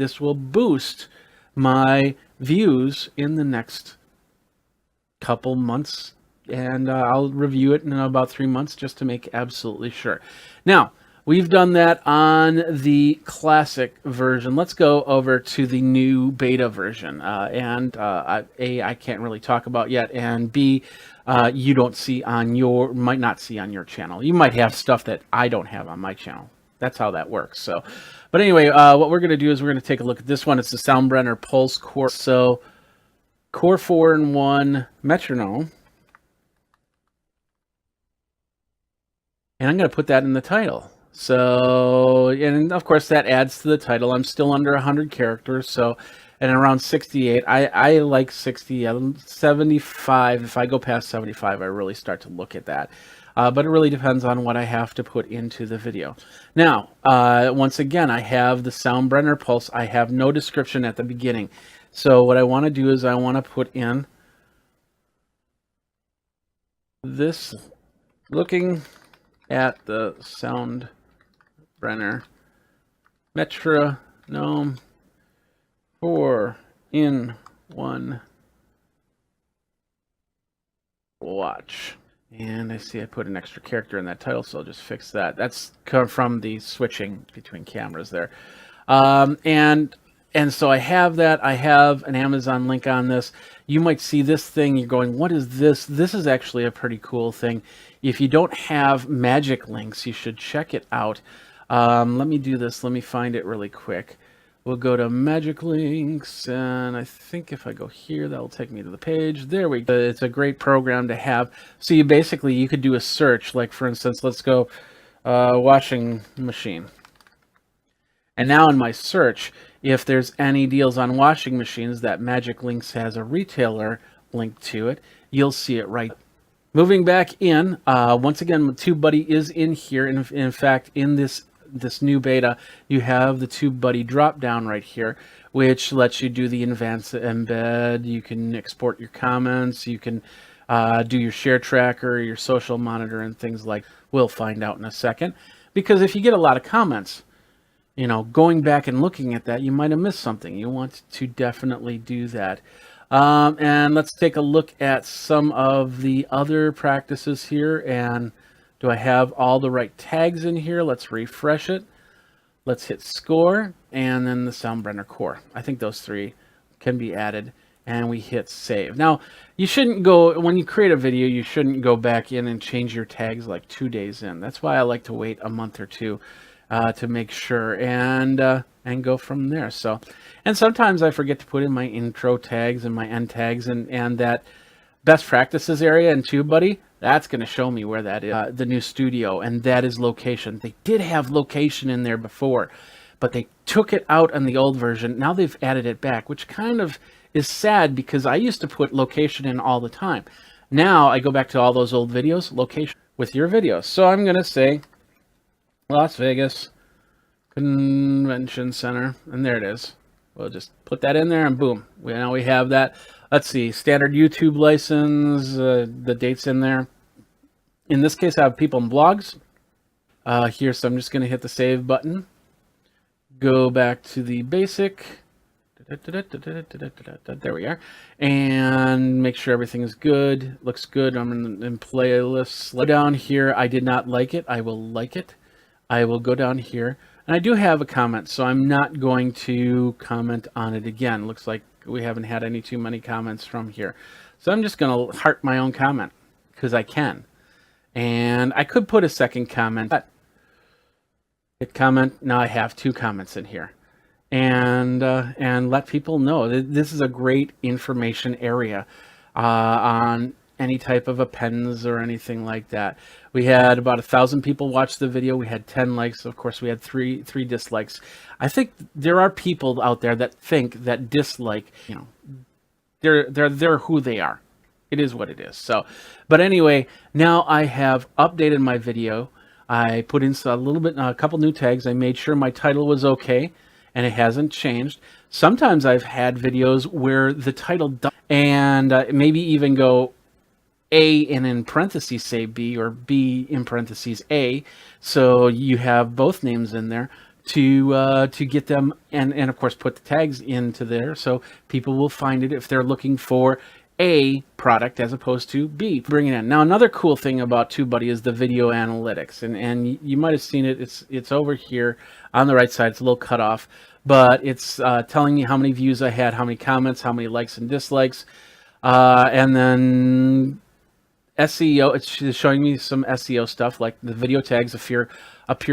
this will boost my views in the next couple months, and I'll review it in about 3 months just to make absolutely sure. Now, we've done that on the classic version. Let's go over to the new beta version. A, I can't really talk about yet, and B, you don't see on your, might not see on your channel. You might have stuff that I don't have on my channel. That's how that works. So, but anyway, what we're going to do is we're going to take a look at this one. It's the Soundbrenner Pulse Core. So, Core 4-in-1 metronome. And I'm going to put that in the title. So, and of course that adds to the title. I'm still under 100 characters, so, and around 68. I like 60, 75. If I go past 75, I really start to look at that. But it really depends on what I have to put into the video. Now, once again, I have the Soundbrenner Pulse. I have no description at the beginning. So what I want to do is I want to put in this, looking at the Soundbrenner metronome 4-in-1 watch. And I see I put an extra character in that title, so I'll just fix that. That's come from the switching between cameras there. And so I have that. I have an Amazon link on this. You might see this thing. You're going, what is this? This is actually a pretty cool thing. If you don't have magic links, you should check it out. Let me do this. Let me find it really quick. We'll go to magic links, and I think if I go here, that'll take me to the page. There we go. It's a great program to have. So you basically, you could do a search. Like for instance, let's go washing machine. And now in my search, if there's any deals on washing machines that Magic Links has a retailer link to it, you'll see it right. Moving back in, once again, TubeBuddy is in here. In fact, in this new beta, you have the TubeBuddy drop down right here, which lets you do the advanced embed. You can export your comments. You can do your share tracker, your social monitor, and things like. We'll find out in a second, because if you get a lot of comments, you know, going back and looking at that, you might have missed something. You want to definitely do that. And let's take a look at some of the other practices here. And do I have all the right tags in here? Let's refresh it. Let's hit score, and then the Soundbrenner core. I think those three can be added, and we hit save. Now, you shouldn't go, when you create a video, you shouldn't go back in and change your tags like 2 days in. That's why I like to wait a month or two to make sure, and go from there. So, and sometimes I forget to put in my intro tags and my end tags, and that best practices area in TubeBuddy, that's going to show me where that is, the new studio, and that is location. They did have location in there before, but they took it out on the old version. Now they've added it back, which kind of is sad, because I used to put location in all the time. Now I go back to all those old videos, location with your videos. So I'm going to say Las Vegas Convention Center, and there it is. We'll just put that in there, and boom, now we have that. Let's see, standard YouTube license, the dates in there. In this case, I have people and blogs here, so I'm just going to hit the save button. Go back to the basic. There we are. And make sure everything is good. Looks good. I'm in playlists. Slow down here. I did not like it. I will like it. I will go down here. And I do have a comment, so I'm not going to comment on it again. Looks like we haven't had any too many comments from here. So I'm just going to heart my own comment, because I can. And I could put a second comment. But hit comment. Now I have 2 comments in here. And let people know that this is a great information area on any type of appends or anything like that. We had about 1,000 people watch the video. We had 10 likes. Of course, we had three dislikes. I think there are people out there that think that dislike, you know, they're who they are. It is what it is. So, but anyway, now I have updated my video. I put in a couple new tags. I made sure my title was okay, and it hasn't changed. Sometimes I've had videos where the title and maybe even go A and in parentheses say B, or B in parentheses A, so you have both names in there. to get them, and of course put the tags into there so people will find it if they're looking for A product as opposed to B. Bring it in. Now another cool thing about TubeBuddy is the video analytics, and you might have seen it. It's over here on the right side. It's a little cut off, but it's telling me how many views I had, how many comments, how many likes and dislikes, and then SEO. It's showing me some SEO stuff, like the video tags appear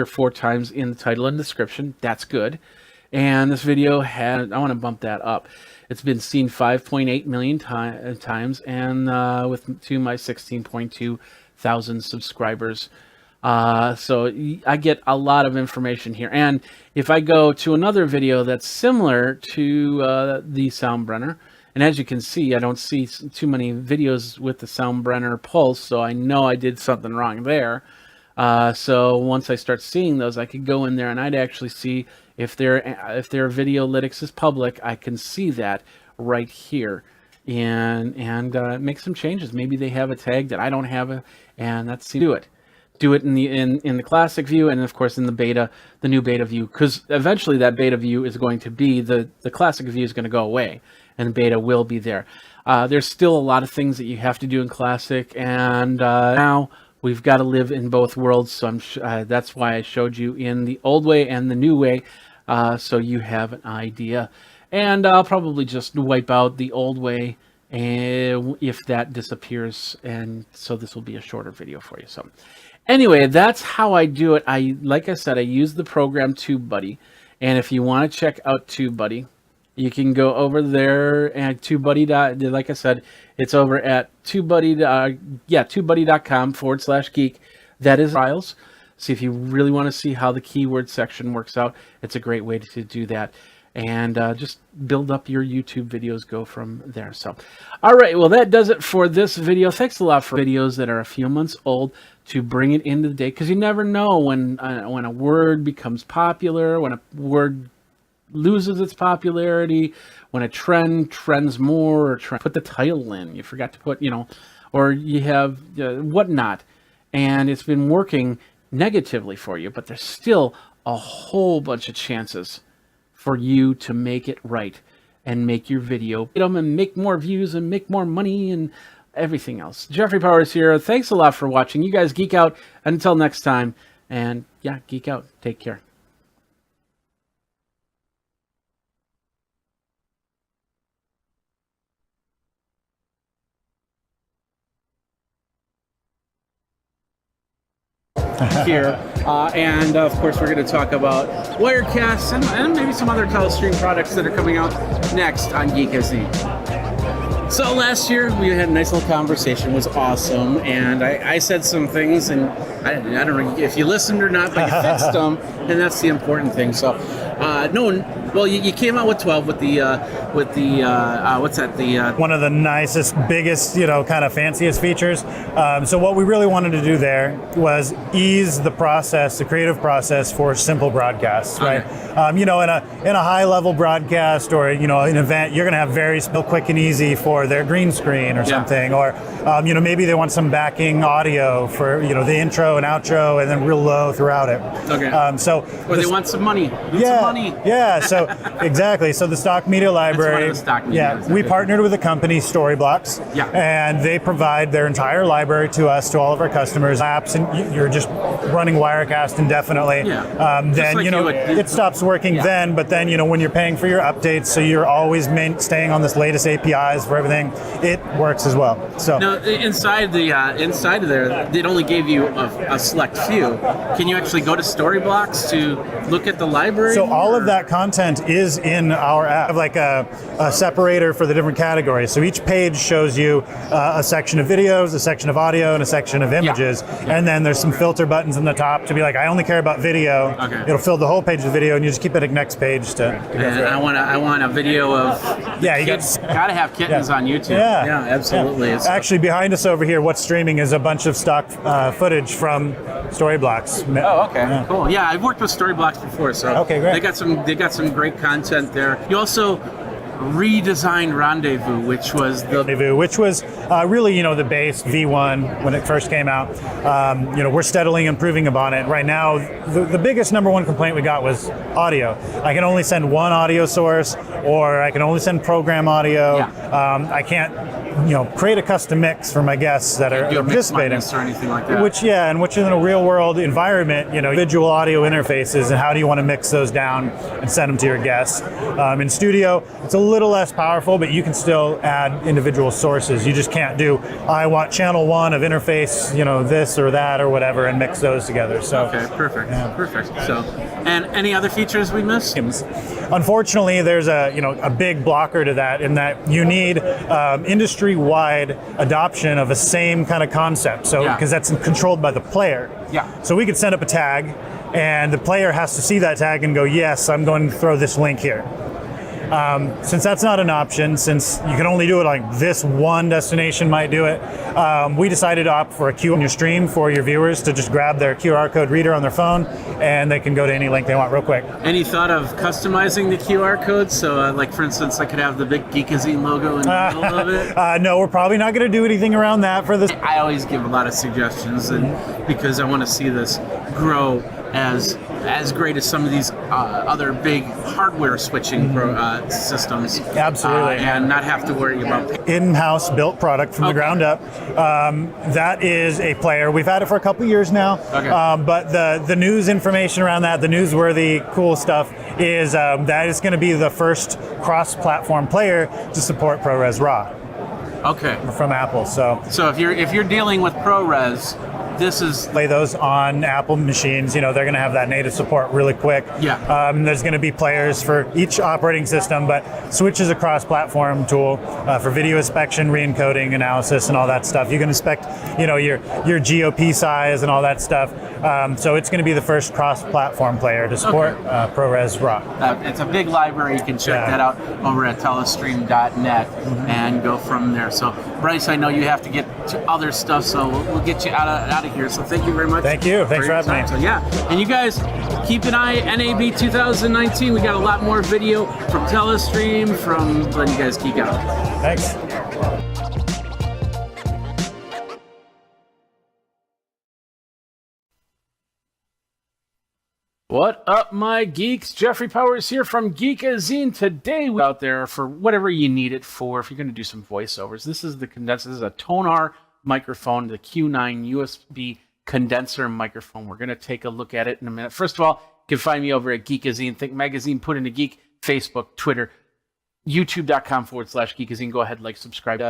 4 times in the title and description. That's good. And this video had, I want to bump that up. It's been seen 5.8 million times, and to my 16.2 thousand subscribers. So I get a lot of information here. And if I go to another video that's similar to the Soundbrenner, and as you can see, I don't see too many videos with the Soundbrenner Pulse, so I know I did something wrong there. So once I start seeing those, I could go in there and I'd actually see if their Videolytics is public. I can see that right here, and make some changes. Maybe they have a tag that I don't have, and that's do it in the classic view, and of course in the new beta view, because eventually that beta view is going to be the classic view is going to go away, and beta will be there. There's still a lot of things that you have to do in classic, and now we've got to live in both worlds. So that's why I showed you in the old way and the new way, so you have an idea. And I'll probably just wipe out the old way if that disappears, and so this will be a shorter video for you. So anyway, that's how I do it. Like I said, I use the program TubeBuddy, and if you want to check out TubeBuddy, you can go over there at TubeBuddy. Like I said, it's over at TubeBuddy.com/geek. That is files. So if you really want to see how the keyword section works out, it's a great way to do that. And just build up your YouTube videos, go from there. So, all right, well, that does it for this video. Thanks a lot for videos that are a few months old to bring it into the day, because you never know when a word becomes popular, when a word loses its popularity, when a trend trends more, or put the title in. You forgot to put, or you have whatnot, and it's been working negatively for you, but there's still a whole bunch of chances for you to make it right and make your video and make more views and make more money and everything else. Jeffrey Powers here. Thanks a lot for watching. You guys geek out. Until next time, and yeah, geek out. Take care. Here, and of course we're going to talk about Wirecasts and maybe some other Telestream products that are coming out next on Geekazine. So last year we had a nice little conversation. It was awesome, and I said some things, and I don't know if you listened or not, but you fixed them, and that's the important thing. So no one. Well, you came out with 12 with the what's that? One of the nicest, biggest, kind of fanciest features. So what we really wanted to do there was ease the process, the creative process for simple broadcasts, right? Okay. In a high level broadcast or an event, you're going to have very quick and easy for their green screen or something, or maybe they want some backing audio for the intro and outro, and then real low throughout it. Okay. Or they want some money. Yeah. Some money. Yeah. So exactly. So the stock media library. That's one of the stock media. We partnered with the company Storyblocks. Yeah. And they provide their entire library to us, to all of our customers. Apps, and you're just running Wirecast indefinitely. Yeah. Then like it stops working then. But then when you're paying for your updates, so you're always staying on this latest APIs for everything, it works as well. So now inside of there, it only gave you a select few. Can you actually go to Storyblocks to look at the library? So all of that content is in our app, like a separator for the different categories. So each page shows you a section of videos, a section of audio, and a section of images. Yeah. And then there's some filter buttons in the top to be like, I only care about video. Okay. It'll fill the whole page with video, and you just keep it at next page to go through. I want a video of gotta have kittens on YouTube. Yeah, absolutely. Yeah. Actually, behind us over here, what's streaming is a bunch of stock footage from Storyblocks. Oh, okay, cool. Yeah, I've worked with Storyblocks before, so okay, great. They got some great content there. You also, redesigned Rendezvous, which was really, the base V1 when it first came out. We're steadily improving upon it. Right now, the biggest number one complaint we got was audio. I can only send one audio source, or I can only send program audio. Yeah. I can't, create a custom mix for my guests that are participating or anything like that. Which in a real world environment, individual audio interfaces, and how do you want to mix those down and send them to your guests? In studio, it's a little less powerful, but you can still add individual sources. You just can't do, I want channel 1 of interface, this or that or whatever, and mix those together. So okay, perfect. Yeah. Perfect. So, and any other features we missed? Unfortunately, there's a big blocker to that, in that you need industry-wide adoption of a same kind of concept. So because that's controlled by the player. Yeah. So we could send up a tag, and the player has to see that tag and go, yes, I'm going to throw this link here. Since that's not an option, since you can only do it like this one destination might do it, we decided to opt for a queue on your stream for your viewers to just grab their QR code reader on their phone, and they can go to any link they want real quick. Any thought of customizing the QR code? So like for instance, I could have the big Geekazine logo in the middle of it? No, we're probably not going to do anything around that for this. I always give a lot of suggestions, and because I want to see this grow as great as some of these other big hardware switching systems. Absolutely. And not have to worry about in-house built product from the ground up. That is a player. We've had it for a couple years now. Okay. But the news information around that, the newsworthy cool stuff, is that is going to be the first cross-platform player to support ProRes RAW. Okay. From Apple. So if you're dealing with ProRes, this is play those on Apple machines. They're going to have that native support really quick. Yeah. There's going to be players for each operating system, but Switch is a cross-platform tool for video inspection, re-encoding, analysis, and all that stuff. You can inspect, your GOP size and all that stuff. So it's going to be the first cross-platform player to support ProRes RAW. It's a big library. You can check that out over at telestream.net and go from there. So, Bryce, I know you have to get to other stuff, so we'll get you out of here. So thank you very much. Thank you. Thanks for having me. So and you guys keep an eye. NAB 2019. We got a lot more video from Telestream, from letting you guys geek out. Thanks. What up, my geeks? Jeffrey Powers here from Geekazine. Today, we're out there for whatever you need it for. If you're going to do some voiceovers, this is the condenser. This is a Tonar microphone, the Q9 USB condenser microphone. We're going to take a look at it in a minute. First of all, you can find me over at Geekazine, Think Magazine, Put into Geek, Facebook, Twitter, youtube.com/Geekazine. Go ahead, like, subscribe.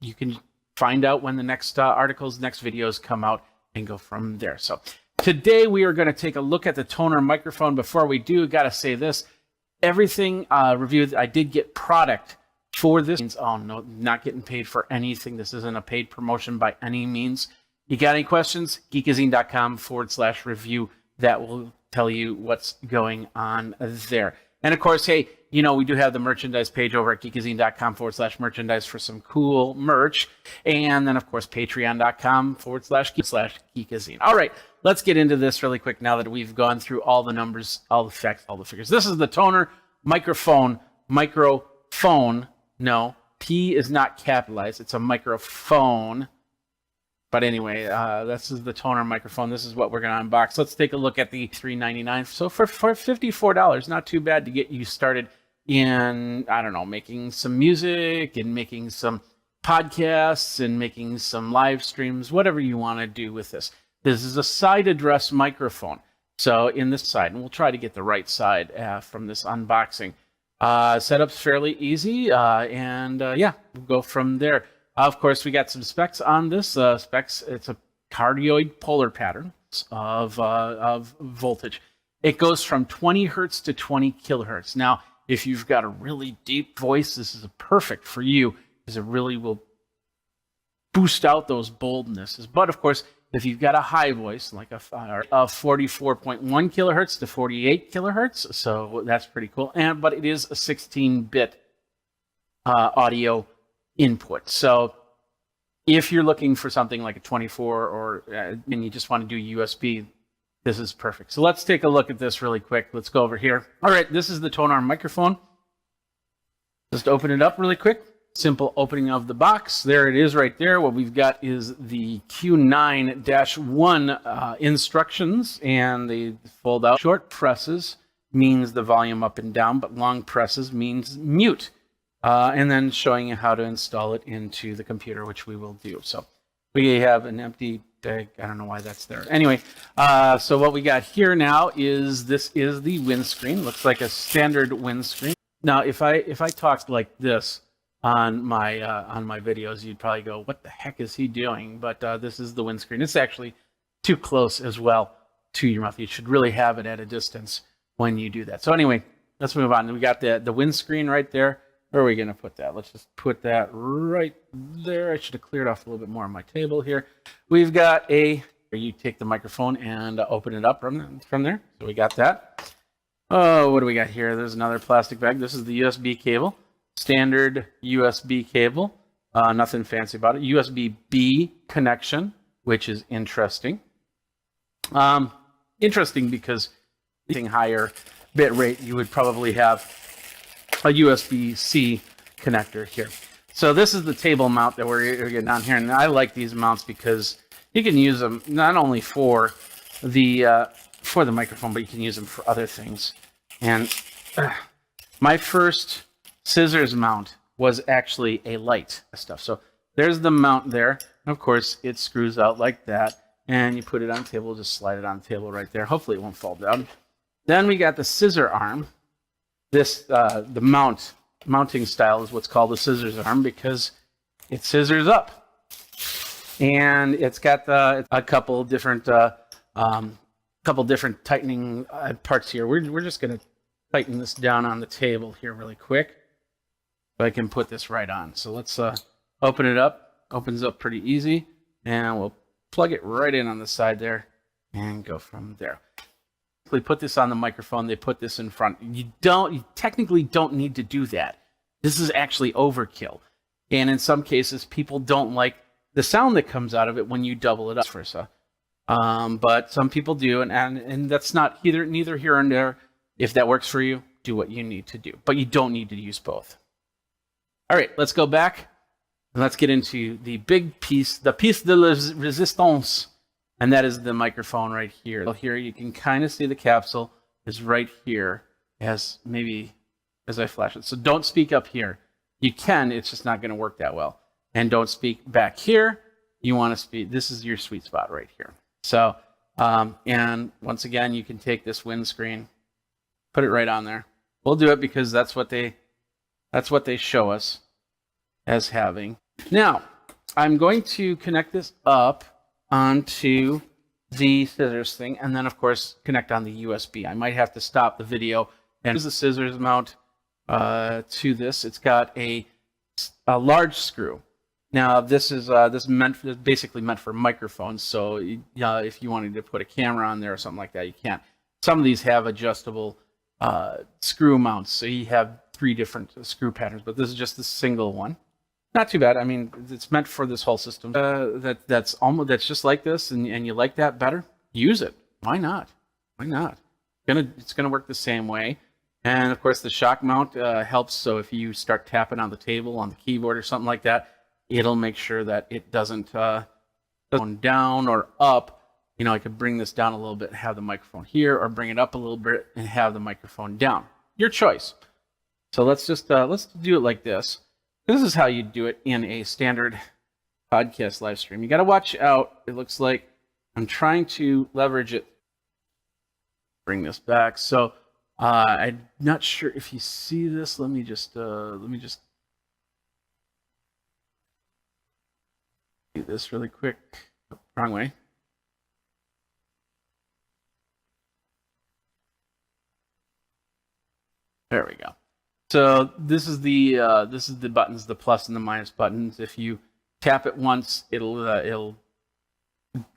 You can find out when the next articles, next videos come out, and go from there. So today we are going to take a look at the Tonar microphone. Before we do, got to say this. Everything reviewed, I did get product for this. Oh, no, not getting paid for anything. This isn't a paid promotion by any means. You got any questions? Geekazine.com/review. That will tell you what's going on there. And of course, hey, we do have the merchandise page over at geekazine.com/merchandise for some cool merch. And then, of course, patreon.com/geekazine. All right, let's get into this really quick now that we've gone through all the numbers, all the facts, all the figures. This is the Tonar microphone. No, P is not capitalized. It's a microphone. But anyway, this is the Tonar microphone. This is what we're going to unbox. Let's take a look at the $399. So for $54, not too bad to get you started in, making some music and making some podcasts and making some live streams, whatever you want to do with this. This is a side address microphone. So in this side, and we'll try to get the right side from this unboxing. Setup's fairly easy, we'll go from there. Of course, we got some specs on this. Specs, it's a cardioid polar pattern of voltage. It goes from 20 hertz to 20 kilohertz. Now, if you've got a really deep voice, this is perfect for you because it really will boost out those boldnesses. But of course, if you've got a high voice, like a 44.1 kilohertz to 48 kilohertz, so that's pretty cool. But it is a 16-bit audio input. So if you're looking for something like a 24 and you just want to do USB, this is perfect. So let's take a look at this really quick. Let's go over here. All right, this is the Tonar microphone. Just open it up really quick. Simple opening of the box. There it is right there. What we've got is the Q9-1 instructions, and they fold out. Short presses means the volume up and down, but long presses means mute. And then showing you how to install it into the computer, which we will do. So we have an empty bag. I don't know why that's there. Anyway, so what we got here now is this is the windscreen. Looks like a standard windscreen. Now, if I talked like this on my videos, you'd probably go, "What the heck is he doing?" But this is the windscreen. It's actually too close as well to your mouth. You should really have it at a distance when you do that. So anyway, let's move on. We got the windscreen right there. Where are we going to put that? Let's just put that right there. I should have cleared off a little bit more on my table here. We've got you take the microphone and open it up from there. So we got that. Oh, what do we got here? There's another plastic bag. This is the USB cable. Standard USB cable. Nothing fancy about it. USB-B connection, which is interesting. Interesting because higher bit rate, you would probably have a USB-C connector here. So this is the table mount that we're getting on here, and I like these mounts because you can use them not only for the microphone, but you can use them for other things. And my first scissors mount was actually a light stuff. So there's the mount there. Of course, it screws out like that, and you put it on the table. Just slide it on the table right there. Hopefully, it won't fall down. Then we got the scissor arm. This the mounting style is what's called the scissors arm because it scissors up, and it's got a couple different tightening parts here. We're just going to tighten this down on the table here really quick, so I can put this right on. So let's open it up. Opens up pretty easy, and we'll plug it right in on the side there and go from there. They put this on the microphone. They put this in front. You technically don't need to do that. This is actually overkill. And in some cases, people don't like the sound that comes out of it when you double it up versa. But some people do, and that's not neither here nor there. If that works for you, do what you need to do. But you don't need to use both. All right, let's go back and let's get into the big piece, the piece de la resistance. And that is the microphone right here. So here you can kind of see the capsule is right here as I flash it. So don't speak up here. You can, it's just not going to work that well. And don't speak back here. You want to speak, this is your sweet spot right here. So, and once again, you can take this windscreen, put it right on there. We'll do it because that's what they show us as having. Now, I'm going to connect this up onto the scissors thing, and then of course connect on the USB. I might have to stop the video. And here's the scissors mount to this. It's got a large screw. Now this is basically meant for microphones. So if you wanted to put a camera on there or something like that, you can't. Some of these have adjustable screw mounts, so you have 3 different screw patterns, but this is just the single one. Not too bad. I mean, it's meant for this whole system. That's just like this, and you like that better. Use it. Why not? Why not? It's gonna work the same way. And of course, the shock mount helps. So if you start tapping on the table, on the keyboard, or something like that, it'll make sure that it doesn't go down or up. You know, I could bring this down a little bit and have the microphone here, or bring it up a little bit and have the microphone down. Your choice. So let's just let's do it like this. This is how you do it in a standard podcast live stream. You got to watch out. It looks like I'm trying to leverage it. Bring this back. So I'm not sure if you see this. Let me just do this really quick. Oh, wrong way. There we go. So this is the buttons, the plus and the minus buttons. If you tap it once, the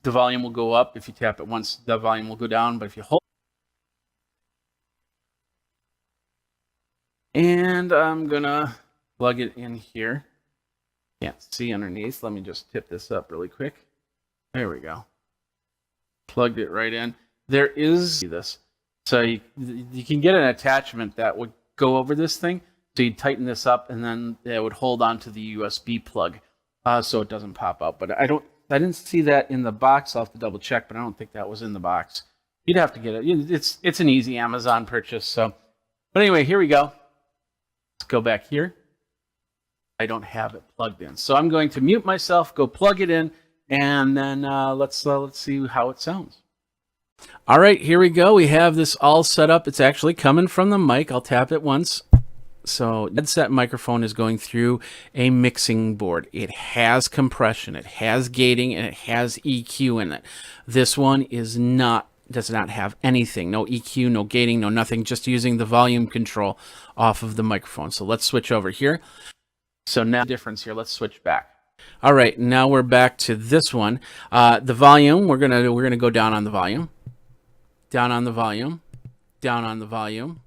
volume will go up. If you tap it once, the volume will go down. But if you hold, and I'm gonna plug it in here. Can't see underneath. Let me just tip this up really quick. There we go. Plugged it right in. There is this. So you can get an attachment that would go over this thing, So you tighten this up, and then it would hold on to the USB plug, so it doesn't pop out. But I didn't see that in the box. I'll have to double check, but I don't think that was in the box. You'd have to get it. It's an easy Amazon purchase. So, but anyway, here we go. Let's go back here. I don't have it plugged in, so I'm going to mute myself, go plug it in, and then let's see how it sounds. All right, here we go. We have this all set up. It's actually coming from the mic. I'll tap it once. So headset microphone is going through a mixing board. It has compression, it has gating, and it has EQ in it. This one does not have anything. No EQ, no gating, no nothing, just using the volume control off of the microphone. So let's switch over here. So now difference here, let's switch back. All right, now we're back to this one. The volume, we're gonna go down on the volume. Down on the volume. Down on the volume.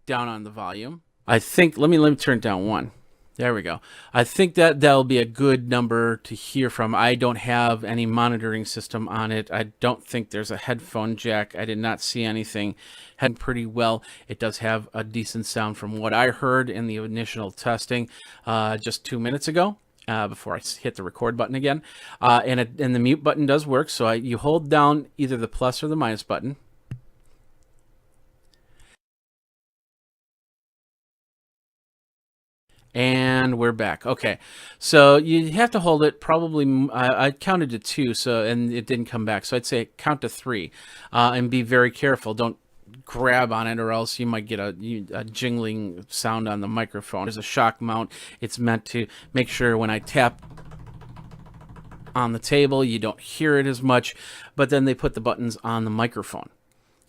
Down on the volume. I think, let me turn it down one. There we go. I think that'll be a good number to hear from. I don't have any monitoring system on it. I don't think there's a headphone jack. I did not see anything. Had pretty well. It does have a decent sound from what I heard in the initial testing just 2 minutes ago. Before I hit the record button again. And the mute button does work. So you hold down either the plus or the minus button. And we're back. Okay, so you have to hold it probably, I counted to 2, and it didn't come back. So I'd say count to 3 and be very careful. Don't grab on it or else you might get a jingling sound on the microphone. There's a shock mount. It's meant to make sure when I tap on the table, you don't hear it as much, but then they put the buttons on the microphone.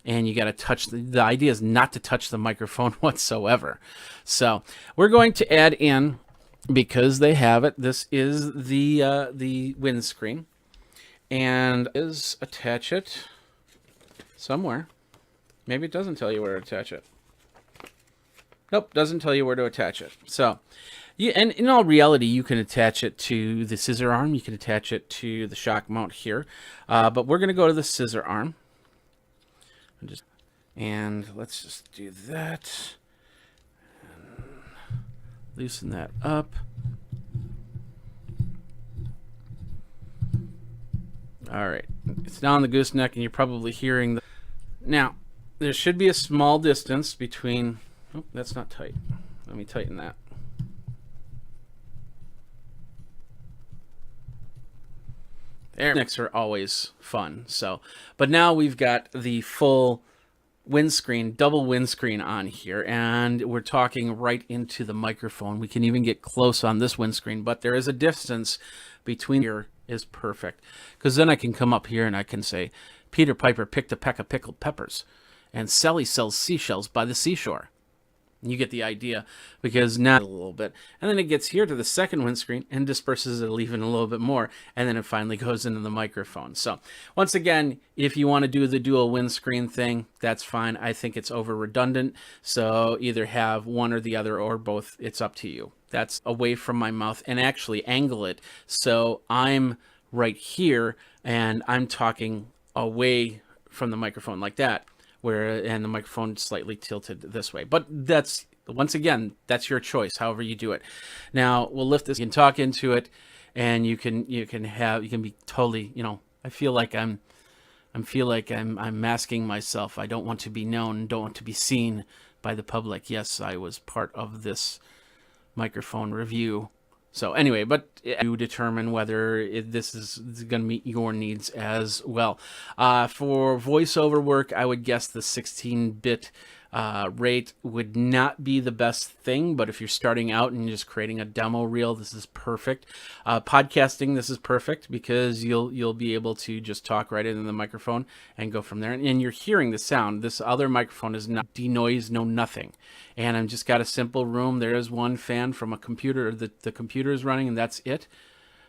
And you got to touch, the idea is not to touch the microphone whatsoever. So we're going to add in, because they have it, this is the windscreen. And attach it somewhere. Maybe it doesn't tell you where to attach it. Nope, doesn't tell you where to attach it. So, and in all reality, you can attach it to the scissor arm. You can attach it to the shock mount here. But we're going to go to the scissor arm. And let's just do that. And loosen that up. All right, it's now on the gooseneck, and you're probably hearing the. Now, there should be a small distance between. Oh, that's not tight. Let me tighten that. Necks are always fun. So, but now we've got the full windscreen, double windscreen on here, and we're talking right into the microphone. We can even get close on this windscreen, but there is a distance between here is perfect, because then I can come up here and I can say, Peter Piper picked a peck of pickled peppers, and Sally sells seashells by the seashore. You get the idea, because now a little bit, and then it gets here to the second windscreen and disperses it even a little bit more, and then it finally goes into the microphone. So once again, if you want to do the dual windscreen thing, that's fine. I think it's over redundant, so either have one or the other or both. It's up to you. That's away from my mouth, and actually angle it so I'm right here and I'm talking away from the microphone like that, and the microphone slightly tilted this way. But that's, once again, that's your choice, however you do it. Now we'll lift this, you can talk into it, and you can be totally, I feel like I'm masking myself. I don't want to be known, don't want to be seen by the public. Yes, I was part of this microphone review. So anyway, but you determine whether this is going to meet your needs as well. For voiceover work, I would guess the 16-bit rate would not be the best thing, but if you're starting out and just creating a demo reel, this is perfect. Podcasting, this is perfect, because you'll be able to just talk right into the microphone and go from there. And you're hearing the sound. This other microphone is not denoise, no nothing. And I've just got a simple room. There is one fan from a computer. The computer is running, and that's it.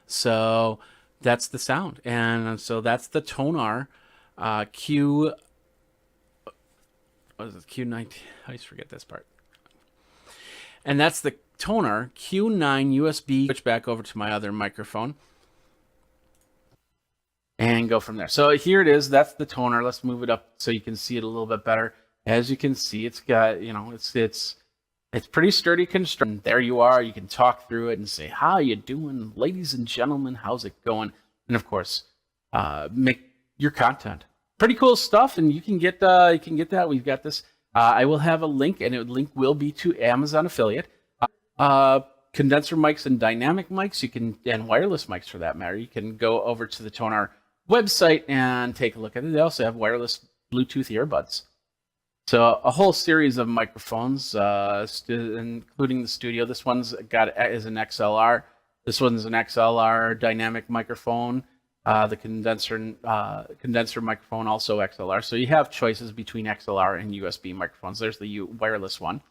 So that's the sound. And so that's the Tonar Q. What is it? Q9. I always forget this part. And that's the Tonar Q9 USB. Switch back over to my other microphone and go from there. So here it is. That's the Tonar. Let's move it up so you can see it a little bit better. As you can see, it's got, It's pretty sturdy construction. There you are. You can talk through it and say, "How you doing, ladies and gentlemen? How's it going?" And of course, make your content. Pretty cool stuff, and you can get that. We've got this. I will have a link, and the link will be to Amazon affiliate. Condenser mics and dynamic mics, and wireless mics for that matter. You can go over to the Tonar website and take a look at it. They also have wireless Bluetooth earbuds. So a whole series of microphones, including the studio. This one's is an XLR. This one's an XLR dynamic microphone. The condenser microphone, also XLR. So you have choices between XLR and USB microphones. There's the wireless one.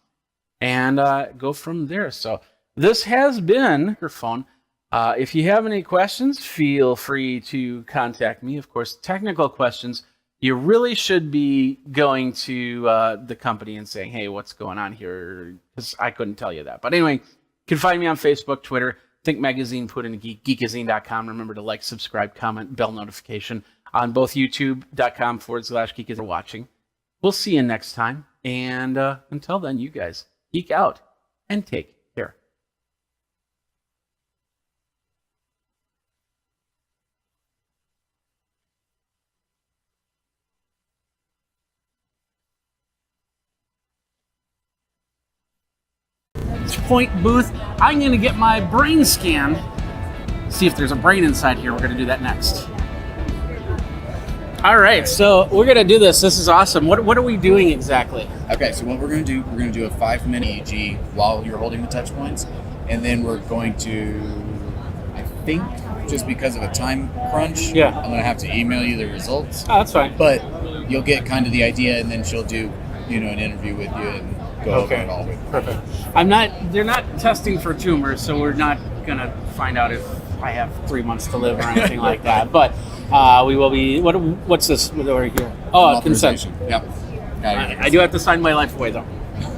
And go from there. So this has been microphone. If you have any questions, feel free to contact me. Of course, technical questions, you really should be going to the company and saying, "Hey, what's going on here?" Because I couldn't tell you that. But anyway, you can find me on Facebook, Twitter, Think Magazine, put in Geekazine.com. Remember to like, subscribe, comment, bell notification on both YouTube.com/Geekazine for watching. We'll see you next time. And until then, you guys geek out and take care. Point booth. I'm going to get my brain scan. See if there's a brain inside here. We're going to do that next. All right, so we're going to do this. This is awesome. What are we doing exactly? Okay, so what we're going to do a 5-minute EEG while you're holding the touch points, and then we're going to, I think, just because of a time crunch, Yeah. I'm going to have to email you the results. Oh, that's fine. But you'll get kind of the idea, and then she'll do, an interview with you and go over it all with you. Perfect. They're not testing for tumors, so we're not going to find out if I have 3 months to live or anything like that. But we will be, what's this over here? Oh, consent. Yep. I do have to sign my life away, though.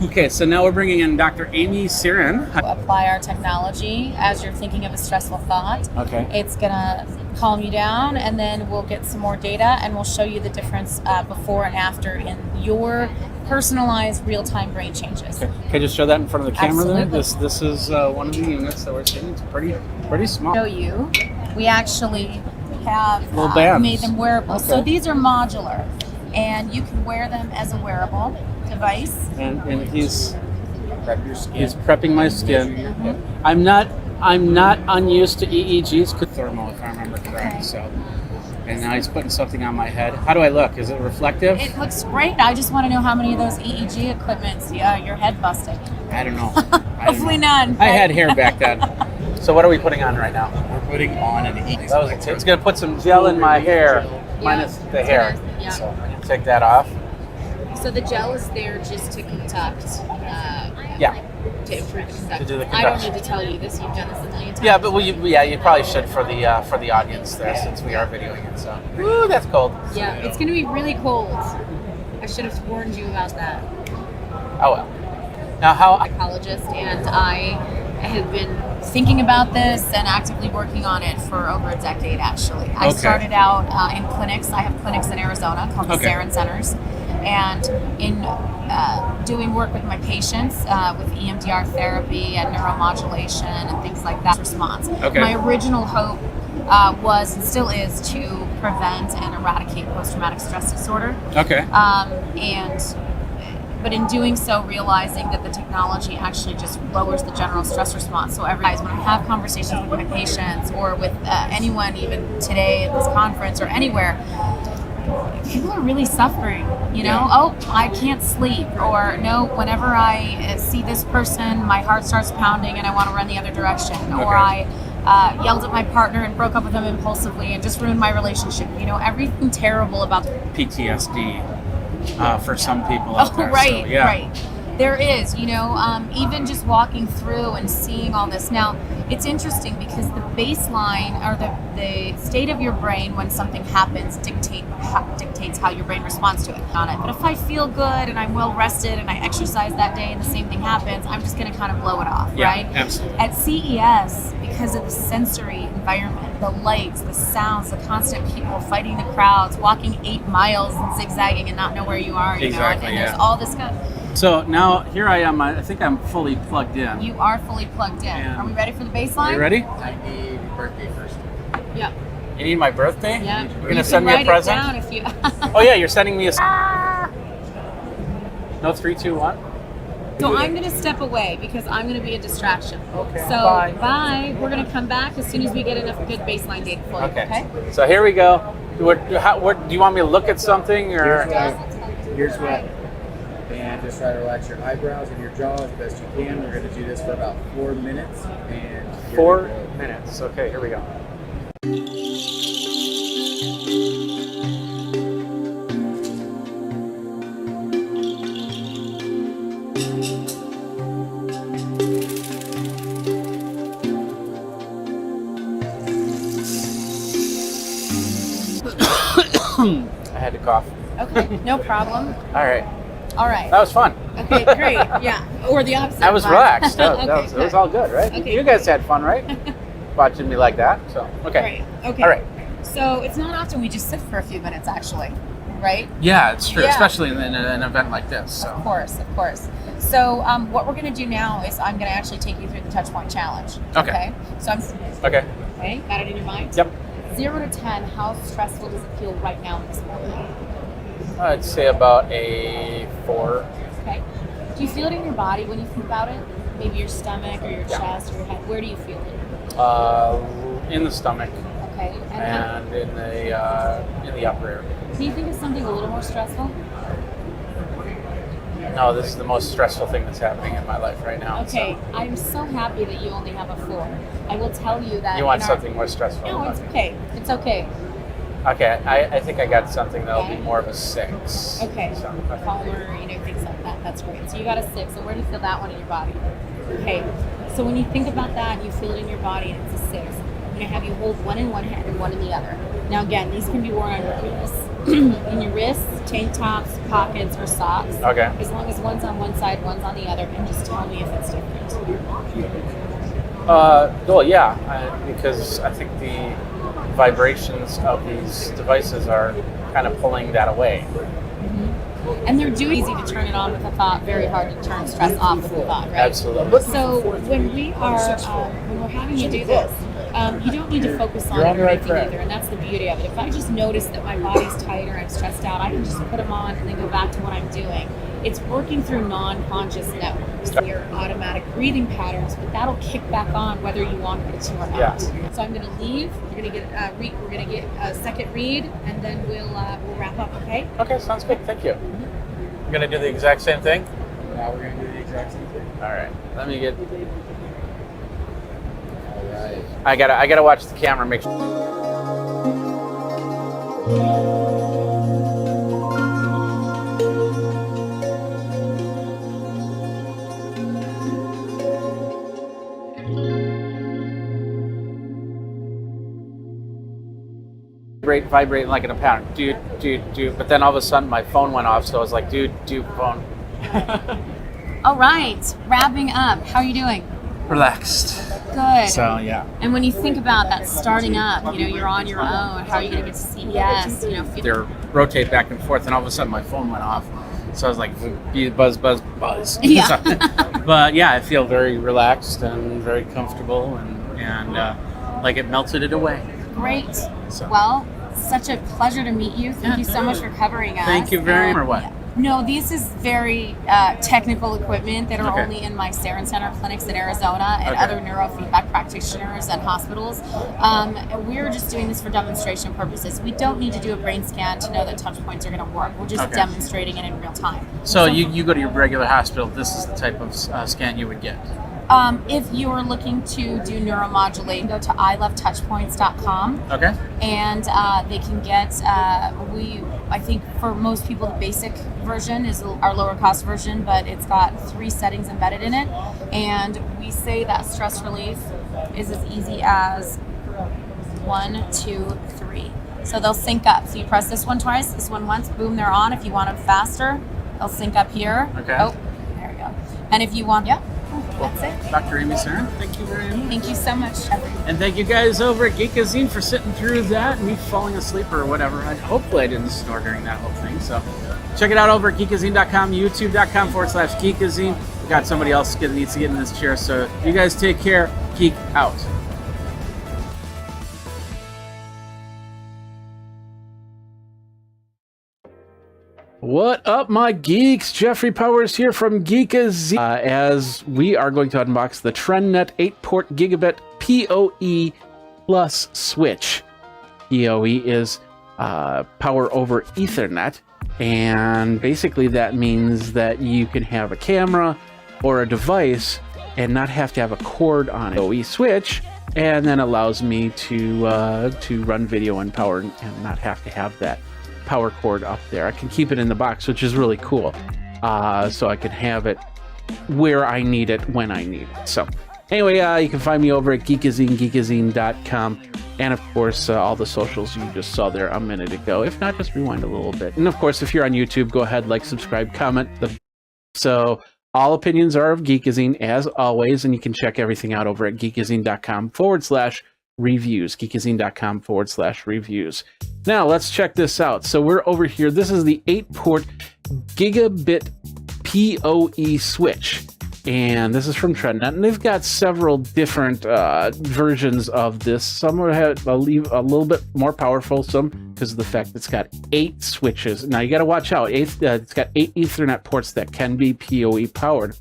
Okay, so now we're bringing in Dr. Amy Sirin. Apply our technology as you're thinking of a stressful thought. Okay. It's going to calm you down, and then we'll get some more data, and we'll show you the difference before and after in your personalized real-time brain changes. Okay. Can I just show that in front of the camera there? Absolutely. This is one of the units that we're seeing. It's pretty small. Show you. We actually have Little bands. made them wearable. Okay. So these are modular, and you can wear them as a wearable device. And he's Prep your skin. He's prepping my skin. I'm not unused to EEGs. Thermal, if I remember correct. Okay. So, and now he's putting something on my head. How do I look? Is it reflective? It looks great. I just want to know how many of those EEG equipments your head busted. I don't know. Hopefully none. I had hair back then. So what are we putting on right now? We're putting on an EEG. It's going to put some gel in my hair, minus the hair. Yeah. So I'm going to take that off. So the gel is there just to conduct, to improve the conduction. To do the I don't conduction. need to tell you this. You've done this a million times. Yeah, but you probably should for the audience there, since we are videoing it. So, woo, that's cold. Yeah, it's going to be really cold. I should have warned you about that. Oh well. Now how? Psychologist, and I have been thinking about this and actively working on it for over a decade. Actually, I started out in clinics. I have clinics in Arizona called the Sarin Centers, and in doing work with my patients with EMDR therapy and neuromodulation and things like that response. Okay. My original hope was and still is to prevent and eradicate post-traumatic stress disorder. Okay. But in doing so, realizing that the technology actually just lowers the general stress response. So when I have conversations with my patients or with anyone, even today at this conference or anywhere, people are really suffering. Oh, I can't sleep, or no, whenever I see this person, my heart starts pounding and I want to run the other direction, or I yelled at my partner and broke up with them impulsively and just ruined my relationship. Everything terrible about PTSD for some people out there. Right, so, yeah. right. There is, even just walking through and seeing all this. Now, it's interesting because the baseline or the state of your brain when something happens dictates how your brain responds to it. But if I feel good and I'm well rested and I exercise that day and the same thing happens, I'm just going to kind of blow it off, right? Absolutely. At CES, because of the sensory environment, the lights, the sounds, the constant people fighting the crowds, walking 8 miles and zigzagging and not know where you are, Exactly, and there's all this kind of So now here I am. I think I'm fully plugged in. You are fully plugged in. And Are we ready for the baseline? Are you ready? I need birthday first. Yeah. You need my birthday? Yeah. You're gonna send me a present? Write it down if you. Oh yeah, you're sending me a. No, 3, 2, 1. So I'm going to step away because I'm going to be a distraction. Okay. So Bye. We're going to come back as soon as we get enough good baseline data for you. Okay. So here we go. What do you want me to look at something or? Here's what. And just try to relax your eyebrows and your jaw as best you can. We're going to do this for about 4 minutes. And 4 minutes. Okay, here we go. I had to cough. Okay, no problem. All right. All right. That was fun. Okay, great. Yeah. Or the opposite. I was relaxed. Okay, It was all good, right? Okay. You guys had fun, right? Watching me like that. So, okay. Great. Okay. All right. So it's not often we just sit for a few minutes, actually, right? Yeah, it's true, Yeah. especially in an event like this. So. Of course. So what we're going to do now is I'm going to actually take you through the Touchpoint Challenge. Okay. So I'm. Okay. Okay. Got it in your mind? Yep. 0 to 10. How stressful does it feel right now in this moment? I'd say about a 4. Okay. Do you feel it in your body when you think about it? Maybe your stomach or your chest or your head. Where do you feel it? In the stomach Okay. and in the upper area. Can you think of something a little more stressful? No, this is the most stressful thing that's happening in my life right now. Okay. I'm so happy that you only have a 4. I will tell you that. So you want in our- something more stressful? No, it's okay. It's okay. Okay, I think I got something that'll Okay. be more of a 6. Okay. So, Calmer, things like that. That's great. So you got a 6. So where do you feel that one in your body? Okay. So when you think about that and you feel it in your body and it's a 6, I'm going to have you hold one in one hand and one in the other. Now again, these can be worn on your wrists, in your wrists, tank tops, pockets, or socks. Okay. As long as one's on one side, one's on the other, and just tell me if it's different. Well, yeah, because I think the vibrations of these devices are kind of pulling that away. And they're doing easy to turn it on with a thought, very hard to turn stress off with a thought, right? Absolutely. So when we are, when we're having you do this, you don't need to focus on it or anything either, and that's the beauty of it. If I just notice that my body's tight or I'm stressed out, I can just put them on and then go back to what I'm doing. It's working through non-conscious networks, your automatic breathing patterns, but that'll kick back on whether you want it to or not. Yeah. So I'm going to leave. You're going to get we're going to get a second read, and then we'll wrap up. Okay? Okay, sounds good. Thank you. I'm gonna do the exact same thing. Now we're going to do the exact same thing. All right. Let me get. All right. I gotta watch the camera. Make sure. Vibrate like in a pattern. Do. But then all of a sudden my phone went off, so I was like, dude, phone. All right. Wrapping up. How are you doing? Relaxed. Good. So yeah. And when you think about that starting up, you're on your own. How are you going to get to CES? They rotate back and forth, and all of a sudden my phone went off. So I was like, buzz. Yeah. So, but yeah, I feel very relaxed and very comfortable, and like it melted it away. Great. So. Well, such a pleasure to meet you. Thank you so much for covering us. Thank you very much. Or what? No, this is very technical equipment that are Okay. only in my Sarin Center clinics in Arizona and Okay. other neurofeedback practitioners and hospitals. We're just doing this for demonstration purposes. We don't need to do a brain scan to know that touch points are going to work. We're just Okay. demonstrating it in real time. So you go to your regular hospital. This is the type of scan you would get. If you're looking to do neuromodulate, go to ilovetouchpoints.com. Okay. And they can get I think for most people the basic version is our lower cost version, but it's got 3 settings embedded in it, and we say that stress relief is as easy as 1, 2, 3. So they'll sync up. So you press this one twice, this one once, boom, they're on. If you want them faster, they'll sync up here. Okay. Oh, there we go. And if you want, that's it. Dr. Amy Sarin, thank you very much. Thank you so much. And thank you guys over at Geekazine for sitting through that and me falling asleep or whatever. Hopefully I didn't snore during that whole thing. So Check it out over at Geekazine.com, YouTube.com/Geekazine. We got somebody else that needs to get in this chair. So you guys take care. Geek out. What up, my geeks? Jeffrey Powers here from Geekazine. As we are going to unbox the TrendNet 8-port gigabit PoE Plus switch. PoE is power over Ethernet, and basically that means that you can have a camera or a device and not have to have a cord on it. PoE switch, and then allows me to run video and power and not have to have that power cord up there. I can keep it in the box, which is really cool. So I can have it where I need it when I need it. So anyway, you can find me over at Geekazine, geekazine.com. And of course, all the socials you just saw there a minute ago. If not, just rewind a little bit. And of course, if you're on YouTube, go ahead, like, subscribe, comment. So all opinions are of Geekazine as always. And you can check everything out over at geekazine.com/reviews. Geekazine.com/reviews. Now let's check this out. So we're over here. This is the 8-port gigabit PoE switch. And this is from TrendNet, and they've got several different versions of this. Some are a little bit more powerful, some because of the fact that it's got 8 switches. Now you got to watch out. It's got 8 Ethernet ports that can be PoE powered,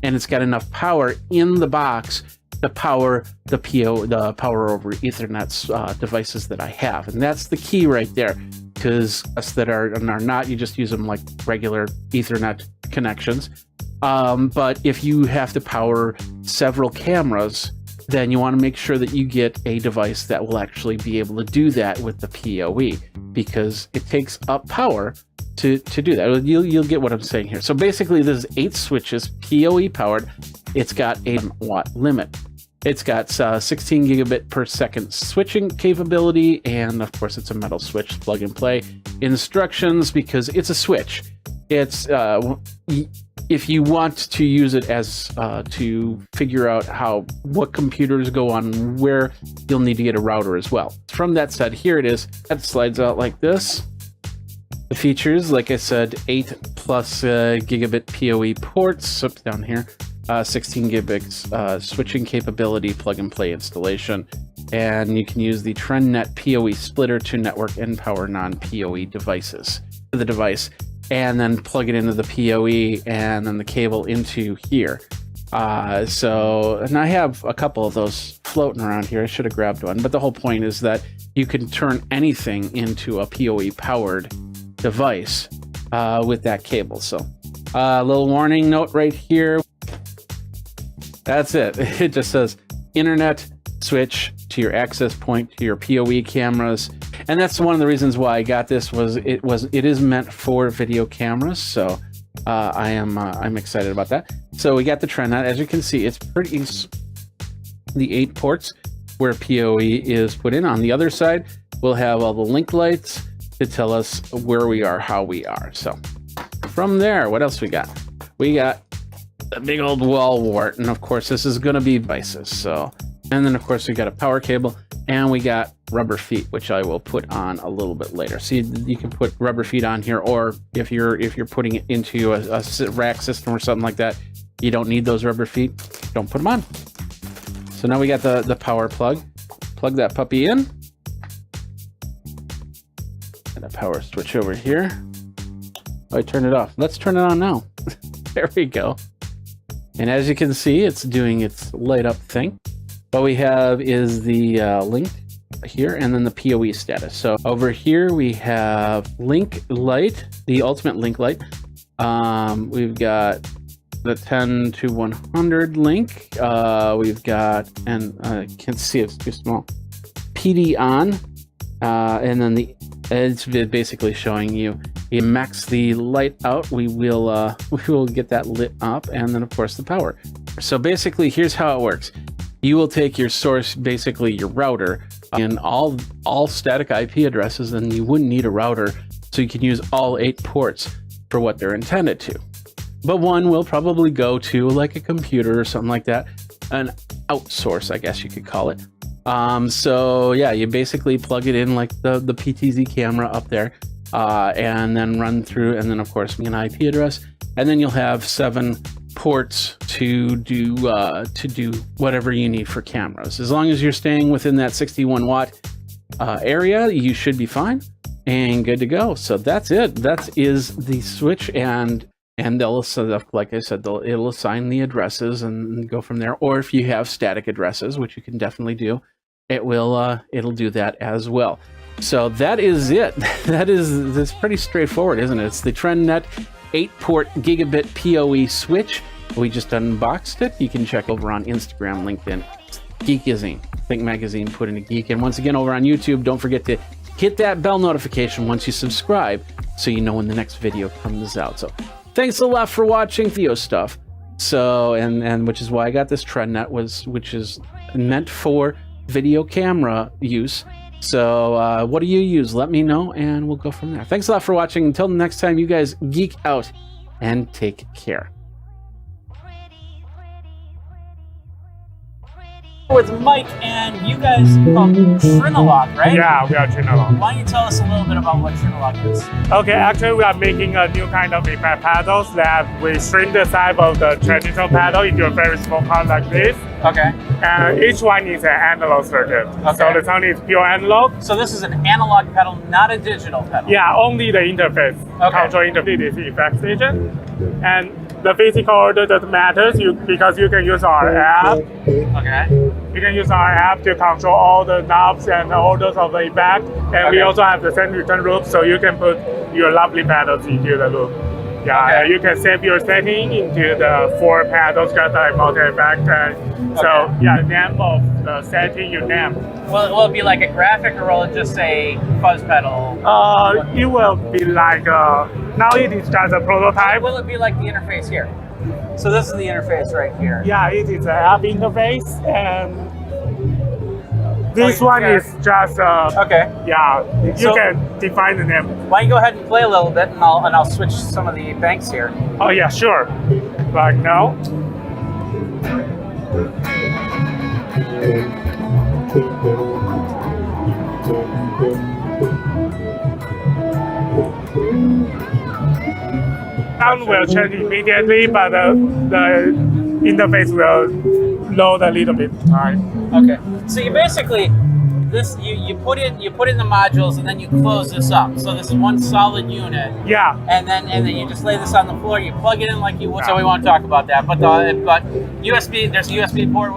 and it's got enough power in the box to power the power over Ethernet devices that I have, and that's the key right there. Because us that are not, you just use them like regular Ethernet connections. But if you have to power several cameras, then you want to make sure that you get a device that will actually be able to do that with the PoE, because it takes up power to do that. You'll get what I'm saying here. So basically, this is 8 switches, PoE powered. It's got a 1-watt limit. It's got 16 gigabit per second switching capability, and of course, it's a metal switch, plug and play. Instructions, because it's a switch. It's if you want to use it as to figure out what computers go on where, you'll need to get a router as well. From that said, here it is. That slides out like this. The features, like I said, 8 plus gigabit PoE ports up down here, 16 gigabit switching capability, plug and play installation, and you can use the TrendNet PoE splitter to network and power non-PoE devices to the device, and then plug it into the PoE and then the cable into here. And I have a couple of those floating around here. I should have grabbed one, but the whole point is that you can turn anything into a PoE powered device with that cable. So a little warning note right here. That's it. It just says internet switch to your access point to your PoE cameras. And that's one of the reasons why I got this. It is meant for video cameras, so I'm excited about that. So we got the TrendNet. As you can see, it's the 8 ports where PoE is put in. On the other side, we'll have all the link lights to tell us where we are, how we are. So from there, what else we got? We got a big old wall wart, and of course, this is going to be devices. So, and then of course, we got a power cable. And we got rubber feet, which I will put on a little bit later. So you can put rubber feet on here, or if you're putting it into a rack system or something like that, you don't need those rubber feet. Don't put them on. So now we got the power plug. Plug that puppy in. And a power switch over here. Oh, I turned it off. Let's turn it on now. There we go. And as you can see, it's doing its light up thing. What we have is the link here, and then the PoE status. So over here we have link light, the ultimate link light. We've got the 10 to 100 link. We've got, and I can't see, it's too small, PD on, and then it's basically showing you max the light out. We will get that lit up, and then of course the power. So basically, here's how it works. You will take your source, basically your router, and all static IP addresses, and you wouldn't need a router, so you can use all 8 ports for what they're intended to. But one will probably go to like a computer or something like that, an outsource, I guess you could call it. So yeah, you basically plug it in like the PTZ camera up there, and then run through, and then of course an IP address, and then you'll have 7 ports to do whatever you need for cameras. As long as you're staying within that 61 watt area, you should be fine and good to go. So that's it. That is the switch, and they'll set up, like I said, it'll assign the addresses and go from there. Or if you have static addresses, which you can definitely do, it'll do that as well. So that is it. That's pretty straightforward, isn't it? It's the TrendNet 8-port gigabit PoE switch. We just unboxed it. You can check over on Instagram, LinkedIn, Geekazine, Think Magazine, put in a geek. And once again, over on YouTube, don't forget to hit that bell notification once you subscribe so you know when the next video comes out. So thanks a lot for watching Theo stuff. So, and which is why I got this TrendNet, which is meant for video camera use. So what do you use? Let me know, and we'll go from there. Thanks a lot for watching. Until the next time, you guys geek out and take care. With Mike, and you guys called Trinolog, right? Yeah, we are Trinolog. Why don't you tell us a little bit about what Trinolog is? Okay, actually we are making a new kind of effect paddles that we shrink the size of the traditional paddle into a very small part like this. Okay. And each one is an analog circuit. Okay. So the sound is pure analog. So this is an analog pedal, not a digital pedal. Yeah, only the interface. Okay. Control interface is the effect station. And the physical order doesn't matter because you can use our app. Okay. You can use our app to control all the knobs and the orders of the effect. And we also have the send return loop, so you can put your lovely pedals into the loop. Yeah, Okay. you can save your setting into the 4 pedals just like multi-effect. So yeah, the name of the setting you name. Will it be like a graphic, or will it just say fuzz pedal? It will be like, now it is just a prototype. Will it be like the interface here? So this is the interface right here. Yeah, it is an app interface, and this one yeah. is just Okay. yeah. You So- can define the name. Why don't you go ahead and play a little bit, and I'll switch some of the banks here. Oh yeah, sure. Like now. Sound will change immediately, but the interface will load a little bit time. Okay. So you basically you put in the modules, and then you close this up. So this is one solid unit. Yeah. And then you just lay this on the floor. You plug it in like you would. So we won't talk about that. But USB, there's a USB port.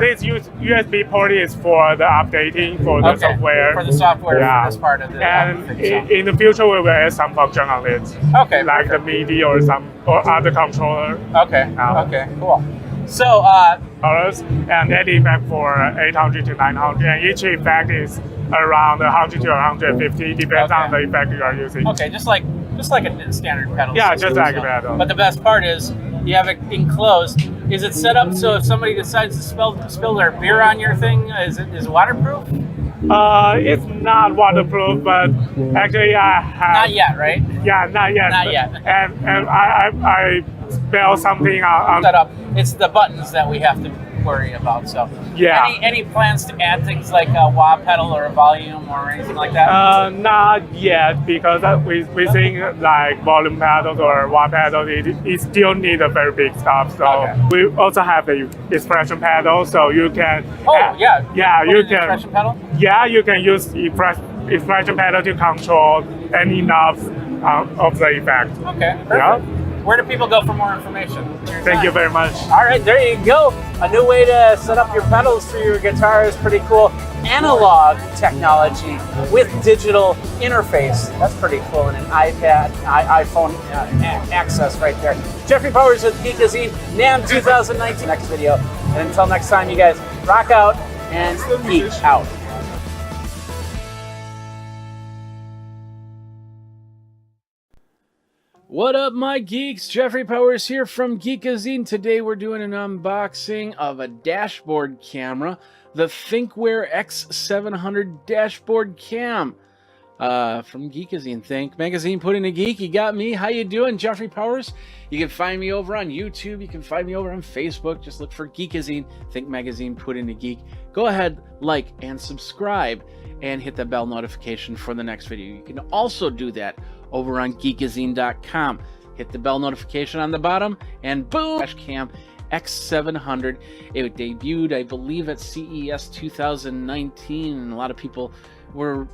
This USB port is for the updating for the software. For the software. Yeah. For this part of the And thing, so. in the future, we will add some function on it. Okay. Like the MIDI or other controller. Okay. Yeah. Okay. Cool. So Dollars and that effect for 800 to 900, and each effect is around 100 to 150, depends on the effect you are using. okay, just like a standard pedal. Yeah, system, just like a so. pedal. But the best part is you have it enclosed. Is it set up so if somebody decides to spill their beer on your thing, is it waterproof? It's not waterproof, but actually I have. Not yet, right? Yeah, not yet. Not yet. And I spell something on. Set up. It's the buttons that we have to worry about. So Yeah. Any plans to add things like a wah pedal or a volume or anything like that? Not yet, because we think like volume pedals or wah pedals, it still need a very big stuff. So Okay. we also have the expression pedal, so you can. Yeah. Yeah, Put you in the can. expression pedal. Yeah, you can use expression pedal to control any knobs of the effect. Okay. Perfect. Yeah. Where do people go for more information? Thank you very much. All right, there you go. A new way to set up your pedals for your guitar is pretty cool. Analog technology with digital interface. That's pretty cool. And an iPad, iPhone access right there. Jeffrey Powers with Geekazine, NAMM 2019. Next video. And until next time, you guys rock out and geek out. What up, my geeks? Jeffrey Powers here from Geekazine. Today we're doing an unboxing of a dashboard camera, the ThinkWare X700 dashboard cam. from Geekazine. Think Magazine put in a geek. You got me. How you doing, Jeffrey Powers? You can find me over on YouTube. You can find me over on Facebook. Just look for Geekazine. Think Magazine put in a geek. Go ahead, like and subscribe, and hit the bell notification for the next video. You can also do that over on Geekazine.com. Hit the bell notification on the bottom, and boom, Dashcam X700. It debuted, I believe, at CES 2019, and a lot of people were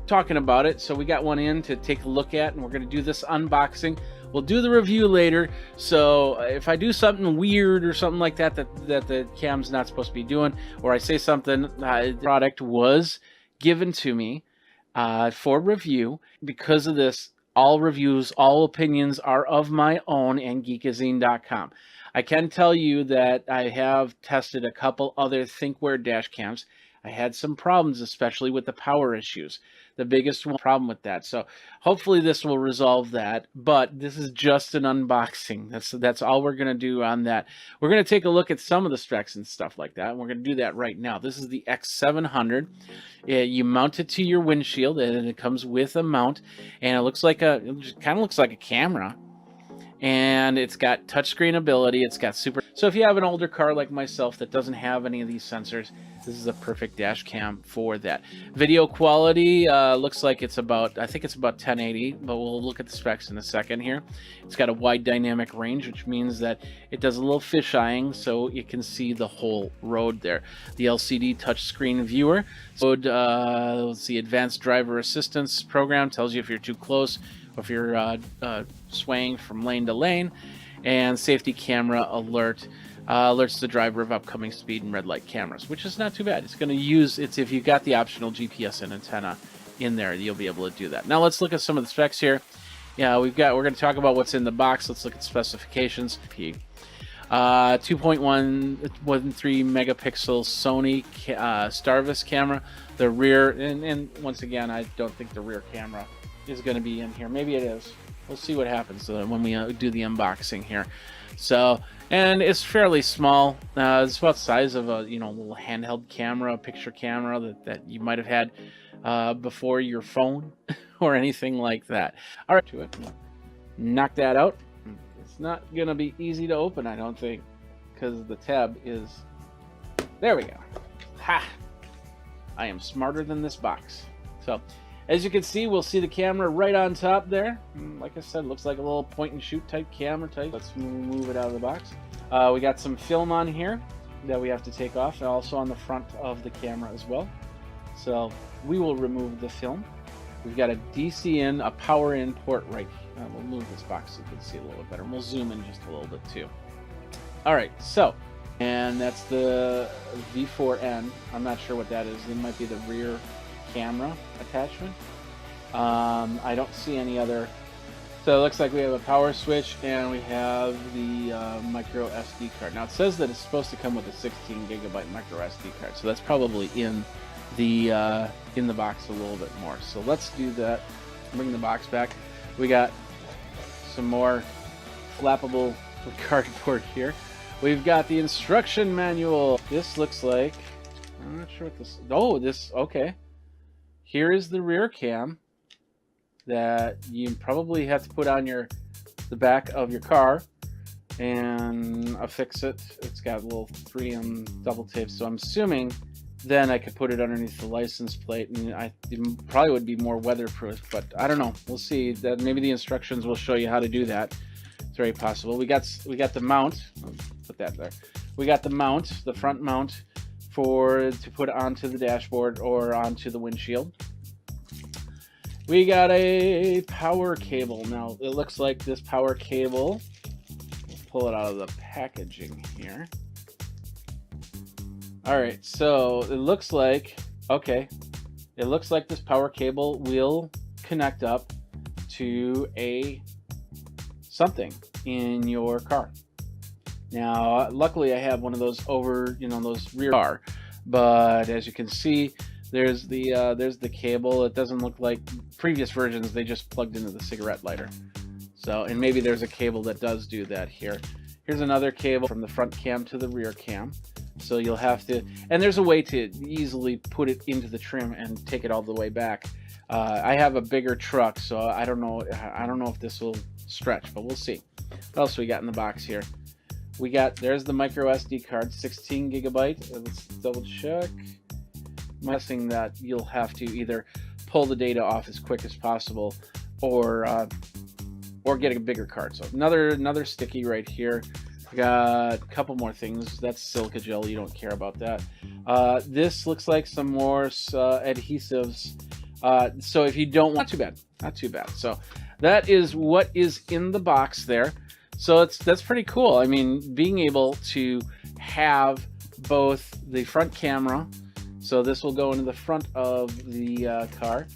talking about it, so we got one in to take a look at, and we're going to do this unboxing. We'll do the review later, so if I do something weird or something like that that the cam's not supposed to be doing, or I say something, the product was given to me for review. Because of this, all reviews, all opinions are of my own and Geekazine.com. I can tell you that I have tested a couple other ThinkWare dash cams. I had some problems, especially with the power issues. The biggest problem with that. So hopefully this will resolve that. But this is just an unboxing. That's all we're going to do on that. We're going to take a look at some of the specs and stuff like that. And we're going to do that right now. This is the X700. You mount it to your windshield, and it comes with a mount. And it looks like it kind of looks like a camera. And it's got touchscreen ability. It's got super. So if you have an older car like myself that doesn't have any of these sensors, this is a perfect dash cam for that. Video quality looks like it's about, I think it's about 1080, but we'll look at the specs in a second here. It's got a wide dynamic range, which means that it does a little fisheyeing, so you can see the whole road there. The LCD touchscreen viewer. So let's see, advanced driver assistance program tells you if you're too close, if you're swaying from lane to lane, and safety camera alert alerts the driver of upcoming speed and red light cameras, which is not too bad. It's going to use it's if you got the optional GPS and antenna in there, you'll be able to do that. Now let's look at some of the specs here. Yeah, we're going to talk about what's in the box. Let's look at specifications. 2.13 megapixel Sony Starvis camera. The rear, and once again, I don't think the rear camera is going to be in here. Maybe it is. We'll see what happens when we do the unboxing here. So, and it's fairly small. It's about the size of a little handheld camera, a picture camera that you might have had before your phone or anything like that. All right, to it. Knock that out. It's not gonna be easy to open, I don't think, because the tab is. There we go. Ha! I am smarter than this box. So, as you can see, we'll see the camera right on top there. Like I said, looks like a little point and shoot type camera type. Let's move it out of the box. We got some film on here that we have to take off, and also on the front of the camera as well. So we will remove the film. We've got a DC in, a power in port right here. We'll move this box so you can see a little bit better. We'll zoom in just a little bit too. All right, so, and that's the V4N. I'm not sure what that is. It might be the rear camera attachment. I don't see any other. So it looks like we have a power switch, and we have the micro SD card. Now it says that it's supposed to come with a 16 gigabyte micro SD card, so that's probably in the box a little bit more. So let's do that. Bring the box back. We got some more flappable cardboard here. We've got the instruction manual. This looks like, I'm not sure what this. Oh, this okay. Here is the rear cam that you probably have to put on the back of your car and affix it. It's got a little 3M double tape, so I'm assuming then I could put it underneath the license plate, and it probably would be more weatherproof, but I don't know. We'll see. That maybe the instructions will show you how to do that. It's very possible. We got the mount. I'll put that there. We got the mount, the front mount to put onto the dashboard or onto the windshield. We got a power cable. Now it looks like this power cable, let's pull it out of the packaging here. All right, so it looks like, okay, it looks like this power cable will connect up to something in your car. Now, luckily I have one of those those rear car, but as you can see, there's the cable. It doesn't look like previous versions. They just plugged into the cigarette lighter. So, and maybe there's a cable that does do that here. Here's another cable from the front cam to the rear cam. So you'll have to, and there's a way to easily put it into the trim and take it all the way back. I have a bigger truck, so I don't know if this will stretch, but we'll see. What else we got in the box here? There's the micro SD card, 16 gigabyte. Let's double check. I'm guessing that you'll have to either pull the data off as quick as possible, or get a bigger card. So another sticky right here. We got a couple more things. That's silica gel. You don't care about that. This looks like some more adhesives. So if you don't want, not too bad. So that is what is in the box there. So that's pretty cool. I mean, being able to have both the front camera. So this will go into the front of the car,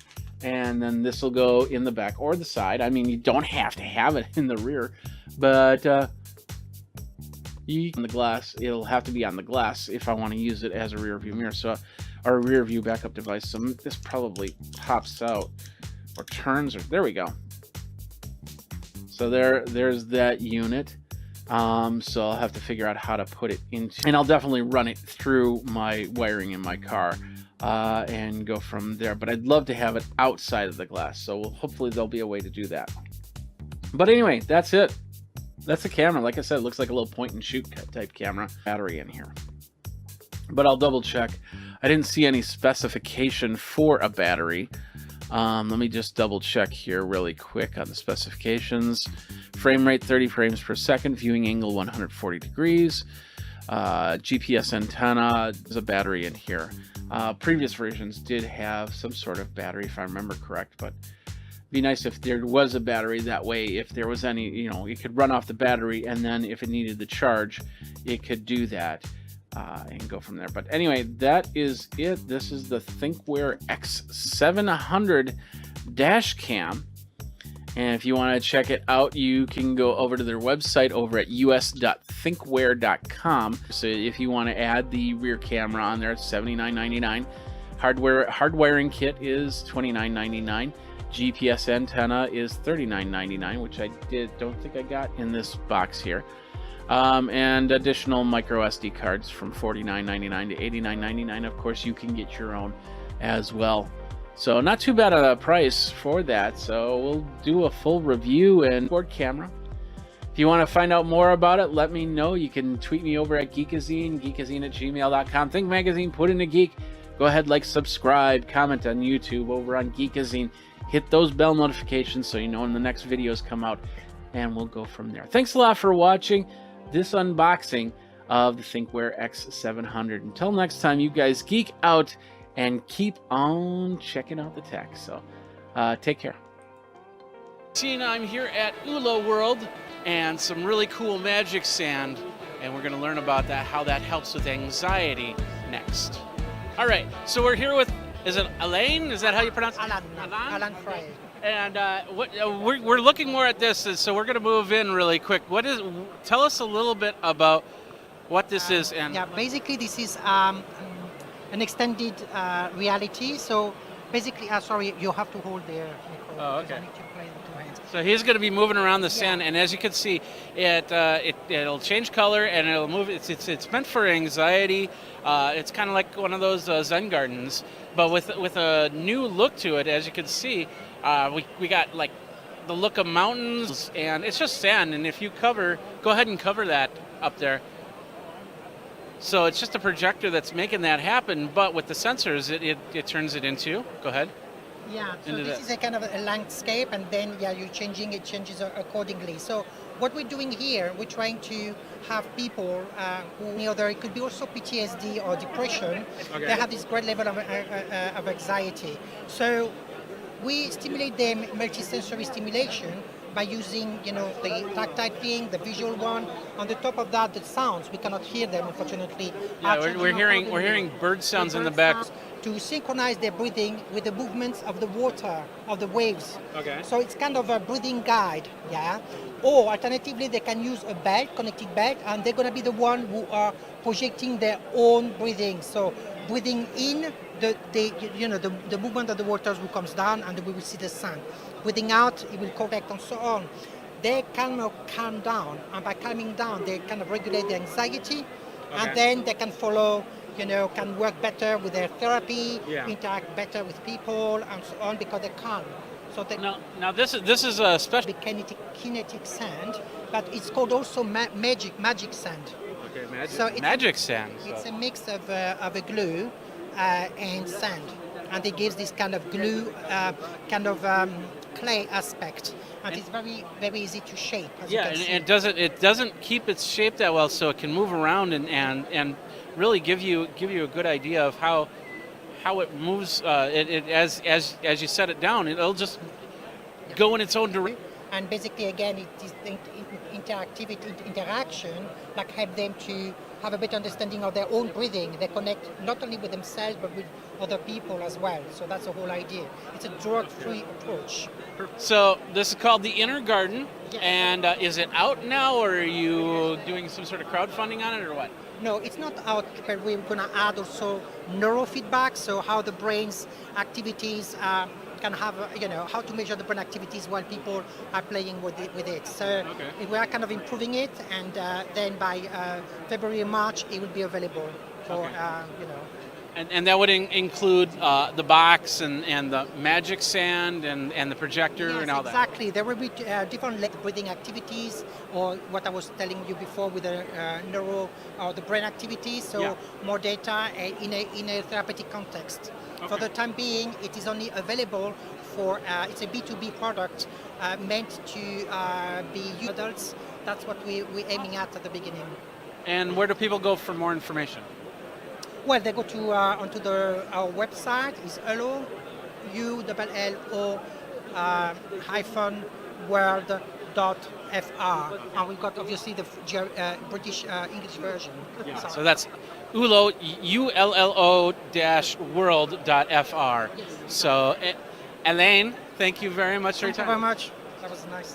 and then this will go in the back or the side. I mean, you don't have to have it in the rear, but on the glass, it'll have to be on the glass if I want to use it as a rear view mirror. So, or a rear view backup device. So this probably pops out or turns, or there we go. So there's that unit. So I'll have to figure out how to put it into, and I'll definitely run it through my wiring in my car and go from there. But I'd love to have it outside of the glass. So hopefully there'll be a way to do that. But anyway, that's it. That's the camera. Like I said, it looks like a little point and shoot type camera. Battery in here. But I'll double check. I didn't see any specification for a battery. Let me just double check here really quick on the specifications. Frame rate 30 frames per second, viewing angle 140 degrees. GPS antenna, there's a battery in here. Previous versions did have some sort of battery, if I remember correct, but it'd be nice if there was a battery. That way, if there was any, it could run off the battery, and then if it needed the charge, it could do that. And go from there. But anyway, that is it. This is the ThinkWare X700 dash cam. And if you want to check it out, you can go over to their website over at us.thinkware.com. So if you want to add the rear camera on there, it's $79.99. Hardwiring kit is $29.99. GPS antenna is $39.99, which I don't think I got in this box here. And additional micro SD cards from $49.99 to $89.99. Of course, you can get your own as well. So not too bad a price for that. So we'll do a full review and board camera. If you want to find out more about it, let me know. You can tweet me over at Geekazine, geekazine@gmail.com. Think Magazine, put in a geek. Go ahead, like, subscribe, comment on YouTube over on Geekazine. Hit those bell notifications so you know when the next videos come out, and we'll go from there. Thanks a lot for watching this unboxing of the ThinkWare X700. Until next time, you guys geek out and keep on checking out the tech. So take care. I'm here at ULO World and some really cool magic sand, and we're going to learn about that, how that helps with anxiety next. All right, so we're here with, is it Elaine? Is that how you pronounce it? Alan Fry. And we're looking more at this, so we're going to move in really quick. Tell us a little bit about what this is. And yeah, basically this is an extended reality. So basically, sorry, you have to hold the micro. Oh, okay. I need to play with 2 hands. So he's going to be moving around the sand, and as you can see, it'll change color and it'll move. It's meant for anxiety. It's kind of like one of those Zen gardens, but with a new look to it. As you can see, we got like the look of mountains, and it's just sand. And if you go ahead and cover that up there. So it's just a projector that's making that happen, but with the sensors, it turns it into. Go ahead. Yeah, so this is a kind of a landscape, and then you're changing, it changes accordingly. So what we're doing here, we're trying to have people who, it could be also PTSD or depression, Okay. They have this great level of anxiety. So we stimulate them, multisensory stimulation, by using, the tactile thing, the visual one. On the top of that, the sounds, we cannot hear them, unfortunately. Yeah, we're hearing bird sounds in the back. To synchronize their breathing with the movements of the water, of the waves. Okay. So it's kind of a breathing guide, yeah? Or alternatively, they can use a belt, connected belt, and they're gonna be the one who are projecting their own breathing. So breathing in, the movement of the waters will comes down, and we will see the sun. Breathing out, it will correct, and so on. They cannot calm down, and by calming down, they kind of regulate the anxiety, Okay. and then they can follow can work better with their therapy, Yeah. interact better with people, and so on, because they can. So they Now this is a special. the kinetic sand, but it's called also magic sand. Okay, magic. So it's magic sand. It's a mix of a glue and sand, and it gives this kind of glue, clay aspect, and it's very very easy to shape. As Yeah, you can and see. it doesn't keep its shape that well, so it can move around and really give you a good idea of how it moves. As you set it down, it'll just go in its own direction. And basically, again, it is the interaction that help them to have a better understanding of their own breathing. They connect not only with themselves but with other people as well. So that's the whole idea. It's a drug-free approach. So this is called the Inner Garden, Yes. and is it out now, or are you doing some sort of crowdfunding on it, or what? No, it's not out, but we're going to add also neurofeedback, so how the brain's activities can have, how to measure the brain activities while people are playing with it. So we are kind of improving it, and then by February and March, it will be available for, And that would include the box and the magic sand and the projector Yes, and all exactly. There will be different breathing activities, or what I was telling you before with the neuro or the brain activities. So Yeah. more data in a therapeutic context. For the time being, it is only available for it's a B2B product meant to be used by adults. That's what we're aiming at the beginning. that. And where do people go for more information? Well, they go to onto our website. Is hello, ULLO hyphen world.fr, and we've got obviously the British English version. So that's ULLO -world.fr. So, Elaine, thank you very much for your Thank you time. very much. That was nice.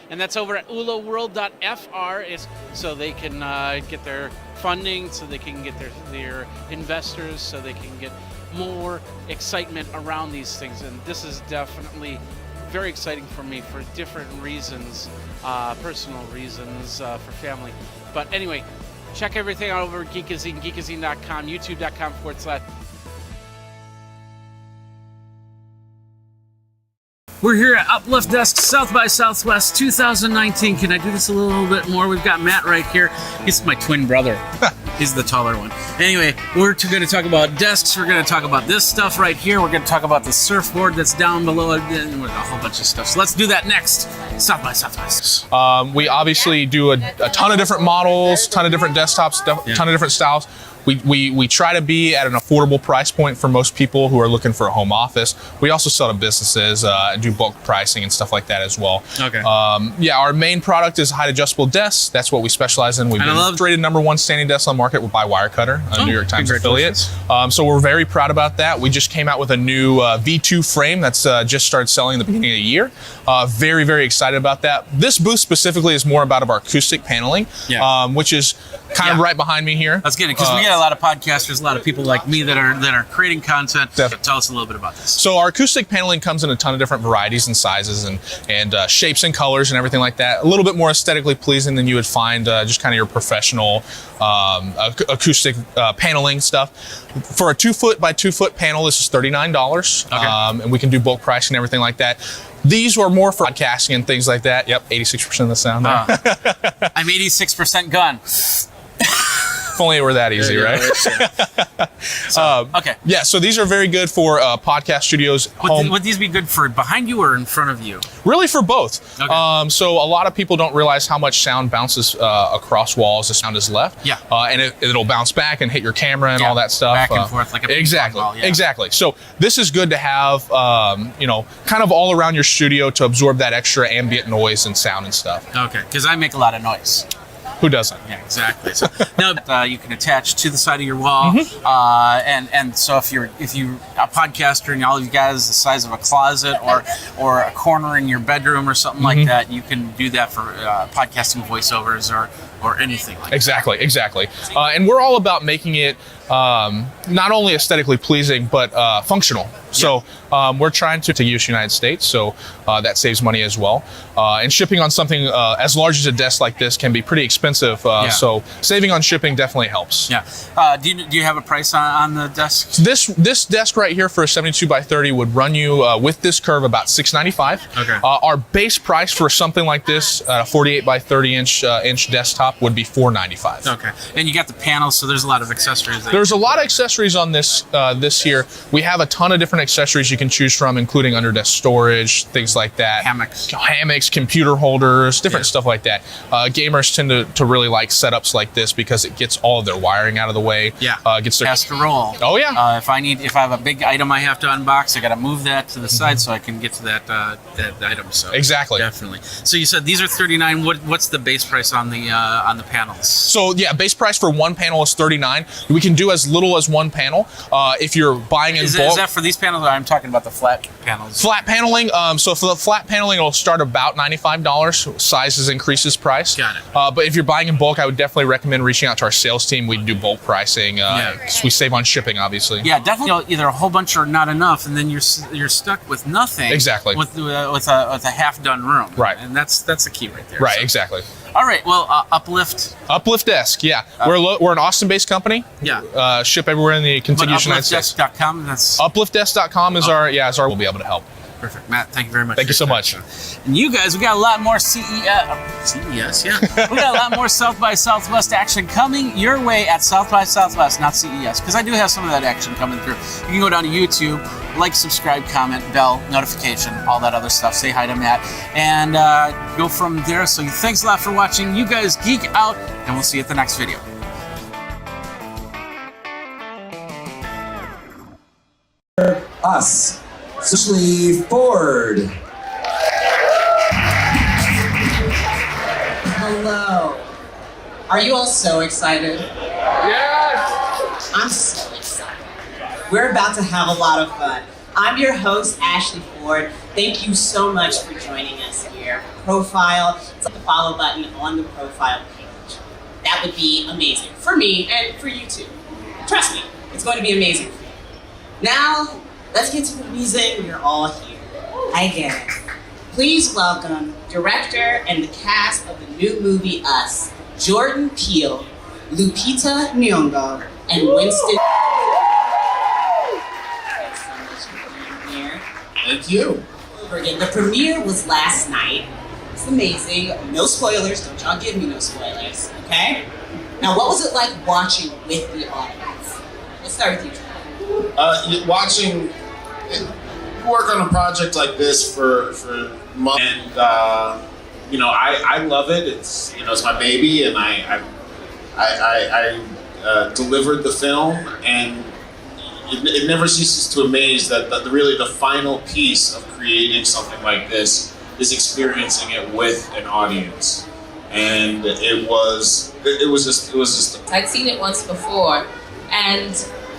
And that's over at uloworld.fr, is so they can get their funding, so they can get their investors, so they can get more excitement around these things. And this is definitely very exciting for me for different reasons, personal reasons, for family. But anyway, check everything out over at Geekazine, geekazine.com, youtube.com/. We're here at Uplift Desk South by Southwest 2019. Can I do this a little bit more? We've got Matt right here. He's my twin brother. He's the taller one. Anyway, we're going to talk about desks. We're going to talk about this stuff right here. We're going to talk about the surfboard that's down below it, and a whole bunch of stuff. So let's do that next. South by Southwest. We obviously do a ton of different models, ton of different desktops, ton of different styles. We try to be at an affordable price point for most people who are looking for a home office. We also sell to businesses and do bulk pricing and stuff like that as well. Okay. Our main product is height adjustable desks. That's what we specialize in. We've been rated #1 standing desk on the market by Wirecutter, a New York Times affiliate. So we're very proud about that. We just came out with a new V2 frame that's just started selling at the beginning of the year. Very, very excited about that. This booth specifically is more about our acoustic paneling, which is kind of right behind me here. Let's get it, because we get a lot of podcasters, a lot of people like me that are creating content. Definitely. Tell us a little bit about this. So our acoustic paneling comes in a ton of different varieties and sizes and shapes and colors and everything like that. A little bit more aesthetically pleasing than you would find just kind of your professional acoustic paneling stuff. For a 2-foot by 2-foot panel, this is $39. Okay. And we can do bulk pricing and everything like that. These were more for podcasting and things like that. Yep, 86% of the sound there. I'm 86% gone. If only it were that easy, right? Okay. Yeah, so these are very good for podcast studios. Would these be good for behind you or in front of you? Really for both. Okay. So a lot of people don't realize how much sound bounces across walls as sound is left. Yeah. And it'll bounce back and hit your camera and all that stuff. Back and forth like a ping pong ball, yeah. Exactly. So this is good to have, kind of all around your studio to absorb that extra ambient noise and sound and stuff. Okay, because I make a lot of noise. Who doesn't? Yeah, exactly. So now you can attach to the side of your wall, and so if you're a podcaster and all you got is the size of a closet or a corner in your bedroom or something like that, you can do that for podcasting voiceovers or anything like Exactly. And we're all about making it not only aesthetically pleasing, but functional. So we're trying to use United States, so that saves money as well. And shipping on something as large as a desk like this can be pretty expensive. So saving on shipping definitely helps. Yeah. Do you have a price on the desk? This desk right here for a 72 by 30 would run you with this curve about $695. Okay. Our base price for something like this, 48 by 30 inch desktop, would be $495. Okay. And you got the panels, so there's a lot of accessories. There's a lot of accessories on this here. We have a ton of different accessories you can choose from, including under desk storage, things like that. Hammocks, computer holders, different stuff like that. Gamers tend to really like setups like this because it gets all of their wiring out of the way. Yeah. Gets their Has to roll. Oh yeah. If I have a big item I have to unbox, I got to move that to the side so I can get to that item. So exactly. Definitely. So you said these are $39. What's the base price on the panels? So yeah, base price for one panel is $39. We can do as little as one panel. If you're buying in bulk. Is that for these panels, or I'm talking about the flat panels? Flat paneling. So for the flat paneling, it'll start about $95. Sizes increases price. Got it. But if you're buying in bulk, I would definitely recommend reaching out to our sales team. We do bulk pricing. 'Cause we save on shipping, obviously. Yeah, definitely. Either a whole bunch or not enough, and then you're stuck with nothing. Exactly. With a half done room. Right. And that's the key right there. Right. So. Exactly. All right. Well, Uplift. Uplift Desk. Yeah, we're an Austin-based company. Yeah. Ship everywhere in the contiguous United States. Upliftdesk.com. That's Upliftdesk.com is our we'll be able to help. perfect. Matt, thank you very much. Thank you so much. And you guys, we got a lot more CES, yeah. We got a lot more South by Southwest action coming your way at South by Southwest, not CES, because I do have some of that action coming through. You can go down to YouTube, like, subscribe, comment, bell, notification, all that other stuff. Say hi to Matt, and go from there. So thanks a lot for watching. You guys geek out, and we'll see you at the next video. Us, especially Ford. Hello. Are you all so excited? Yes! I'm so excited. We're about to have a lot of fun. I'm your host, Ashley Ford. Thank you so much for joining us here. Profile, it's like the follow button on the profile page. That would be amazing for me and for you too. Trust me, it's going to be amazing for you. Now, let's get to the reason you're all here. I get it. Please welcome director and the cast of the new movie Us, Jordan Peele, Lupita Nyong'o, and Winston. Thanks so much for being here. Thank you. Over again. The premiere was last night. It's amazing. No spoilers. Don't y'all give me no spoilers, okay? Now, what was it like watching with the audience? Let's start with you, Jordan. Watching you work on a project like this for months, and I love it. It's it's my baby, and I delivered the film, and it never ceases to amaze that really the final piece of creating something like this is experiencing it with an audience, and it was just. I'd seen it once before, and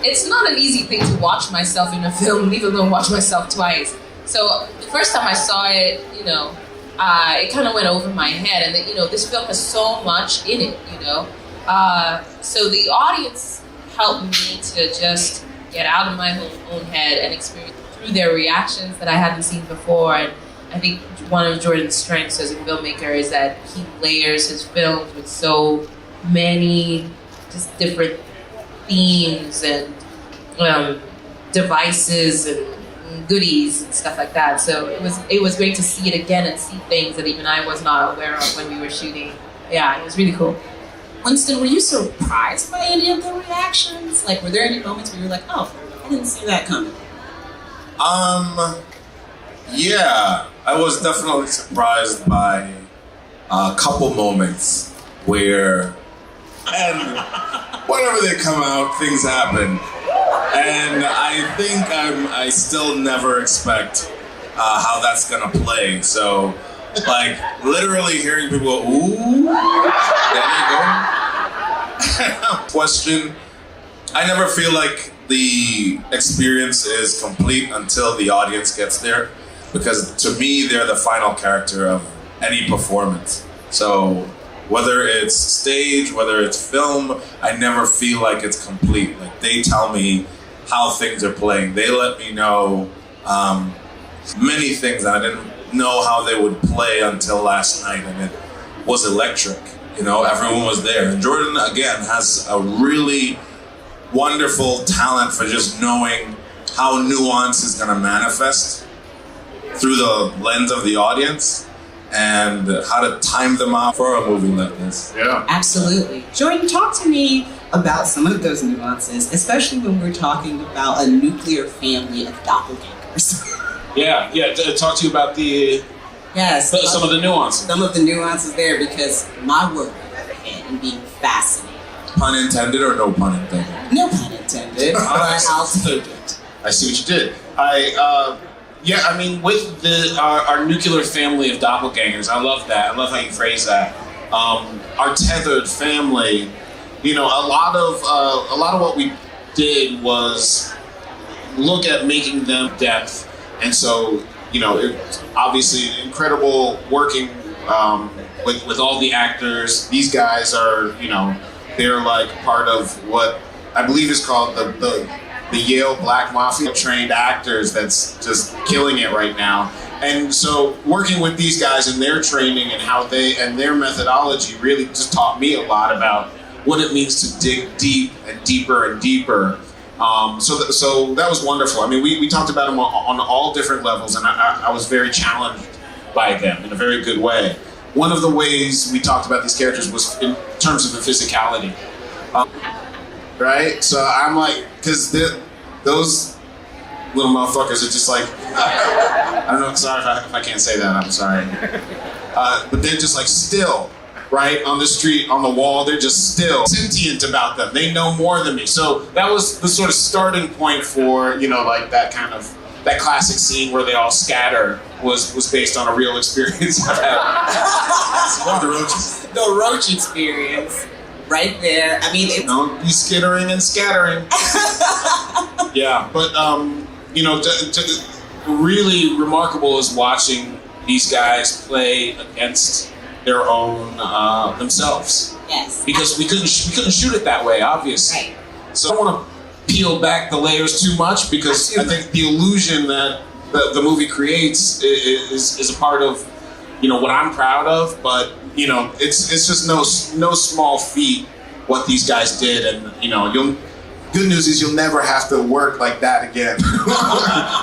it's not an easy thing to watch myself in a film, leave alone watch myself twice. So the first time I saw it, it kind of went over my head, and this film has so much in it, So the audience helped me to just get out of my own head and experience through their reactions that I hadn't seen before. And I think one of Jordan's strengths as a filmmaker is that he layers his films with so many just different themes and devices and goodies and stuff like that. So it was great to see it again and see things that even I was not aware of when we were shooting. Yeah, it was really cool. Winston, were you surprised by any of the reactions? Like, were there any moments where you were like, oh, I didn't see that coming? Yeah, I was definitely surprised by a couple moments where, and whenever they come out, things happen. And I think I still never expect how that's gonna play. So, like, literally hearing people go, ooh, there you go. Question, I never feel like the experience is complete until the audience gets there, because to me, they're the final character of any performance. So whether it's stage, whether it's film, I never feel like it's complete. Like, they tell me how things are playing. They let me know many things I didn't know how they would play until last night, and it was electric. You know, everyone was there. And Jordan, again, has a really wonderful talent for just knowing how nuance is going to manifest through the lens of the audience and how to time them out for a movie like this. Yeah. Absolutely. Jordan, talk to me about some of those nuances, especially when we're talking about a nuclear family of doppelgangers. Yeah. Talk to you about the some of the nuances. Some of the nuances there, because my work and being fascinated. Pun intended or no pun intended? No pun intended, but I'll take it. I see what you did. I mean, with our nuclear family of doppelgangers, I love that. I love how you phrase that. Our tethered family. You know, a lot of what we did was look at making them depth, and so you know, it obviously incredible working with all the actors. These guys are, you know, they're like part of what I believe is called the Yale Black Mafia trained actors that's just killing it right now. And so working with these guys and their training and how they and their methodology really just taught me a lot about what it means to dig deep and deeper and deeper. So that was wonderful. I mean, we talked about them on all different levels, and I was very challenged by them in a very good way. One of the ways we talked about these characters was in terms of the physicality. Right? So I'm like, because those little motherfuckers are just like, I don't know, sorry if I can't say that, I'm sorry. But they're just like still, right? On the street, on the wall, they're just still sentient about them. They know more than me. So that was the sort of starting point for, you know, like that classic scene where they all scatter was based on a real experience I've had. The roaches. The roach experience. Right there. I mean, don't be skittering and scattering. Yeah, but you know, really remarkable is watching these guys play against their own themselves. Yes. Because we couldn't shoot it that way, obviously. Right. So I don't want to peel back the layers too much, because I think the illusion that the movie creates is a part of, you know, what I'm proud of, but you know, it's just no small feat what these guys did, and you know, good news is you'll never have to work like that again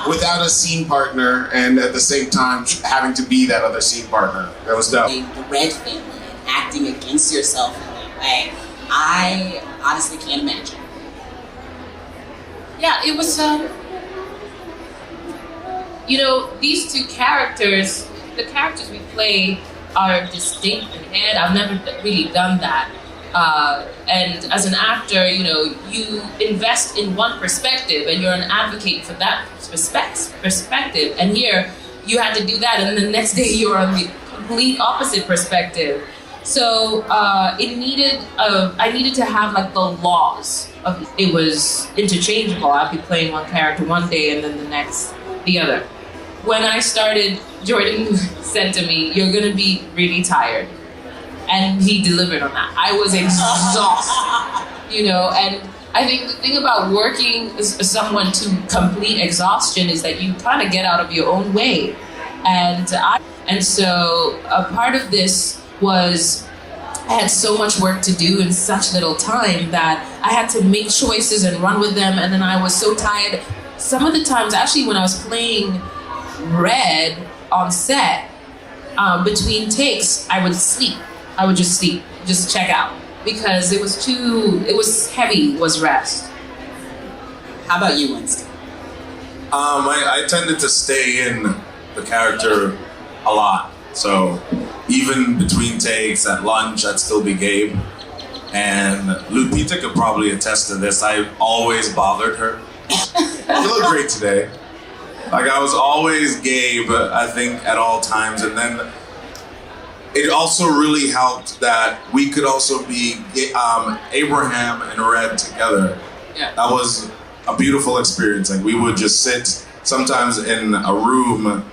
without a scene partner, and at the same time having to be that other scene partner. That was dope. The Red family and acting against yourself in that way, I honestly can't imagine. Yeah, it was. You know, these two characters, the characters we play, are distinct and I've never really done that. And as an actor, you know, you invest in one perspective and you're an advocate for that perspective. And here, you had to do that, and the next day you're on the complete opposite perspective. So I needed to have like the laws of it was interchangeable. I'd be playing one character one day and then the next the other. When I started, Jordan said to me, "You're gonna be really tired," and he delivered on that. I was exhausted, you know. And I think the thing about working as someone to complete exhaustion is that you kind of get out of your own way, and so a part of this was I had so much work to do in such little time that I had to make choices and run with them, and then I was so tired. Some of the times, actually, when I was playing Red on set, between takes, I would sleep. I would just sleep, just check out, because it was heavy, was rest. How about you, Winston? I tended to stay in the character a lot. So even between takes, at lunch, I'd still be Gabe. And Lupita could probably attest to this. I always bothered her. You look great today. Like, I was always Gabe, I think, at all times. And then it also really helped that we could also be Abraham and Red together. Yeah. That was a beautiful experience. Like, we would just sit sometimes in a room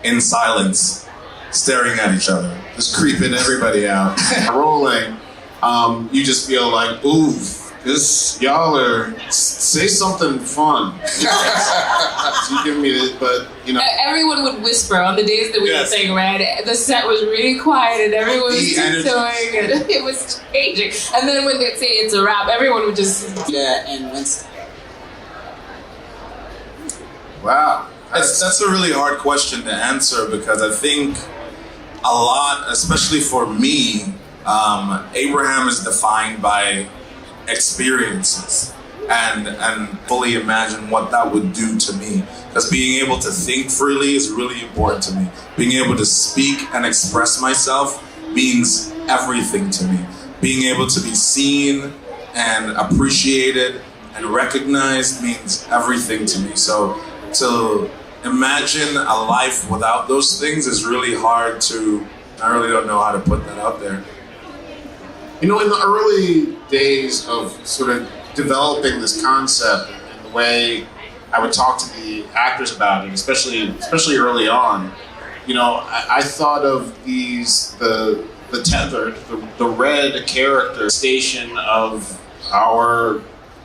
in silence, staring at each other, just creeping everybody out. Rolling, you just feel like, ooh, y'all are say something fun. You give me this, but everyone would whisper on the days that we were saying, right? The set was really quiet and everyone was tiptoeing and it was changing. And then when they'd say it's a wrap, everyone would just and Winston. Wow, that's a really hard question to answer because I think a lot, especially for me, Abraham is defined by experiences and fully imagine what that would do to me. Because being able to think freely is really important to me. Being able to speak and express myself means everything to me. Being able to be seen and appreciated and recognized means everything to me. So to imagine a life without those things is really hard to, I really don't know how to put that out there. In the early days of sort of developing this concept and the way I would talk to the actors about it, especially early on, I thought of the tethered, the red character station of our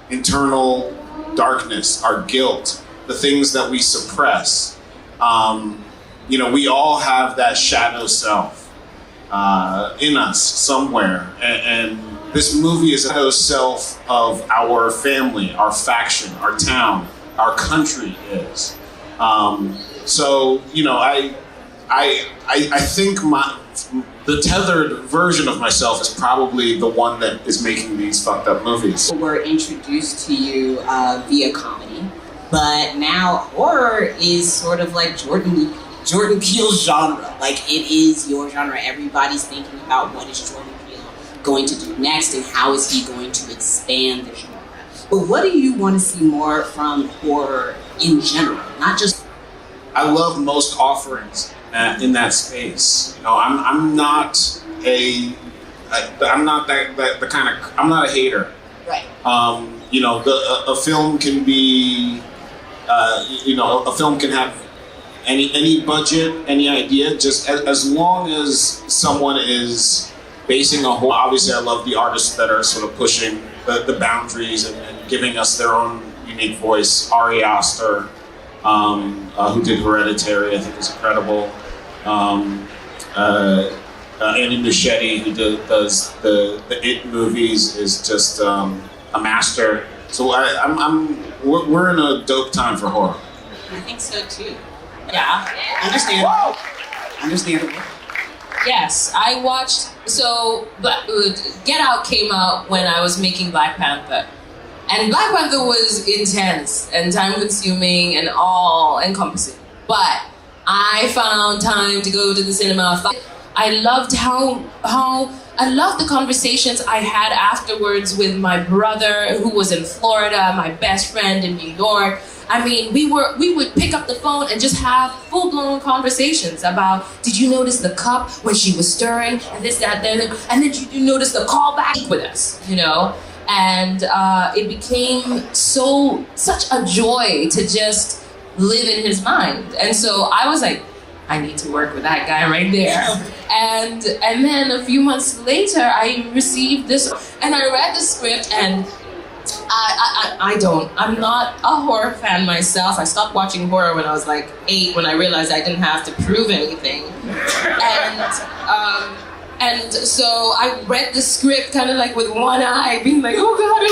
internal darkness, our guilt, the things that we suppress. We all have that shadow self in us somewhere, and this movie is a shadow self of our family, our faction, our town, our country is. So I think the tethered version of myself is probably the one that is making these fucked up movies. We're introduced to you via comedy, but now horror is sort of like Jordan Peele's genre. Like, it is your genre. Everybody's thinking about what is Jordan Peele going to do next and how is he going to expand the genre. But what do you want to see more from horror in general? Not just... I love most offerings in that space. I'm not a hater. Right. A film can be, a film can have any budget, any idea, just as long as someone is basing a whole. Obviously, I love the artists that are sort of pushing the boundaries and giving us their own unique voice. Ari Aster, who did Hereditary, I think is incredible. Andy Muschietti, who does the It movies, is just a master. So we're in a dope time for horror. I think so too. Yeah, understandable. Yes, I watched. So, Get Out came out when I was making Black Panther, and Black Panther was intense and time-consuming and all-encompassing. But I found time to go to the cinema. I loved I loved the conversations I had afterwards with my brother who was in Florida, my best friend in New York. I mean, we would pick up the phone and just have full-blown conversations about, did you notice the cup when she was stirring and this, that, and then did you notice the callback with us, And it became such a joy to just live in his mind. And so I was like, I need to work with that guy right there. And then a few months later, I received this, and I read the script, and I'm not a horror fan myself. I stopped watching horror when I was like 8, when I realized I didn't have to prove anything. And so I read the script kind of like with one eye, being like, oh God,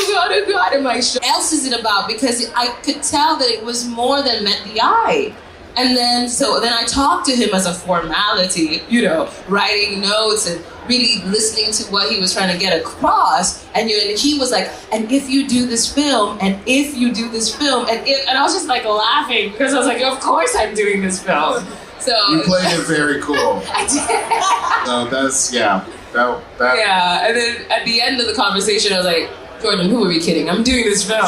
and my what else is it about? Because I could tell that it was more than met the eye. And then I talked to him as a formality, writing notes and really listening to what he was trying to get across. And he was like, and if you do this film, and if you do this film, and I was just like laughing because I was like, of course I'm doing this film. So you played it very cool. I did. So that's yeah. Yeah, and then at the end of the conversation, I was like, Jordan, who are we kidding? I'm doing this film.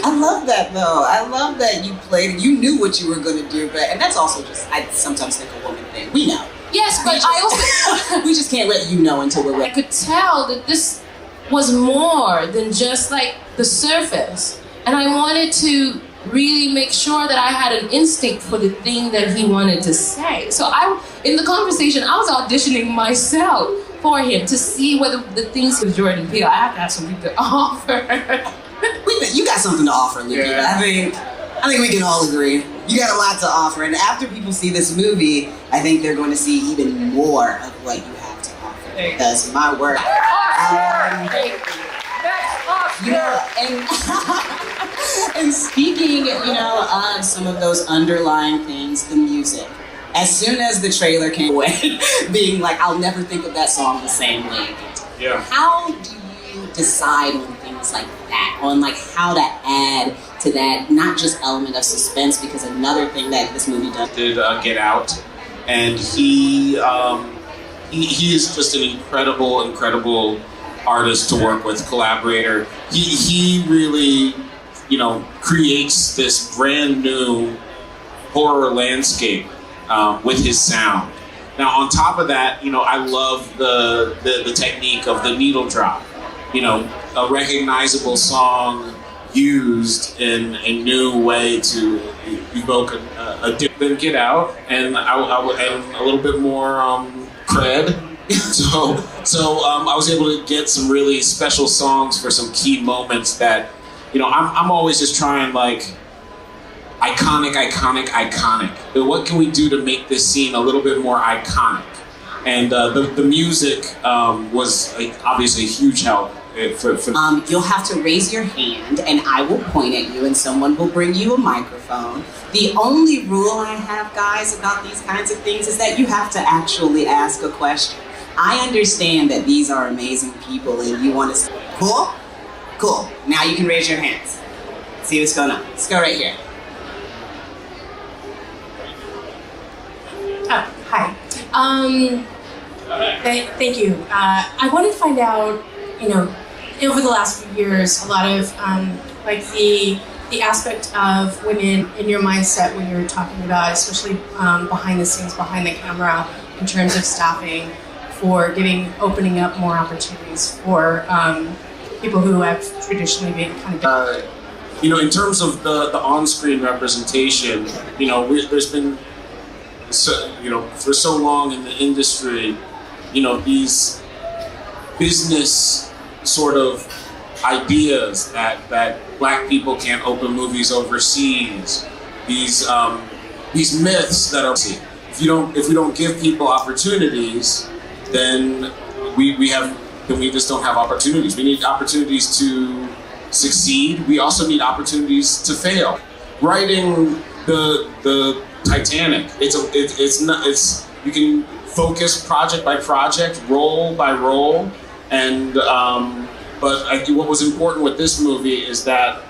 I love that though. I love that you played. You knew what you were going to do, and that's also just, I sometimes think a woman thing. We know. Yes, but I also we just can't let you know until we're ready. I could tell that this was more than just like the surface, and I wanted to really make sure that I had an instinct for the thing that he wanted to say. So in the conversation, I was auditioning myself for him to see whether the things with Jordan Peele, I got something to offer. You got something to offer, Luke. Yeah. I think we can all agree. You got a lot to offer, and after people see this movie, I think they're going to see even more of what you have to offer. Because my work. You know, and speaking, of some of those underlying things, the music. As soon as the trailer came away, being like, I'll never think of that song the same way again. Yeah. How do you decide on things like that? On like how to add to that, not just element of suspense, because another thing that this movie does. Did Get Out, and he is just an incredible artist to work with, collaborator. He really, creates this brand new horror landscape with his sound. Now, on top of that, I love the technique of the needle drop. A recognizable song used in a new way to evoke a different Get Out, and a little bit more cred. So I was able to get some really special songs for some key moments that, I'm always just trying like iconic. What can we do to make this scene a little bit more iconic? And the music was obviously a huge help. You'll have to raise your hand and I will point at you and someone will bring you a microphone. The only rule I have, guys, about these kinds of things is that you have to actually ask a question. I understand that these are amazing people and you want to say, cool? Cool. Now you can raise your hands. See what's going on. Let's go right here. Oh, hi. Thank you. I want to find out, over the last few years, a lot of the aspect of women in your mindset when you're talking about, especially behind the scenes, behind the camera, in terms of staffing, for opening up more opportunities for people who have traditionally been kind of. In terms of the on-screen representation, there's been, for so long in the industry, these business sort of ideas that black people can't open movies overseas. These myths that are, if we don't give people opportunities, then we just don't have opportunities. We need opportunities to succeed. We also need opportunities to fail. Writing the Titanic, you can focus project by project, role by role, and but what was important with this movie is that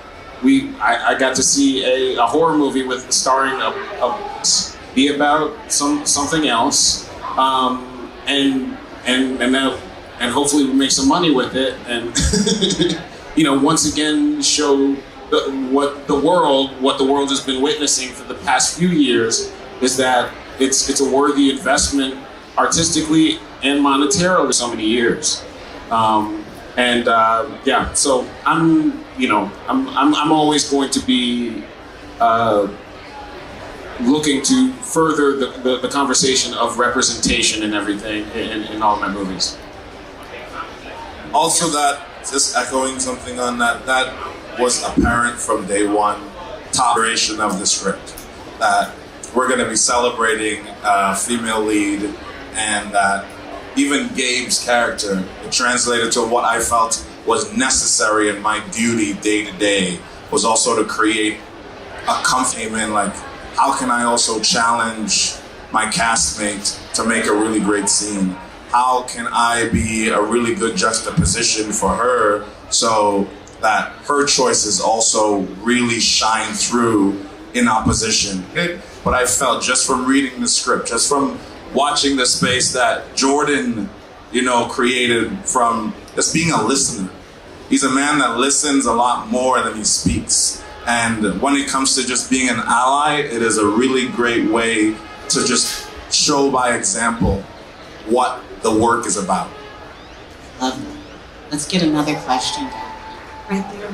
I got to see a horror movie starring be about something else, and hopefully we make some money with it, and once again show what the world has been witnessing for the past few years is that it's a worthy investment artistically and monetarily for so many years. So I'm always going to be looking to further the conversation of representation and everything in all my movies. Also, that just echoing something on that was apparent from day one, top iteration of the script, that we're going to be celebrating a female lead, and that even Gabe's character, it translated to what I felt was necessary in my duty day to day, was also to create a comfort in, like, how can I also challenge my castmate to make a really great scene? How can I be a really good juxtaposition for her so that her choices also really shine through in opposition? But I felt just from reading the script, just from watching the space that Jordan, created from just being a listener. He's a man that listens a lot more than he speaks. And when it comes to just being an ally, it is a really great way to just show by example what the work is about. Lovely. Let's get another question. Right there.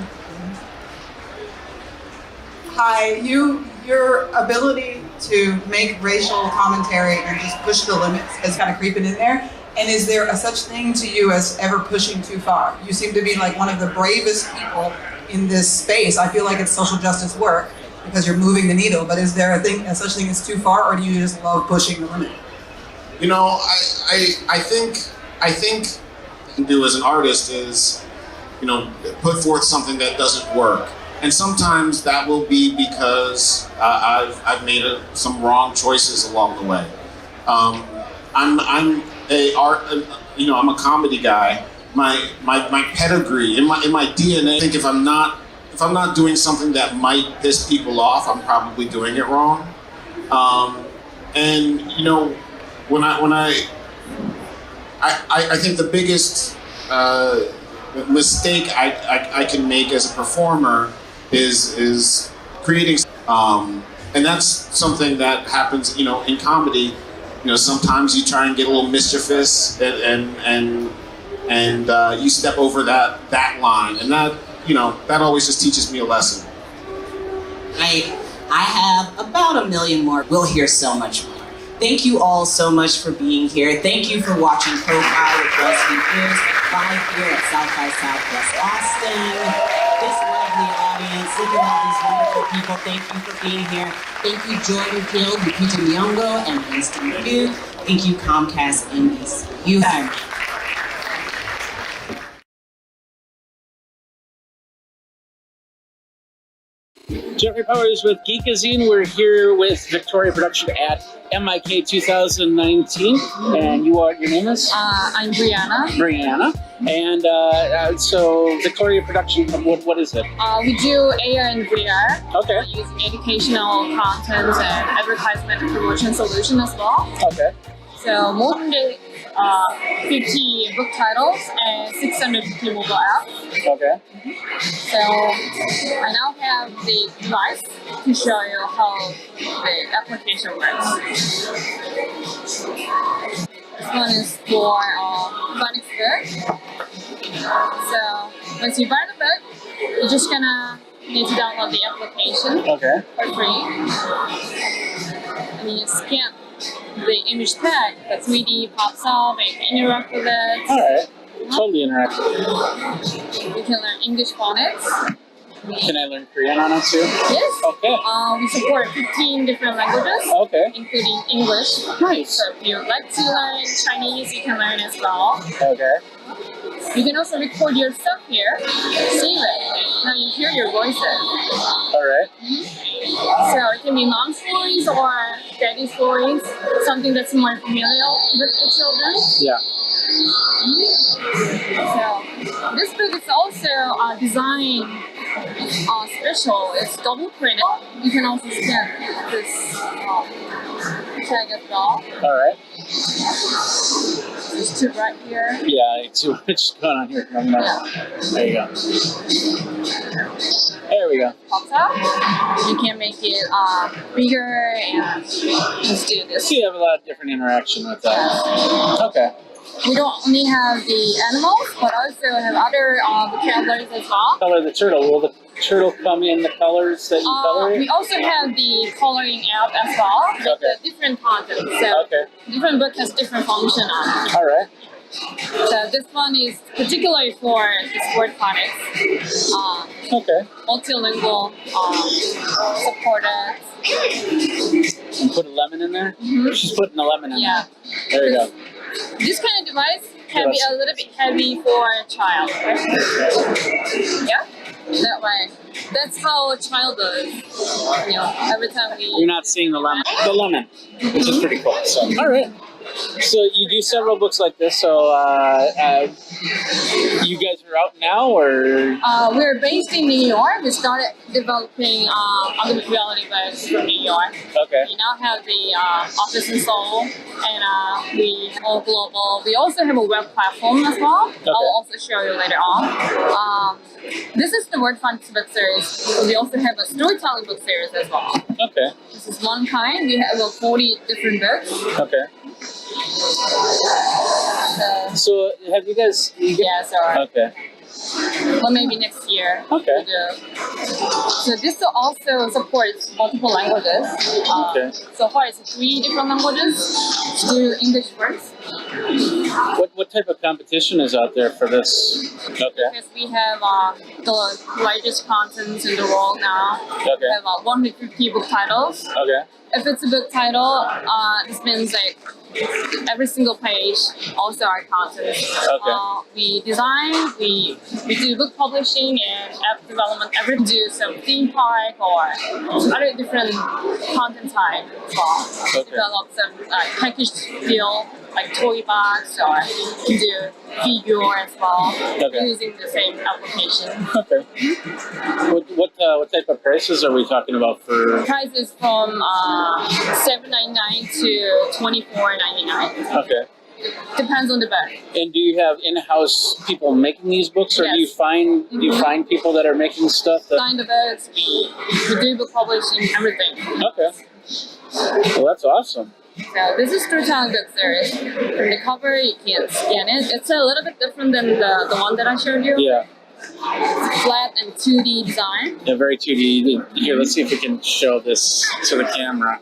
Hi, your ability to make racial commentary and just push the limits is kind of creeping in there. And is there a such thing to you as ever pushing too far? You seem to be like one of the bravest people in this space. I feel like it's social justice work because you're moving the needle, but is there a such thing as too far, or do you just love pushing the limit? You know, I think what you can do as an artist is, you know, put forth something that doesn't work. And sometimes that will be because I've made some wrong choices along the way. I'm a comedy guy. My pedigree in my DNA. I think if I'm not doing something that might piss people off, I'm probably doing it wrong. And you know, when I think the biggest mistake I can make as a performer is creating, and that's something that happens, you know, in comedy. You know, sometimes you try and get a little mischievous, and you step over that line, and that, you know, that always just teaches me a lesson. I have about 1 million more. We'll hear so much more. Thank you all so much for being here. Thank you for watching Profile with Wesley Pierce live here at South by Southwest Austin. This lovely audience, look at all these wonderful people. Thank you for being here. Thank you, Jordan Hill, Lupita Nyong'o, and Winston Yu. Thank you, Comcast NBC. You have. Jeffrey Powers with Geekazine. We're here with Victoria Production at MIK 2019, and your name is? I'm Brianna. Brianna. And so Victoria Production, what is it? We do AR and VR. Okay. We use educational content and advertisement and promotion solution as well. Okay. So more than 50 book titles and 650 mobile apps. Okay. So I now have the device to show you how the application works. This one is for phonics book. So once you buy the book, you're just gonna need to download the application for free. And you scan the image tag, the 3D pops up, and you can interact with it. Alright, totally interactive. You can learn English phonics. Can I learn Korean on it too? Yes. Okay. We support 15 different languages, including English. Nice. So if you would like to learn Chinese, you can learn as well. Okay. You can also record yourself here, save it. Now you hear your voices. Alright. So it can be mom stories or daddy stories, something that's more familiar with the children. Yeah. So this book is also designed special. It's double printed. You can also scan this tag as well. Alright. There's two right here. Yeah, I see what's going on here. There you go. There we go. Pops up. You can make it bigger and just do this. So you have a lot of different interaction with that. Okay. We don't only have the animals, but also have other vocabularies as well. Color the turtle. Will the turtle come in the colors that you color it? We also have the coloring app as well, with the different content. So different book has different function on it. All right. So this one is particularly for the sport phonics. Multilingual, supported. You put a lemon in there? Mm-hmm. She's putting a lemon in there. Yeah. There you go. This kind of device can be a little bit heavy for a child. Yeah? That way. That's how a child does. You know, every time we... You're not seeing the lemon. The lemon, which is pretty cool. So, all right. So you do several books like this. So you guys are out now, or? We're based in New York. We started developing augmented reality books from New York. Okay. We now have the office in Seoul, and we are global. We also have a web platform as well. Okay. I'll also show you later on. This is the Word Phonics book series. We also have a storytelling book series as well. Okay. This is one kind. We have about 40 different books. Okay. So have you guys? Yes, alright. Okay. Well, maybe next year. Okay. So this also supports multiple languages. Okay. So far, it's 3 different languages. Let's do English first. What type of competition is out there for this? Okay. Because we have the largest contents in the world now. Okay. We have 150 book titles. Okay. If it's a book title, this means like every single page also our content. Okay. We design, we do book publishing and app development. We do some theme park or other different content type as well. Okay. Develop some package deal like toy box or do figure as well using the same application. Okay. What type of prices are we talking about for? Prices from $7.99 to $24.99. Okay. Depends on the book. And do you have in-house people making these books, or do you find people that are making stuff? That... Sign the books. We do book publishing, everything. Okay. Well, that's awesome. So this is storytelling book series. From the cover, you can't scan it. It's a little bit different than the one that I showed you. Yeah. It's flat and 2D design. Yeah, very 2D. Here, let's see if we can show this to the camera.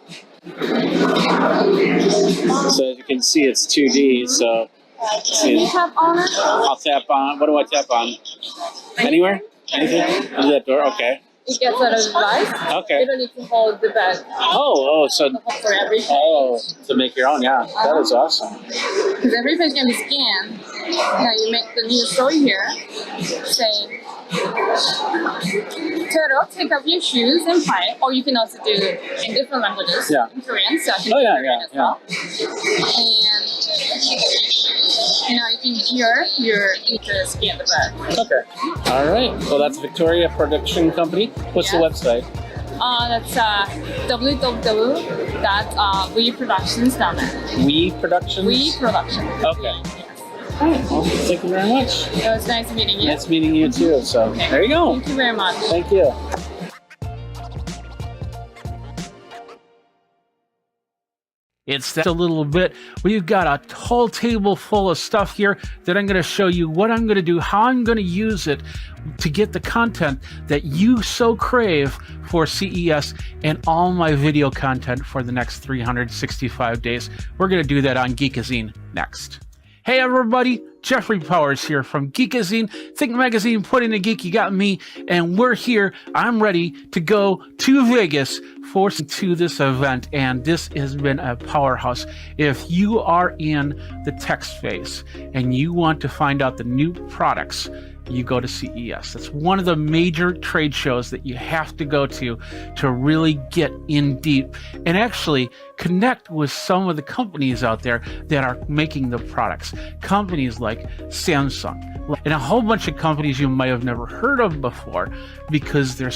So as you can see, it's 2D. So Can you tap on it? I'll tap on. What do I tap on? Anywhere? Anything? Under that door? Okay. It gets out of the device. Okay. You don't need to hold the bag. So For every page. to make your own, yeah. That is awesome. Because every page can be scanned. Now you make the new story here. Say, Turtle, take off your shoes and play. Or you can also do in different languages. Yeah. In Korean, so I can Oh, do yeah, Korean as well. And you can you to scan the bag. Okay. All right. Well, that's Victoria Production Company. What's the website? That's www.weproductions.net. We Productions? We Production. Okay. All right. Well, thank you very much. It was nice meeting you. Nice meeting you too. So there you go. Thank you very much. Thank you. It's that a little bit. We've got a whole table full of stuff here that I'm going to show you what I'm going to do, how I'm going to use it to get the content that you so crave for CES and all my video content for the next 365 days. We're going to do that on Geekazine next. Hey everybody, Jeffrey Powers here from Geekazine. Think Magazine, put in a geek, you got me, and we're here. I'm ready to go to Vegas to this event, and this has been a powerhouse. If you are in the tech space and you want to find out the new products, you go to CES. That's one of the major trade shows that you have to go to really get in deep and actually connect with some of the companies out there that are making the products. Companies like Samsung and a whole bunch of companies you might have never heard of before, because they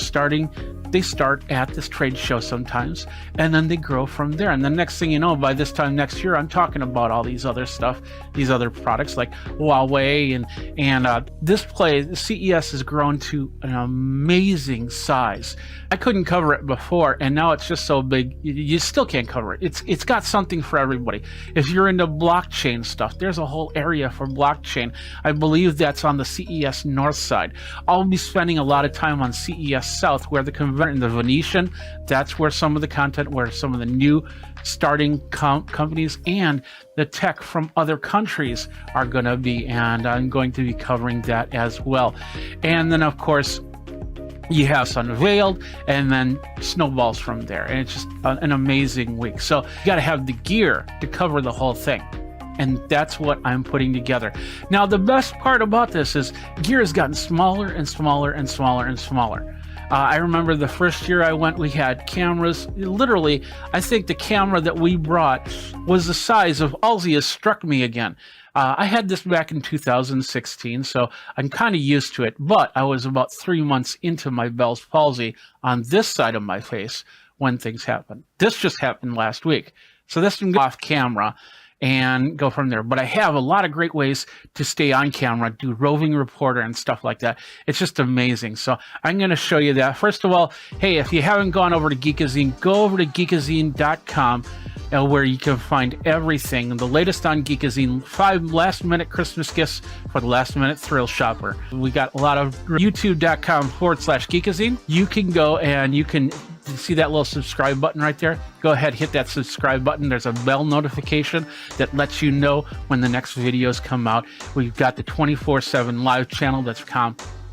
start at this trade show sometimes, and then they grow from there. And the next thing you know, by this time next year, I'm talking about all these other stuff, these other products like Huawei, and this CES has grown to an amazing size. I couldn't cover it before, and now it's just so big, you still can't cover it. It's got something for everybody. If you're into blockchain stuff, there's a whole area for blockchain. I believe that's on the CES North side. I'll be spending a lot of time on CES South, where the convention in the Venetian, that's where some of the content, where some of the new starting companies and the tech from other countries are going to be, and I'm going to be covering that as well. And then of course you have Unveiled, and then snowballs from there, and it's just an amazing week. So you got to have the gear to cover the whole thing, and that's what I'm putting together. Now the best part about this is gear has gotten smaller and smaller and smaller and smaller. I remember the first year I went, we had cameras. Literally, I think the camera that we brought was the size of Halsey has struck me again. I had this back in 2016, so I'm kind of used to it, but I was about 3 months into my Bell's palsy on this side of my face when things happened. This just happened last week. So this can go off camera and go from there. But I have a lot of great ways to stay on camera, do roving reporter and stuff like that. It's just amazing. So I'm going to show you that. First of all, hey, if you haven't gone over to Geekazine, go over to geekazine.com. where you can find everything, the latest on Geekazine, 5 last-minute Christmas gifts for the last-minute thrill shopper. We got a lot of youtube.com/Geekazine. You can go and you can see that little subscribe button right there. Go ahead, hit that subscribe button. There's a bell notification that lets you know when the next videos come out. We've got the 24/7 live channel that's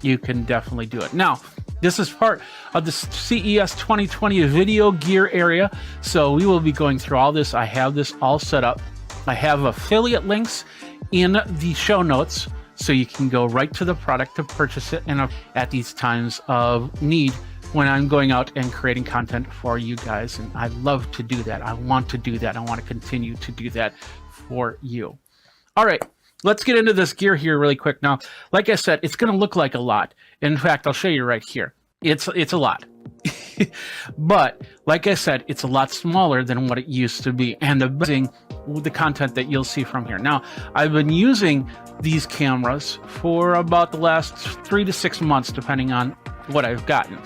you can definitely do it. Now, this is part of the CES 2020 video gear area, so we will be going through all this. I have this all set up. I have affiliate links in the show notes, so you can go right to the product to purchase it and at these times of need when I'm going out and creating content for you guys. And I love to do that. I want to do that. I want to continue to do that for you. All right. Let's get into this gear here really quick. Now, like I said, it's going to look like a lot. In fact, I'll show you right here. It's a lot. But like I said, it's a lot smaller than what it used to be. And the content that you'll see from here. Now, I've been using these cameras for about the last 3 to 6 months, depending on what I've gotten.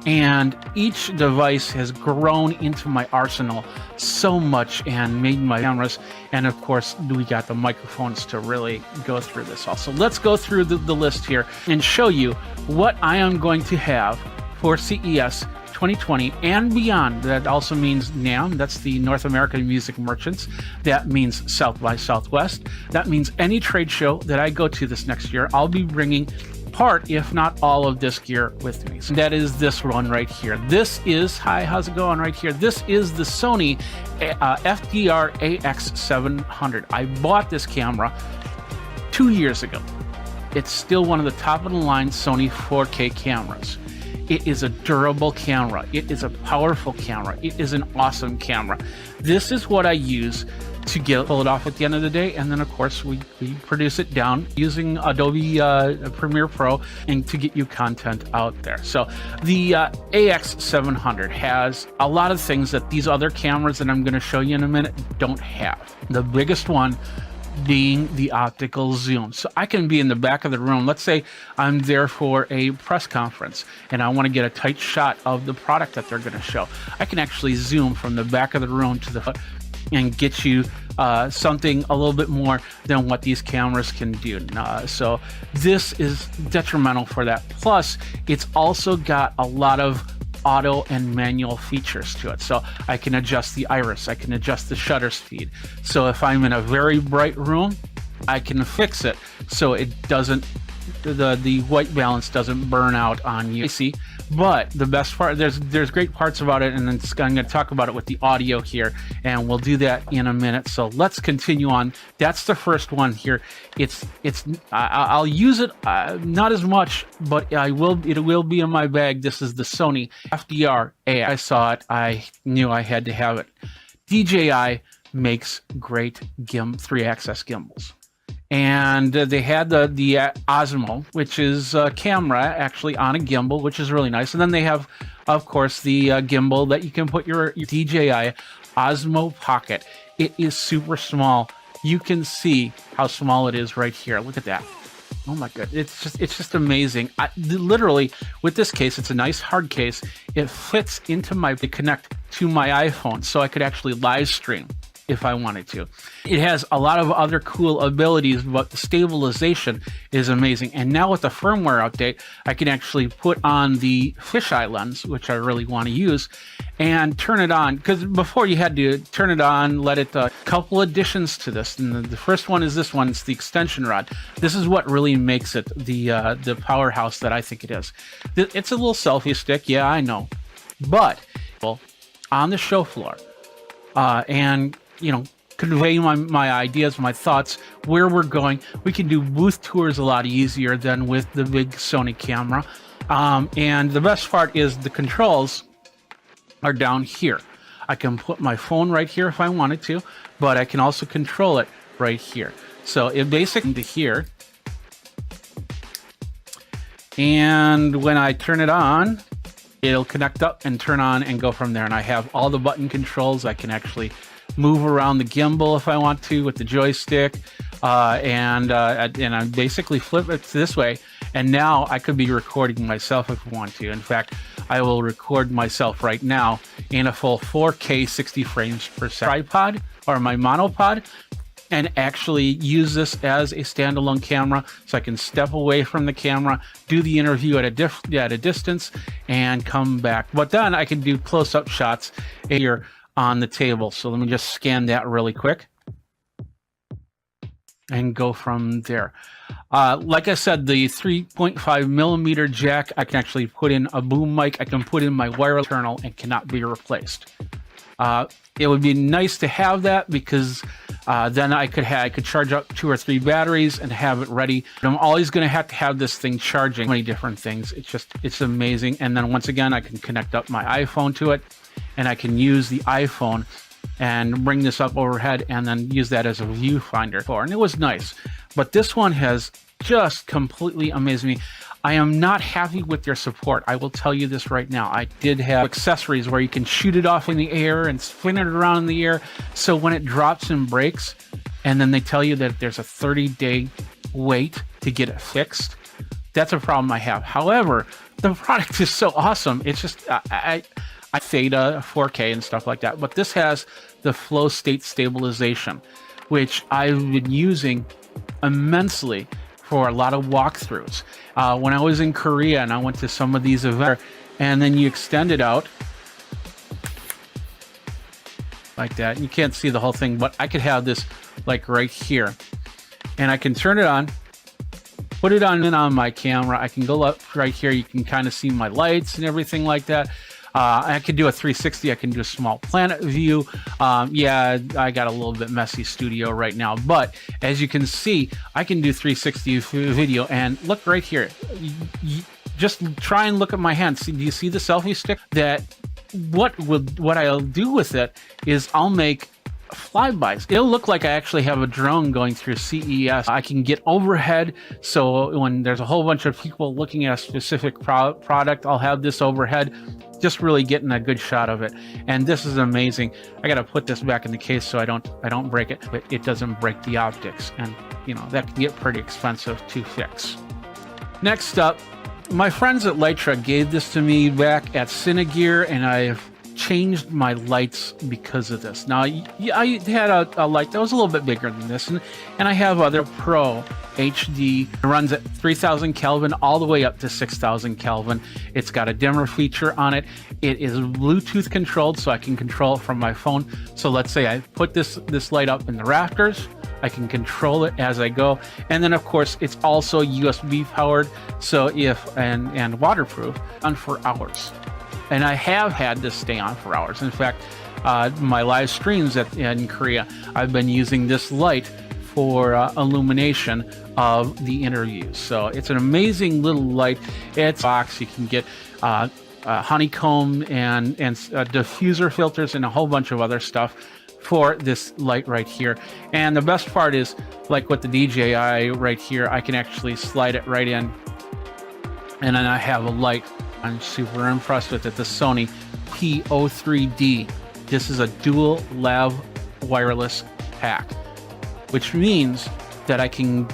And each device has grown into my arsenal so much and made my cameras. And of course, we got the microphones to really go through this also. Let's go through the list here and show you what I am going to have for CES 2020 and beyond. That also means NAMM, that's the North American Music Merchants. That means South by Southwest. That means any trade show that I go to this next year, I'll be bringing part, if not all, of this gear with me. So that is this one right here. This is, hi, how's it going right here? This is the Sony FDR AX700. I bought this camera 2 years ago. It's still one of the top of the line Sony 4K cameras. It is a durable camera. It is a powerful camera. It is an awesome camera. This is what I use to pull it off at the end of the day, and then of course we produce it down using Adobe Premiere Pro and to get you content out there. So the AX700 has a lot of things that these other cameras that I'm going to show you in a minute don't have. The biggest one being the optical zoom. So I can be in the back of the room. Let's say I'm there for a press conference and I want to get a tight shot of the product that they're going to show. I can actually zoom from the back of the room to the and get you something a little bit more than what these cameras can do. So this is detrimental for that. Plus, it's also got a lot of auto and manual features to it. So I can adjust the iris, I can adjust the shutter speed. So if I'm in a very bright room, I can fix it so it doesn't, the white balance doesn't burn out on you. See, but the best part, there's great parts about it, and then I'm going to talk about it with the audio here, and we'll do that in a minute. So let's continue on. That's the first one here. I'll use it not as much, but it will be in my bag. This is the Sony FDR A. I saw it, I knew I had to have it. DJI makes great 3-axis gimbals. And they had the Osmo, which is a camera actually on a gimbal, which is really nice. And then they have, of course, the gimbal that you can put your DJI Osmo Pocket. It is super small. You can see how small it is right here. Look at that. Oh my god, it's just amazing. Literally, with this case, it's a nice hard case. It fits into to connect to my iPhone, so I could actually live stream if I wanted to. It has a lot of other cool abilities, but the stabilization is amazing. And now with the firmware update, I can actually put on the fisheye lens, which I really want to use, and turn it on. Because before you had to turn it on, let it, a couple additions to this. And the first one is this one, it's the extension rod. This is what really makes it the powerhouse that I think it is. It's a little selfie stick, yeah, I know. But on the show floor, and convey my ideas, my thoughts, where we're going. We can do booth tours a lot easier than with the big Sony camera. And the best part is the controls are down here. I can put my phone right here if I wanted to, but I can also control it right here. So it basically to here. And when I turn it on, it'll connect up and turn on and go from there. And I have all the button controls. I can actually move around the gimbal if I want to with the joystick, and I basically flip it this way, and now I could be recording myself if I want to. In fact, I will record myself right now in a full 4K 60 frames per second tripod or my monopod, and actually use this as a standalone camera, so I can step away from the camera, do the interview at a distance, and come back. But then I can do close-up shots here on the table. So let me just scan that really quick and go from there. Like I said, the 3.5 millimeter jack, I can actually put in a boom mic. I can put in my wireless internal and cannot be replaced. It would be nice to have that, because then I could charge up 2 or 3 batteries and have it ready. But I'm always going to have this thing charging many different things. It's amazing. And then once again, I can connect up my iPhone to it, and I can use the iPhone and bring this up overhead and then use that as a viewfinder for. And it was nice. But this one has just completely amazed me. I am not happy with their support. I will tell you this right now. I did have accessories where you can shoot it off in the air and spin it around in the air. So when it drops and breaks, and then they tell you that there's a 30-day wait to get it fixed, that's a problem I have. However, the product is so awesome. It's just, I theta 4K and stuff like that. But this has the flow state stabilization, which I've been using immensely for a lot of walkthroughs. When I was in Korea and I went to some of these events, and then you extend it out like that. You can't see the whole thing, but I could have this like right here, and I can turn it on, put it on my camera. I can go up right here. You can kind of see my lights and everything like that. I can do a 360. I can do a small planet view. Yeah, I got a little bit messy studio right now, but as you can see, I can do 360 video. And look right here. Just try and look at my hand. See, do you see the selfie stick? What I'll do with it is I'll make flybys. It'll look like I actually have a drone going through CES. I can get overhead, so when there's a whole bunch of people looking at a specific product, I'll have this overhead, just really getting a good shot of it. And this is amazing. I got to put this back in the case so I don't break it, but it doesn't break the optics, and you know that can get pretty expensive to fix. Next up, my friends at Lytra gave this to me back at Cinegear, and I've changed my lights because of this. Now, I had a light that was a little bit bigger than this, and I have other Pro HD. It runs at 3000 Kelvin all the way up to 6000 Kelvin. It's got a dimmer feature on it. It is Bluetooth controlled, so I can control it from my phone. So let's say I put this light up in the rafters, I can control it as I go. And then of course it's also USB powered, so and waterproof, on for hours. And I have had this stay on for hours. In fact, my live streams in Korea, I've been using this light for illumination of the interviews. So it's an amazing little light. It's a box. You can get honeycomb and diffuser filters and a whole bunch of other stuff for this light right here. And the best part is, like with the DJI right here, I can actually slide it right in, and then I have a light. I'm super impressed with it. The Sony P03D. This is a dual lav wireless pack, which means that I can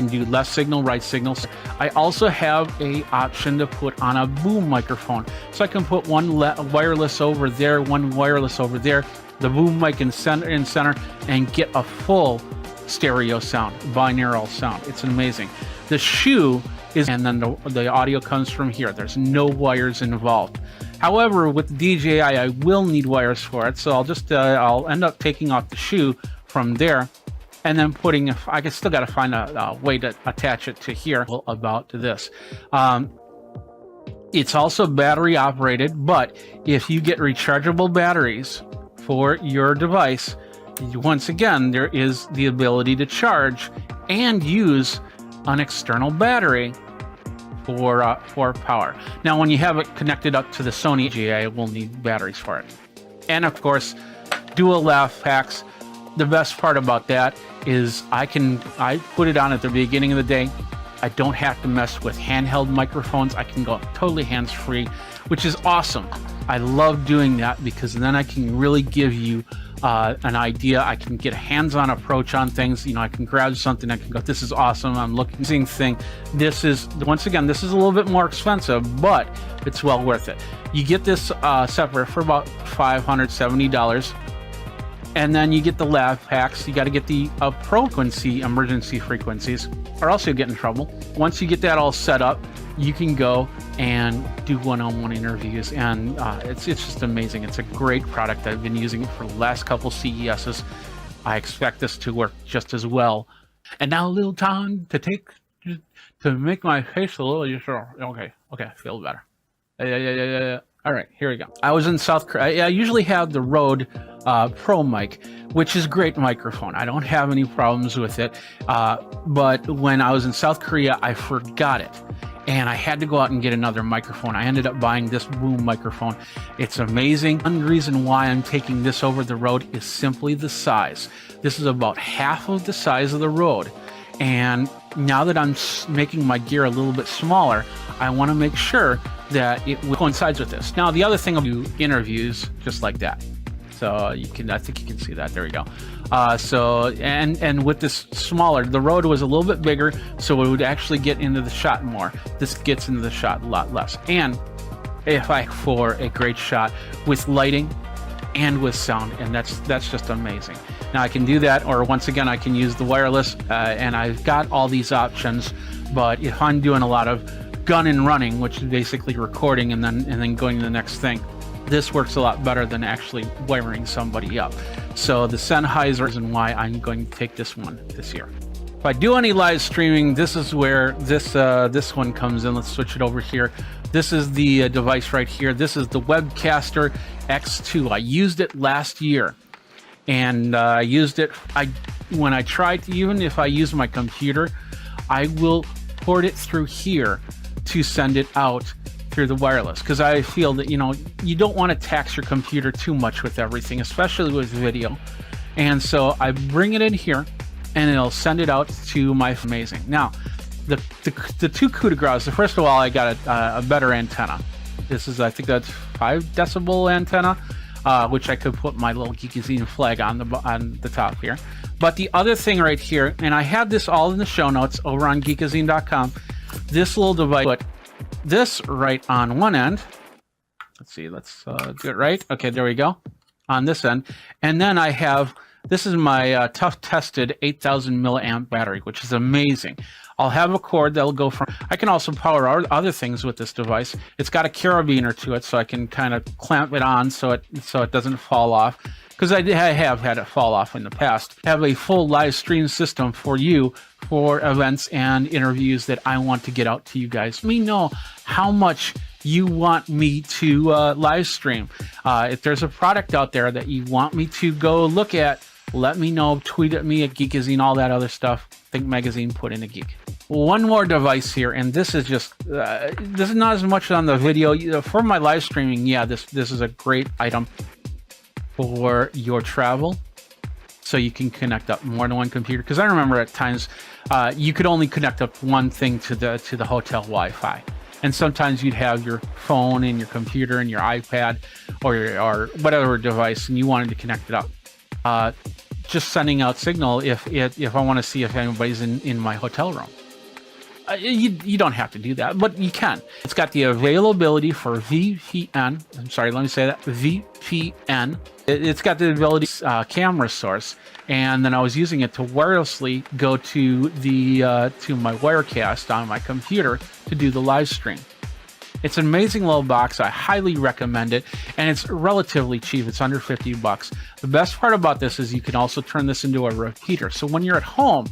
do left signal, right signals. I also have a option to put on a boom microphone, so I can put one wireless over there, one wireless over there, the boom mic in center, and get a full stereo sound, binaural sound. It's amazing. The shoe is, and then the audio comes from here. There's no wires involved. However, with DJI, I will need wires for it, so I'll end up taking off the shoe from there, and then I still got to find a way to attach it to here. About this, it's also battery operated, but if you get rechargeable batteries for your device, once again, there is the ability to charge and use an external battery for power. Now, when you have it connected up to the Sony DJI, we'll need batteries for it. And of course, dual lav packs. The best part about that is I put it on at the beginning of the day. I don't have to mess with handheld microphones. I can go totally hands-free, which is awesome. I love doing that because then I can really give you an idea. I can get a hands-on approach on things. You know, I can grab something, I can go, this is awesome, I'm looking seeing thing. This is, once again, this is a little bit more expensive, but it's well worth it. You get this separate for about $570. And then you get the lav packs. You got to get the frequency, emergency frequencies, or else you'll get in trouble. Once you get that all set up, you can go and do one-on-one interviews, and it's just amazing. It's a great product. I've been using it for the last couple CESs. I expect this to work just as well. And now a little time to make my face a little. Okay, I feel better. Yeah. All right, here we go. I was in South Korea. I usually have the Rode Pro mic, which is a great microphone. I don't have any problems with it. But when I was in South Korea, I forgot it. And I had to go out and get another microphone. I ended up buying this boom microphone. It's amazing. One reason why I'm taking this over the Rode is simply the size. This is about half of the size of the Rode. And now that I'm making my gear a little bit smaller, I want to make sure that it coincides with this. Now, the other thing, I'll do interviews just like that. So you can, I think you can see that. There we go. And with this smaller, the Rode was a little bit bigger, so it would actually get into the shot more. This gets into the shot a lot less. And for a great shot with lighting and with sound, and that's just amazing. Now I can do that, or once again, I can use the wireless, and I've got all these options. But if I'm doing a lot of gun and running, which is basically recording and then going to the next thing, this works a lot better than actually wiring somebody up. So the Sennheiser is why I'm going to take this one this year. If I do any live streaming, this is where this one comes in. Let's switch it over here. This is the device right here. This is the Webcaster X2. I used it last year, and I used it. When I tried to, even if I use my computer, I will port it through here to send it out through the wireless, because I feel that, you know, you don't want to tax your computer too much with everything, especially with video. And so I bring it in here and it'll send it out to my amazing. Now, the two coup de grace, first of all, I got a better antenna. This is, I think that's 5 decibel antenna, which I could put my little Geekazine flag on the top here. But the other thing right here, and I have this all in the show notes over on Geekazine.com, this little device, put this right on one end. Let's see, let's do it right. Okay, there we go. On this end. And then I have, this is my tough tested 8,000 milliamp battery, which is amazing. I'll have a cord that'll go from, I can also power other things with this device. It's got a carabiner to it, so I can kind of clamp it on so it doesn't fall off. Because I have had it fall off in the past. I have a full live stream system for you for events and interviews that I want to get out to you guys. Let me know how much you want me to live stream. If there's a product out there that you want me to go look at, let me know. Tweet at me at Geekazine, all that other stuff. Think Magazine, put in a geek. One more device here, and this is just this is not as much on the video. For my live streaming, yeah, this is a great item for your travel, so you can connect up more than one computer. Because I remember at times you could only connect up one thing to the hotel Wi-Fi, and sometimes you'd have your phone and your computer and your iPad or whatever device, and you wanted to connect it up. Just sending out signal if I want to see if anybody's in my hotel room. You don't have to do that, but you can. It's got the availability for VPN. I'm sorry, let me say that. VPN. It's got the ability camera source, and then I was using it to wirelessly go to my Wirecast on my computer to do the live stream. It's an amazing little box. I highly recommend it, and it's relatively cheap. It's under $50. The best part about this is you can also turn this into a repeater. So when you're at home,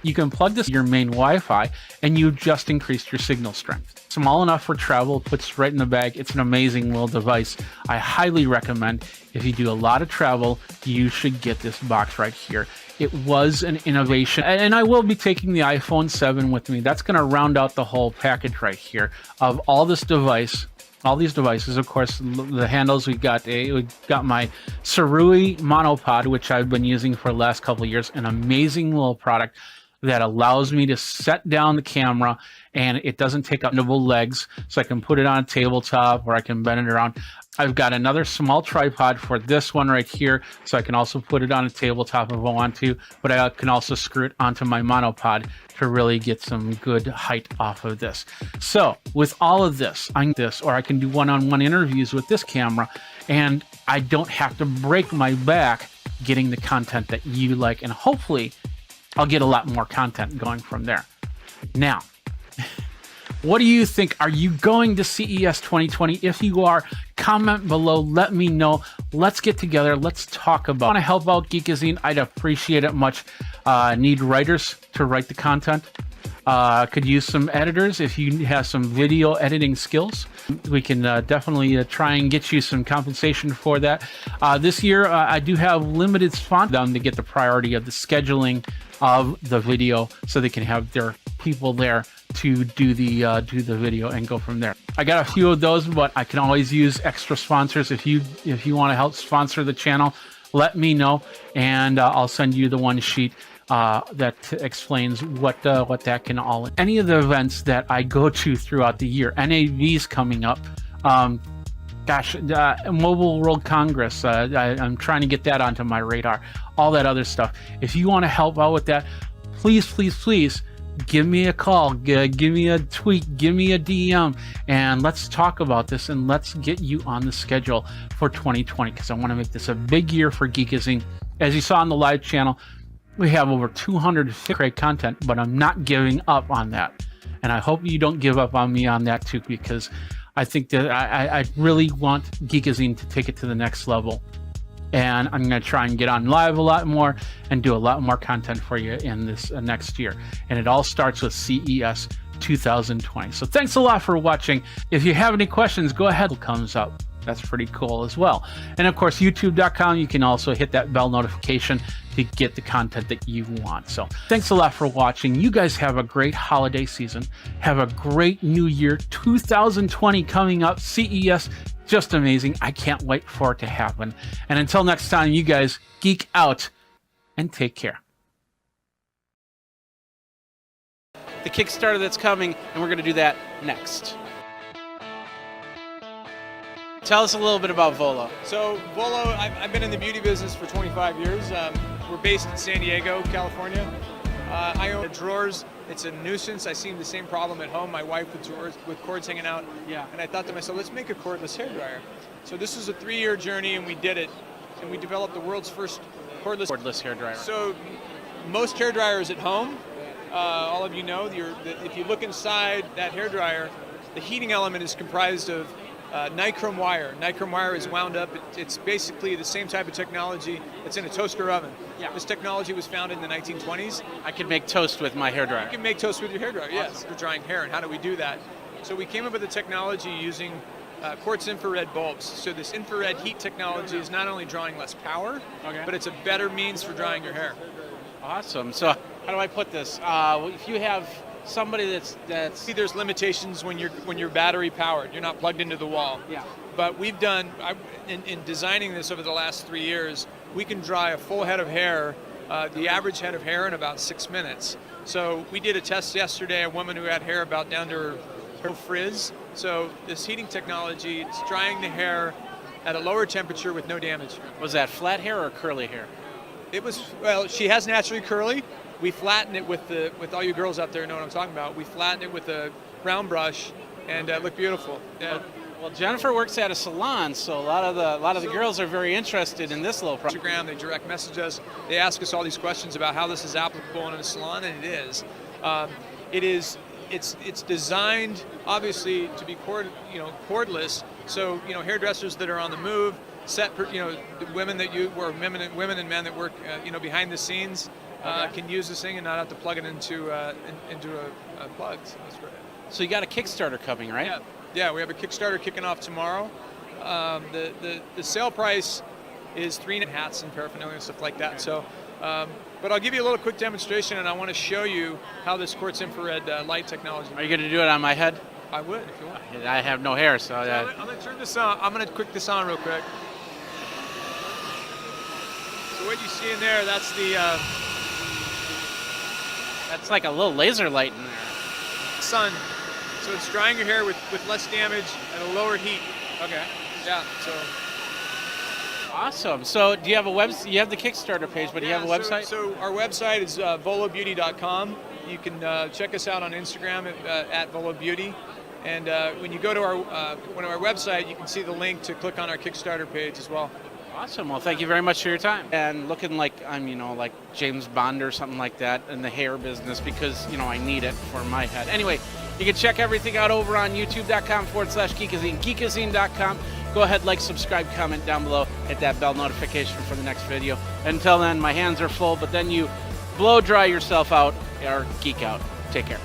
you can plug this to your main Wi-Fi, and you just increased your signal strength. Small enough for travel, puts right in the bag. It's an amazing little device. I highly recommend. If you do a lot of travel, you should get this box right here. It was an innovation, and I will be taking the iPhone 7 with me. That's going to round out the whole package right here of all this device. All these devices, of course, the handles, we got my Sarui monopod, which I've been using for the last couple of years. An amazing little product. that allows me to set down the camera and it doesn't take up double legs, so I can put it on a tabletop or I can bend it around. I've got another small tripod for this one right here, so I can also put it on a tabletop if I want to, but I can also screw it onto my monopod to really get some good height off of this. So with all of this, or I can do one-on-one interviews with this camera, and I don't have to break my back getting the content that you like, and hopefully I'll get a lot more content going from there. Now, what do you think? Are you going to CES 2020? If you are, comment below, let me know. Let's get together, let's talk about it. Want to help out Geekazine? I'd appreciate it much. Need writers to write the content. Could use some editors if you have some video editing skills. We can definitely try and get you some compensation for that. This year, I do have limited sponsors to get the priority of the scheduling of the video, so they can have their people there to do the video and go from there. I got a few of those, but I can always use extra sponsors. If you want to help sponsor the channel, let me know, and I'll send you the one sheet that explains what that can all. Any of the events that I go to throughout the year, NAV's coming up. Mobile World Congress. I'm trying to get that onto my radar. All that other stuff. If you want to help out with that, please, please, please give me a call, give me a tweet, give me a DM, and let's talk about this and let's get you on the schedule for 2020, because I want to make this a big year for Geekazine. As you saw on the live channel, we have over 200 great content, but I'm not giving up on that. And I hope you don't give up on me on that too, because I think that I really want Geekazine to take it to the next level. And I'm going to try and get on live a lot more and do a lot more content for you in this next year. And it all starts with CES 2020. So thanks a lot for watching. If you have any questions, go ahead. It comes up. That's pretty cool as well. And of course, youtube.com, you can also hit that bell notification to get the content that you want. So thanks a lot for watching. You guys have a great holiday season. Have a great new year. 2020 coming up. CES, just amazing. I can't wait for it to happen. And until next time, you guys geek out and take care. The Kickstarter that's coming, and we're going to do that next. Tell us a little bit about Volo. So Volo, I've been in the beauty business for 25 years. We're based in San Diego, California. I own drawers. It's a nuisance. I see the same problem at home. My wife with drawers with cords hanging out. Yeah. And I thought to myself, let's make a cordless hairdryer. So this was a 3-year journey, and we did it. And we developed the world's first cordless hairdryer. So most hairdryers at home, all of you know, if you look inside that hairdryer, the heating element is comprised of nichrome wire. Nichrome wire is wound up. It's basically the same type of technology that's in a toaster oven. Yeah. This technology was founded in the 1920s. I can make toast with my hairdryer. You can make toast with your hairdryer, yes. For drying hair. And how do we do that? So we came up with a technology using quartz infrared bulbs. So this infrared heat technology is not only drawing less power, but it's a better means for drying your hair. Awesome. So how do I put this? If you have somebody that's See, there's limitations when you're battery powered. You're not plugged into the wall. Yeah. But we've done in designing this over the last 3 years, we can dry a full head of hair, the average head of hair, in about 6 minutes. So we did a test yesterday. A woman who had hair about down to her frizz. So this heating technology, it's drying the hair at a lower temperature with no damage. Was that flat hair or curly hair? It was, well, she has naturally curly. We flatten it with all you girls out there know what I'm talking about. We flatten it with a round brush and look beautiful. Yeah. Well, Jennifer works at a salon, so a lot of the girls are very interested in this little project. Instagram, they direct message us. They ask us all these questions about how this is applicable in a salon, and it is. It's designed obviously to be cordless. So hairdressers that are on the move, women and men that work behind the scenes can use this thing and not have to plug it into a plug. So that's great. So you got a Kickstarter coming, right? Yeah, we have a Kickstarter kicking off tomorrow. The sale price is 3 hats and paraphernalia and stuff like that. So, but I'll give you a little quick demonstration, and I want to show you how this quartz infrared light technology. Are you going to do it on my head? I would, if you want. I have no hair, so. I'm going to turn this on. I'm going to click this on real quick. So what you see in there, that's That's like a little laser light in there. Sun. So it's drying your hair with less damage and a lower heat. Okay. Yeah, so. Awesome. So do you have a website? You have the Kickstarter page, but do you have a website? So our website is volobeauty.com. You can check us out on Instagram at volobeauty. And when you go to our website, you can see the link to click on our Kickstarter page as well. Awesome. Well, thank you very much for your time. And looking like I'm, like James Bond or something like that in the hair business because, I need it for my head. Anyway, you can check everything out over on youtube.com/Geekazine, Geekazine.com. Go ahead, like, subscribe, comment down below, hit that bell notification for the next video. Until then, my hands are full, but then you blow dry yourself out or geek out. Take care.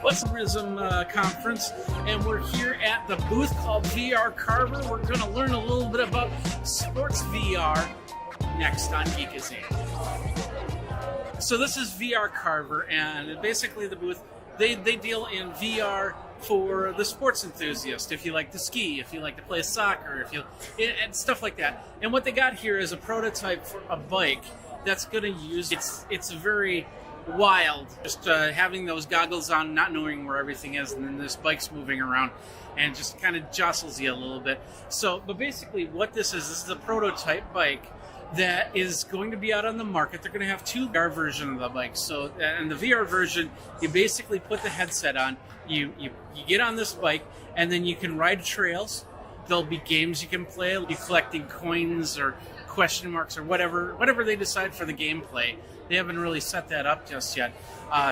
What's the Prism conference, and we're here at the booth called VR Carver. We're going to learn a little bit about sports VR next on Geekazine. So this is VR Carver, and basically the booth, they deal in VR for the sports enthusiast. If you like to ski, if you like to play soccer, and stuff like that. And what they got here is a prototype for a bike that's going to use. It's very wild, just having those goggles on, not knowing where everything is, and then this bike's moving around and just kind of jostles you a little bit. So, but basically what this is a prototype bike that is going to be out on the market. They're going to have two VR versions of the bike. So, and the VR version, you basically put the headset on, you get on this bike, and then you can ride trails. There'll be games you can play. You'll be collecting coins or question marks or whatever they decide for the gameplay. They haven't really set that up just yet,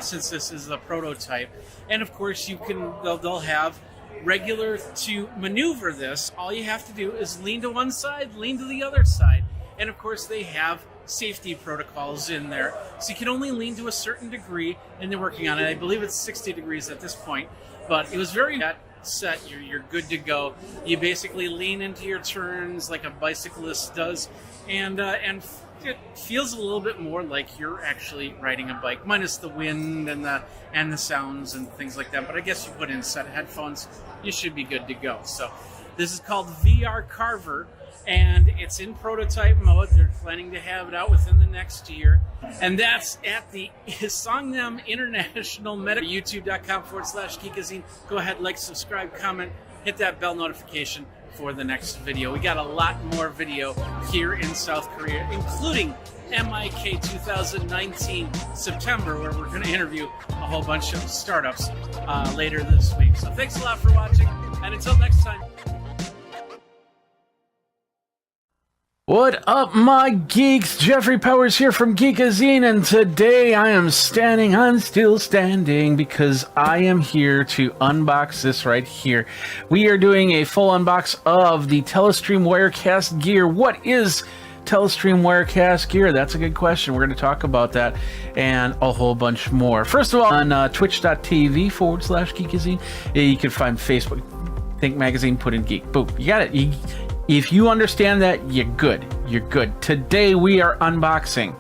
since this is the prototype. And of course, they'll have regular to maneuver this. All you have to do is lean to one side, lean to the other side. And of course, they have safety protocols in there. So you can only lean to a certain degree, and they're working on it. I believe it's 60 degrees at this point, but it was very set. You're good to go. You basically lean into your turns like a bicyclist does, and it feels a little bit more like you're actually riding a bike, minus the wind and the sounds and things like that. But I guess you put in a set of headphones, you should be good to go. So this is called VR Carver, and it's in prototype mode. They're planning to have it out within the next year. And that's at the Songnam International Medical, youtube.com/Geekazine. Go ahead, like, subscribe, comment, hit that bell notification for the next video. We got a lot more video here in South Korea, including MIK 2019 September, where we're going to interview a whole bunch of startups later this week. So thanks a lot for watching, and until next time. What up, my geeks? Jeffrey Powers here from Geekazine, and today I am still standing, because I am here to unbox this right here. We are doing a full unbox of the Telestream Wirecast gear. What is Telestream Wirecast gear? That's a good question. We're going to talk about that and a whole bunch more. First of all, on twitch.tv/Geekazine, you can find Facebook, Think Magazine, put in Geek. Boom. You got it. If you understand that, you're good. You're good. Today we are unboxing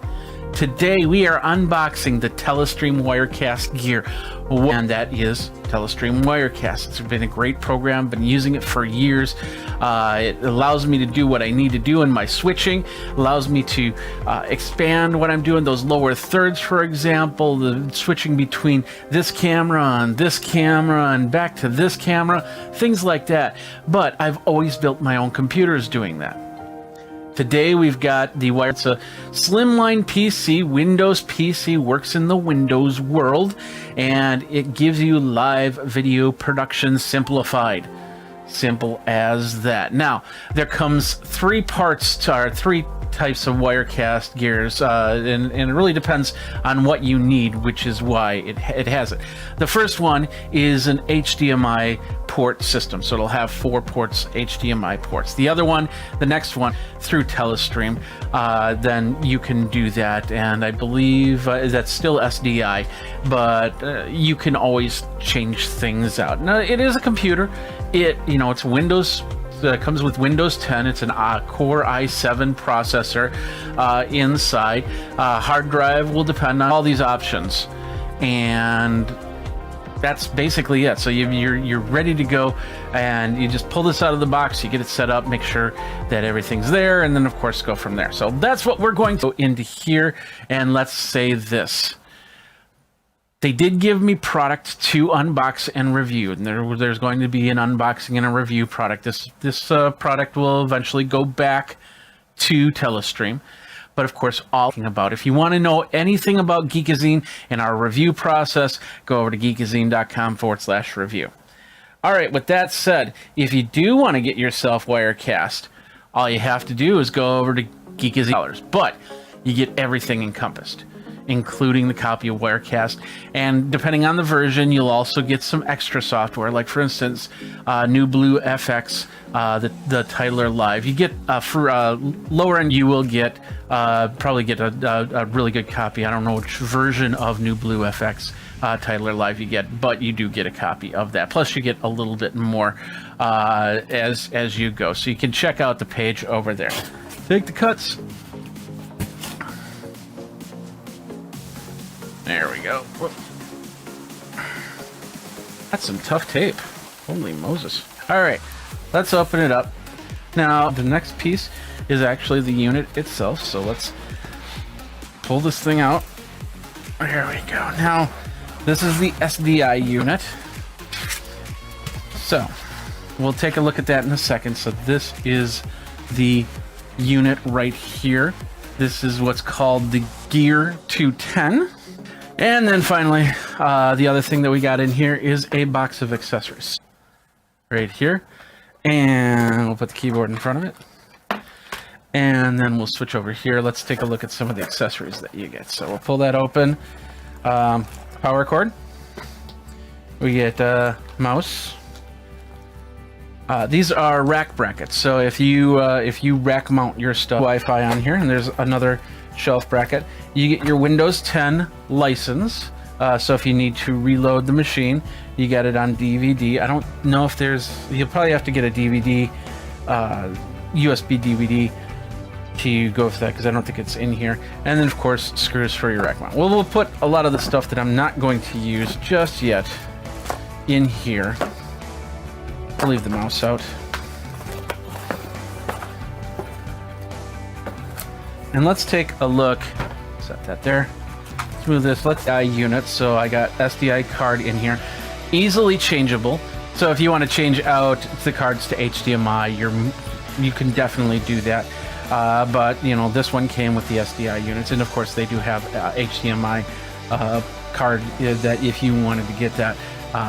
the Telestream Wirecast gear. And that is Telestream Wirecast. It's been a great program. Been using it for years. It allows me to do what I need to do in my switching. Allows me to expand what I'm doing. Those lower thirds, for example, the switching between this camera and this camera and back to this camera, things like that. But I've always built my own computers doing that. Today we've got the Wire. It's a slimline PC, Windows PC, works in the Windows world, and it gives you live video production simplified. Simple as that. Now, there comes three types of Wirecast gears, and it really depends on what you need, which is why it has it. The first one is an HDMI port system, so it'll have 4 ports, HDMI ports. The other one, the next one, through Telestream, then you can do that, and I believe that's still SDI, but you can always change things out. Now, it is a computer. It's Windows. Comes with Windows 10. It's an Core i7 processor inside. Hard drive will depend on all these options. And that's basically it. So you're ready to go, and you just pull this out of the box, you get it set up, make sure that everything's there, and then of course go from there. So that's what we're going to go into here. And let's say this. They did give me product to unbox and review, and there's going to be an unboxing and a review product. This product will eventually go back to Telestream. But of course, if you want to know anything about Geekazine and our review process, go over to geekazine.com/review. All right, with that said, if you do want to get yourself Wirecast, all you have to do is go over to Geekazine, but you get everything encompassed, including the copy of Wirecast. And depending on the version, you'll also get some extra software, like for instance, New Blue FX, the Titler Live. You get for lower end, you will get probably get a really good copy. I don't know which version of New Blue FX Titler Live you get, but you do get a copy of that. Plus, you get a little bit more as you go. So you can check out the page over there. Take the cuts. There we go. Whoop. That's some tough tape. Holy Moses. All right, let's open it up. Now, the next piece is actually the unit itself. So let's pull this thing out. There we go. Now, this is the SDI unit. So we'll take a look at that in a second. So this is the unit right here. This is what's called the Gear 210. And then finally, the other thing that we got in here is a box of accessories right here. And we'll put the keyboard in front of it. And then we'll switch over here. Let's take a look at some of the accessories that you get. So we'll pull that open. Power cord. We get mouse. These are rack brackets. So if you rack mount your stuff, Wi-Fi on here, and there's another shelf bracket, you get your Windows 10 license. So if you need to reload the machine, you get it on DVD. I don't know if you'll probably have to get a DVD, USB DVD to go for that, because I don't think it's in here. And then of course, screws for your rack mount. Well, we'll put a lot of the stuff that I'm not going to use just yet in here. I'll leave the mouse out. And let's take a look. Set that there. Let's move this. Let's SDI unit. So I got SDI card in here, easily changeable. So if you want to change out the cards to HDMI, you can definitely do that. But you know, this one came with the SDI units, and of course they do have HDMI card that if you wanted to get that,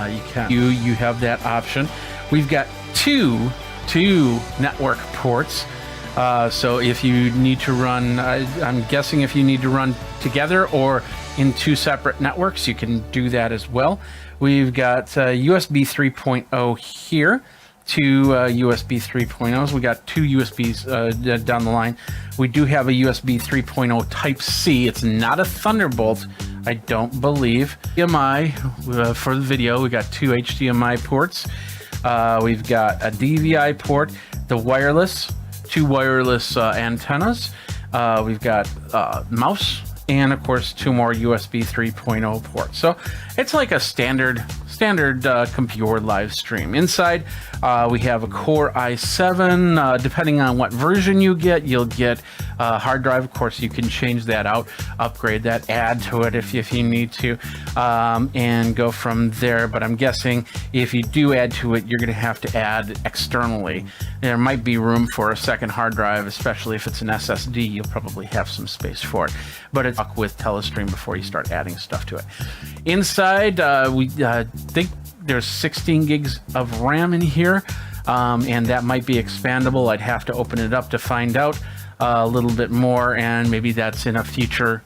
you can. You have that option. We've got two network ports. So if you need to run, I'm guessing if you need to run together or in two separate networks, you can do that as well. We've got USB 3.0 here, two USB 3.0s. We got two USBs down the line. We do have a USB 3.0 Type-C. It's not a Thunderbolt, I don't believe. HDMI for the video, we got two HDMI ports. We've got a DVI port, the wireless, two wireless antennas. We've got mouse, and of course two more USB 3.0 ports. So it's like a standard computer live stream. Inside we have a Core i7. Depending on what version you get, you'll get a hard drive. Of course, you can change that out, upgrade that, add to it if you need to, and go from there. But I'm guessing if you do add to it, you're going to have to add externally. There might be room for a second hard drive, especially if it's an SSD. You'll probably have some space for it. But it's with Telestream before you start adding stuff to it. Inside, we think there's 16 gigs of RAM in here, and that might be expandable. I'd have to open it up to find out a little bit more, and maybe that's in a future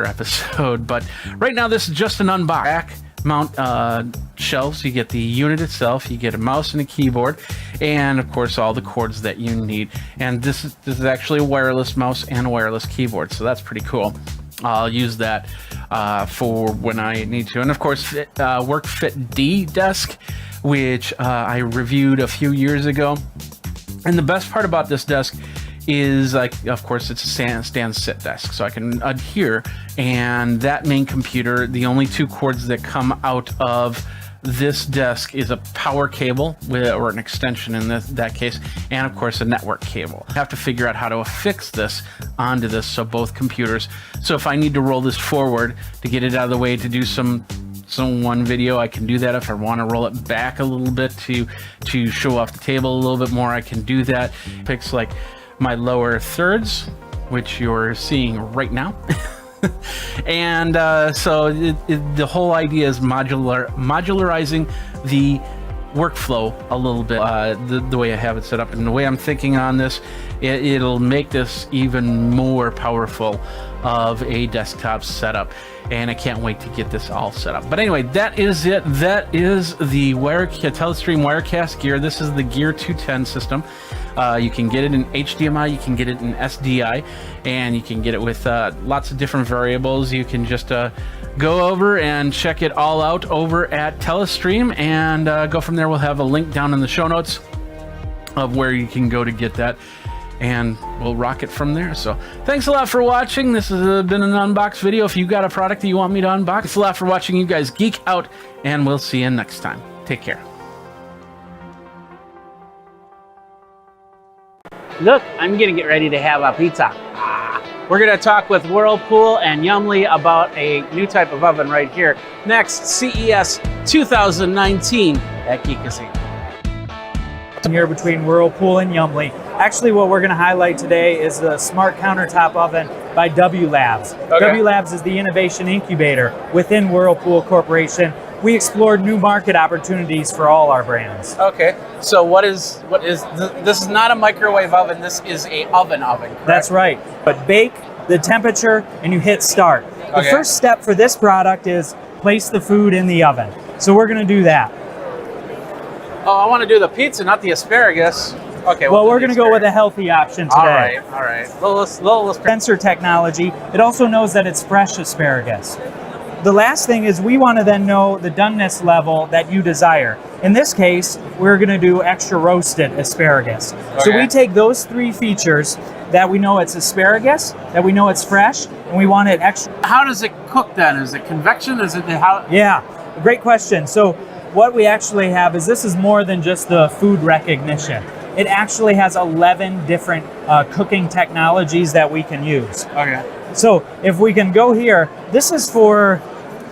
episode. But right now, this is just an unbox. Rack mount shelves. You get the unit itself, you get a mouse and a keyboard, and of course all the cords that you need. And this is actually a wireless mouse and a wireless keyboard, so that's pretty cool. I'll use that for when I need to. And of course, WorkFit D desk, which I reviewed a few years ago. And the best part about this desk is, like, of course, it's a stand sit desk, so I can adhere. And that main computer, the only two cords that come out of this desk is a power cable or an extension in that case, and of course a network cable. I have to figure out how to affix this onto this so both computers. So if I need to roll this forward to get it out of the way to do some one video, I can do that. If I want to roll it back a little bit to show off the table a little bit more, I can do that. Picks like my lower thirds, which you're seeing right now. And so the whole idea is modularizing the workflow a little bit, the way I have it set up and the way I'm thinking on this. It'll make this even more powerful of a desktop setup, and I can't wait to get this all set up. But anyway, that is it. That is the Telestream Wirecast gear. This is the Gear 210 system. You can get it in HDMI, you can get it in SDI, and you can get it with lots of different variables. You can just go over and check it all out over at Telestream and go from there. We'll have a link down in the show notes of where you can go to get that, and we'll rock it from there. So thanks a lot for watching. This has been an unbox video. If you got a product that you want me to unbox, thanks a lot for watching. You guys geek out, and we'll see you next time. Take care. Look, I'm gonna get ready to have a pizza. We're gonna talk with Whirlpool and Yumly about a new type of oven right here. Next, CES 2019 at Geekazine. Here between Whirlpool and Yumly. Actually, what we're going to highlight today is the Smart Countertop Oven by W Labs. Okay. W Labs is the innovation incubator within Whirlpool Corporation. We explored new market opportunities for all our brands. Okay, so what is this is not a microwave oven, this is a oven, correct? That's right. But bake the temperature and you hit start. The Okay. first step for this product is place the food in the oven. So we're going to do that. Oh, I want to do the pizza, not the asparagus. Okay, Well, we're going to go with a healthy option today. All right. Little sensor technology. It also knows that it's fresh asparagus. The last thing is we want to then know the doneness level that you desire. In this case, we're going to do extra roasted asparagus. So Okay. we take those three features that we know it's asparagus, that we know it's fresh, and we want it extra. How does it cook then? Is it convection? Is it how? Yeah, great question. So what we actually have is this is more than just the food recognition. It actually has 11 different cooking technologies that we can use. Okay. So if we can go here, this is for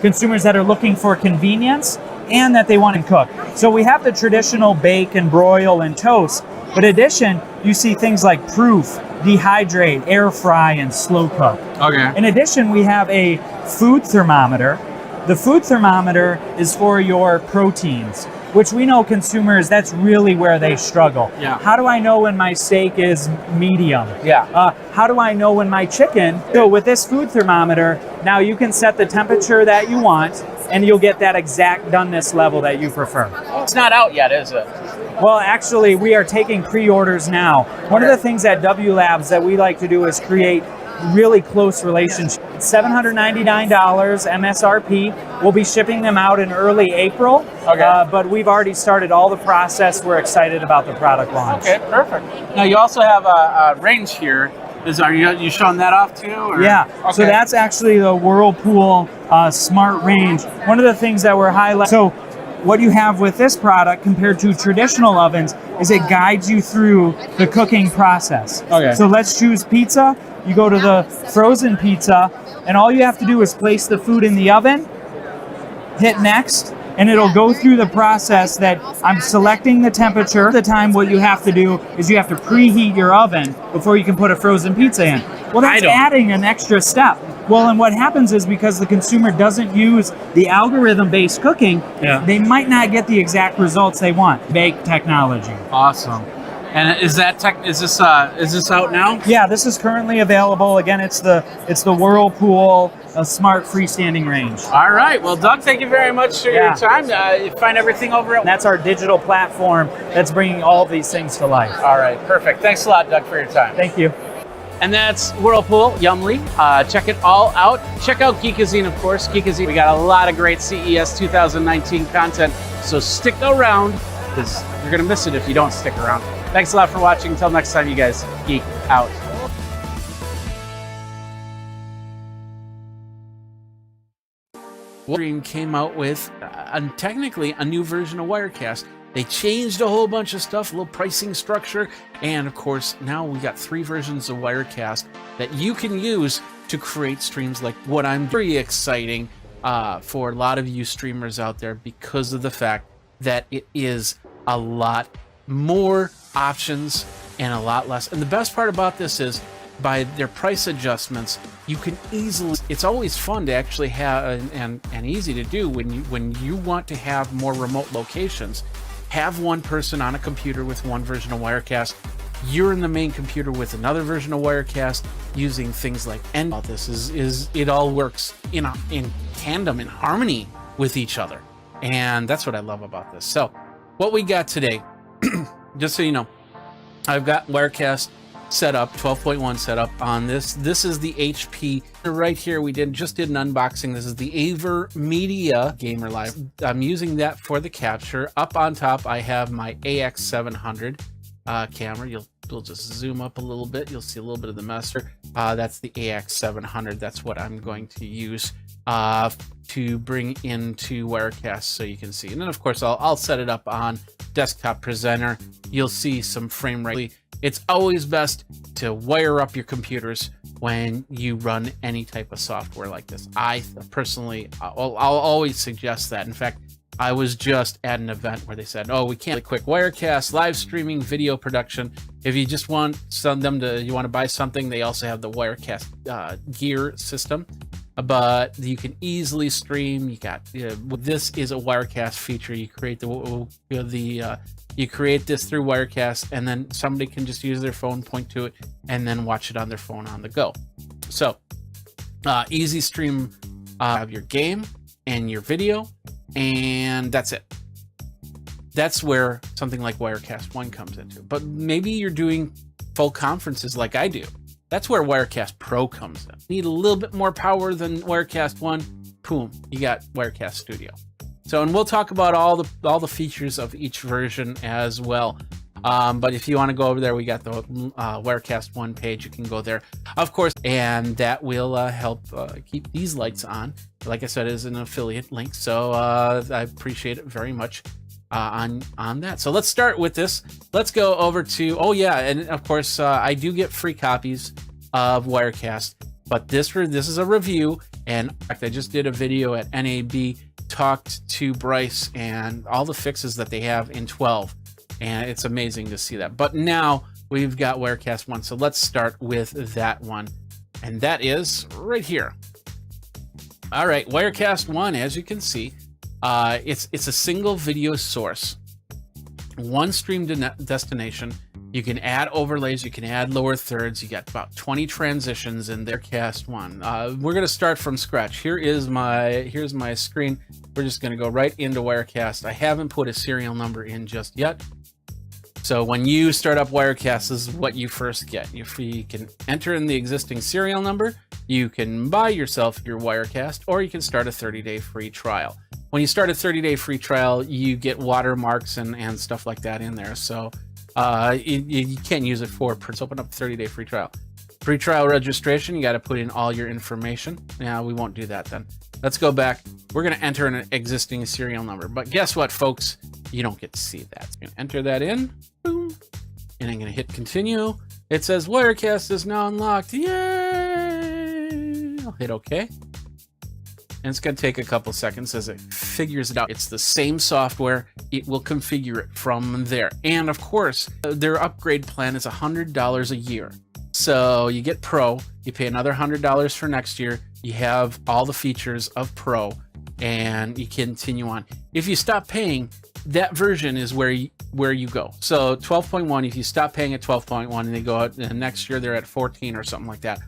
consumers that are looking for convenience and that they want to cook. So we have the traditional bake and broil and toast, but in addition, you see things like proof, dehydrate, air fry, and slow cook. Okay. In addition, we have a food thermometer. The food thermometer is for your proteins, which we know consumers, that's really where they struggle. Yeah. How do I know when my steak is medium? Yeah. How do I know when my chicken? So with this food thermometer, now you can set the temperature that you want, and you'll get that exact doneness level that you prefer. It's not out yet, is it? Well, actually, we are taking pre-orders now. One of the things at W Labs that we like to do is create really close relationships. $799 MSRP. We'll be shipping them out in early April, but we've already started all the process. We're excited about the product launch. Okay, perfect. Now you also have a range here. Are you showing that off too? Or? Yeah, Okay. so that's actually the Whirlpool Smart Range. One of the things that we're highlighting, so what you have with this product compared to traditional ovens is it guides you through the cooking process. Okay. So let's choose pizza. You go to the frozen pizza, and all you have to do is place the food in the oven, hit next, and it'll go through the process that I'm selecting the temperature. The time what you have to do is you have to preheat your oven before you can put a frozen pizza in. Well, that's adding an extra step. Well, and what happens is because the consumer doesn't use the algorithm-based cooking, they might not get the exact results they want. Bake technology. Awesome. And is this out now? Yeah, this is currently available. Again, it's the Whirlpool Smart Freestanding Range. All right. Well, Doug, thank you very much for your time. You find everything over at... That's our digital platform that's bringing all of these things to life. All right. Perfect. Thanks a lot, Doug, for your time. Thank you. And that's Whirlpool, Yumly. Check it all out. Check out Geekazine, of course. Geekazine, we got a lot of great CES 2019 content, so stick around, because you're going to miss it if you don't stick around. Thanks a lot for watching. Until next time, you guys, geek out. Stream came out with technically a new version of Wirecast. They changed a whole bunch of stuff, a little pricing structure, and of course, now we got 3 versions of Wirecast that you can use to create streams like what I'm doing. Very exciting for a lot of you streamers out there because of the fact that it is a lot more options and a lot less. And the best part about this is by their price adjustments, you can easily, it's always fun to actually have and easy to do when you want to have more remote locations. Have one person on a computer with one version of Wirecast. You're in the main computer with another version of Wirecast using things like all this is it all works in tandem, in harmony with each other. And that's what I love about this. So what we got today, just so you know, I've got Wirecast set up, 12.1 set up on this. This is the HP right here. We just did an unboxing. This is the AverMedia Gamer Live. I'm using that for the capture. Up on top, I have my AX700 camera. We'll just zoom up a little bit. You'll see a little bit of the master. That's the AX700. That's what I'm going to use to bring into Wirecast so you can see. And then, of course, I'll set it up on Desktop Presenter. You'll see some frame rate. It's always best to wire up your computers when you run any type of software like this. I personally, I'll always suggest that. In fact, I was just at an event where they said, "Oh, we can't quick Wirecast, live streaming, video production. If you just want you want to buy something, they also have the Wirecast gear system, but you can easily stream. You got this is a Wirecast feature. You create you create this through Wirecast, and then somebody can just use their phone, point to it, and then watch it on their phone on the go. So easy stream of your game and your video, and that's it. That's where something like Wirecast 1 comes into. But maybe you're doing full conferences like I do. That's where Wirecast Pro comes in. Need a little bit more power than Wirecast 1. Boom, you got Wirecast Studio. So, and we'll talk about all the features of each version as well. But if you want to go over there, we got the Wirecast 1 page. You can go there, of course, and that will help keep these lights on. Like I said, it is an affiliate link, so I appreciate it very much on that. So let's start with this. Let's go over to, oh yeah, and of course, I do get free copies of Wirecast, but this is a review, and in fact, I just did a video at NAB, talked to Bryce and all the fixes that they have in 12, and it's amazing to see that. But now we've got Wirecast 1, so let's start with that one, and that is right here. All right, Wirecast 1, as you can see, it's a single video source, one stream destination. You can add overlays, you can add lower thirds. You got about 20 transitions in there. Cast 1. We're going to start from scratch. Here's my screen. We're just going to go right into Wirecast. I haven't put a serial number in just yet. So when you start up Wirecast, this is what you first get. You can enter in the existing serial number. You can buy yourself your Wirecast, or you can start a 30-day free trial. When you start a 30-day free trial, you get watermarks and stuff like that in there. So you can't use it for it's open up 30-day free trial. Free trial registration, you got to put in all your information. Now we won't do that then. Let's go back. We're going to enter an existing serial number. But guess what, folks? You don't get to see that. So I'm going to enter that in. Boom. And I'm going to hit continue. It says Wirecast is now unlocked. Yay! I'll hit OK. And it's going to take a couple seconds as it figures it out. It's the same software. It will configure it from there. And of course, their upgrade plan is $100 a year. So you get Pro, you pay another $100 for next year. You have all the features of Pro, and you continue on. If you stop paying, that version is where you go. So 12.1, if you stop paying at 12.1 and they go out, and next year they're at 14 or something like that,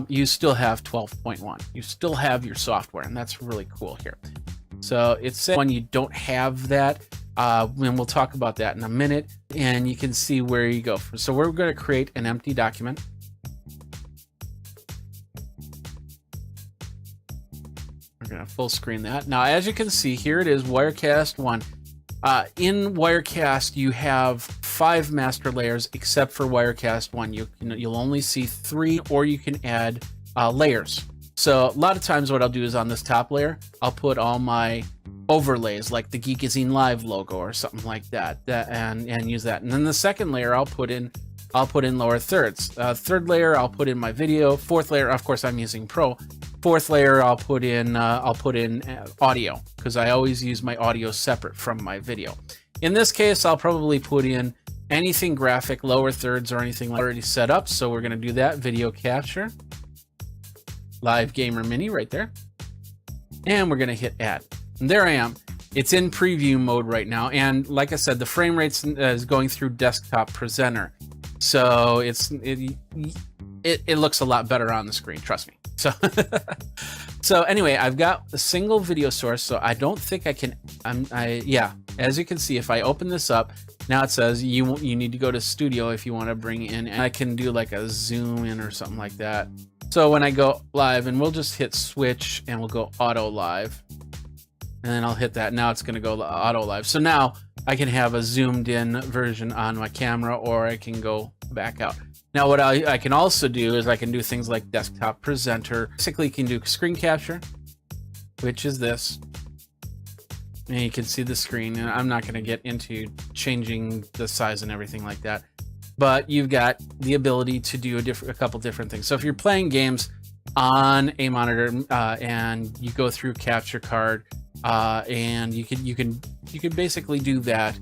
you still have 12.1. You still have your software, and that's really cool here. So it's when you don't have that, and we'll talk about that in a minute, and you can see where you go. So we're going to create an empty document. We're going to full screen that. Now, as you can see, here it is, Wirecast 1. In Wirecast, you have 5 master layers, except for Wirecast 1. You'll only see 3, or you can add layers. So a lot of times what I'll do is on this top layer, I'll put all my overlays like the Geekazine Live logo or something like that, and use that. And then the second layer I'll put in lower thirds. Third layer I'll put in my video. Fourth layer, of course I'm using Pro. Fourth layer I'll put in audio, because I always use my audio separate from my video. In this case, I'll probably put in anything graphic, lower thirds, or anything already set up. So we're going to do that. Video capture, Live Gamer Mini right there. And we're going to hit add. And there I am. It's in preview mode right now. And like I said, the frame rate is going through Desktop Presenter. So it looks a lot better on the screen, trust me. So anyway, I've got a single video source, so I don't think I can. Yeah, as you can see, if I open this up, now it says you need to go to Studio if you want to bring in, and I can do like a zoom in or something like that. So when I go live, and we'll just hit switch, and we'll go auto live, and then I'll hit that. Now it's going to go auto live. So now I can have a zoomed in version on my camera, or I can go back out. Now what I can also do is I can do things like Desktop Presenter. Basically, you can do screen capture, which is this. And you can see the screen, and I'm not going to get into changing the size and everything like that. But you've got the ability to do a couple different things. So if you're playing games on a monitor and you go through capture card, and you can basically do that.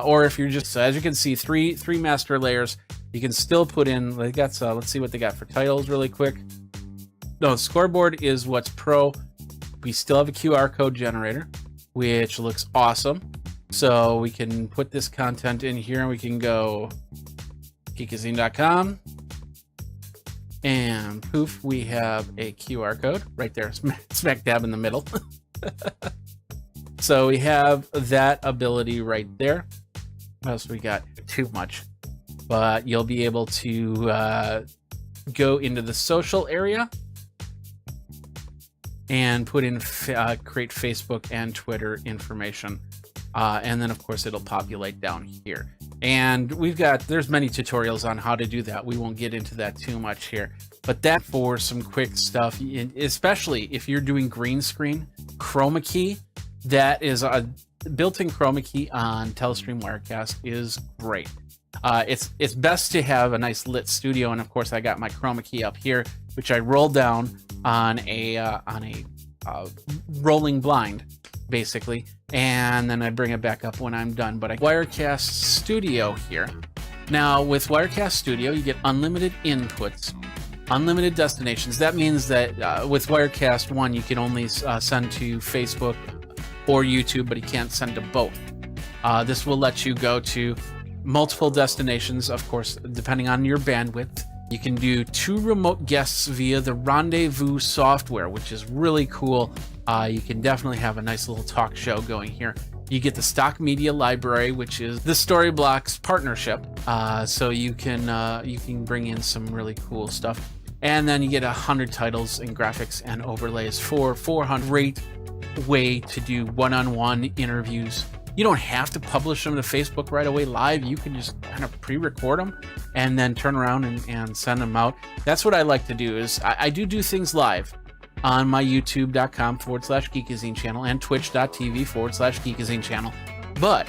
Or if you're just, as you can see, three master layers, you can still put in. Let's see what they got for titles really quick. No, scoreboard is what's pro. We still have a QR code generator, which looks awesome. So we can put this content in here, and we can go Geekazine.com, and poof, we have a QR code right there, smack dab in the middle. So we have that ability right there. What else we got? Too much. But you'll be able to go into the social area and put in create Facebook and Twitter information. And then, of course, it'll populate down here. And there's many tutorials on how to do that. We won't get into that too much here. But that for some quick stuff, especially if you're doing green screen, chroma key, that is a built-in chroma key on Telestream Wirecast is great. It's best to have a nice lit studio, and of course I got my chroma key up here, which I roll down on a rolling blind, basically, and then I bring it back up when I'm done. But Wirecast Studio here. Now with Wirecast Studio, you get unlimited inputs, unlimited destinations. That means that with Wirecast 1, you can only send to Facebook or YouTube, but you can't send to both. This will let you go to multiple destinations, of course, depending on your bandwidth. You can do 2 remote guests via the Rendezvous software, which is really cool. You can definitely have a nice little talk show going here. You get the stock media library, which is the Storyblocks partnership, so you can bring in some really cool stuff. And then you get 100 titles and graphics and overlays for 400. Great way to do one-on-one interviews. You don't have to publish them to Facebook right away live. You can just kind of pre-record them and then turn around and send them out. That's what I like to do. Is I do things live on my youtube.com/Geekazine channel and twitch.tv/Geekazine channel. But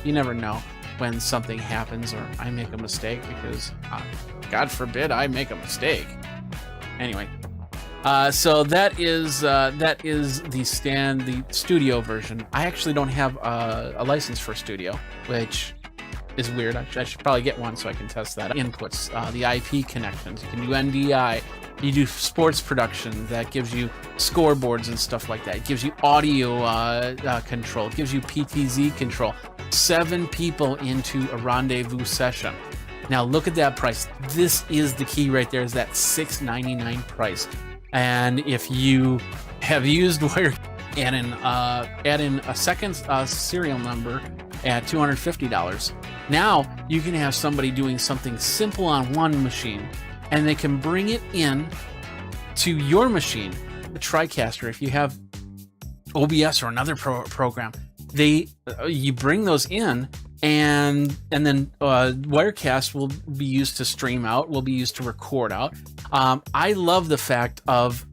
you never know when something happens or I make a mistake, because God forbid I make a mistake. Anyway, so that is the studio version. I actually don't have a license for studio, which is weird. I should probably get one so I can test that. Inputs, the IP connections. You can do NDI. You do sports production. That gives you scoreboards and stuff like that. It gives you audio control. It gives you PTZ control. 7 people into a rendezvous session. Now look at that price. This is the key right there, is that $6.99 price. And if you have used Wire, add in a second serial number at $250. Now you can have somebody doing something simple on one machine, and they can bring it in to your machine, the TriCaster. If you have OBS or another program, you bring those in, and then Wirecast will be used to stream out, will be used to record out. I love the fact of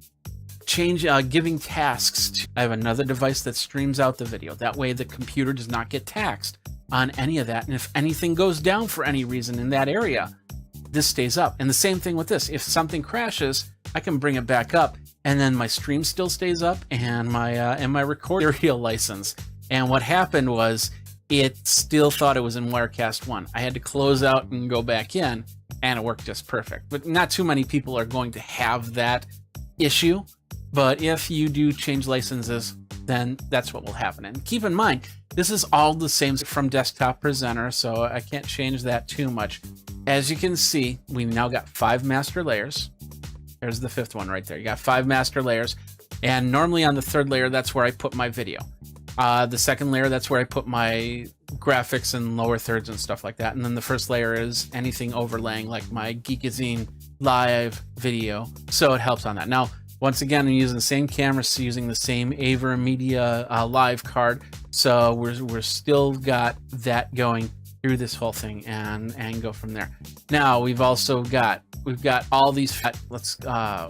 giving tasks. I have another device that streams out the video. That way the computer does not get taxed on any of that. And if anything goes down for any reason in that area, this stays up. And the same thing with this. If something crashes, I can bring it back up, and then my stream still stays up, and my record serial license. And what happened was it still thought it was in Wirecast 1. I had to close out and go back in, and it worked just perfect. But not too many people are going to have that issue. But if you do change licenses, then that's what will happen. And keep in mind, this is all the same from Desktop Presenter, so I can't change that too much. As you can see, we now got 5 master layers. There's the 5th one right there. You got 5 master layers. And normally on the 3rd layer, that's where I put my video. The 2nd layer, that's where I put my graphics and lower thirds and stuff like that. And then the 1st layer is anything overlaying, like my Geekazine live video. So it helps on that. Now, once again, I'm using the same camera, so using the same AverMedia live card. So we're still got that going through this whole thing and go from there. Now we've got all these.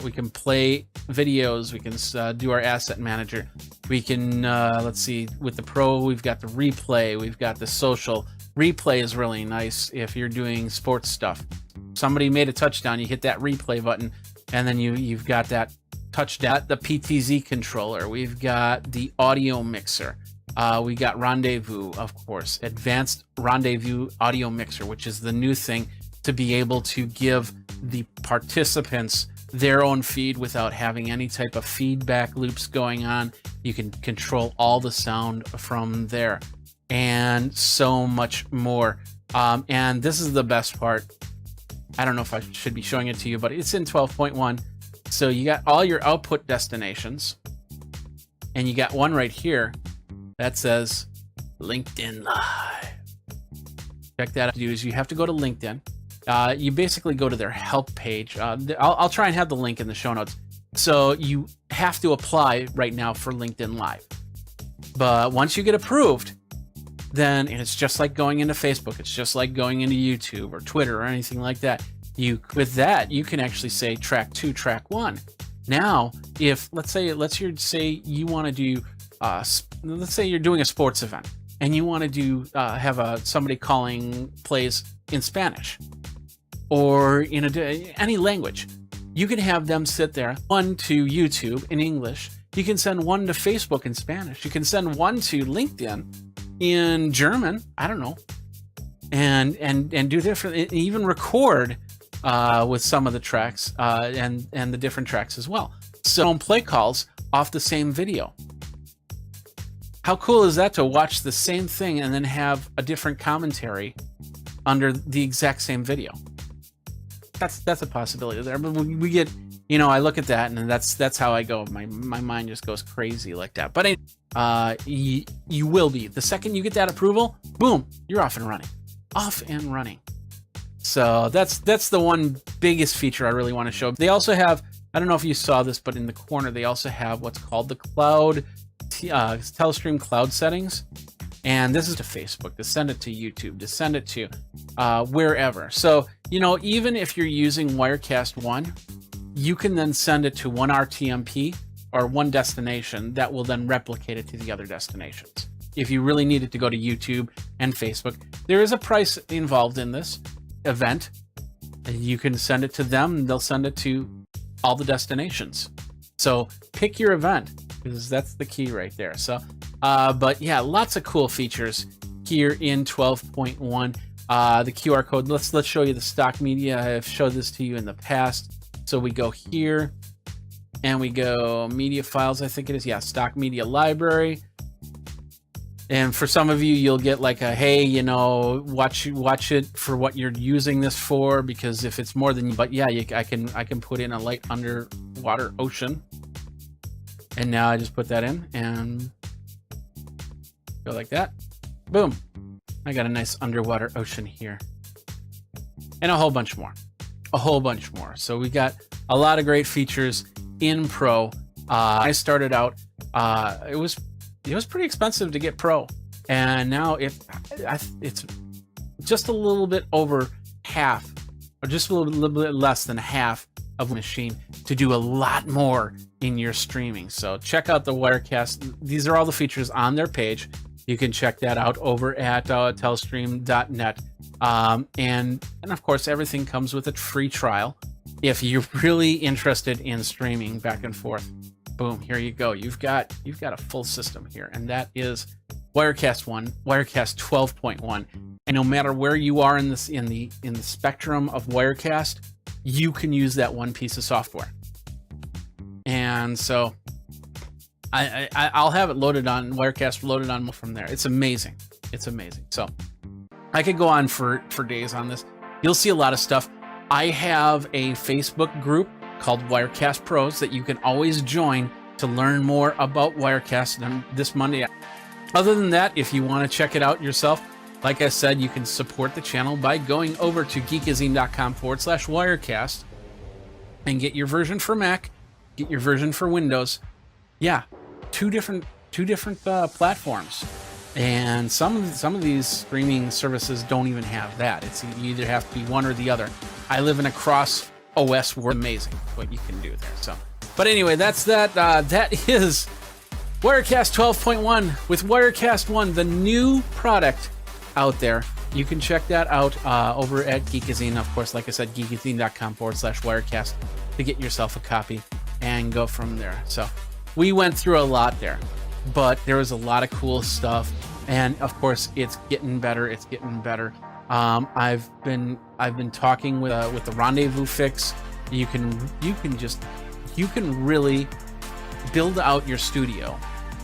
We can play videos. We can do our asset manager. We can let's see, with the Pro we've got the replay. We've got the social. Replay is really nice if you're doing sports stuff. Somebody made a touchdown, you hit that replay button, and then you've got that touchdown. The PTZ controller. We've got the audio mixer. We got Rendezvous, of course, advanced Rendezvous audio mixer, which is the new thing to be able to give the participants their own feed without having any type of feedback loops going on. You can control all the sound from there and so much more. And this is the best part. I don't know if I should be showing it to you, but it's in 12.1. So you got all your output destinations, and you got one right here that says LinkedIn Live. Check that out. You have to go to LinkedIn. You basically go to their help page. I'll try and have the link in the show notes. So you have to apply right now for LinkedIn Live. But once you get approved, then it's just like going into Facebook. It's just like going into YouTube or Twitter or anything like that. With that, you can actually say track 2, track 1. Now, if let's say you want to do, let's say you're doing a sports event and you want to do have somebody calling plays in Spanish or in any language, you can have them sit there. One to YouTube in English. You can send one to Facebook in Spanish. You can send one to LinkedIn in German. I don't know, and do different. Even record with some of the tracks and the different tracks as well. So play calls off the same video. How cool is that to watch the same thing and then have a different commentary under the exact same video? That's a possibility there. But we get, I look at that and that's how I go. My mind just goes crazy like that. But you will be. The second you get that approval, boom, you're off and running. Off and running. So that's the one biggest feature I really want to show. They also have, I don't know if you saw this, but in the corner they also have what's called the cloud Telestream cloud settings. And this is to Facebook, to send it to YouTube, to send it to wherever. So, even if you're using Wirecast 1, you can then send it to one RTMP or one destination that will then replicate it to the other destinations. If you really need it to go to YouTube and Facebook, there is a price involved in this event. You can send it to them, and they'll send it to all the destinations. So pick your event, because that's the key right there. So, but yeah, lots of cool features here in 12.1. The QR code. Let's show you the stock media. I've showed this to you in the past. So we go here, and we go media files. I think it is, yeah, stock media library. And for some of you, you'll get like a, hey, watch it for what you're using this for, because if it's more than, but yeah, I can put in a light underwater ocean. And now I just put that in and go like that. Boom. I got a nice underwater ocean here. And a whole bunch more. So we got a lot of great features in Pro. I started out, it was pretty expensive to get Pro. And now it's just a little bit over half, or just a little bit less than half of a machine to do a lot more in your streaming. So check out the Wirecast. These are all the features on their page. You can check that out over at telestream.net. And of course, everything comes with a free trial. If you're really interested in streaming back and forth, boom, here you go. You've got a full system here, and that is Wirecast 1, Wirecast 12.1. And no matter where you are in the spectrum of Wirecast, you can use that one piece of software. And so I'll have it loaded on Wirecast, loaded on from there. It's amazing. It's amazing. So I could go on for days on this. You'll see a lot of stuff. I have a Facebook group called Wirecast Pros that you can always join to learn more about Wirecast and this Monday. Other than that, if you want to check it out yourself, like I said, you can support the channel by going over to geekazine.com/Wirecast and get your version for Mac, get your version for Windows. Yeah, two different platforms. And some of these streaming services don't even have that. It's you either have to be one or the other. I live in a cross OS world. Amazing what you can do there. So, but anyway, that's that. That is Wirecast 12.1 with Wirecast 1, the new product out there. You can check that out over at Geekazine. Of course, like I said, geekazine.com/Wirecast to get yourself a copy and go from there. So we went through a lot there, but there was a lot of cool stuff. And of course, it's getting better. It's getting better. I've been talking with the Rendezvous Fix. You can really build out your studio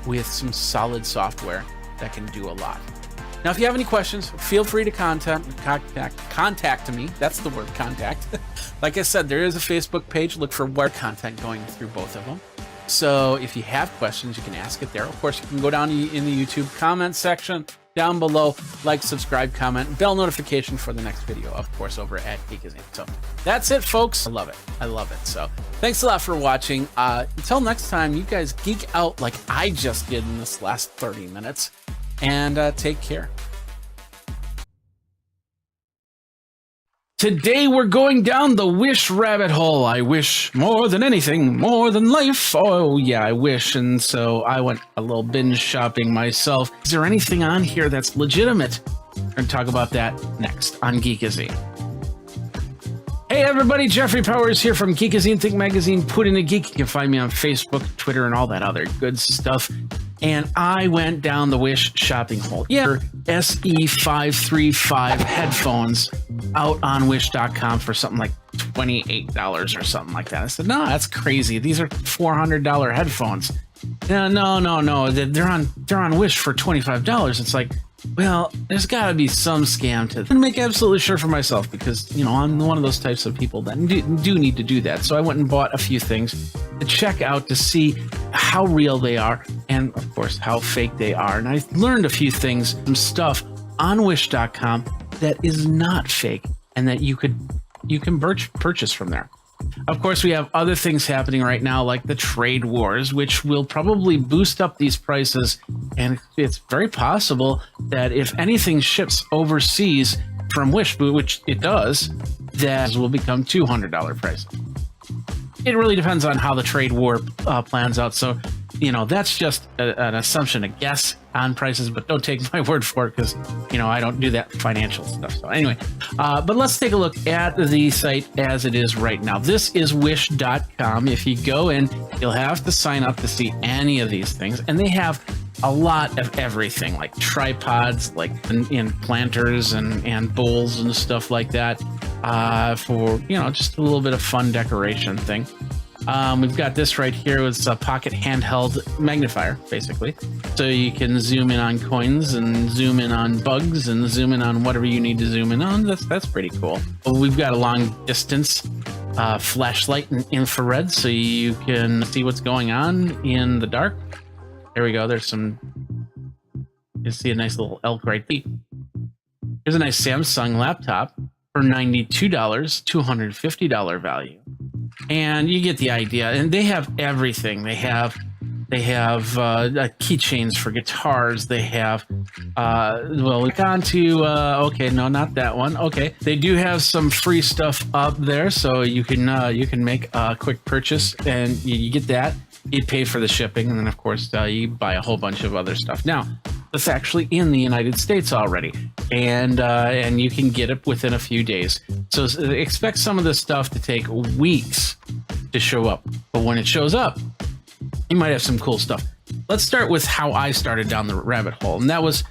with some solid software that can do a lot. Now, if you have any questions, feel free to contact me. That's the word, contact. Like I said, there is a Facebook page. Look for Wire content going through both of them. So if you have questions, you can ask it there. Of course, you can go down in the YouTube comment section down below, like, subscribe, comment, bell notification for the next video, of course, over at Geekazine. So that's it, folks. I love it. I love it. So thanks a lot for watching. Until next time, you guys geek out like I just did in this last 30 minutes. And take care. Today we're going down the wish rabbit hole. I wish more than anything, more than life. Oh yeah, I wish. And so I went a little binge shopping myself. Is there anything on here that's legitimate? We're going to talk about that next on Geekazine. Hey everybody, Jeffrey Powers here from Geekazine, Think Magazine, Put in a Geek. You can find me on Facebook, Twitter, and all that other good stuff. And I went down the Wish shopping hole. Yeah, SE535 headphones out on Wish.com for something like $28 or something like that. I said, no, that's crazy. These are $400 headphones. No. They're on Wish for $25. It's like, well, there's got to be some scam to make absolutely sure for myself, because, you know, I'm one of those types of people that do need to do that. So I went and bought a few things to check out to see how real they are and, of course, how fake they are. And I learned a few things, some stuff on Wish.com that is not fake and that you can purchase from there. Of course, we have other things happening right now, like the trade wars, which will probably boost up these prices. And it's very possible that if anything ships overseas from Wish, which it does, that will become $200 prices. It really depends on how the trade war plans out. So, you know, that's just an assumption, a guess on prices, but don't take my word for it, because, you know, I don't do that financial stuff. So anyway, but let's take a look at the site as it is right now. This is wish.com. If you go in, you'll have to sign up to see any of these things. And they have a lot of everything, like tripods, like in planters and bowls and stuff like that, for, you know, just a little bit of fun decoration thing. We've got this right here. It's a pocket handheld magnifier, basically. So you can zoom in on coins and zoom in on bugs and zoom in on whatever you need to zoom in on. That's pretty cool. We've got a long distance flashlight and infrared, so you can see what's going on in the dark. There we go. There's some, you see a nice little elk right there. Here's a nice Samsung laptop for $92, $250 value. And you get the idea. And they have everything. They have keychains for guitars. They have Well, we got on to, okay, no, not that one. Okay. They do have some free stuff up there, so you can make a quick purchase and you get that. You pay for the shipping, and then of course you buy a whole bunch of other stuff. Now, it's actually in the United States already, and you can get it within a few days. So expect some of this stuff to take weeks to show up, but when it shows up, you might have some cool stuff. Let's start with how I started down the rabbit hole, and that was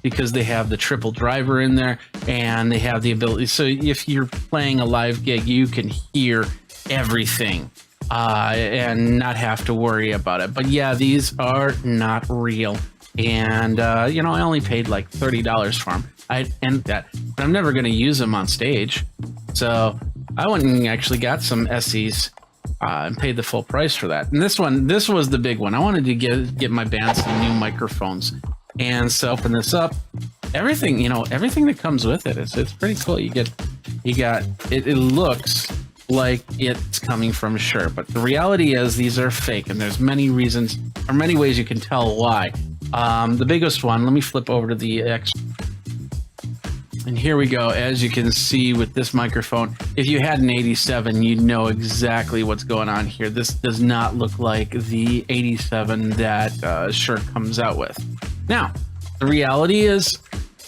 because they have the triple driver in there, and they have the ability. So if you're playing a live gig, you can hear everything and not have to worry about it. But yeah, these are not real, and I only paid like $30 for them. But I'm never going to use them on stage, so I went and actually got some SEs. And paid the full price for that. And this was the big one. I wanted to get my band some new microphones, and so open this up. Everything that comes with it. It's pretty cool. You got it. It looks like it's coming from Shure, but the reality is these are fake, and there's many reasons or many ways you can tell why. The biggest one. Let me flip over to the X. And here we go. As you can see with this microphone, if you had an 87, you'd know exactly what's going on here. This does not look like the 87 that Shure comes out with. Now, the reality is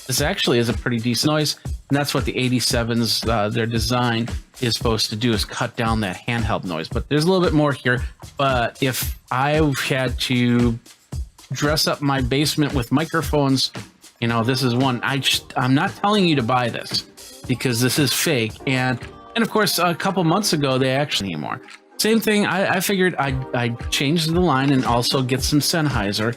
this actually is a pretty decent noise, and that's what the 87s, their design is supposed to do, is cut down that handheld noise. But there's a little bit more here. But if I had to dress up my basement with microphones, this is one. I'm not telling you to buy this because this is fake. And of course, a couple months ago, they actually anymore. Same thing. I figured I'd change the line and also get some Sennheiser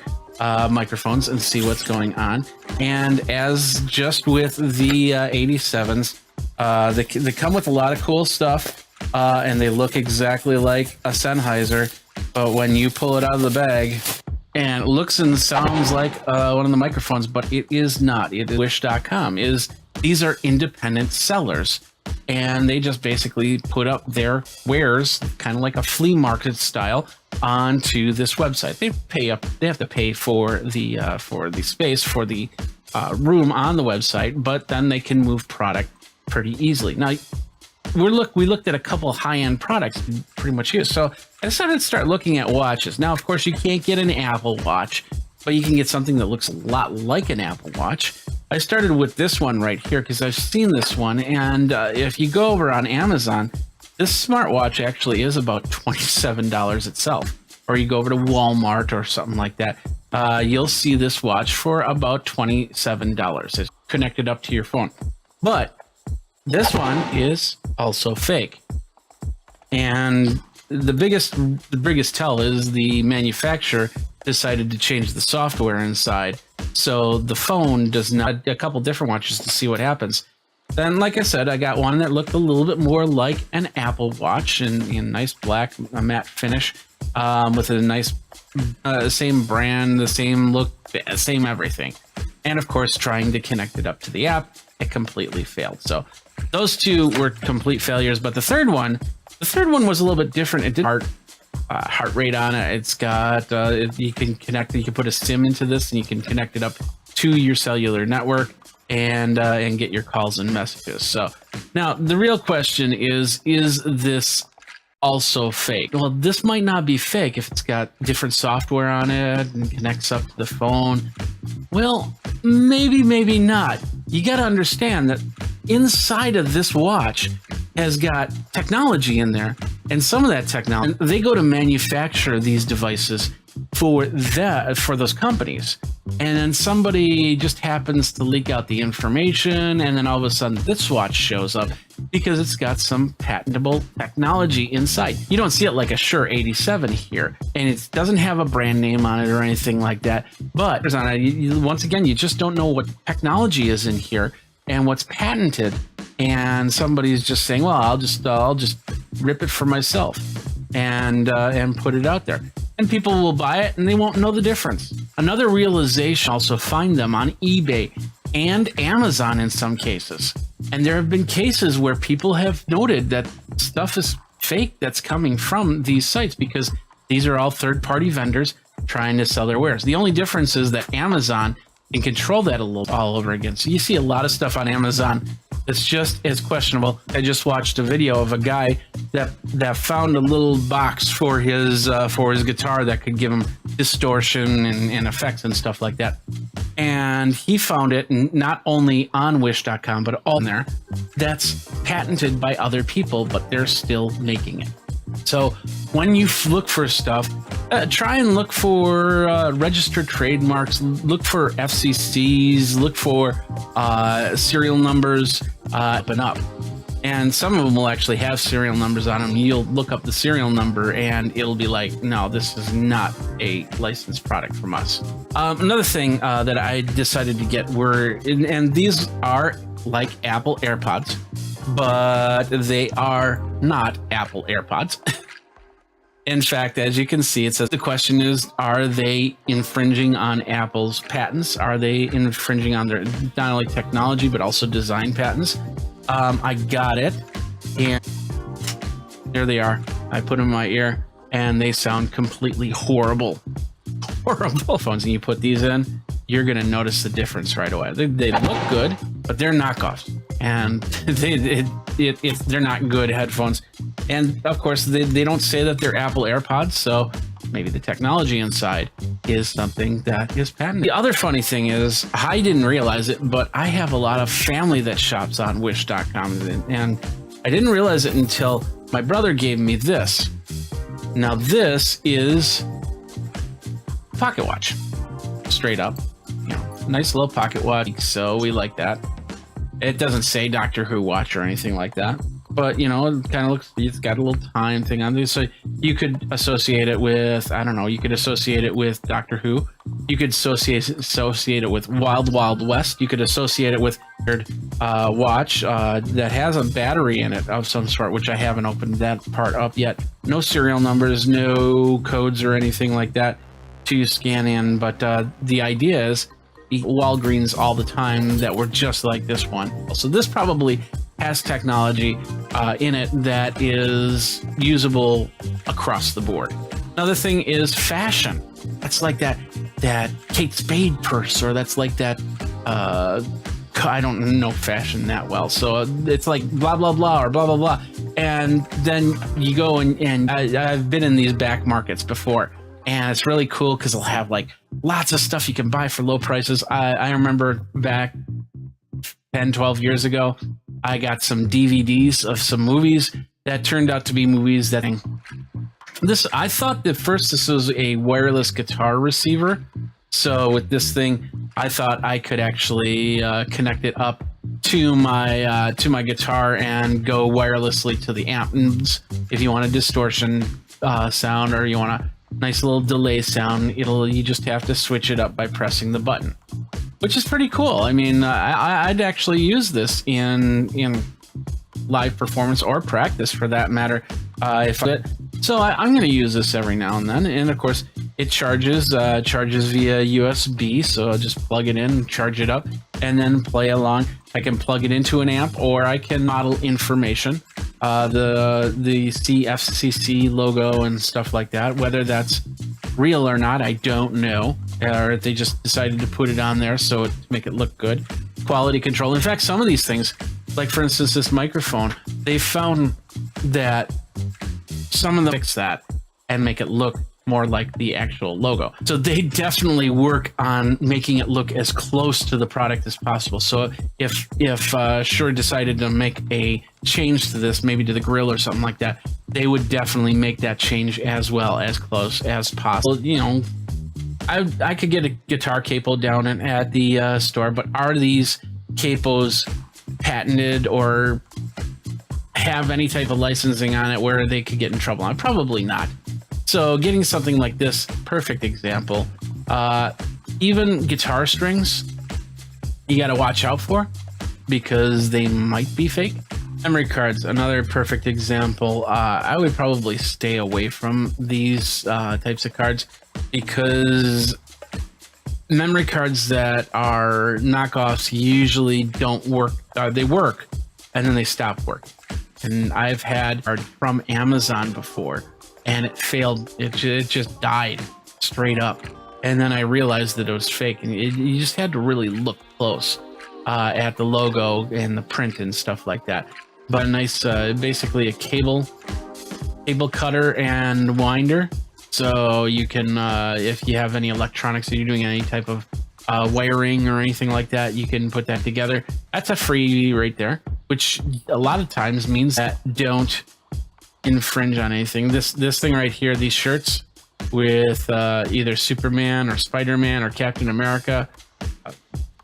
microphones and see what's going on. And as just with the 87s, they come with a lot of cool stuff, and they look exactly like a Sennheiser. But when you pull it out of the bag, and it looks and sounds like one of the microphones, but it is not. Wish.com these are independent sellers, and they just basically put up their wares, kind of like a flea market style, onto this website. They have to pay for the space for the room on the website, but then they can move product pretty easily. Now, we looked at a couple high-end products pretty much here. So I decided to start looking at watches. Now, of course, you can't get an Apple Watch, but you can get something that looks a lot like an Apple Watch. I started with this one right here because I've seen this one. And if you go over on Amazon, this smartwatch actually is about $27 itself. Or you go over to Walmart or something like that, you'll see this watch for about $27. It's connected up to your phone. But this one is also fake. And the biggest tell is the manufacturer decided to change the software inside. So the phone does not, a couple different watches to see what happens. Then, like I said, I got one that looked a little bit more like an Apple Watch in nice black matte finish, with a nice, same brand, the same look, same everything. And of course, trying to connect it up to the app, it completely failed. So those two were complete failures. But the third one was a little bit different. It did heart rate on it. It's got you can put a SIM into this, and you can connect it up to your cellular network and get your calls and messages. So now the real question is this also fake? Well, this might not be fake if it's got different software on it and connects up to the phone. Well, maybe not. You got to understand that inside of this watch has got technology in there, and some of that technology, they go to manufacture these devices for those companies, and then somebody just happens to leak out the information, and then all of a sudden this watch shows up because it's got some patentable technology inside. You don't see it like a Shure 87 here, and it doesn't have a brand name on it or anything like that, but once again, you just don't know what technology is in here and what's patented, and somebody's just saying, well, I'll just rip it for myself and put it out there. And people will buy it and they won't know the difference. Another realization, also find them on eBay and Amazon in some cases. And there have been cases where people have noted that stuff is fake that's coming from these sites because these are all third-party vendors trying to sell their wares. The only difference is that Amazon and control that all over again. So you see a lot of stuff on Amazon that's just as questionable. I just watched a video of a guy that found a little box for his guitar that could give him distortion and effects and stuff like that. And he found it not only on Wish.com, but all in there. That's patented by other people, but they're still making it. So when you look for stuff, try and look for registered trademarks, look for FCCs, look for serial numbers, open up. And some of them will actually have serial numbers on them. You'll look up the serial number and it'll be like, no, this is not a licensed product from us. Another thing that I decided to get were, and these are like Apple AirPods, but they are not Apple AirPods. In fact, as you can see, it says the question is, are they infringing on Apple's patents? Are they infringing on their not only technology, but also design patents? I got it, and there they are. I put them in my ear, and they sound completely horrible. Horrible phones, and you put these in, you're going to notice the difference right away. They look good, but they're knockoffs, and they're not good headphones. And of course, they don't say that they're Apple AirPods, so maybe the technology inside is something that is patented. The other funny thing is, I didn't realize it, but I have a lot of family that shops on Wish.com, and I didn't realize it until my brother gave me this. Now this is a pocket watch, straight up. Nice little pocket watch, so we like that. It doesn't say Doctor Who watch or anything like that, but it kind of looks, it's got a little time thing on there, so you could associate it with, I don't know, you could associate it with Doctor Who, you could associate it with Wild Wild West, you could associate it with watch that has a battery in it of some sort, which I haven't opened that part up yet. No serial numbers, no codes or anything like that to scan in, but the idea is Walgreens all the time that were just like this one. So this probably has technology in it that is usable across the board. Another thing is fashion. That's like that Kate Spade purse, or that's like that I don't know fashion that well, so it's like blah blah blah or blah blah blah, and then you go and I've been in these back markets before. And it's really cool because they'll have like lots of stuff you can buy for low prices. I remember back 10, 12 years ago, I got some DVDs of some movies that turned out to be movies that I thought that first this was a wireless guitar receiver. So with this thing, I thought I could actually connect it up to my guitar and go wirelessly to the amp. And if you want a distortion sound, or you want a nice little delay sound, you just have to switch it up by pressing the button, which is pretty cool. I mean, I'd actually use this in live performance or practice for that matter. So I'm going to use this every now and then, and of course it charges via USB, so I'll just plug it in, charge it up, and then play along. I can plug it into an amp, or I can model information, the CFCC logo and stuff like that. Whether that's real or not, I don't know, or if they just decided to put it on there so to make it look good. Quality control. In fact, some of these things, like for instance this microphone, they found that some of them fix that and make it look more like the actual logo. So they definitely work on making it look as close to the product as possible. So if Shure decided to make a change to this, maybe to the grill or something like that, they would definitely make that change as well, as close as possible. I could get a guitar capo down at the store, but are these capos patented or have any type of licensing on it where they could get in trouble? Probably not. So getting something like this, perfect example. Even guitar strings, you got to watch out for because they might be fake. Memory cards, another perfect example. I would probably stay away from these types of cards because memory cards that are knockoffs usually don't work. They work and then they stop working. And I've had from Amazon before, and it failed. It just died straight up. and then I realized that it was fake. And you just had to really look close at the logo and the print and stuff like that. But a nice, basically a cable cutter and winder. So you can, if you have any electronics and you're doing any type of wiring or anything like that, you can put that together. That's a freebie right there, which a lot of times means that don't infringe on anything. This thing right here, these shirts with either Superman or Spider-Man or Captain America,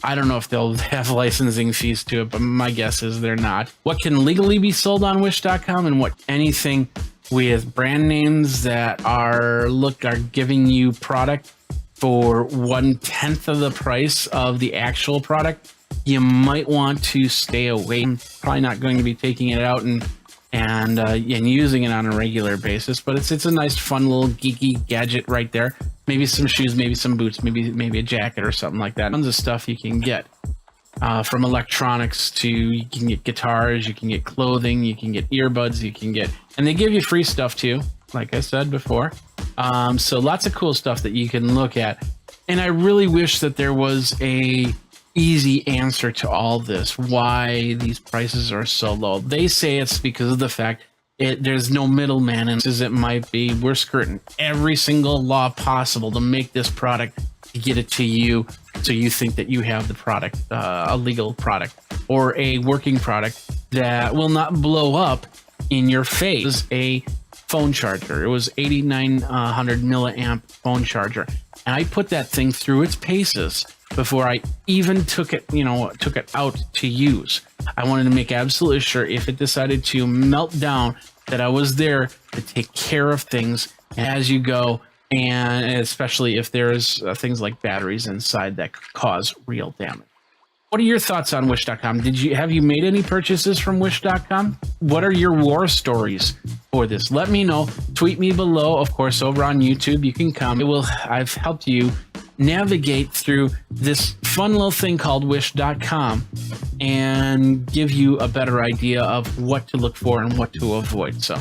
I don't know if they'll have licensing fees to it, but my guess is they're not. What can legally be sold on Wish.com and what anything with brand names that are giving you product for 1/10 of the price of the actual product, you might want to stay away. I'm probably not going to be taking it out and using it on a regular basis, but it's a nice, fun little geeky gadget right there. Maybe some shoes, maybe some boots, maybe a jacket or something like that. Tons of stuff you can get, from electronics to, you can get guitars, you can get clothing, you can get earbuds, and they give you free stuff too, like I said before. So lots of cool stuff that you can look at. And I really wish that there was a easy answer to all this, why these prices are so low. They say it's because of the fact there's no middleman, and as it might be, we're skirting every single law possible to make this product, to get it to you, so you think that you have the product, a legal product or a working product that will not blow up in your face. A phone charger. It was 8900 milliamp phone charger, and I put that thing through its paces before I even took it out to use. I wanted to make absolutely sure if it decided to melt down that I was there to take care of things as you go, and especially if there's things like batteries inside that could cause real damage. What are your thoughts on Wish.com? Have you made any purchases from Wish.com? What are your war stories for this? Let me know. Tweet me below. Of course, over on YouTube, you can come. I've helped you navigate through this fun little thing called Wish.com and give you a better idea of what to look for and what to avoid. So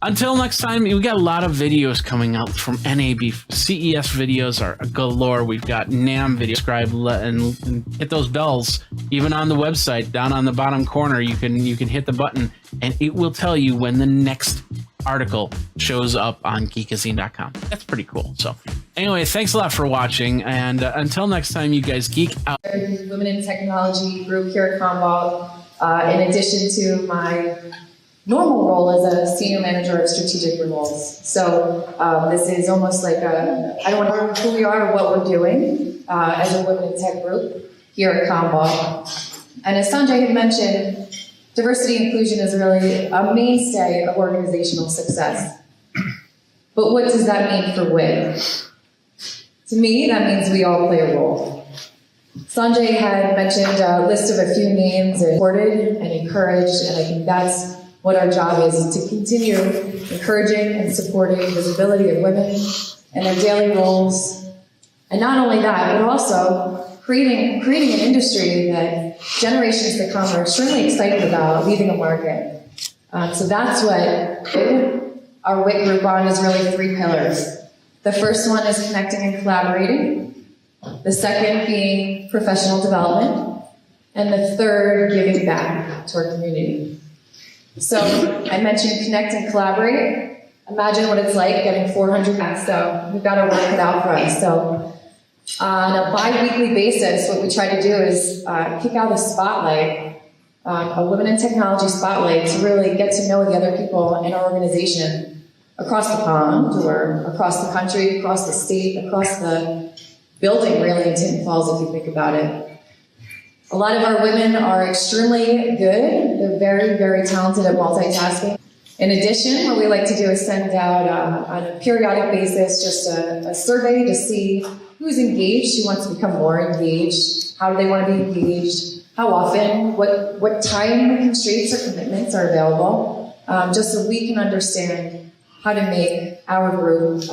until next time, we got a lot of videos coming out from NAB. CES videos are galore. We've got NAM videos. Subscribe and hit those bells. Even on the website, down on the bottom corner, you can hit the button and it will tell you when the next article shows up on Geekazine.com. That's pretty cool. So anyway, thanks a lot for watching, and until next time, you guys geek out. Women in Technology group here at Commvault, in addition to my normal role as a senior manager of strategic renewals. So this is almost like I don't want to know who we are or what we're doing as a Women in Tech group here at Commvault. And as Sanjay had mentioned, diversity and inclusion is really a mainstay of organizational success. But what does that mean for WIT? To me, that means we all play a role. Sanjay had mentioned a list of a few names and supported and encouraged, and I think that's what our job is to continue encouraging and supporting visibility of women and their daily roles. And not only that, but also creating an industry that generations to come are extremely excited about leaving a market. So that's what our WIT group on is really 3 pillars. The first one is connecting and collaborating. The second being professional development. And the third, giving back to our community. So I mentioned connect and collaborate. Imagine what it's like getting 400 back, so we've got to work it out for us. So on a bi-weekly basis, what we try to do is kick out a spotlight, a Women in Technology spotlight, to really get to know the other people in our organization across the pond or across the country, across the state, across the building, really, in Tinton Falls, if you think about it. A lot of our women are extremely good. They're very, very talented at multitasking. In addition, what we like to do is send out on a periodic basis just a survey to see who's engaged, who wants to become more engaged, how do they want to be engaged, how often, what time constraints or commitments are available, just so we can understand how to make our group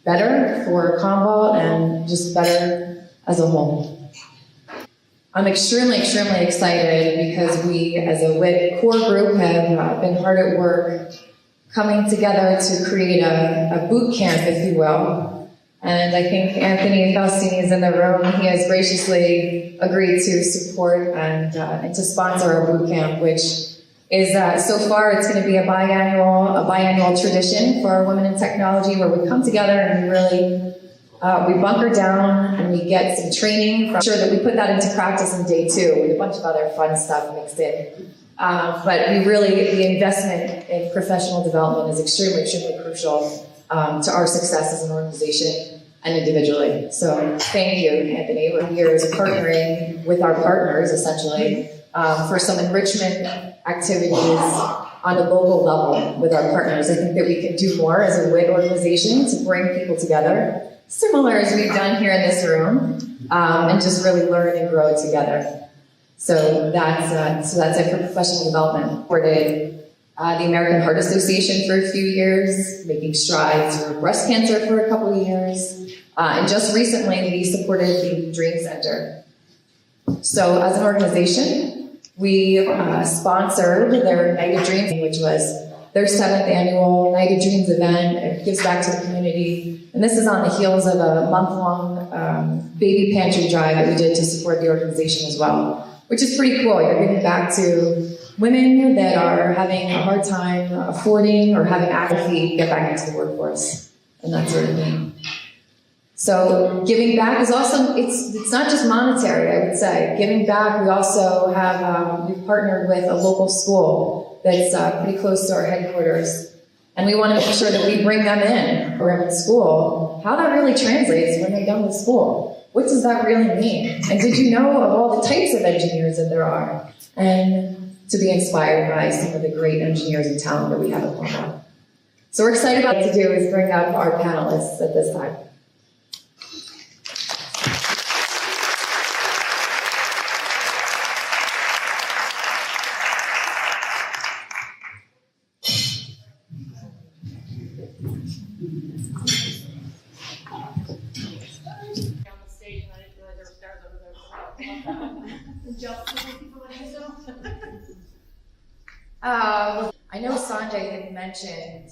better for Commvault and just better as a whole. I'm extremely, extremely excited because we, as a WIT core group, have been hard at work coming together to create a boot camp, if you will. And I think Anthony Faustini is in the room. He has graciously agreed to support and to sponsor our boot camp, which is so far it's going to be a biannual tradition for women in technology, where we come together and we really we bunker down and we get some training. Sure that we put that into practice in day 2 with a bunch of other fun stuff mixed in. But the investment in professional development is extremely, extremely crucial to our success as an organization and individually. So thank you, Anthony. We're here partnering with our partners, essentially, for some enrichment activities on a local level with our partners. I think that we can do more as a WIT organization to bring people together, similar as we've done here in this room, and just really learn and grow together. So that's it for professional development. Supported the American Heart Association for a few years, making strides for breast cancer for a couple of years, and just recently we supported the Dream Center. So as an organization, we sponsored their Night of Dreams, which was their 7th annual Night of Dreams event. It gives back to the community. And this is on the heels of a month-long baby pantry drive that we did to support the organization as well, which is pretty cool. You're giving back to women that are having a hard time affording or having access to get back into the workforce and that sort of thing. So giving back is also, it's not just monetary, I would say. Giving back, we also have, we've partnered with a local school that's pretty close to our headquarters. And we want to make sure that we bring them in or in school, how that really translates when they're done with school. What does that really mean? And did you know of all the types of engineers that there are? And to be inspired by some of the great engineers and talent that we have at Cornell. So we're excited about what to do is bring up our panelists at this time. I know Sanjay had mentioned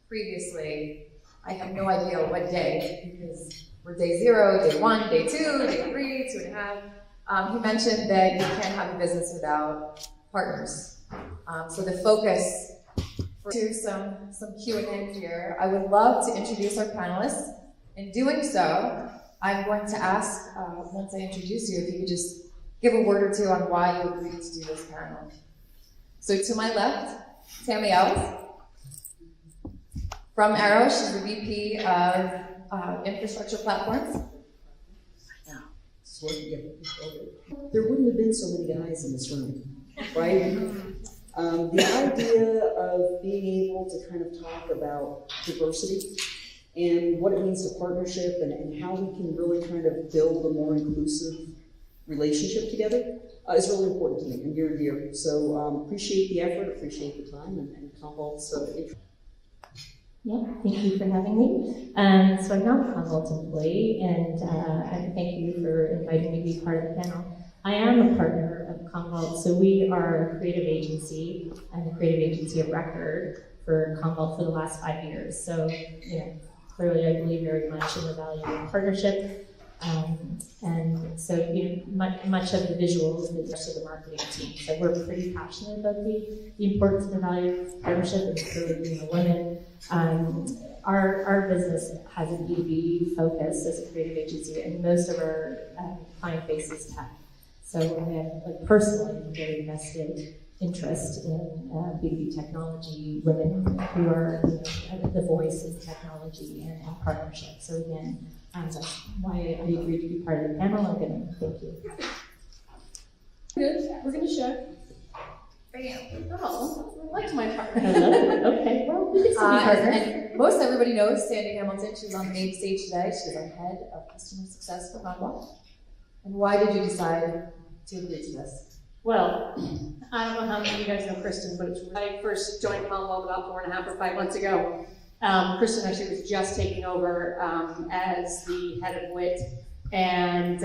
previously, I have no idea what day, because we're day 0, day 1, day 2, day 3, 2.5. He mentioned that you can't have a business without partners. So the focus to some Q&A here. I would love to introduce our panelists. In doing so, I'm going to ask, once I introduce you, if you could just give a word or two on why you agreed to do this panel. So to my left, Tammy Ellis. From Arrow, she's the VP of Infrastructure Platforms. There wouldn't have been so many guys in this room, right? The idea of being able to kind of talk about diversity and what it means to partnership and how we can really kind of build a more inclusive relationship together is really important to me and near and dear. So appreciate the effort, appreciate the time, and Commvault's interest. Yeah, thank you for having me. So I'm now a Commvault employee, and thank you for inviting me to be part of the panel. I am a partner of Commvault, so we are a creative agency and a creative agency of record for Commvault for the last 5 years. So, clearly I believe very much in the value of partnership. And so, much of the visuals is just the marketing team. So we're pretty passionate about the importance and the value of partnership, and clearly, women. Our business has a B2B focus as a creative agency, and most of our client base is tech. So I have, personally, a very vested interest in B2B technology, women who are the voice of technology and partnership. So again, that's why I agreed to be part of the panel. Again, thank you. Good. We're going to share. Bam. Oh, I liked my partner. Okay. Well, we can still be partners. And most everybody knows Sandy Hamilton. She's on the main stage today. She's our head of customer success for Commvault. And why did you decide to agree to this? Well, I don't know how many of you guys know Kristen, but I first joined Commvault about 4.5 or 5 months ago. Kristen actually was just taking over as the head of WIT, and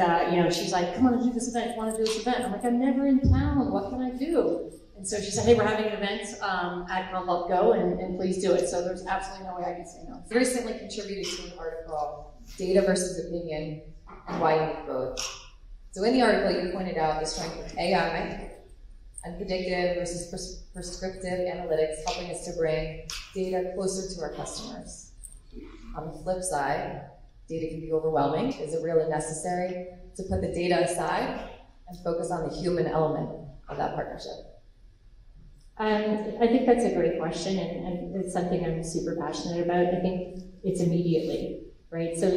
she's like, "Come on, do this event. Want to do this event?" I'm like, "I'm never in town. What can I do?" And so she said, "Hey, we're having an event at Commvault. Go and please do it." So there's absolutely no way I can say no. I recently contributed to an article data versus opinion, and why you need both. So in the article, you pointed out the strength of AI and predictive versus prescriptive analytics, helping us to bring data closer to our customers. On the flip side, data can be overwhelming. Is it really necessary to put the data aside and focus on the human element of that partnership? I think that's a great question, and it's something I'm super passionate about. I think it's immediately, right? So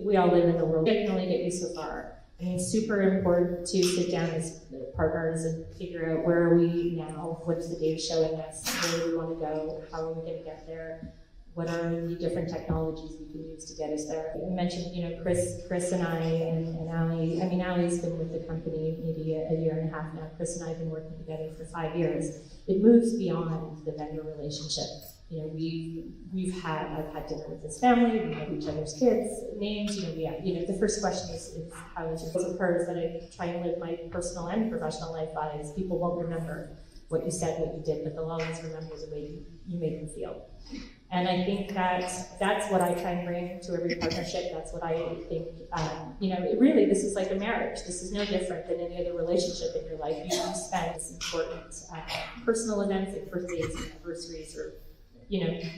we all live in the world. It can only get you so far. I mean, it's super important to sit down as partners and figure out where are we now, what's the data showing us, where do we want to go, how are we going to get there, what are the different technologies we can use to get us there. You mentioned, Chris and I and Allie. I mean, Allie's been with the company maybe a year and a half now. Chris and I have been working together for 5 years. It moves beyond the vendor relationship. I've had dinner with his family, we know each other's kids' names, the first question is how is your of hers that I try and live my personal and professional life by is people won't remember what you said, what you did, but they'll always remember the way you make them feel. And I think that's what I try and bring to every partnership. That's what I think, really, this is like a marriage. This is no different than any other relationship in your life. You spend this important personal events like birthdays and anniversaries or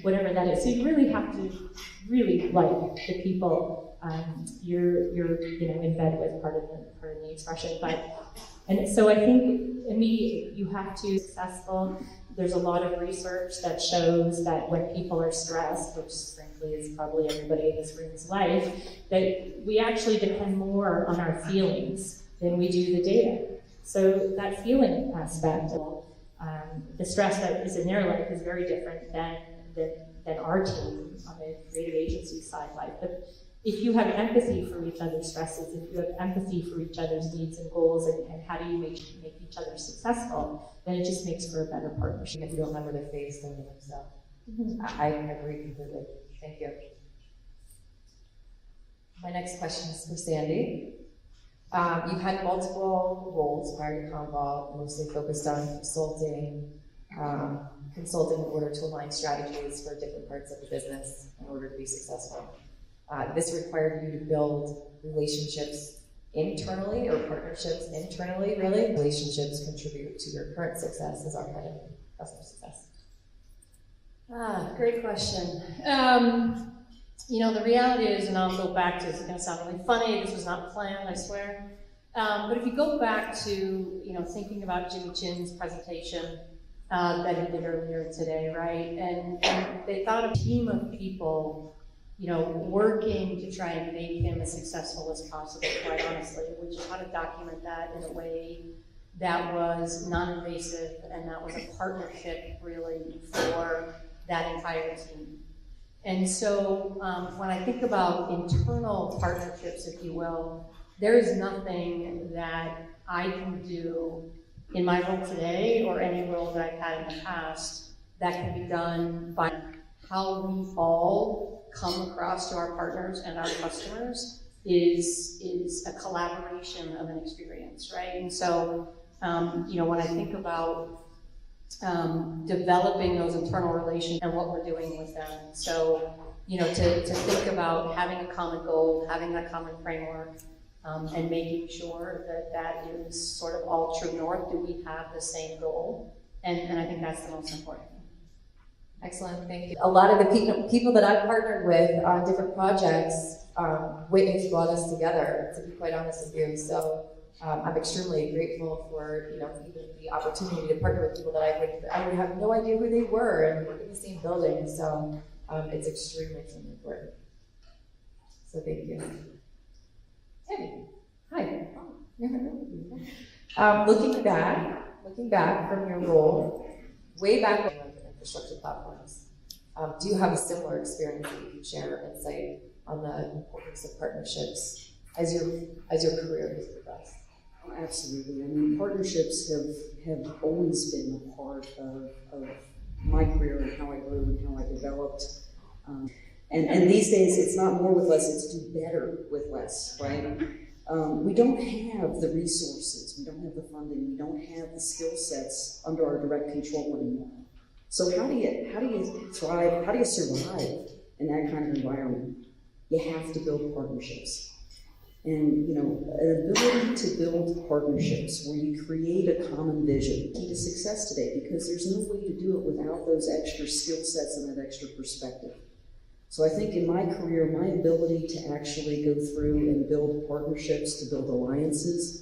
whatever that is. So you really have to really like the people you're in bed with, pardon the expression. And so I think immediately you have to be successful. There's a lot of research that shows that when people are stressed, which frankly is probably everybody in this room's life, that we actually depend more on our feelings than we do the data. So that feeling aspect of the stress that is in their life is very different than our team on the creative agency side life. But if you have empathy for each other's stresses, if you have empathy for each other's needs and goals, and how do you make each other successful, then it just makes for a better partnership. If you don't remember their face, then they themselves. I agree completely. Thank you. My next question is for Sandy. You've had multiple roles prior to Commvault, mostly focused on consulting in order to align strategies for different parts of the business in order to be successful. This required you to build relationships internally or partnerships internally, really. Relationships contribute to your current success as our head of customer success. Great question. The reality is, and I'll go back to, it's going to sound really funny, this was not planned, I swear. But if you go back to, thinking about Jimmy Chin's presentation that he did earlier today, right? And they thought of a team of people working to try and make him as successful as possible, quite honestly, which is how to document that in a way that was non-invasive and that was a partnership, really, for that entire team. And so when I think about internal partnerships, if you will, there is nothing that I can do in my role today or any role that I've had in the past that can be done by how we all come across to our partners and our customers is a collaboration of an experience, right? And so, when I think about developing those internal relations and what we're doing with them, so, to think about having a common goal, having that common framework, and making sure that is sort of all true north. Do we have the same goal? And I think that's the most important thing. Excellent, thank you. A lot of the people that I've partnered with on different projects, Whitney's brought us together, to be quite honest with you. So I'm extremely grateful for even the opportunity to partner with people that I would have no idea who they were and work in the same building. So it's extremely important. So thank you. Hey, hi. Looking back from your role, way back when infrastructure platforms, do you have a similar experience that you can share insight on the importance of partnerships as your career has progressed? Oh, absolutely. I mean, partnerships have always been a part of my career and how I grew and how I developed. And these days, it's not more with less, it's do better with less, right? We don't have the resources, we don't have the funding, we don't have the skill sets under our direct control anymore. So how do you thrive, how do you survive in that kind of environment? you have to build partnerships. And, you know, an ability to build partnerships where you create a common vision, key to success today, because there's no way to do it without those extra skill sets and that extra perspective. So I think in my career, my ability to actually go through and build partnerships, to build alliances,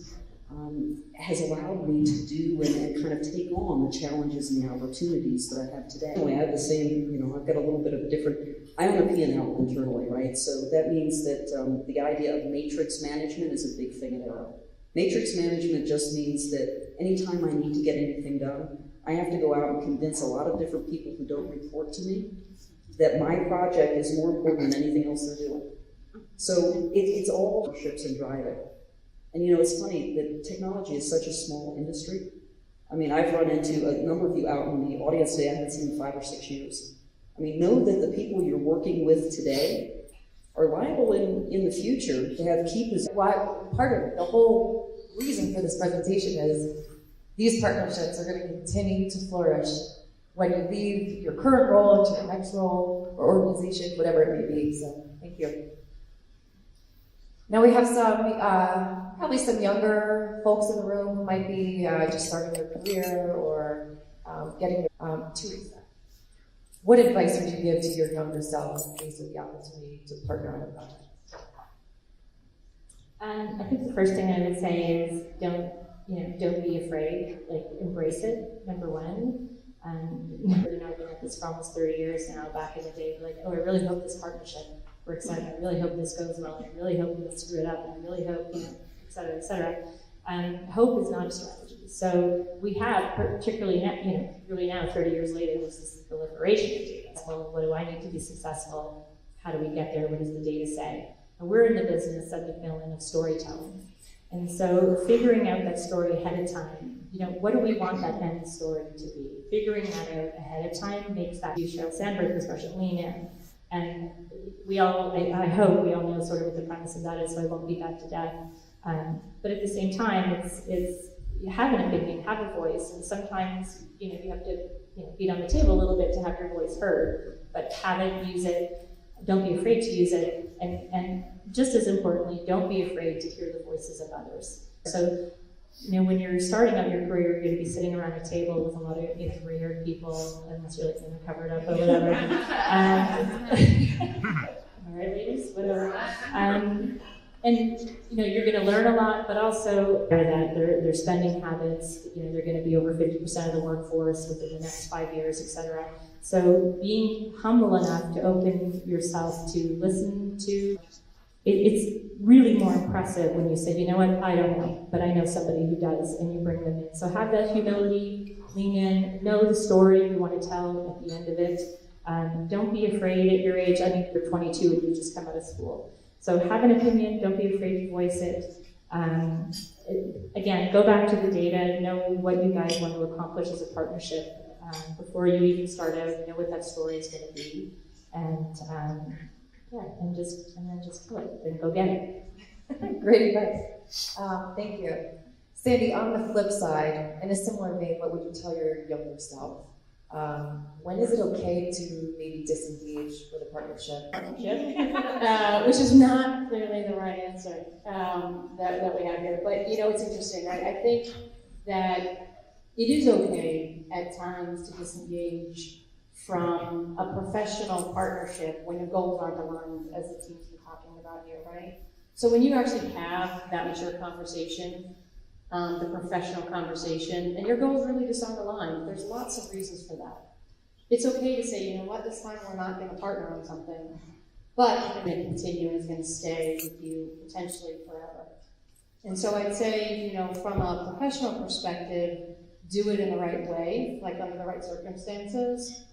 has allowed me to do and kind of take on the challenges and the opportunities that I have today. I have the same, you know, I've got a little bit of a different, I own a P&L internally, right? So that means that the idea of matrix management is a big thing at Arrow. Matrix management just means that anytime I need to get anything done, I have to go out and convince a lot of different people who don't report to me that my project is more important than anything else they're doing. So it's all partnerships and driving. And you know, it's funny that technology is such a small industry. I mean, I've run into a number of you out in the audience today I haven't seen in 5 or 6 years. I mean, know that the people you're working with today are liable in the future to have key positions. Part of the whole reason for this presentation is these partnerships are going to continue to flourish when you leave your current role into your next role or organization, whatever it may be. So, thank you. Now we have some, probably some younger folks in the room who might be just starting their career or getting to that. What advice would you give to your younger self in case of the opportunity to partner on a project? I think the first thing I would say is don't be afraid. Like, embrace it. Number one. I've been at this for almost 30 years now. Back in the day, like, oh, I really hope this partnership works out. I really hope this goes well. I really hope we don't screw it up. And I really hope, et cetera, et cetera. Hope is not a strategy. So we have, particularly now, 30 years later, this is the proliferation of data. Well, what do I need to be successful? How do we get there? What does the data say? And we're in the business of McMillan of storytelling. And so figuring out that story ahead of time, what do we want that end story to be? Figuring that out ahead of time makes that Sheryl Sandberg expression, lean in. And I hope we all know sort of what the premise of that is, so I won't beat that to death. But at the same time, it's you have an opinion, have a voice, and sometimes you have to beat on the table a little bit to have your voice heard. But have it, use it. Don't be afraid to use it, and just as importantly, don't be afraid to hear the voices of others. So, when you're starting out your career, you're going to be sitting around a table with a lot of gray-haired people, unless you're like covered up or whatever. All right, ladies, whatever. And you're going to learn a lot, but also that their spending habits, they're going to be over 50% of the workforce within the next 5 years, et cetera. So being humble enough to open yourself to listen to, it's really more impressive when you say, you know what, I don't know, but I know somebody who does, and you bring them in. So have that humility, lean in, know the story you want to tell at the end of it. Don't be afraid at your age. I mean, you're 22 and you just come out of school. So have an opinion, don't be afraid to voice it. Again, go back to the data, know what you guys want to accomplish as a partnership. Before you even start out, know what that story is going to be, and then just do it, then go get it. Great advice. Thank you. Sandy, on the flip side, in a similar vein, what would you tell your younger self? When is it okay to maybe disengage with a partnership? Which is not clearly the right answer that we have here. But it's interesting, right? I think that it is okay at times to disengage from a professional partnership when your goals aren't aligned, as the team's been talking about here, right? So when you actually have that mature conversation, the professional conversation, and your goals really just aren't aligned, there's lots of reasons for that. It's okay to say, you know what, this time we're not going to partner on something, but it's going to continue and it's going to stay with you potentially forever. And so I'd say, from a professional perspective, do it in the right way, like under the right circumstances,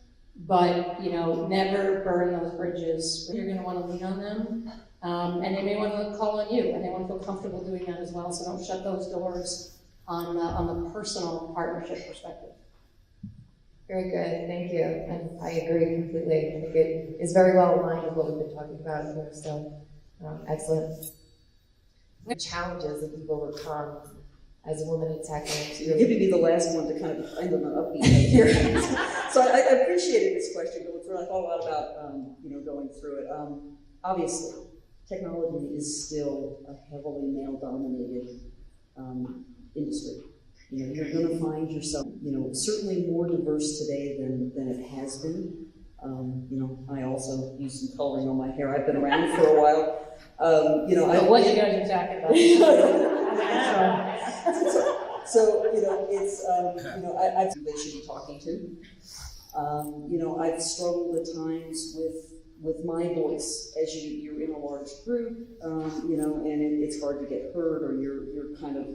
but never burn those bridges. You're going to want to lean on them, and they may want to call on you, and they want to feel comfortable doing that as well. So don't shut those doors on the personal partnership perspective. Very good, thank you, and I agree completely. I think it is very well aligned with what we've been talking about here. So excellent. What challenges that you've overcome as a woman in tech? You're giving me the last one to kind of end on an upbeat note here. So I appreciated this question going through. I thought a lot about going through it. obviously, technology is still a heavily male-dominated industry. You know, you're going to find yourself, you know, certainly more diverse today than it has been. You know, I also use some coloring on my hair. I've been around for a while. You know, what you guys are talking about? So, you know, it's, you know, I've they should be talking to. You know, I've struggled at times with my voice as you're in a large group, you know, and it's hard to get heard, or you're kind of,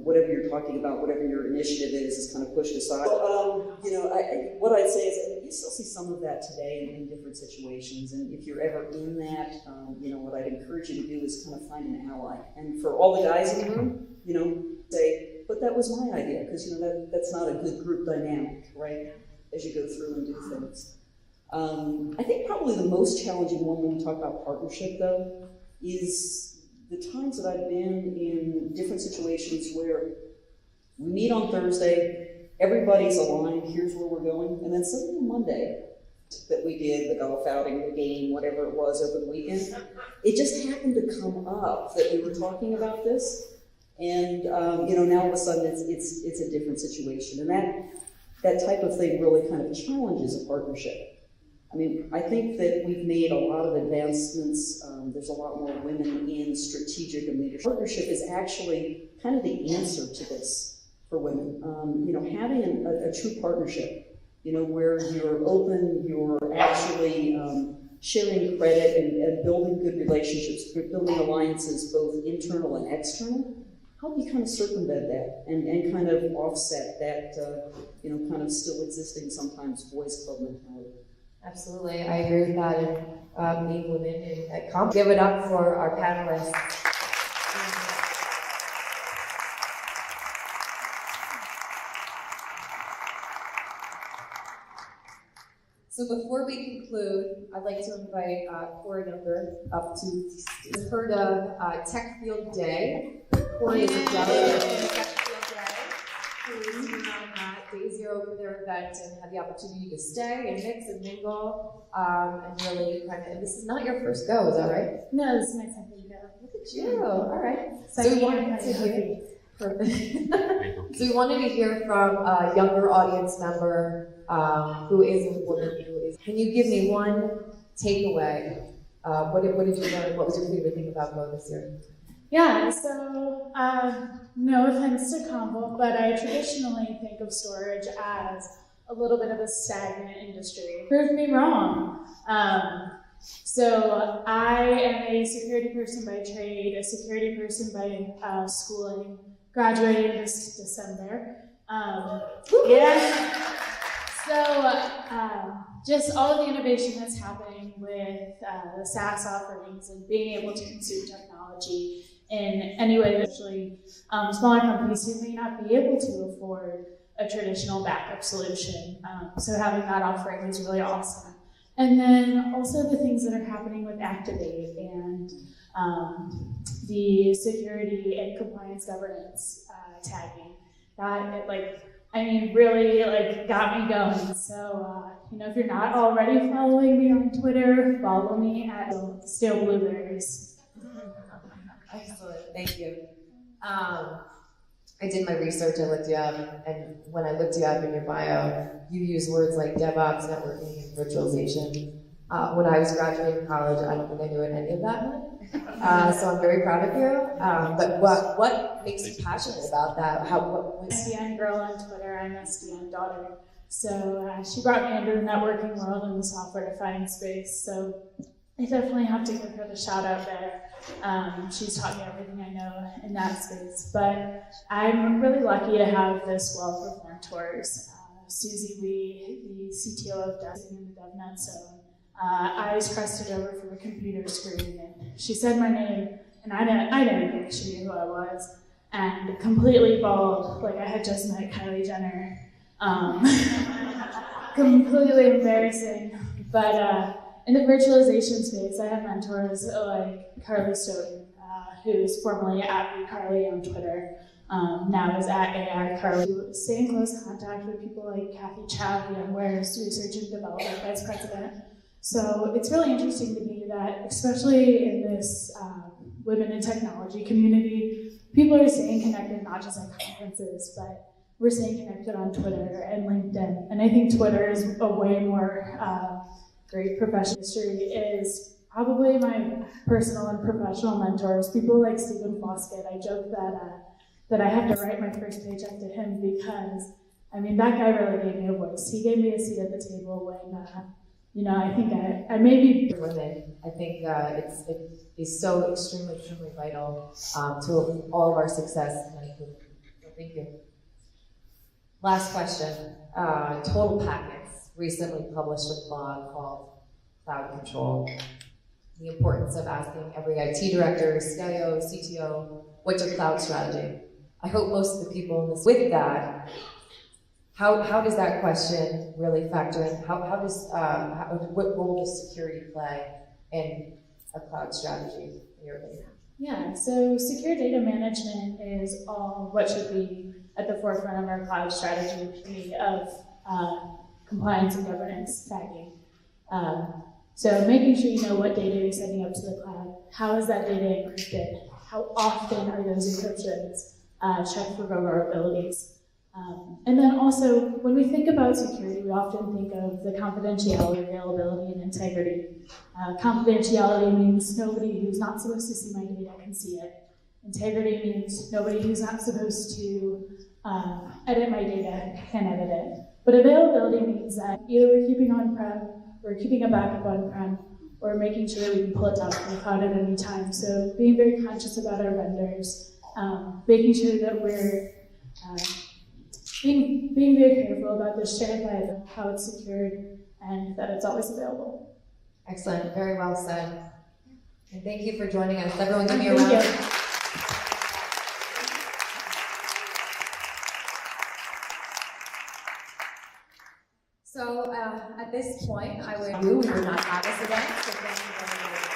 whatever you're talking about, whatever your initiative is kind of pushed aside. You know, what I'd say is that you still see some of that today in different situations, and if you're ever in that, you know, what I'd encourage you to do is kind of find an ally. And for all the guys in the room, you know, say, but that was my idea, because, you know, that's not a good group dynamic, right, as you go through and do things. I think probably the most challenging one when we talk about partnership, though, is the times that I've been in different situations where we meet on Thursday, everybody's aligned, here's where we're going, and then suddenly on Monday that we did, the golf outing, the game, whatever it was over the weekend, it just happened to come up that we were talking about this, and you know, now all of a sudden it's a different situation, and that type of thing really kind of challenges a partnership. I mean, I think that we've made a lot of advancements. There's a lot more women in strategic and leadership. Partnership is actually kind of the answer to this for women. You know, having a true partnership, you know, where you're open, you're actually sharing credit and building good relationships, building alliances, both internal and external, help you kind of circumvent that and kind of offset that, you know, kind of still existing sometimes boys club mentality. Absolutely, I agree with that, and being women and give it up for our panelists. So before we conclude, I'd like to invite Corey Younger up to heard of Tech Field Day. Corey is a delegate in Tech Field Day, who is on day zero for their event and had the opportunity to stay and mix and mingle and really kind of. And this is not your first go, is that right? No, this is my second go. Look at you! All right. So we wanted to hear. So we wanted to hear from a younger audience member who is a woman who is. Can you give me one takeaway? What did you learn? What was your favorite thing about Go this year? Yeah, so no offense to Convol, but I traditionally think of storage as a little bit of a stagnant industry. Proved me wrong. So I am a security person by trade, a security person by schooling, graduated this December. Yeah. So just all of the innovation that's happening with the SaaS offerings and being able to consume technology in any way, especially smaller companies who may not be able to afford a traditional backup solution. So having that offering is really awesome. And then also the things that are happening with Activate and the security and compliance governance tagging. That really got me going. So if you're not already following me on Twitter, follow me at Stale Blueberries. Excellent, thank you. I did my research, I looked you up, and when I looked you up in your bio, you use words like DevOps, networking, and virtualization. When I was graduating college, I don't think I knew what any of that meant. So I'm very proud of you. But what makes you passionate about that? SDN girl on Twitter, I'm SDN daughter. So she brought me into the networking world and the software-defined space. So I definitely have to give her the shout out there. She's taught me everything I know in that space. But I'm really lucky to have this wealth of mentors. Susie Lee, the CTO of Geekazine and the DevNet Zone. Eyes crusted over from a computer screen, and she said my name, and I didn't think she knew who I was, and completely bald, like I had just met Kylie Jenner. Completely embarrassing, but in the virtualization space, I have mentors like Carly Stoughton, who's formerly at VCarly on Twitter, now is at AI Carly. Stay in close contact with people like Kathy Chow, VMware's Research and Development Vice President, So it's really interesting to me that, especially in this women in technology community, people are staying connected not just at conferences, but we're staying connected on Twitter and LinkedIn. And I think Twitter is a way more great professional history is probably my personal and professional mentors, people like Stephen Foskett. I joke that I have to write my first paycheck to him because, I mean, that guy really gave me a voice. He gave me a seat at the table when, I think I maybe... Women, I think it is so extremely vital to all of our success. Thank you. Last question. Total Packets recently published a blog called Cloud Control. The importance of asking every IT director, CIO, CTO, what's your cloud strategy? I hope most of the people in this, with that, how does that question really factor in? What role does security play in a cloud strategy in your opinion? Yeah, so secure data management is all what should be at the forefront of our cloud strategy of compliance and governance tagging. So making sure you know what data you're sending up to the cloud, how is that data encrypted, how often are those encryptions checked for vulnerabilities. And then also, when we think about security, we often think of the confidentiality, availability, and integrity. Confidentiality means nobody who's not supposed to see my data can see it. Integrity means nobody who's not supposed to edit my data can edit it. But availability means that either we're keeping on-prem, we're keeping a backup on-prem, or making sure that we can pull it down from the cloud at any time. So being very conscious about our vendors, making sure that we're being very careful about the shared life, how it's secured, and that it's always available. Excellent, very well said. And thank you for joining us. Everyone give me a round. So at this point, we would not have us again. So thank you very much.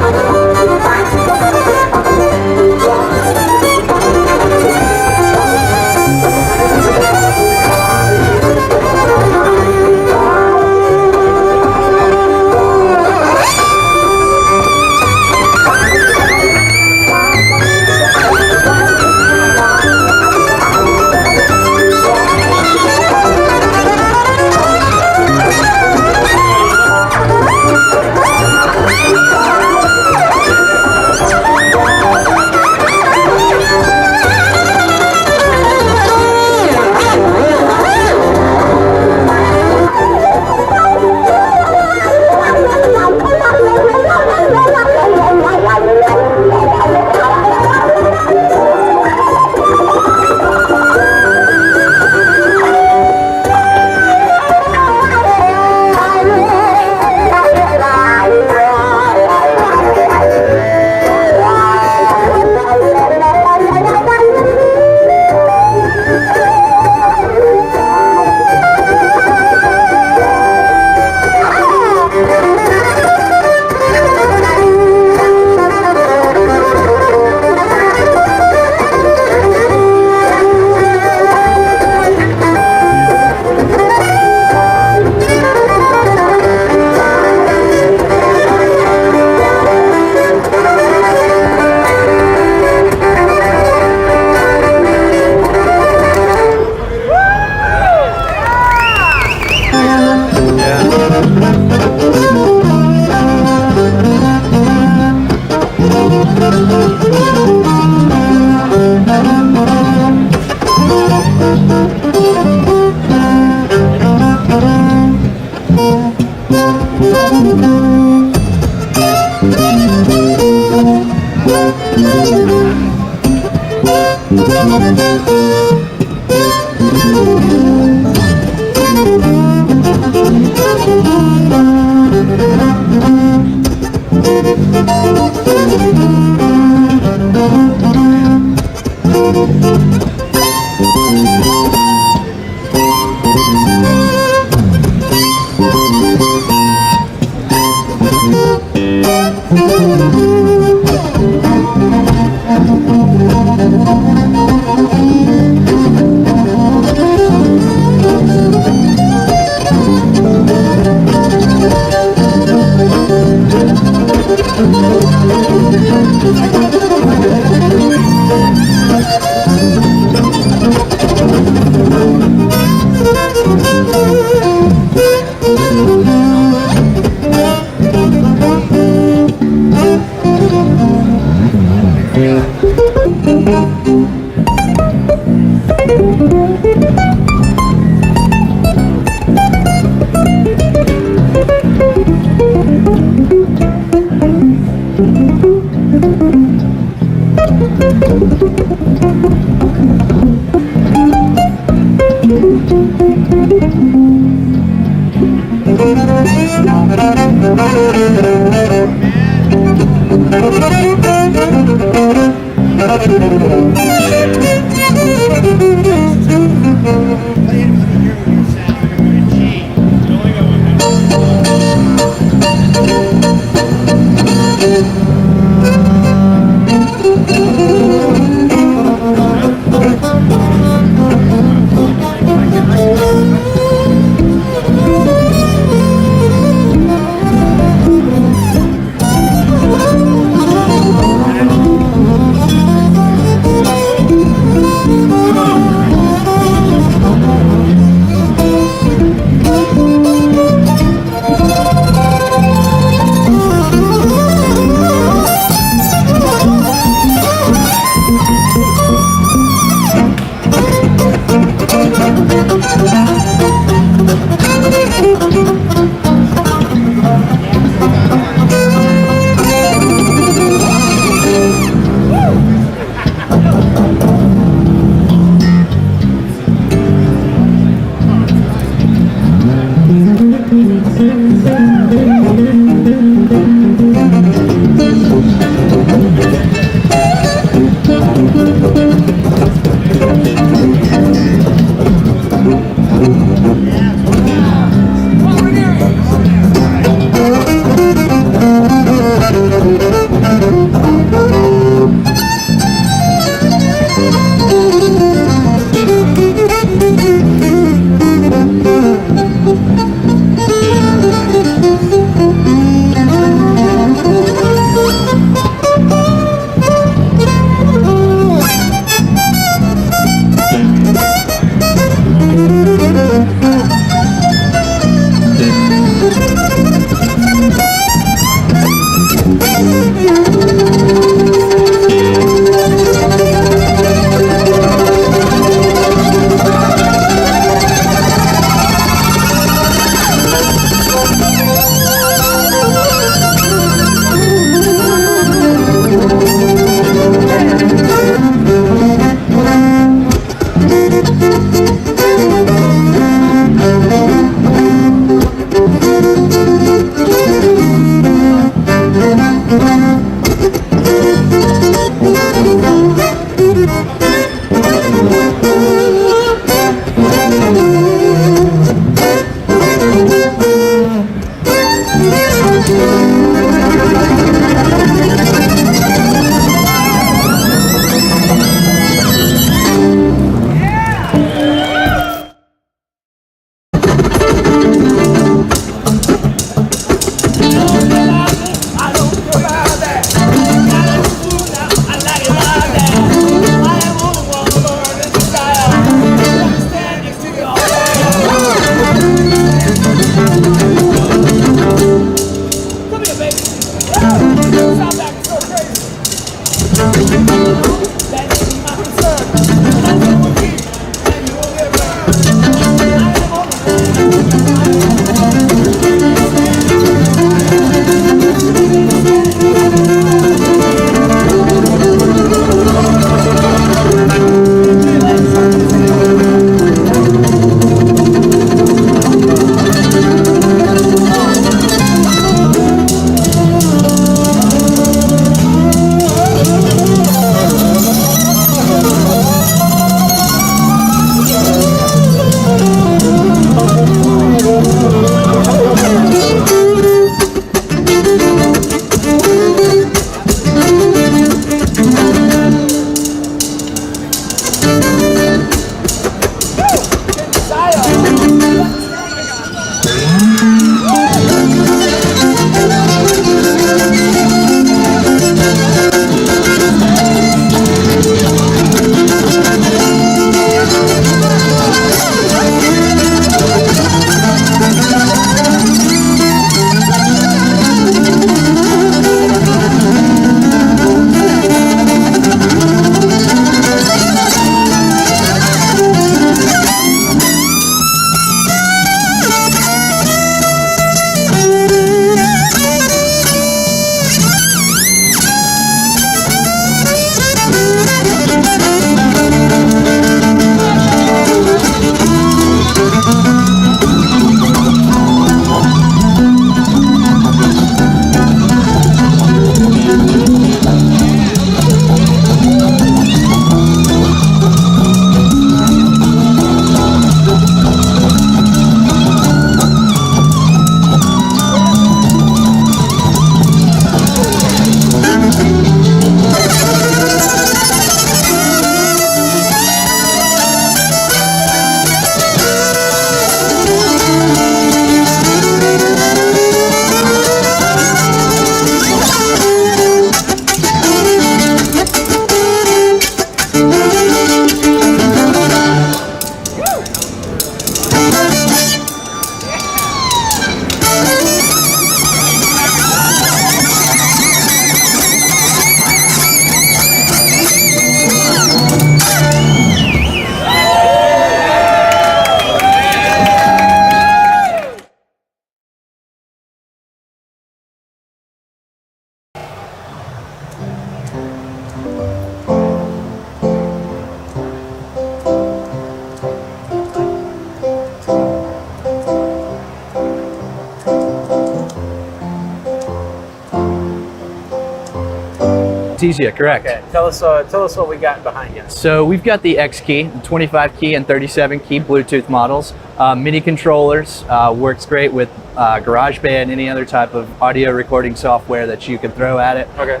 Artesia, correct. Okay, tell us what we got behind you. So we've got the X key, 25 key and 37 key Bluetooth models. MIDI controllers, works great with GarageBand, any other type of audio recording software that you can throw at it. Okay.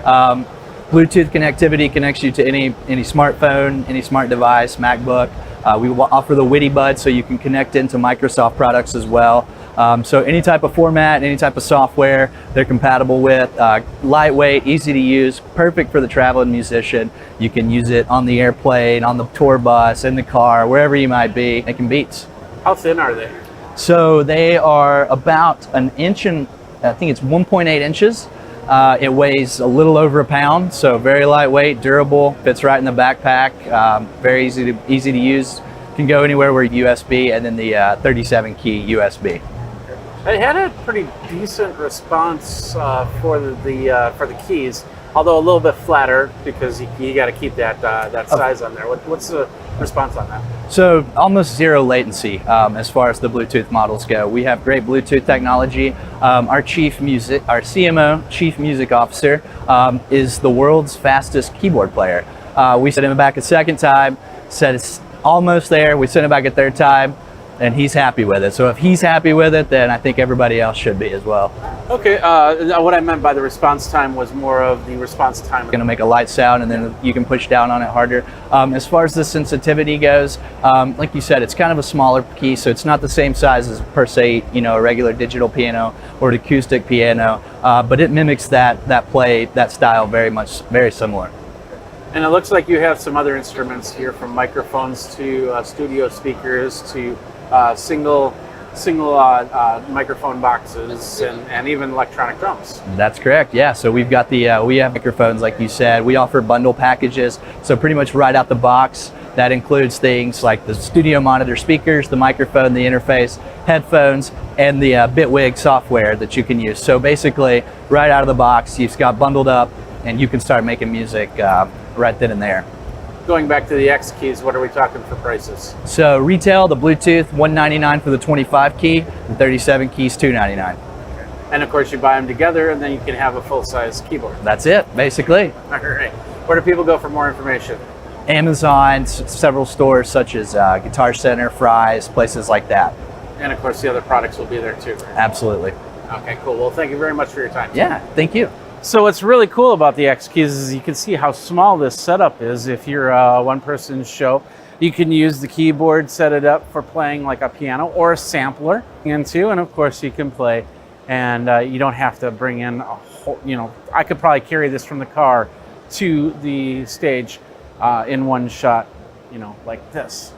Bluetooth connectivity connects you to any smartphone, any smart device, MacBook. We will offer the Witty Bud so you can connect into Microsoft products as well. So any type of format, any type of software they're compatible with. Lightweight, easy to use, perfect for the traveling musician. You can use it on the airplane, on the tour bus, in the car, wherever you might be, making beats. How thin are they? So they are about an inch and I think it's 1.8 inches. It weighs a little over a pound, so very lightweight, durable, fits right in the backpack, very easy to use. Can go anywhere where USB, and then the 37 key USB. It had a pretty decent response for the keys, although a little bit flatter because you got to keep that size on there. What's the response on that? So almost zero latency as far as the Bluetooth models go. We have great Bluetooth technology. Our CMO, Chief Music Officer, is the world's fastest keyboard player. We sent him back a second time, said it's almost there. We sent him back a third time, and he's happy with it. So if he's happy with it, then I think everybody else should be as well. Okay, what I meant by the response time was more of the response time. Going to make a light sound, and then you can push down on it harder. As far as the sensitivity goes, like you said, it's kind of a smaller key, so it's not the same size as per se, a regular digital piano or an acoustic piano, but it mimics that style very similar. And it looks like you have some other instruments here, from microphones to studio speakers to single microphone boxes and even electronic drums. That's correct. Yeah. So we've got we have microphones, like you said. We offer bundle packages. So pretty much right out the box, that includes things like the studio monitor speakers, the microphone, the interface, headphones, and the Bitwig software that you can use. So basically, right out of the box, you've got bundled up, and you can start making music right then and there. Going back to the X keys, what are we talking for prices? So retail, the Bluetooth, $199 for the 25 key, and 37 keys, $299. And of course you buy them together and then you can have a full-size keyboard. That's it, basically. All right. Where do people go for more information? Amazon, several stores such as Guitar Center, Fry's, places like that. And of course the other products will be there too, right? Absolutely. Okay, cool. Well, thank you very much for your time. Yeah, thank you. So what's really cool about the X keys is you can see how small this setup is. If you're a one-person show, you can use the keyboard, set it up for playing like a piano or a sampler into, and of course you can play, and you don't have to bring in a whole, I could probably carry this from the car to the stage in one shot, like this.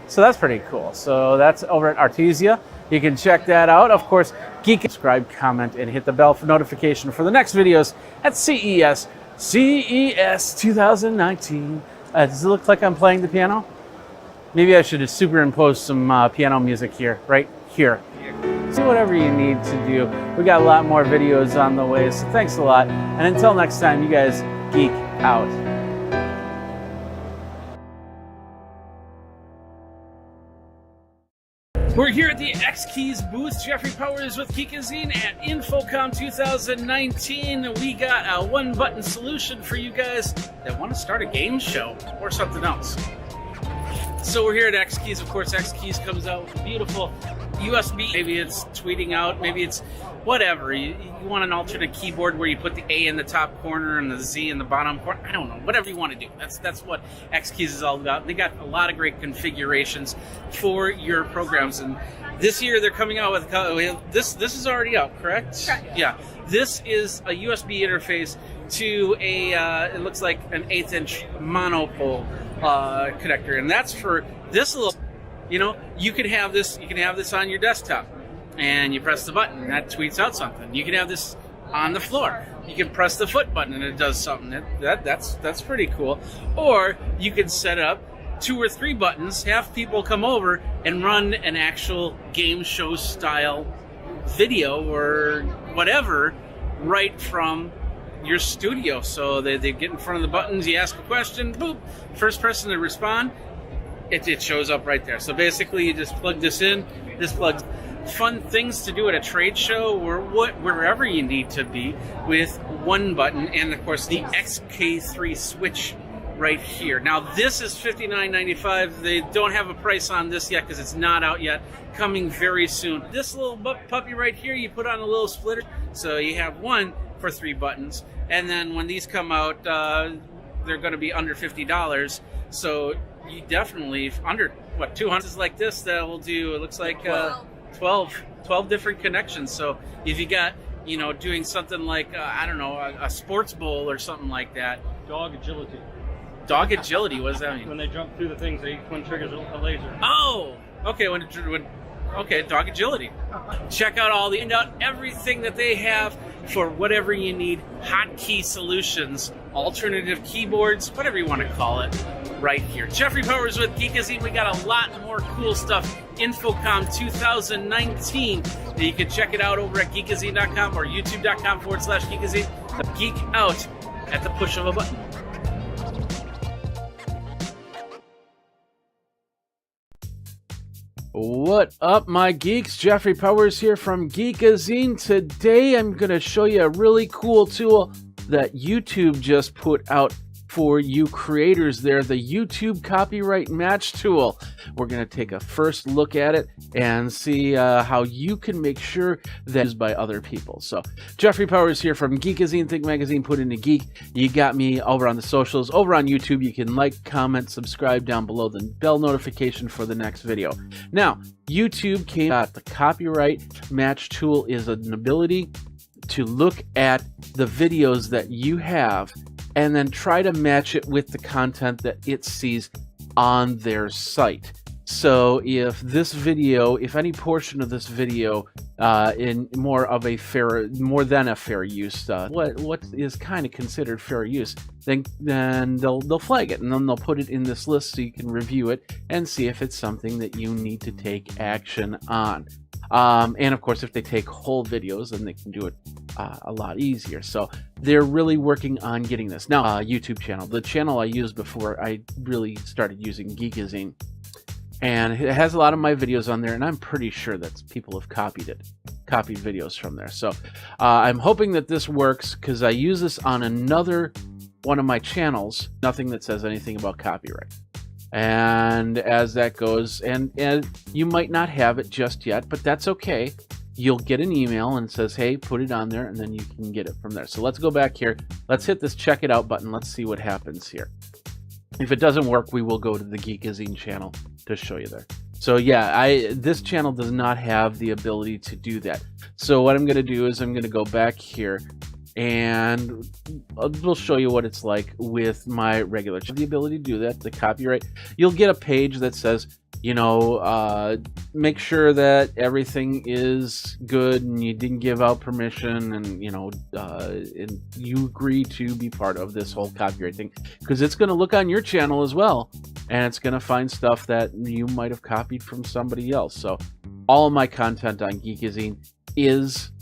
So that's pretty cool. So that's over at Artesia. You can check that out. Of course, Geek, subscribe, comment, and hit the bell for notification for the next videos at CES 2019. Does it look like I'm playing the piano? Maybe I should just superimpose some piano music here, right here. Do whatever you need to do. We got a lot more videos on the way, so thanks a lot. And until next time, you guys geek out. We're here at the X Keys booth. Jeffrey Powers with Geekazine at InfoComm 2019. We got a one-button solution for you guys that want to start a game show or something else. So we're here at X Keys. Of course, X Keys comes out with a beautiful USB. Maybe it's tweeting out. Maybe it's whatever. You want an alternate keyboard where you put the A in the top corner and the Z in the bottom corner. I don't know. Whatever you want to do. That's what X Keys is all about. They got a lot of great configurations for your programs. And this year they're coming out with this. This is already out, correct? Correct. Yeah. This is a USB interface to a. It looks like an 1/8 inch monopole connector, and that's for this little. You can have this. You can have this on your desktop, and you press the button, and that tweets out something. You can have this on the floor. You can press the foot button, and it does something. That's pretty cool. Or you can set up 2 or 3 buttons, have people come over and run an actual game show style video or whatever right from your studio. So they get in front of the buttons, you ask a question, boop, first person to respond, it shows up right there. So basically you just plug this in, this plugs fun things to do at a trade show or wherever you need to be with one button, and of course the XK3 switch right here. Now this is $59.95. They don't have a price on this yet because it's not out yet. Coming very soon. This little puppy right here, you put on a little splitter, so you have one for 3 buttons. And then when these come out, they're going to be under $50. So you definitely under 200 like this that will do. It looks like 12 different connections. So if you got doing something like I don't know, a sports bowl or something like that. Dog agility. Dog agility. What does that mean? When they jump through the things, one triggers a laser. Oh, okay. Okay, dog agility. Check out everything that they have for whatever you need. Hotkey solutions, alternative keyboards, whatever you want to call it, right here. Jeffrey Powers with Geekazine. We got a lot more cool stuff. Infocom 2019. You can check it out over at geekazine.com or youtube.com/Geekazine. Geek out at the push of a button. What up, my geeks? Jeffrey Powers here from Geekazine. Today I'm going to show you a really cool tool that YouTube just put out for you creators there, the YouTube Copyright Match tool. We're going to take a first look at it and see how you can make sure that it's used by other people. So, Jeffrey Powers here from Geekazine, Think Magazine, Put Into Geek. You got me over on the socials. Over on YouTube, you can like, comment, subscribe down below, the bell notification for the next video. Now, YouTube came out. The Copyright Match tool is an ability to look at the videos that you have and then try to match it with the content that it sees on their site. So if any portion of this video in more than a fair use, what is kind of considered fair use, then they'll flag it, and then they'll put it in this list so you can review it and see if it's something that you need to take action on. And of course, if they take whole videos, then they can do it a lot easier. So they're really working on getting this. Now, YouTube channel, the channel I used before I really started using Geekazine, and it has a lot of my videos on there, and I'm pretty sure that people have copied videos from there. So I'm hoping that this works because I use this on another one of my channels, nothing that says anything about copyright. And as that goes, and you might not have it just yet, but that's okay. You'll get an email and it says, hey, put it on there, and then you can get it from there. So let's go back here. Let's hit this check it out button. Let's see what happens here. If it doesn't work, we will go to the Geekazine channel to show you there. So yeah, this channel does not have the ability to do that. So what I'm going to do is I'm going to go back here, and we'll show you what it's like with my regular channel. The ability to do that, the copyright, you'll get a page that says, make sure that everything is good and you didn't give out permission, and and you agree to be part of this whole copyright thing, because it's going to look on your channel as well, and it's going to find stuff that you might have copied from somebody else. So all of my content on Geekazine is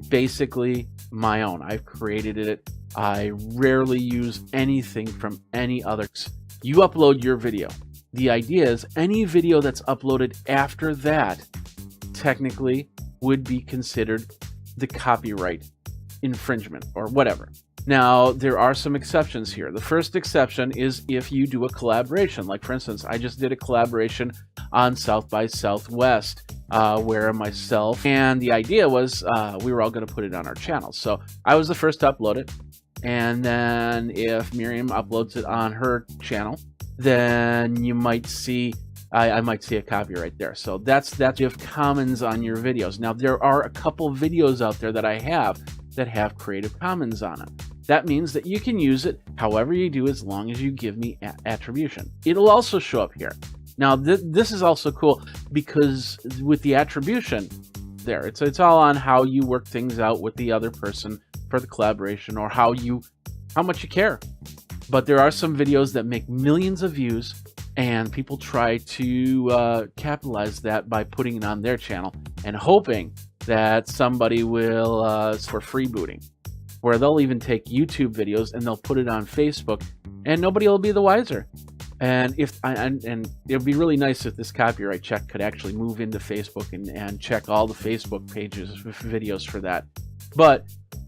basically my own. I've created it. I rarely use anything from any others. You upload your video. The idea is any video that's uploaded after that technically would be considered the copyright infringement or whatever. Now, there are some exceptions here. The first exception is if you do a collaboration. Like, for instance, I just did a collaboration on South by Southwest where myself and the idea was we were all going to put it on our channel. So I was the first to upload it. And then if Miriam uploads it on her channel, then you might see I might see a copyright there. So that's Creative Commons on your videos. Now, there are a couple videos out there that I have that have Creative Commons on it. That means that you can use it however you do, as long as you give me attribution. It'll also show up here. Now, this is also cool because with the attribution there, it's all on how you work things out with the other person for the collaboration, or how much you care. But there are some videos that make millions of views, and people try to capitalize that by putting it on their channel and hoping that somebody will for freebooting, where they'll even take YouTube videos and they'll put it on Facebook, and nobody will be the wiser. And and it would be really nice if this copyright check could actually move into Facebook and check all the Facebook pages with videos for that. But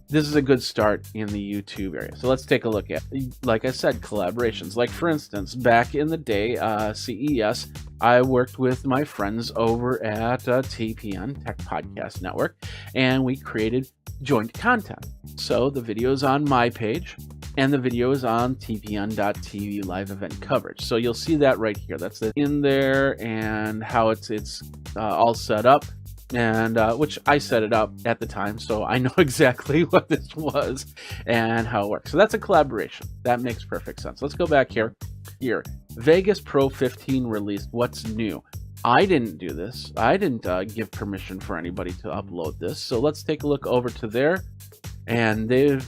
this is a good start in the YouTube area. So let's take a look at, like I said, collaborations. Like for instance, back in the day, CES, I worked with my friends over at TPN, Tech Podcast Network, and we created joint content. So the video is on my page, and the video is on tpn.tv live event coverage. So you'll see that right here. That's in there, and how it's all set up. And which I set it up at the time, so I know exactly what this was and how it works. So that's a collaboration. That makes perfect sense. Let's go back here. Vegas Pro 15 released. What's new? I didn't do this. I didn't give permission for anybody to upload this. So let's take a look over to there, and there's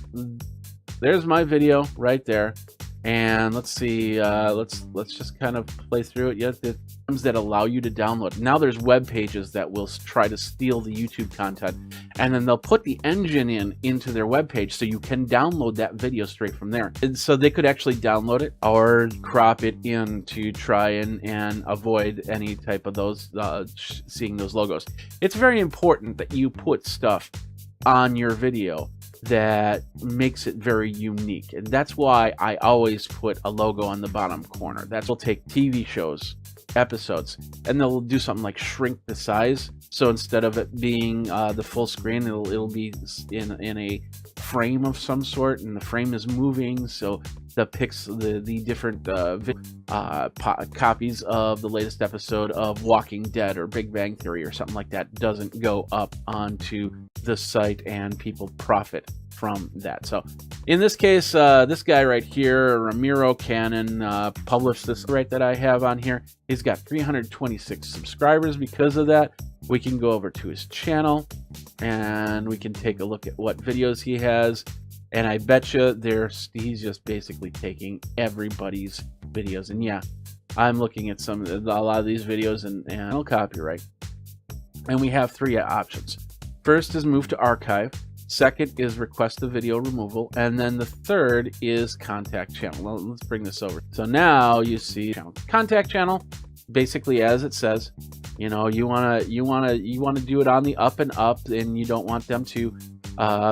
my video right there. And let's see. Let's just kind of play through it. Yes, the that allow you to download. Now there's web pages that will try to steal the YouTube content, and then they'll put the engine into their web page, so you can download that video straight from there. And so they could actually download it or crop it in to try and avoid any type of those seeing those logos. It's very important that you put stuff on your video that makes it very unique, and that's why I always put a logo on the bottom corner. That will take TV shows, episodes, and they'll do something like shrink the size, so instead of it being the full screen, it'll be in a frame of some sort, and the frame is moving, so the different copies of the latest episode of Walking Dead or Big Bang Theory or something like that doesn't go up onto the site, and people profit from that. So in this case, this guy right here, Ramiro Cannon, published this right that I have on here. He's got 326 subscribers. Because of that, we can go over to his channel and we can take a look at what videos he has. And I bet you he's just basically taking everybody's videos. And yeah, I'm looking at a lot of these videos and no copyright. And we have three options. First is move to archive. Second is request the video removal, and then the third is contact channel. Well, let's bring this over. So now you see contact channel. Basically, as it says, you want to do it on the up and up, and you don't want them to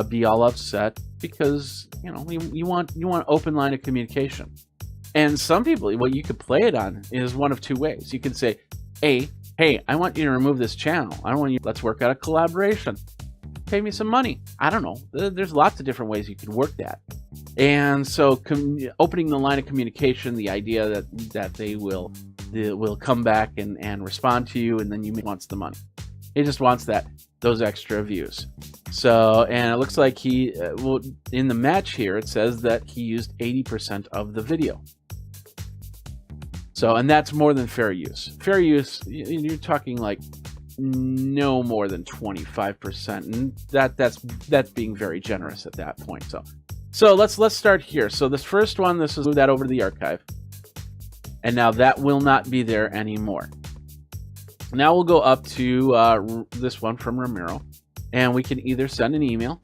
be all upset, because you want open line of communication. And some people, what you could play it on is one of two ways. You can say, hey, I want you to remove this channel. I don't want you. Let's work out a collaboration. Pay me some money. I don't know. There's lots of different ways you could work that. And so opening the line of communication, the idea that they will come back and respond to you, and then you wants the money. He just wants those extra views. So, and it looks like he in the match here, it says that he used 80% of the video. So, and that's more than fair use. Fair use, you're talking like no more than 25%, and that's being very generous at that point. So let's start here. So this first one, this is move that over to the archive, and now that will not be there anymore. Now we'll go up to this one from Ramiro, and we can either send an email,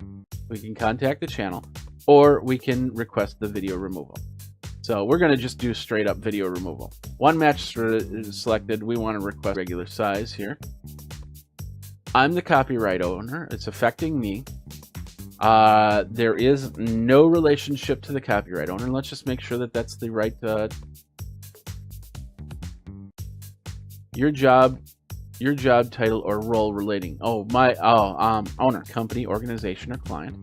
we can contact the channel, or we can request the video removal. So we're going to just do straight up video removal. One match selected. We want to request regular size here. I'm the copyright owner. It's affecting me. There is no relationship to the copyright owner. Let's just make sure that that's the right. Your job title or role relating. Owner, company, organization, or client.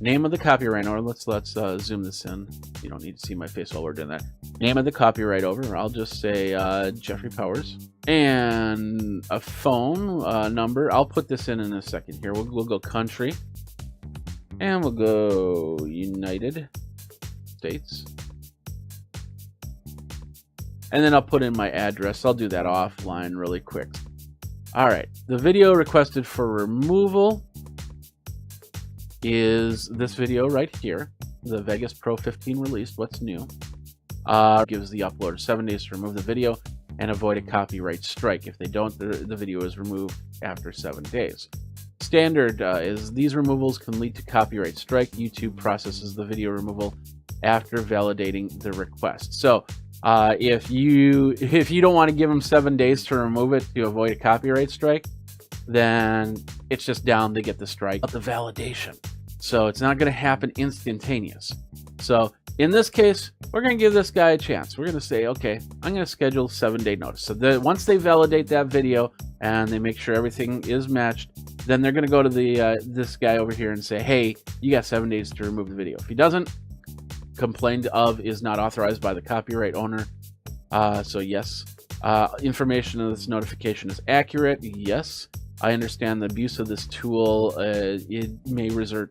Name of the copyright owner. Let's zoom this in. You don't need to see my face while we're doing that. Name of the copyright owner. I'll just say Jeffrey Powers. And a phone number. I'll put this in a second here. We'll go country. And we'll go United States. And then I'll put in my address. I'll do that offline really quick. All right. The video requested for removal is this video right here. The Vegas Pro 15 released. What's new? Gives the uploader 7 days to remove the video and avoid a copyright strike. If they don't, the video is removed after 7 days. Standard is these removals can lead to copyright strike. YouTube processes the video removal after validating the request. So if you don't want to give them 7 days to remove it to avoid a copyright strike, then it's just down to get the strike. But the validation. So it's not going to happen instantaneous. So in this case, we're going to give this guy a chance. We're going to say, okay, I'm going to schedule 7-day notice. So once they validate that video and they make sure everything is matched, then they're going to go to this guy over here and say, hey, you got 7 days to remove the video. If he doesn't, complained of is not authorized by the copyright owner. So yes. Information of this notification is accurate. Yes. I understand the abuse of this tool. It may result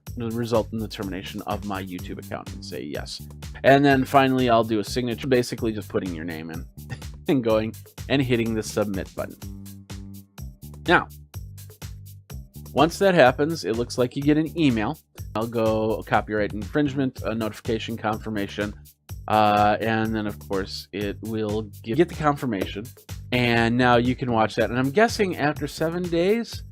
in the termination of my YouTube account, and say yes. And then finally, I'll do a signature, basically just putting your name in and going and hitting the submit button. Now, once that happens, it looks like you get an email. I'll go a copyright infringement, a notification confirmation, and then of course it will get the confirmation, and now you can watch that. And I'm guessing after 7 days,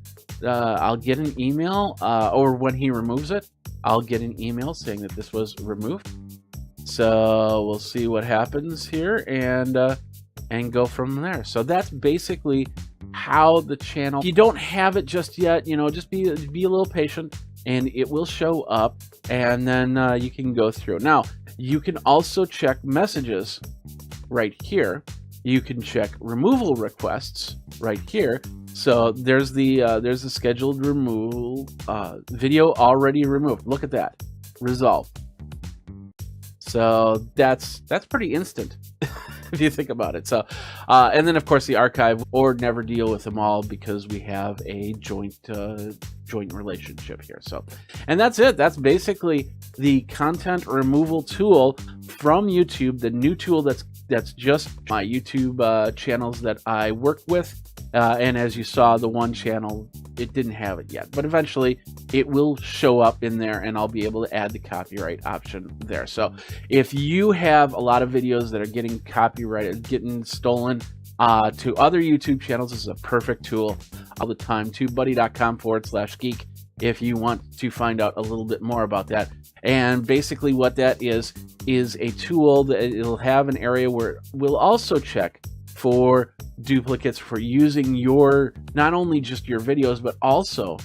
I'll get an email, or when he removes it, I'll get an email saying that this was removed. So we'll see what happens here, and go from there. So that's basically how the channel. If you don't have it just yet, just be a little patient, and it will show up, and then you can go through. Now, you can also check messages right here. You can check removal requests right here. So there's the scheduled removal video already removed. Look at that, resolved. So that's pretty instant if you think about it. So and then of course the archive, or never deal with them all, because we have a joint relationship here. So, and that's it. That's basically the content removal tool from YouTube, the new tool that's just my YouTube channels that I work with. And as you saw, the one channel, it didn't have it yet, but eventually it will show up in there, and I'll be able to add the copyright option there. So if you have a lot of videos that are getting copyrighted, getting stolen to other YouTube channels, this is a perfect tool all the time. TubeBuddy.com/geek if you want to find out a little bit more about that. And basically what that is a tool that it'll have an area where it will also check for duplicates, for using your, not only just your videos, but also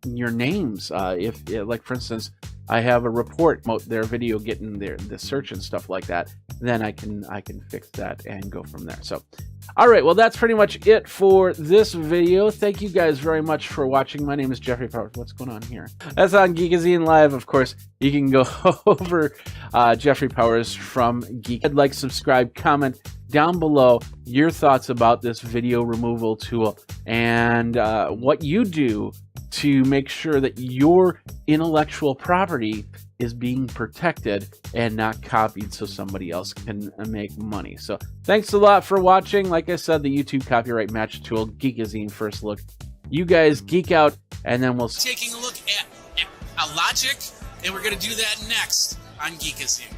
your names. If, like for instance, I have a report about their video getting the search and stuff like that, then I can fix that and go from there. So, all right, well, that's pretty much it for this video. Thank you guys very much for watching. My name is Jeffrey Powers. What's going on here? That's on Geekazine Live. Of course, you can go over Jeffrey Powers from Geek. Like, subscribe, comment down below your thoughts about this video removal tool, and what you do to make sure that your intellectual property is being protected and not copied so somebody else can make money. So thanks a lot for watching. Like I said, the YouTube copyright match tool, Geekazine First Look. You guys geek out, and then we'll taking a look at a Logic, and we're going to do that next on Geekazine.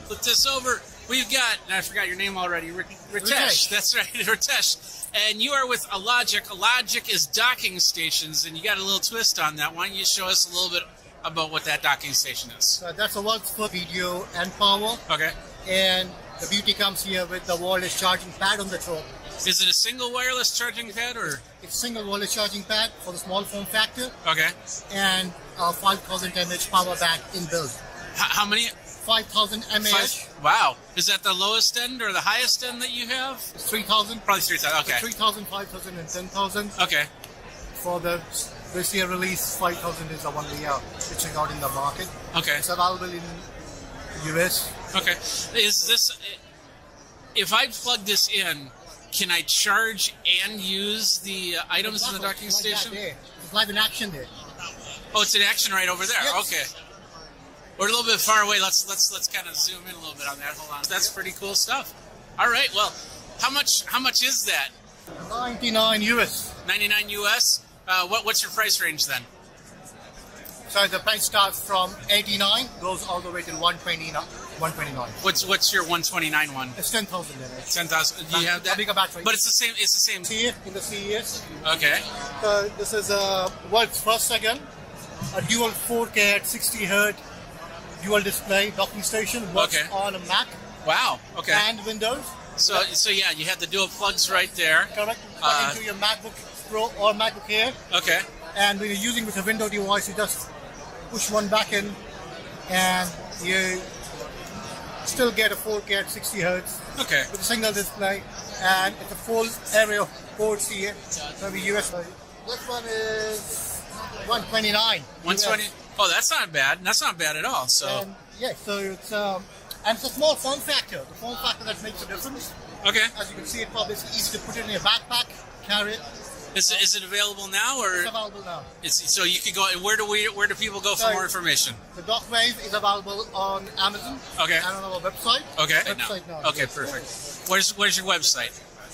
Flip this over. We've got, and I forgot your name already, Ritesh. That's right, Ritesh. And you are with Logic. Logic is docking stations, and you got a little twist on that. Why don't you show us a little bit about what that docking station is? So that's a works for video and power. Okay. And the beauty comes here with the wireless charging pad on the top. Is it a single wireless charging pad, or? It's a single wireless charging pad for the small form factor. Okay. And a 5,000 mAh power bank inbuilt. How many? 5,000 mAh. Wow. Is that the lowest end or the highest end that you have? 3,000. Probably 3,000. Okay. 3,000, 5,000, and 10,000. Okay. For this year release, 5,000 is the one we are pitching out in the market. Okay. It's available in US. Okay. Is this, if I plug this in, can I charge and use the items in the docking station? It's live in action there. Oh, it's in action right over there. Yes. Okay. We're a little bit far away. Let's kind of zoom in a little bit on that. Hold on. That's pretty cool stuff. All right. Well, how much is that? 99 US. 99 US. What's your price range then? So the price starts from 89, goes all the way to 129. What's your 129 one? It's 10,000 there. 10,000. Do you have that? A bigger battery. But it's the same. It's the same. See it in the CES. Okay. So this is world's first again, a dual 4K at 60 Hz dual display docking station. Works on a Mac. Wow. Okay. And Windows. So yeah, you have the dual plugs right there. Correct. Plug into your MacBook Pro or MacBook Air. Okay. And when you're using with a Windows device, you just push one back in, and you still get a 4K at 60 hertz. Okay. With a single display, and it's a full area of ports here. So the US. This one is 129. 120. Oh, that's not bad. That's not bad at all. So. Yeah, so it's and it's a small form factor. The form factor that makes a difference. Okay. As you can see, it's probably easy to put it in your backpack, carry it. Is it available now, or it's available now? So you can go. Where do people go for more information? The Dockwave is available on Amazon. Okay. And on our website. Okay. Website now. Okay, perfect. Where's your website?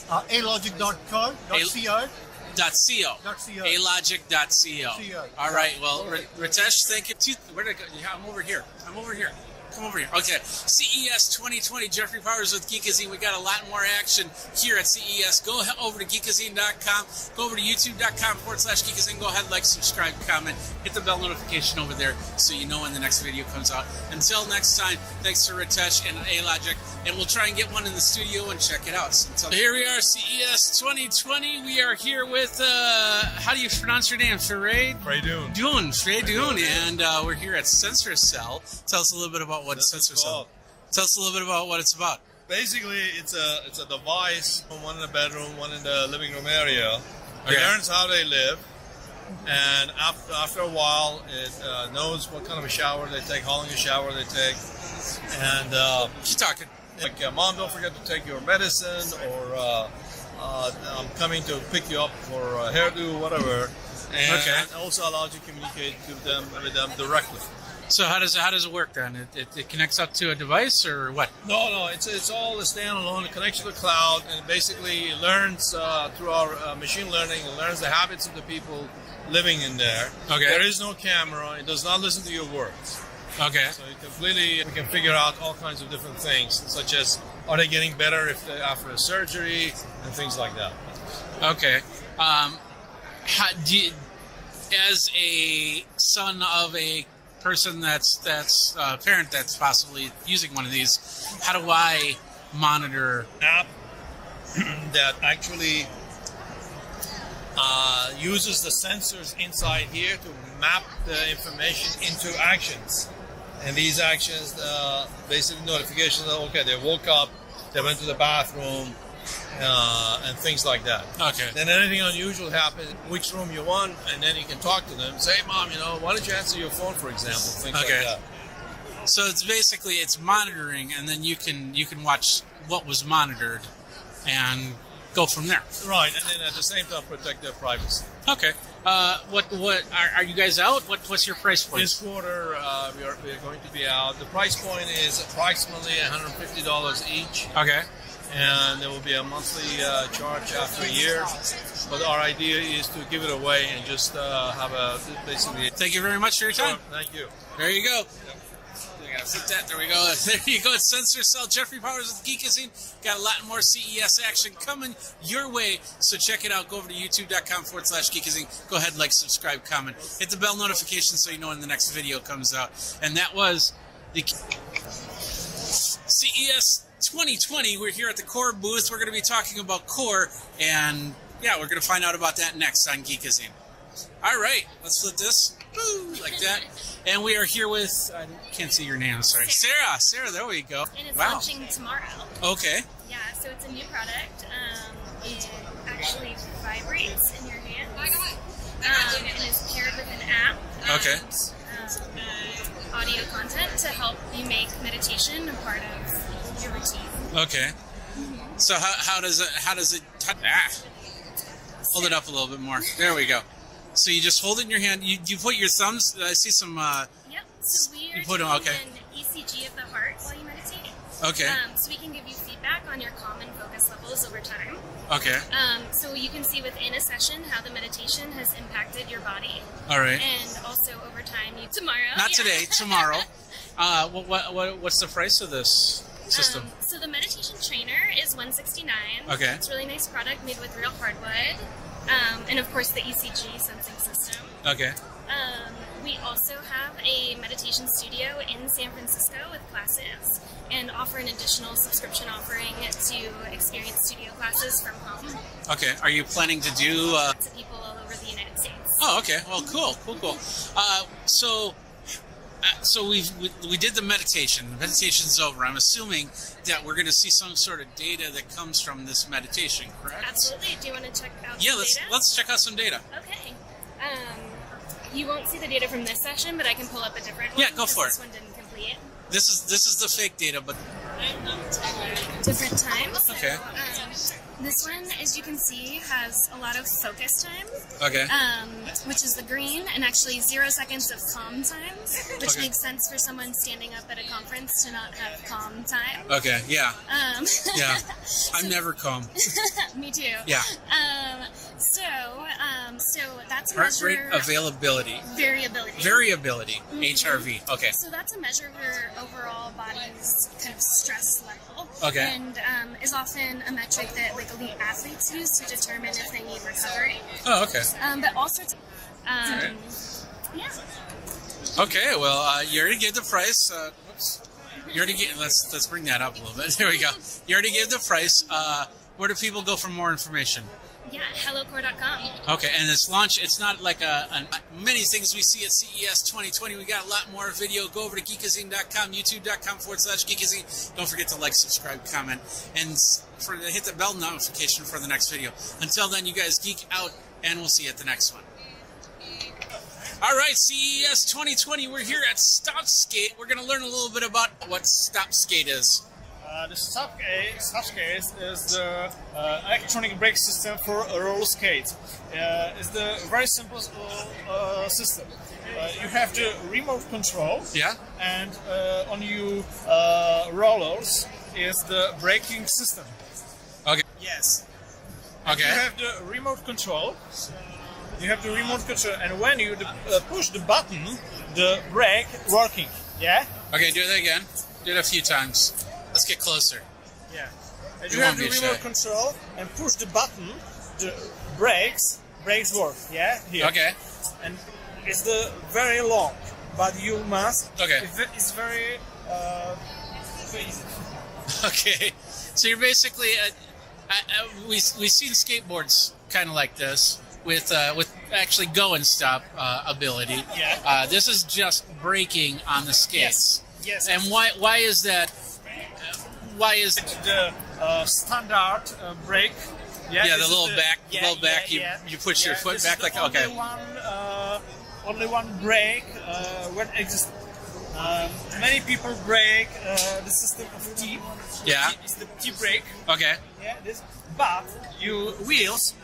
Alogic.co.co. Alogic.co. All right. Well, Ritesh, thank you. Where did I go? Yeah, I'm over here. Come over here. Okay. CES 2020. Jeffrey Powers with Geekazine. We got a lot more action here at CES. Go over to geekazine.com. Go over to youtube.com/Geekazine. Go ahead, like, subscribe, comment, hit the bell notification over there so you know when the next video comes out. Until next time, thanks to Ritesh and Alogic, and we'll try and get one in the studio and check it out. So here we are, CES 2020. We are here with, how do you pronounce your name? Freydoon, and we're here at Sensor Cell. Tell us a little bit about what Sensor Cell. Tell us a little bit about what it's about. Basically, it's a device, one in the bedroom, one in the living room area. It learns how they live, and after a while, it knows what kind of a shower they take, how long a shower they take, and keep talking. Like, Mom, don't forget to take your medicine, or I'm coming to pick you up for a hairdo, whatever. And also allows you to communicate with them directly. So how does it work then? It connects up to a device or what? No, it's all a standalone. It connects to the cloud, and basically learns through our machine learning. It learns the habits of the people living in there. Okay. There is no camera. It does not listen to your words. Okay. So we can figure out all kinds of different things, such as are they getting better after a surgery and things like that. Okay. As a son of a person that's a parent that's possibly using one of these, how do I monitor app that actually uses the sensors inside here to map the information into actions, and these actions basically notifications that okay, they woke up, they went to the bathroom, and things like that. Okay. Then anything unusual happens, which room you want, and then you can talk to them. Say, Mom, why don't you answer your phone, for example? Things like that. So it's basically monitoring, and then you can watch what was monitored, and go from there. Right, and then at the same time protect their privacy. Okay. What are you guys out? What's your price point? This quarter, we are going to be out. The price point is approximately $150 each. Okay. And there will be a monthly charge after a year. But our idea is to give it away and just have basically. Thank you very much for your time. Thank you. There you go. There we go. There you go. Sensor Cell. Jeffrey Powers with Geekazine. Got a lot more CES action coming your way. So check it out. Go over to youtube.com/Geekazine. Go ahead, like, subscribe, comment. Hit the bell notification so you know when the next video comes out. And that was the CES 2020. We're here at the Core booth. We're going to be talking about Core. And yeah, we're going to find out about that next on Geekazine. All right. Let's flip this. Woo, like that. And we are here with, I can't see your name, sorry. Sarah, there we go. And it's wow. launching tomorrow. Okay. Yeah, so it's a new product. It actually vibrates in your hand. And is paired with an app. Okay. Audio content to help you make meditation a part of your routine. Okay. So how does it hold it up a little bit more. There we go. So you just hold it in your hand. You put your thumbs. I see some. Yep. So we are you put doing them. Okay. an ECG of the heart while you meditate. Okay. So we can give you feedback on your calm and focus levels over time. Okay. So you can see within a session how the meditation has impacted your body. All right. And also over time, tomorrow. Not today. Tomorrow. What's the price of this system? So the meditation trainer is $169. Okay. It's a really nice product made with real hardwood. And of course the ECG sensing system. Okay. We also have a meditation studio in San Francisco with classes and offer an additional subscription offering to experience studio classes from home. Okay. Are you planning to do... to people all over the United States. Oh, okay. Well, cool. So So we did the meditation. The meditation's over. I'm assuming that we're going to see some sort of data that comes from this meditation, correct? Absolutely. Do you want to check out Yeah, some data? let's check out some data. Okay. You won't see the data from this session, but I can pull up a different one. Yeah, go for it. This one didn't complete. This is the fake data, but Different times. Okay. This one, as you can see, has a lot of focus time. Okay. Which is the green, and actually 0 seconds of calm time, which Okay. makes sense for someone standing up at a conference to not have calm time. okay, yeah, yeah. So I'm never calm. me too. Yeah. So that's a Heart measure. rate availability. Variability. Variability. Mhm. HRV. Okay. So that's a measure of your overall body's kind of stress level. Okay. And is often a metric that like elite athletes use to determine if they need recovery. Oh, okay. But also, Alright. yeah. Okay. Well, you already gave the price. Whoops. You already gave. Let's bring that up a little bit. There we go. You already gave the price. Where do people go for more information? Yeah, hellocore.com. Okay, and this launch, it's not like many things we see at CES 2020. We got a lot more video. Go over to geekazine.com, youtube.com/Geekazine. Don't forget to like, subscribe, comment, and hit the bell notification for the next video. Until then, you guys geek out, and we'll see you at the next one. All right, CES 2020, we're here at StopSkate. We're going to learn a little bit about what StopSkate is. The StopSkate is the electronic brake system for a roller skate. It's the very simple system. You have the remote control, yeah, and on your rollers is the braking system. Okay. Yes. Okay. You have the remote control. And when you push the button, the brake working. Yeah. Okay, do that again. Do it a few times. Let's get closer. Yeah. And You you have won't the be remote shy. control and push the button, the brakes work. Yeah. Here. Okay. And it's the very long, but you must. Okay. It's very easy. Okay, so you're basically we've seen skateboards kind of like this with actually go and stop ability. Yeah. This is just braking on the skates. Yes. And why is that? Why is the standard brake? Yeah, the this is little back. Yeah. You push your foot This back is like the okay. Only one brake when exists. Many people brake the system of T. Yeah. It's the T brake. Okay. Yeah. But your wheels.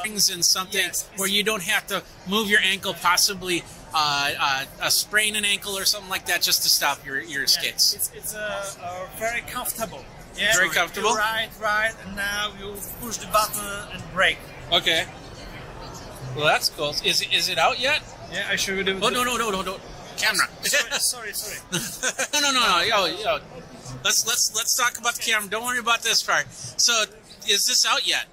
Things in something where you don't have to move your ankle, possibly sprain an ankle or something like that, just to stop your skates. It's very comfortable. Yeah, Very comfortable? You ride, and now you push the button and brake. Okay. Well, that's cool. Is it out yet? Yeah, I show you the. Oh no! Camera. Sorry. No. Yo. Let's talk about the camera. Don't worry about this part. So, is this out yet?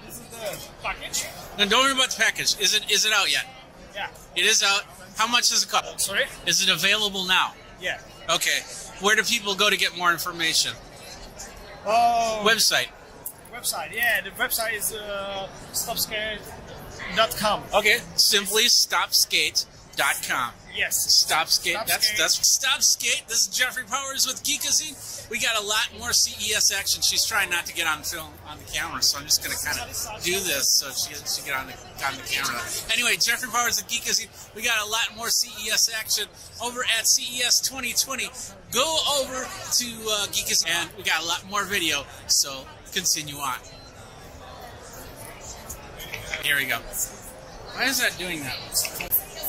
This is the package. No, don't worry about the package. Is it out yet? Yeah. It is out. How much does it cost? Sorry? Is it available now? Yeah. Okay. Where do people go to get more information? Oh. Website. Yeah, the website is stopskate.com. Okay. Simply stopskate.com. Yes. StopSkate. That's StopSkate. This is Jeffrey Powers with Geekazine. We got a lot more CES action. She's trying not to get on film on the camera, so I'm just going to kind of do this so she can get on the camera. Anyway, Jeffrey Powers with Geekazine. We got a lot more CES action over at CES 2020. Go over to Geekazine, and we got a lot more video, so continue on. Here we go. Why is that doing that?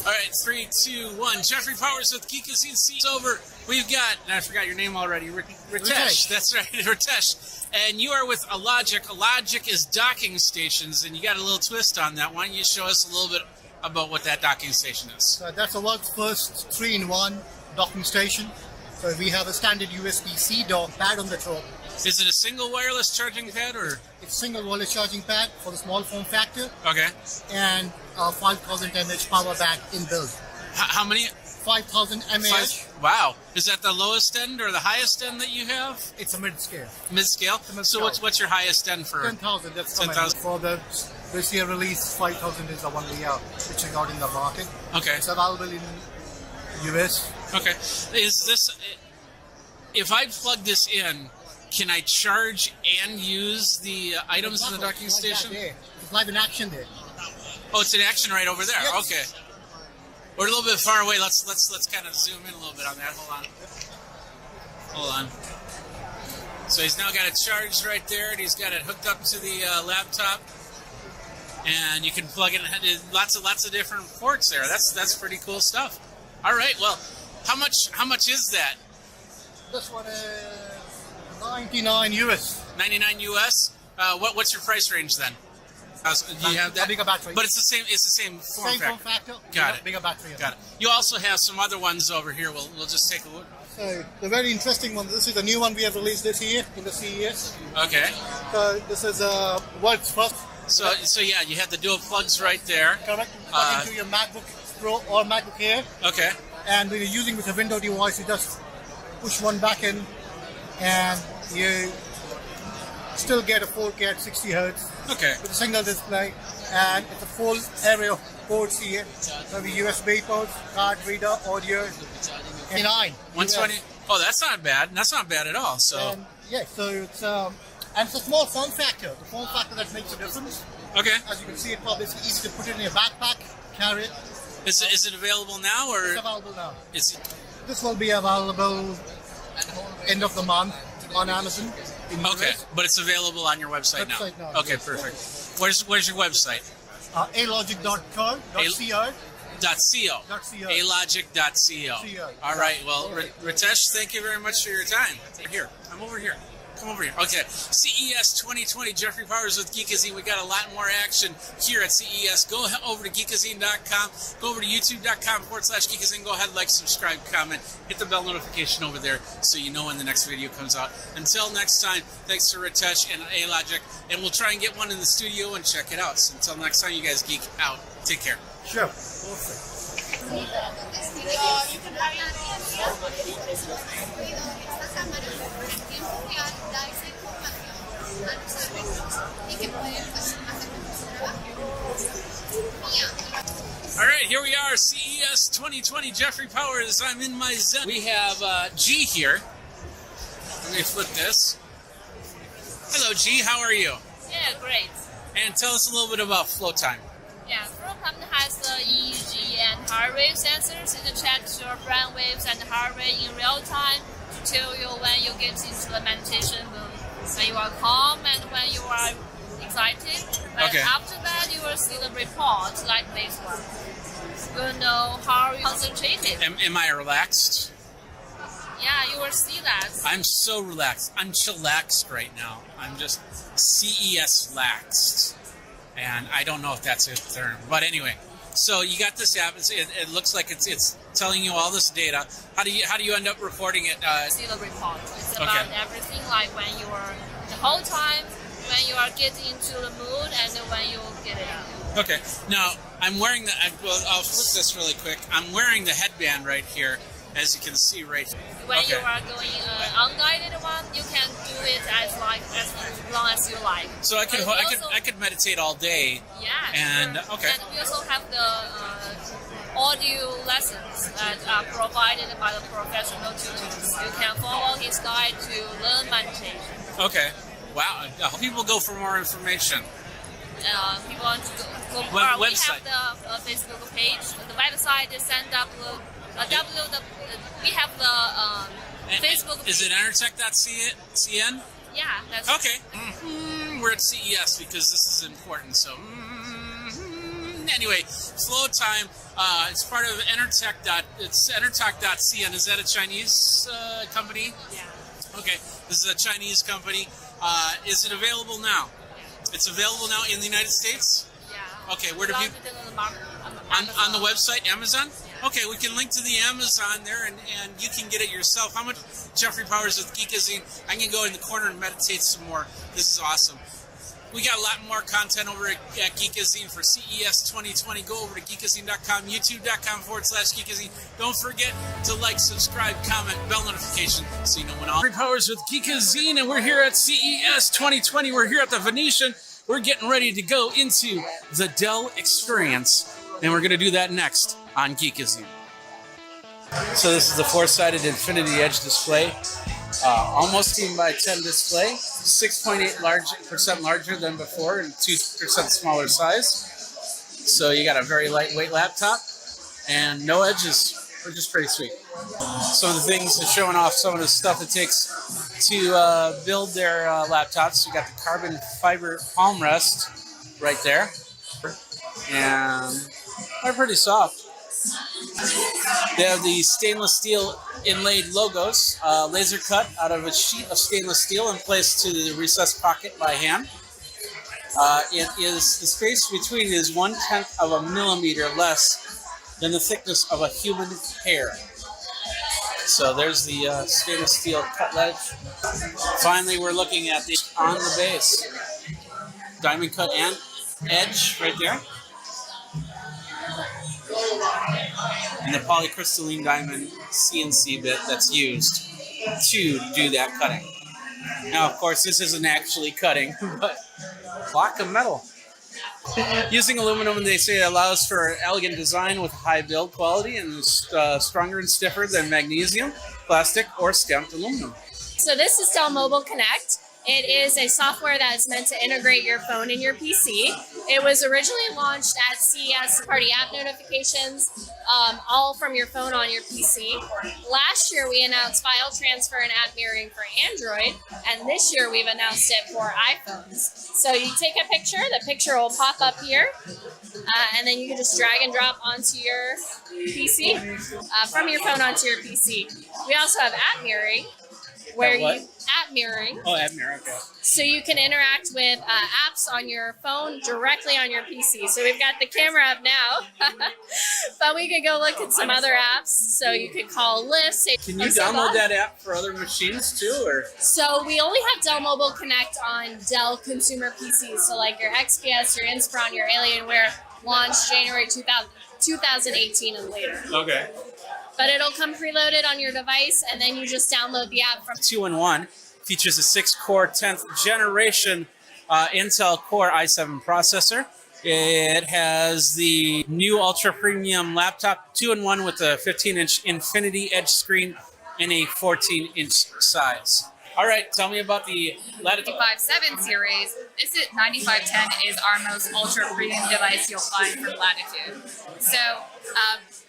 All right, 3, 2, 1. Jeffrey Powers with Geekazine. It's over. We've got, and I forgot your name already, Ritesh. That's right, Ritesh. And you are with Alogic. Alogic is docking stations, and you got a little twist on that. Why don't you show us a little bit about what that docking station is? So that's the world's first 3-in-1 docking station. So we have a standard USB-C dock pad on the top. Is it a single wireless charging pad, or? It's single wireless charging pad for the small form factor. Okay. And a 5,000 mAh power bank inbuilt. How many? 5,000 mAh. Wow. Is that the lowest end or the highest end that you have? It's a mid-scale. Mid-scale? So what's your highest end for? 10,000. That's 10,000. for the This year release 5000 is the one we are pitching out in the market. Okay. It's available in US. Okay. Is this, if I plug this in, can I charge and use the items in the docking station? It's live in action there. Oh, it's in action right over there. Yes. Okay. We're a little bit far away. Let's kind of zoom in a little bit on that. Hold on. So he's now got it charged right there, and he's got it hooked up to the laptop, and you can plug in lots of different ports there. That's pretty cool stuff. All right. Well, how much is that? This one is 99 US. 99 US. What's your price range then? Do you have that? Bigger battery. But it's the same form factor. Got it. Bigger battery. Got it. You also have some other ones over here. We'll just take a look. So the very interesting one. This is a new one we have released this year in the CES. Okay. So this is world's first. So yeah, you have the dual plugs right there. Correct. Plug into your MacBook Pro or MacBook Air. Okay. And when you're using with a Windows device, you just push one back in, and you still get a 4K at 60 Hz. Okay. With a single display, and it's a full array of ports here. Maybe USB ports, card reader, audio. 120. Oh, that's not bad. That's not bad at all. So. Yeah, so it's and it's a small form factor. The form factor that makes a difference. Okay. As you can see, it's probably easy to put it in your backpack, carry it. Is it available now or? It's available now. This will be available end of the month on Amazon. Okay, but it's available on your website now. Okay, perfect. Where's your website? alogic.co.co. alogic.co. All right. Well, Ritesh, thank you very much for your time. Here, I'm over here. Come over here. Okay. CES 2020. Jeffrey Powers with Geekazine. We got a lot more action here at CES. Go over to geekazine.com. Go over to youtube.com/Geekazine. Go ahead, like, subscribe, comment, hit the bell notification over there so you know when the next video comes out. Until next time, thanks to Ritesh and Alogic, and we'll try and get one in the studio and check it out. So until next time, you guys geek out. Take care. Sure. All right, here we are, CES 2020, Jeffrey Powers. I'm in my zen. We have G here. Let me flip this. Hello, G. How are you? Yeah, great. And tell us a little bit about flow time. Yeah, Flow company has the EEG and heart rate sensors. It checks your brain waves and heart rate in real time to tell you when you get into the meditation mood, when you are calm and when you are excited. But after that, you will see the report like this one. You will know how you concentrated. Am I relaxed? Yeah, you will see that. I'm so relaxed. I'm chillaxed right now. I'm just CES laxed. And I don't know if that's a term. But anyway, so you got this app. It looks like it's telling you all this data. How do you end up recording it? See the report. It's about everything, like when you are the whole time, when you are getting into the mood, and when you get it out. Okay. Now I'm wearing I'll flip this really quick. I'm wearing the headband right here, as you can see right here. When you are going unguided one, you can do it as long as you like. So I could meditate all day. Yeah. And sure. okay. And we also have the audio lessons that are provided by the professional tutors. You can follow his guide to learn meditation. Okay. Wow. People go for more information. People want to go. Website. We have the Facebook page. The website is send up we have the Facebook page. Is it Enertech.cn? Yeah, that's okay. We're at CES because this is important. So anyway, Flow Time. It's part of Enertech. It's Enertech.cn. Is that a Chinese company? Yeah. Okay, this is a Chinese company. Is it available now? Yeah. It's available now in the United States? Yeah. Okay, where do people... On the website, Amazon? Yeah. Okay, we can link to the Amazon there, and you can get it yourself. How much? Jeffrey Powers with Geekazine. I can go in the corner and meditate some more. This is awesome. We got a lot more content over at Geekazine for CES 2020. Go over to geekazine.com, youtube.com/Geekazine. Don't forget to like, subscribe, comment, bell notification so you know when all. Jeffrey Powers with Geekazine, and we're here at CES 2020. We're here at the Venetian. we're getting ready to go into the Dell experience, and we're going to do that next on Geekazine. So this is the 4-sided Infinity Edge display, almost 10 by 10 display, 6.8% larger than before and 2% smaller size. So you got a very lightweight laptop and no edges, which is pretty sweet. Some of the things are showing off some of the stuff it takes to build their laptops. You got the carbon fiber palm rest right there, and they're pretty soft. They have the stainless steel inlaid logos, laser cut out of a sheet of stainless steel and placed to the recessed pocket by hand. The space between is 1/10 of a millimeter less than the thickness of a human hair. So there's the stainless steel cut ledge. Finally, we're looking at the on the base. Diamond cut and edge right there. And the polycrystalline diamond CNC bit that's used to do that cutting. Now, of course, this isn't actually cutting, but block of metal. Using aluminum, they say it allows for elegant design with high build quality and stronger and stiffer than magnesium, plastic, or stamped aluminum. So this is Dell Mobile Connect. It is a software that is meant to integrate your phone and your PC. It was originally launched at CES, party app notifications, all from your phone on your PC. Last year, we announced file transfer and app mirroring for Android, and this year we've announced it for iPhones. So you take a picture, the picture will pop up here, and then you can just drag and drop onto your PC, from your phone onto your PC. We also have app mirroring, where you app mirroring. Oh, app mirror, okay. So you can interact with apps on your phone directly on your PC. So we've got the camera up now, but we could go look at some other apps. So you could call lists. Can you download that app for other machines too, or? So we only have Dell Mobile Connect on Dell consumer PCs. So like your XPS, your Inspiron, your Alienware launched January 2018 and later. Okay. But it'll come preloaded on your device, and then you just download the app from 2-in-1. Features a 6-core 10th generation Intel Core i7 processor. It has the new ultra premium laptop, 2-in-1 with a 15-inch Infinity Edge screen and a 14-inch size. All right, tell me about the Latitude 95.7 series. This is 9510 is our most ultra premium device you'll find from Latitude. So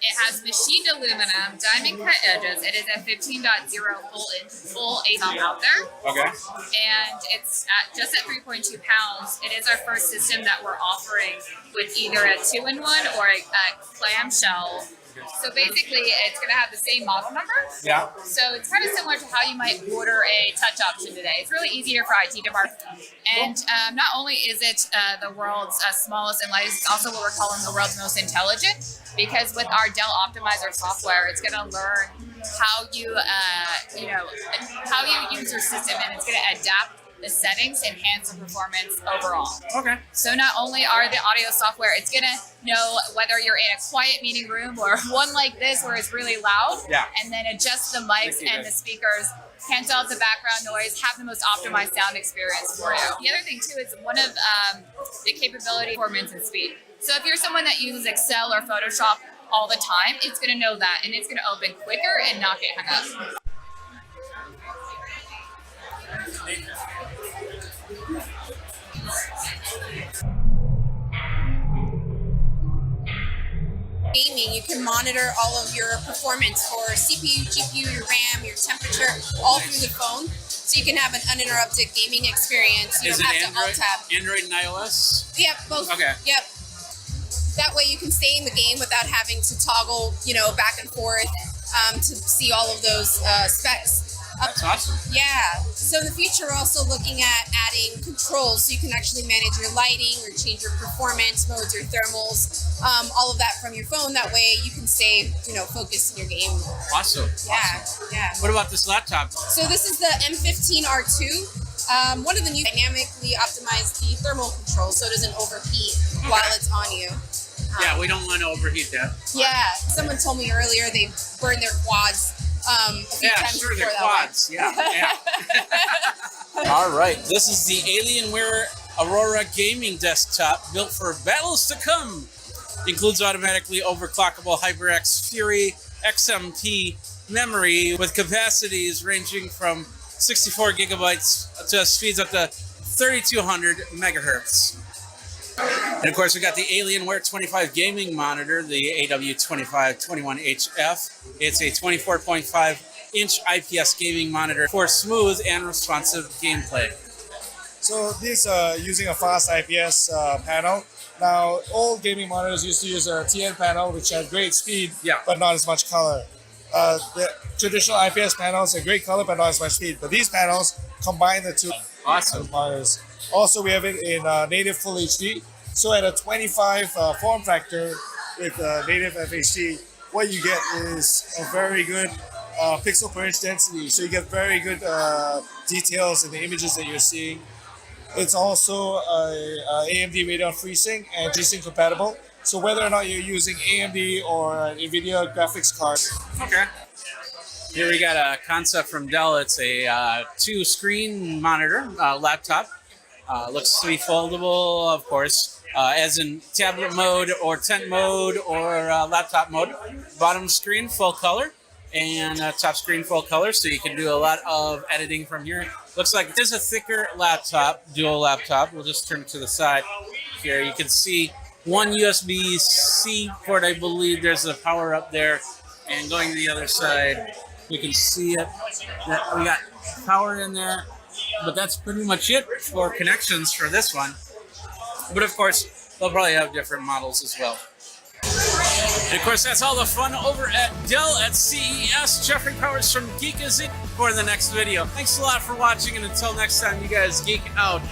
it has machined aluminum, diamond cut edges. It is a 15.0 full ATOM out there. Okay. And it's just at 3.2 pounds. It is our first system that we're offering with either a 2-in-1 or a clamshell. So basically, it's going to have the same model number. Yeah. So it's kind of similar to how you might order a touch option today. It's really easier for IT departments. And not only is it the world's smallest and lightest, it's also what we're calling the world's most intelligent. Because with our Dell Optimizer software, it's going to learn how you, how you use your system, and it's going to adapt the settings, enhance the performance overall. Okay. So not only are the audio software, it's gonna know whether you're in a quiet meeting room or one like this where it's really loud, yeah, and then adjust the mics and the speakers, cancel out the background noise, have the most optimized sound experience for you. The other thing too is one of the capability, performance, and speed. So if you're someone that uses Excel or Photoshop all the time, it's gonna know that, and it's gonna open quicker and not get hung up. Gaming, you can monitor all of your performance for CPU, GPU, your RAM, your temperature, all through the phone. So you can have an uninterrupted gaming experience. You Is don't it have to alt-tab. Android and iOS? Yep, both. Okay. Yep. That way you can stay in the game without having to toggle, back and forth to see all of those specs. That's awesome. Yeah. So in the future, we're also looking at adding controls so you can actually manage your lighting or change your performance modes, your thermals, all of that from your phone. That way you can stay, focused in your game. Awesome. Yeah. Awesome. Yeah. What about this laptop? So this is the M15R2. One of the new dynamically optimized the thermal control so it doesn't overheat while it's on you. Yeah, we don't want to overheat that. Yeah. Someone told me earlier they burned their quads. A few times they're before that quads. Yeah. All right, this is the Alienware Aurora gaming desktop built for battles to come. Includes automatically overclockable HyperX Fury XMP memory with capacities ranging from 64 gigabytes to speeds up to 3200 megahertz. And of course, we got the Alienware 25 gaming monitor, the AW2521HF. It's a 24.5-inch IPS gaming monitor for smooth and responsive gameplay. So this using a fast IPS panel. Now, old gaming monitors used to use a TN panel, which had great speed, but not as much color. The traditional IPS panels are great color, but not as much speed. But these panels combine the two. Awesome. Monitors. Also, we have it in native Full HD. So at a 25 form factor with native FHD, what you get is a very good pixel per inch density. So you get very good details in the images that you're seeing. It's also AMD Radeon FreeSync and G-Sync compatible. So whether or not you're using AMD or an NVIDIA graphics card. Okay. Here we got a concept from Dell. It's a 2-screen monitor laptop. Looks to be foldable, of course, as in tablet mode or tent mode or laptop mode. Bottom screen, full color, and top screen, full color, so you can do a lot of editing from here. Looks like it is a thicker laptop, dual laptop. We'll just turn it to the side here. You can see one USB-C port, I believe. There's a power up there. And going to the other side, you can see it. We got power in there. But that's pretty much it for connections for this one. But of course, they'll probably have different models as well. And of course, that's all the fun over at Dell at CES. Jeffrey Powers from Geekazine for the next video. Thanks a lot for watching, and until next time, you guys geek out.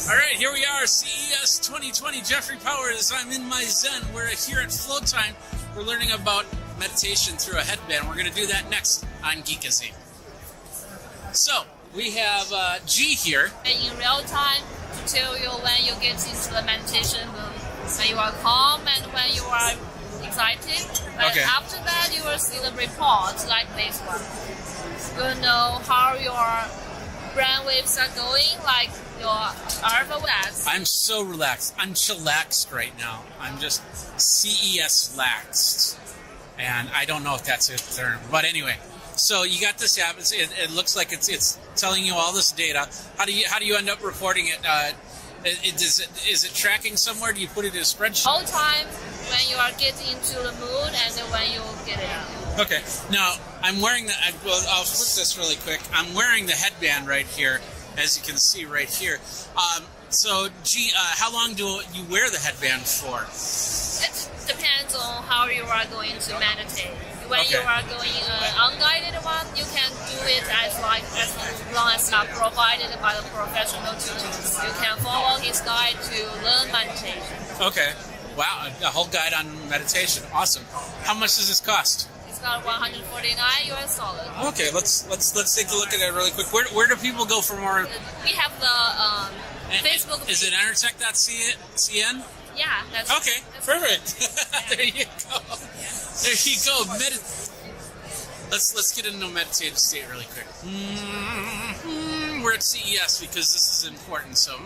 All right, here we are, CES 2020. Jeffrey Powers. I'm in my zen. We're here at Flow Time. We're learning about meditation through a headband. We're going to do that next on Geekazine. So, we have G here. In real time, to tell you when you get into the meditation mood, when you are calm and when you are excited. But after that, you will see the report like this one. You'll know how your brain waves are going, like your alpha waves. I'm so relaxed. I'm chillaxed right now. I'm just CES-laxed. And I don't know if that's a term. But anyway, so you got this app. It looks like it's telling you all this data. How do you end up reporting it? Is it tracking somewhere? Do you put it in a spreadsheet? All time when you are getting into the mood and when you get it out. Okay. Now, I'm wearing the... Well, I'll flip this really quick. I'm wearing the headband right here, as you can see right here. So, G, how long do you wear the headband for? It depends on how you are going to meditate. When you are going unguided one, you can do it as long as not provided by the professional tutors. You can follow his guide to learn meditation. Okay. Wow, a whole guide on meditation. Awesome. How much does this cost? It's about $149 US. Okay, let's take a look at it really quick. Where do people go for more? We have the Facebook. Is it entertech.cn? Yeah, that's okay. That's perfect. There you go. There you go. Let's get into a meditative state really quick. We're at CES because this is important. So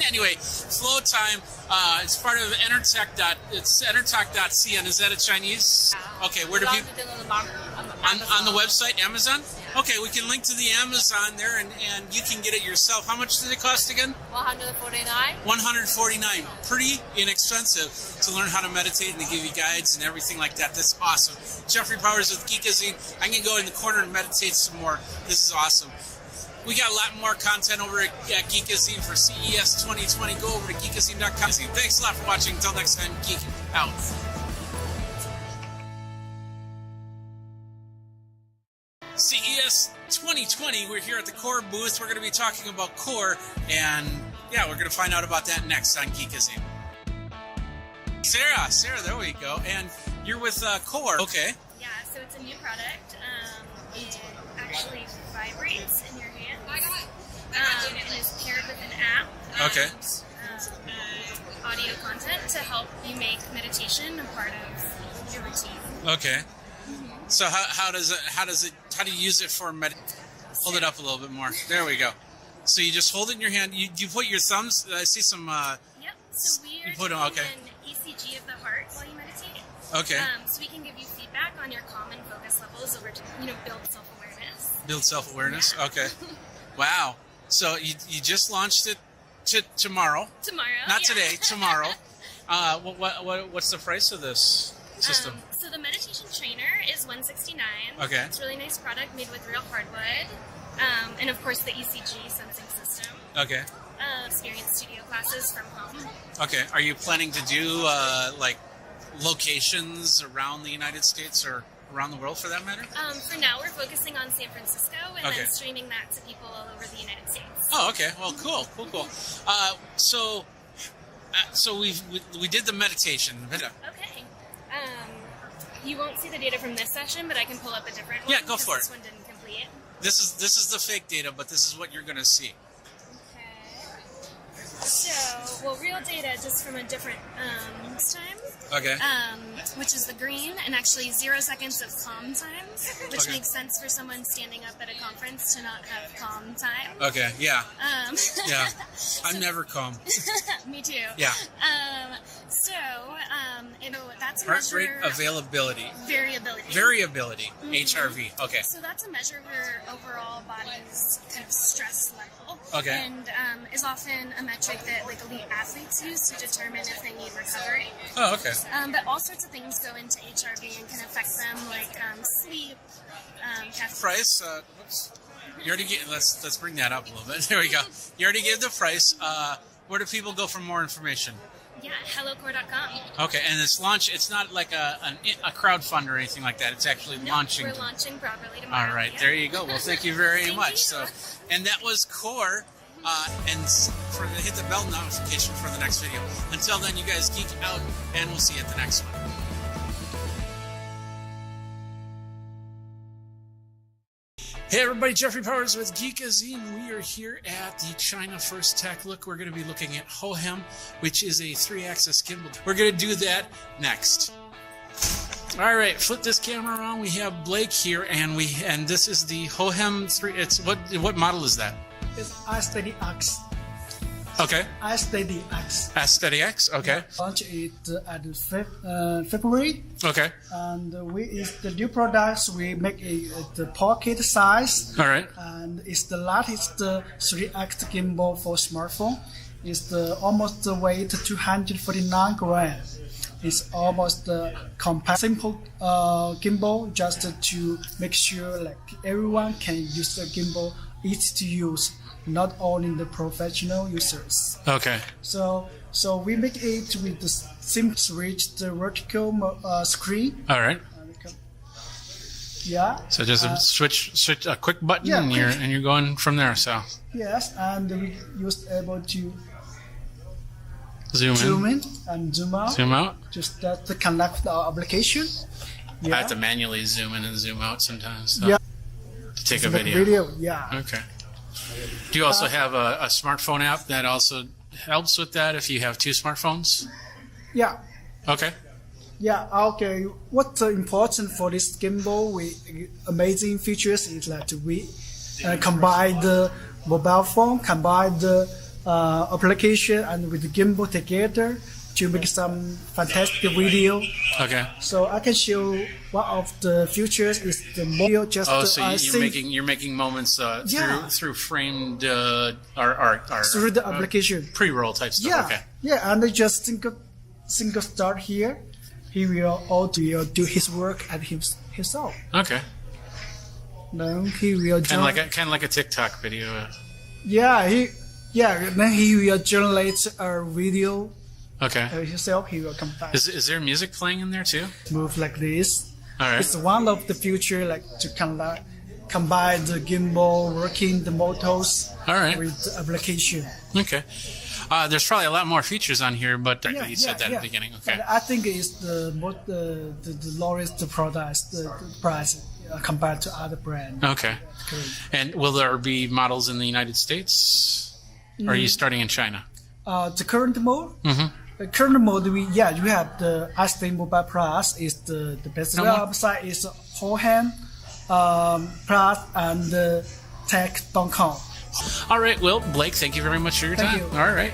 anyway, Flow Time. It's part of It's entertech.cn. Is that a Chinese? Okay. Where do people? On the website, Amazon. Okay, we can link to the Amazon there, and you can get it yourself. How much did it cost again? $149. $149. Pretty inexpensive to learn how to meditate and to give you guides and everything like that. That's awesome. Jeffrey Powers with Geekazine. I'm going to go in the corner and meditate some more. This is awesome. We got a lot more content over at Geekazine for CES 2020. Go over to geekazine.com. Thanks a lot for watching. Until next time, geek out. CES 2020, we're here at the Core booth. We're going to be talking about Core, and yeah, we're going to find out about that next on Geekazine. Sarah, there we go. And you're with Core. Okay. Yeah, so it's a new product. It actually vibrates in your hand. And is paired with an app. Okay. Audio content to help you make meditation a part of your routine. Okay. So how does it how to use it for hold it up a little bit more. There we go. So you just hold it in your hand. You put your thumbs. I see some. Yep. So we are put doing okay. an ECG of the heart while you meditate. Okay. So we can give you feedback on your common focus levels over to build self-awareness. Build self-awareness. Okay. Wow. So you just launched it tomorrow. Tomorrow. Not yeah. today. Tomorrow. What's the price of this system? So the meditation trainer is $169. Okay. It's a really nice product made with real hardwood. And of course the ECG sensing system. Okay. Experience studio classes from home. Okay. Are you planning to do like locations around the United States or around the world for that matter? For now, we're focusing on San Francisco and then streaming that to people all over the United States. Oh, okay. Well, cool. So we did the meditation. Okay. You won't see the data from this session, but I can pull up a different one. Yeah, go for it. This one didn't complete. This is the fake data, but this is what you're going to see. So, real data just from a different time. Okay. Which is the green, and actually 0 seconds of calm time, which Okay. makes sense for someone standing up at a conference to not have calm time. Okay. Yeah. Yeah. I'm So- never calm. Me too. Yeah. That's a Heart measure rate availability. variability. Variability. Mhm. HRV. Okay. So that's a measure of your overall body's kind of stress level. Okay. And is often a metric that like elite athletes use to determine if they need recovery. Oh, okay. But all sorts of things go into HRV and can affect them, like sleep, caffeine. Price. Whoops. You already get. Let's bring that up a little bit. There we go. You already gave the price. Where do people go for more information? Yeah, hellocore.com. Okay, and it's launch. It's not like a crowdfund or anything like that. It's actually launching. We're launching properly tomorrow. All right, yeah. there you go. Well, thank you very Thank much. you. So, and that was Core. Hit the bell notification for the next video. Until then, you guys geek out, and we'll see you at the next one. Hey everybody, Jeffrey Powers with Geekazine. We are here at the China First Tech Look. We're going to be looking at Hohem, which is a 3-axis gimbal. We're going to do that next. All right, flip this camera around. We have Blake here, and this is the Hohem 3. It's what model is that? It's iSteadyX. Okay. iSteadyX. iSteadyX. Okay. Launched it at February. Okay. And it's the new products. We make it the pocket size. All right. And it's the latest 3-axis gimbal for smartphone. It's almost the weight 249 grams. It's almost compact, simple gimbal, just to make sure like everyone can use the gimbal, easy to use, not only the professional users. Okay. So we make it with the simple switch, the vertical screen. All right. Yeah. So just a switch a quick button, yeah, and you're going from there. So yes, and we able to zoom in and zoom out. Zoom out. Just to connect our application. Yeah. I have to manually zoom in and zoom out sometimes. So, yeah. To take To a make video. Yeah. Okay. Do you also have a smartphone app that also helps with that if you have 2 smartphones? Yeah. Okay. Yeah, okay. What's important for this gimbal? Amazing features is that we combine the mobile phone, combine the application, and with the gimbal together to make some fantastic video. Okay. So I can show one of the features is the video. Just you're making moments Yeah. through framed through the application pre-roll type stuff. Yeah, Okay. yeah, and just single start here. He will do his work at himself. Okay. Then he will Kind of like a TikTok video. Then he will generate a video. Okay. Himself, he will come back. Is there music playing in there too? Move like this. All right. It's one of the future, like to combine the gimbal, working the motors. All right. With the application. Okay. There's probably a lot more features on here, but you said that at the beginning. Okay. And I think it's the lowest product, the price compared to other brands. Okay. And will there be models in the United States? Or are you starting in China? The current mode. Mm-hmm. The current mode, you have the iSteady Mobile Plus is the best website is Hohem plus&tech.com. All right, Will, Blake, thank you very much for your time. Thank you. All right.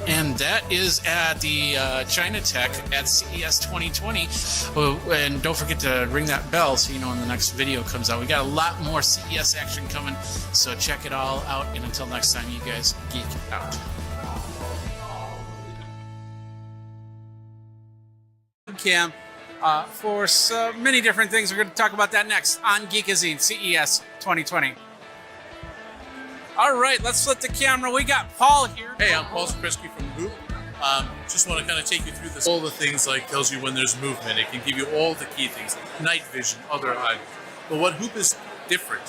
And that is at the China Tech at CES 2020. Oh, and don't forget to ring that bell so you know when the next video comes out. We got a lot more CES action coming, so check it all out. And until next time, you guys geek out. Cam, for so many different things. We're going to talk about that next on Geekazine CES 2020. All right, let's flip the camera. We got Paul here. Hey, I'm Paul Sakrisky from Hoop. Just want to kind of take you through this. All the things like tells you when there's movement. It can give you all the key things, night vision, other items. But what Hoop is different,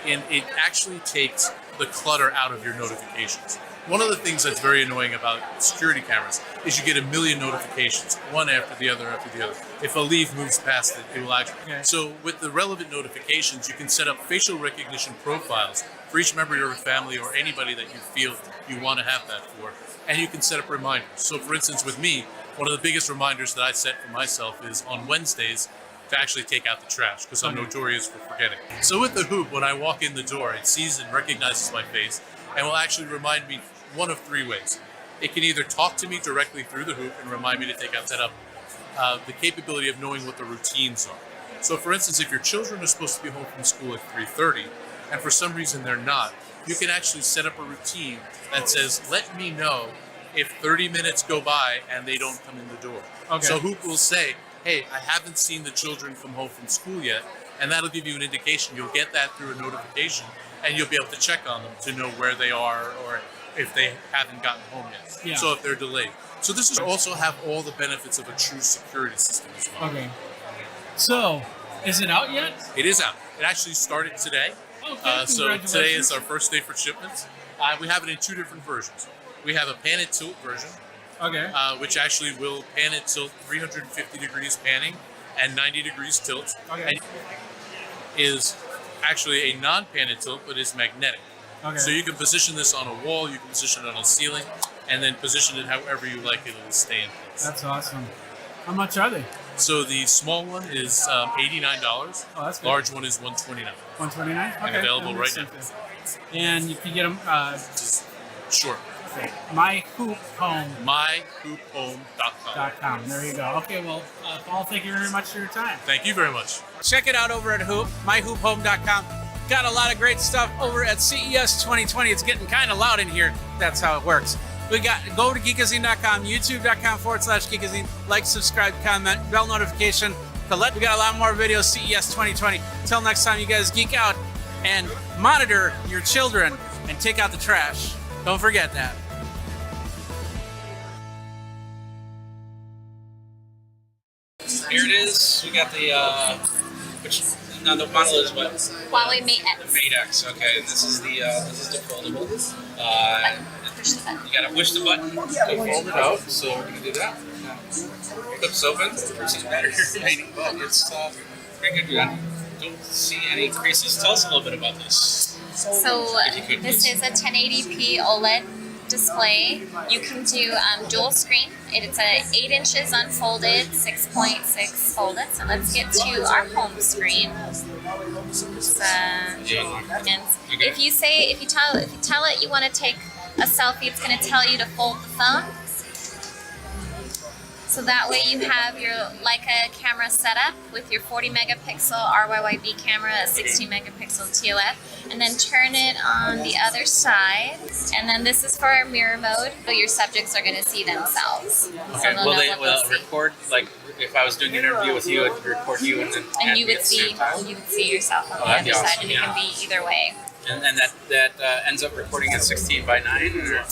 and it actually takes the clutter out of your notifications. One of the things that's very annoying about security cameras is you get a million notifications, one after the other after the other. If a leaf moves past it, it will actually. Okay. So with the relevant notifications, you can set up facial recognition profiles for each member of your family or anybody that you feel you want to have that for. And you can set up reminders. So for instance, with me, one of the biggest reminders that I set for myself is on Wednesdays to actually take out the trash, because I'm notorious for forgetting. So with the Hoop, when I walk in the door, it sees and recognizes my face and will actually remind me one of three ways. It can either talk to me directly through the Hoop and remind me to take out, set up the capability of knowing what the routines are. So for instance, if your children are supposed to be home from school at 3:30 and for some reason they're not, you can actually set up a routine that says, let me know if 30 minutes go by and they don't come in the door. Okay. So Hoop will say, hey, I haven't seen the children come home from school yet, and that'll give you an indication. You'll get that through a notification, and you'll be able to check on them to know where they are or if they haven't gotten home yet. Yeah. So if they're delayed. So this is also have all the benefits of a true security system as well. Okay. So, is it out yet? It is out. It actually started today. Okay, So today is our first day for shipments. We have it in two different versions. We have a pan and tilt version, Okay. which actually will pan and tilt 350 degrees panning and 90 degrees tilt. Okay. And is actually a non-pan and tilt, but is magnetic. Okay. So you can position this on a wall, you can position it on a ceiling, and then position it however you like it will stay in place. That's awesome. How much are they? So the small one is $89. Oh, that's good. Large one is $129. $129? And Okay. available That right makes now. sense. And you can get them. Sure. myhoophome.com. There you go. Okay, well, Paul, thank you very much for your time. Thank you very much. Check it out over at Hoop, myhoophome.com. Got a lot of great stuff over at CES 2020. It's getting kind of loud in here. That's how it works. We got, go to geekazine.com, youtube.com/geekazine. Like, subscribe, comment, bell notification. We got a lot more videos, CES 2020. Until next time, you guys geek out and monitor your children and take out the trash. Don't forget that. Here it is. We got the, now the model is what? Huawei Mate X. Mate X. Okay, and this is the foldable. You gotta push the button to fold it out. So we're gonna do that. Clips open. It's better writing, but it's pretty good. I don't see any creases. Tell us a little bit about this. So this is a 1080p OLED display. You can do dual screen. It's 8 inches unfolded, 6.6 folded. So let's get to our home screen. And if you tell it you want to take a selfie, it's going to tell you to fold the phone. So that way you have your Leica camera set up with your 40 megapixel RYYB camera, a 16 megapixel TOF, and then turn it on the other side. And then this is for our mirror mode, but your subjects are going to see themselves. Okay. So Will they record, like if I was doing an interview with you, I'd record you and then and you me would at the same time? see yourself on the that'd be other side, awesome, and it can be either way. And that ends up recording at 16:9 or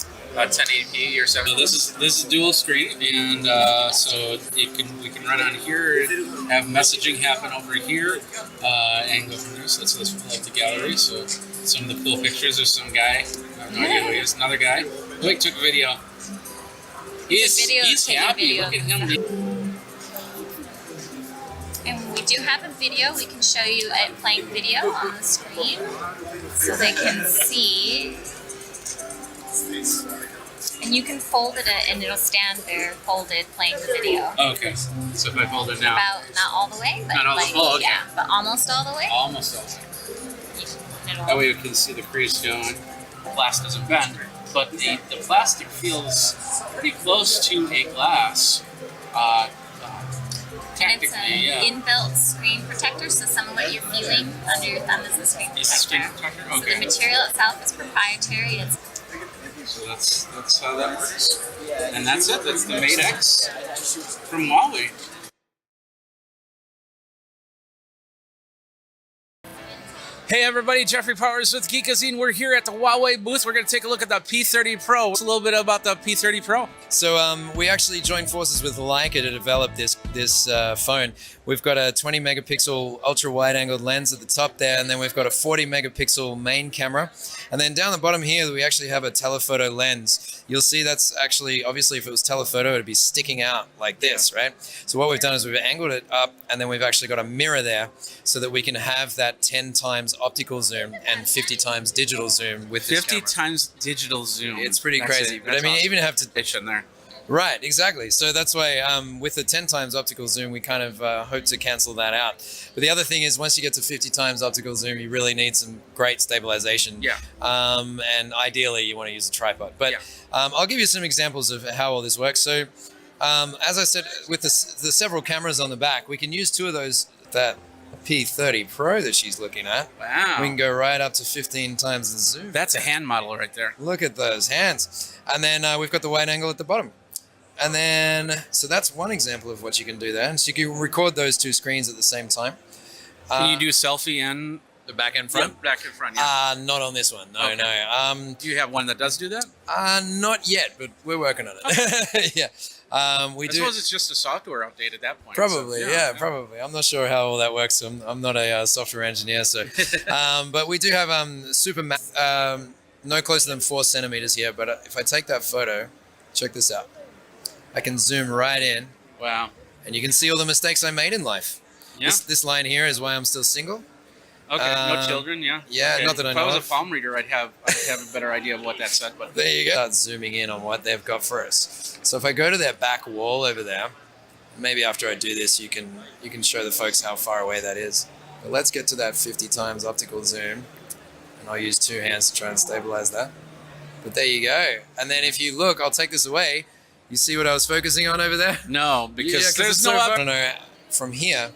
1080p or 7. So this is dual screen, and so we can run on here, have messaging happen over here, and go from there. So that's like the gallery. So some of the cool pictures. There's some guy. I have no idea who he is. Another guy. Wait, took a video. He's happy. Look at him. And we do have a video. We can show you it playing video on the screen so they can see. And you can fold it and it'll stand there folded playing the video. Okay. So if I fold it now. About not all the way, but Not all the- like, oh, okay. yeah, but almost all the way. Almost all the way. That way we can see the crease going. The glass doesn't bend. But the plastic feels pretty close to a glass. And it's an inbuilt screen protector, so some of what you're feeling under your thumb is the screen protector. It's a screen protector? So Okay. the material itself is proprietary. It's So that's how that works. And that's it. That's the Mate X from Huawei. Hey everybody, Jeffrey Powers with Geekazine. We're here at the Huawei booth. We're going to take a look at the P30 Pro. What's a little bit about the P30 Pro? So we actually joined forces with Leica to develop this phone. We've got a 20 megapixel ultra wide angled lens at the top there, and then we've got a 40 megapixel main camera. And then down the bottom here, we actually have a telephoto lens. You'll see that's actually, obviously if it was telephoto, it'd be sticking out like this, right? So what we've done is we've angled it up, and then we've actually got a mirror there so that we can have that 10 times optical zoom and 50 times digital zoom with this 50 camera. times digital zoom. It's pretty That's crazy. it. But I That's mean, awesome. even have to pitch in there. Right, exactly. So that's why with the 10 times optical zoom, we kind of hope to cancel that out. But the other thing is once you get to 50 times optical zoom, you really need some great stabilization. Yeah. And ideally, you want to use a tripod. But I'll give you some examples of how all this works. So as I said, with the several cameras on the back, we can use two of those, that P30 Pro that she's looking at. Wow. We can go right up to 15 times the zoom. That's a hand model right there. Look at those hands. And then we've got the wide angle at the bottom. And then, so that's one example of what you can do there. And so you can record those two screens at the same time. Can you do selfie and the back and front? Yep, back and front, yeah. Not on this one. No, Okay. no. Do you have one that does do that? Not yet, but we're working on it. Yeah. I suppose it's just a software update at that point. Probably, so, yeah, probably. I'm not sure how all that works. I'm not a software engineer, so. But we do have no closer than 4 centimeters here. But if I take that photo, check this out. I can zoom right in. Wow. And you can see all the mistakes I made in life. Yeah. This line here is why I'm still single. Okay, no children, yeah. Yeah, Okay. not that I If know I was of. a palm reader, I'd have a better idea of what that said. But There you go. Start zooming in on what they've got for us. So if I go to their back wall over there, maybe after I do this, you can show the folks how far away that is. But let's get to that 50 times optical zoom, and I'll use 2 hands to try and stabilize that. But there you go. And then if you look, I'll take this away. You see what I was focusing on over there? No, because there's it's no so far. up- I don't know from here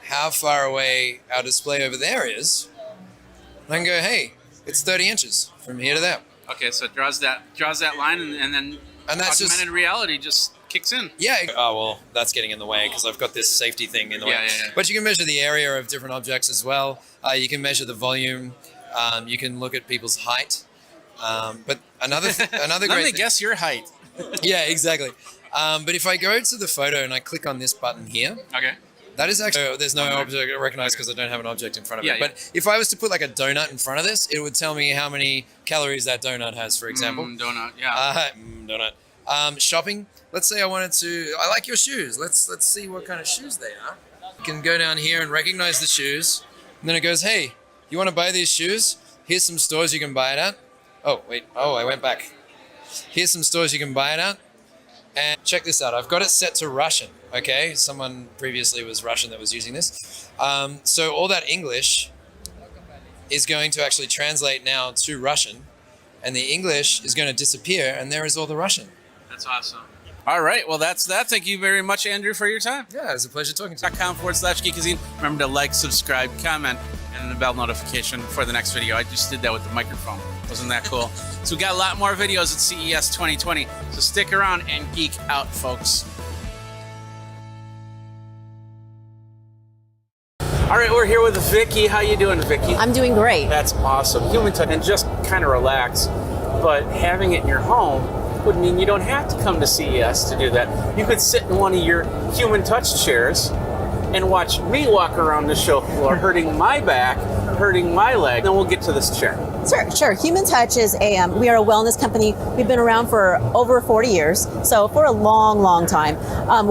how far away our display over there is. I can go, hey, it's 30 inches from here to there. Okay, so it draws that line, and then that's augmented just- reality just kicks in. Yeah. Oh, well, that's getting in the way because I've got this safety thing in the way. Yeah. But you can measure the area of different objects as well. You can measure the volume. You can look at people's height. But another Let great me thing- guess your height. Yeah, exactly. But if I go to the photo and I click on this button here, Okay. that is actually, there's no object I recognize because I don't have an object in front of Yeah, it. yeah. But if I was to put like a donut in front of this, it would tell me how many calories that donut has, for example. Donut, yeah. Donut. Shopping. Let's say I wanted to, I like your shoes. Let's see what kind of shoes they are. You can go down here and recognize the shoes. And then it goes, hey, you want to buy these shoes? Here's some stores you can buy it at. Oh, wait. Oh, I went back. Here's some stores you can buy it at. And check this out. I've got it set to Russian. Okay, someone previously was Russian that was using this. So all that English is going to actually translate now to Russian, and the English is going to disappear, and there is all the Russian. That's awesome. All right, well, that's that. Thank you very much, Andrew, for your time. Yeah, it was a pleasure talking to you. .com/Geekazine. Remember to like, subscribe, comment, and the bell notification for the next video. I just did that with the microphone. Wasn't that cool? So we got a lot more videos at CES 2020. So stick around and geek out, folks. All right, we're here with Vicky. How you doing, Vicky? I'm doing great. That's awesome. Human touch, and just kind of relax. But having it in your home would mean you don't have to come to CES to do that. You could sit in one of your human touch chairs and watch me walk around the show floor, hurting my back, hurting my leg. Then we'll get to this chair. Sure. Human Touch is we are a wellness company. We've been around for over 40 years, so for a long time.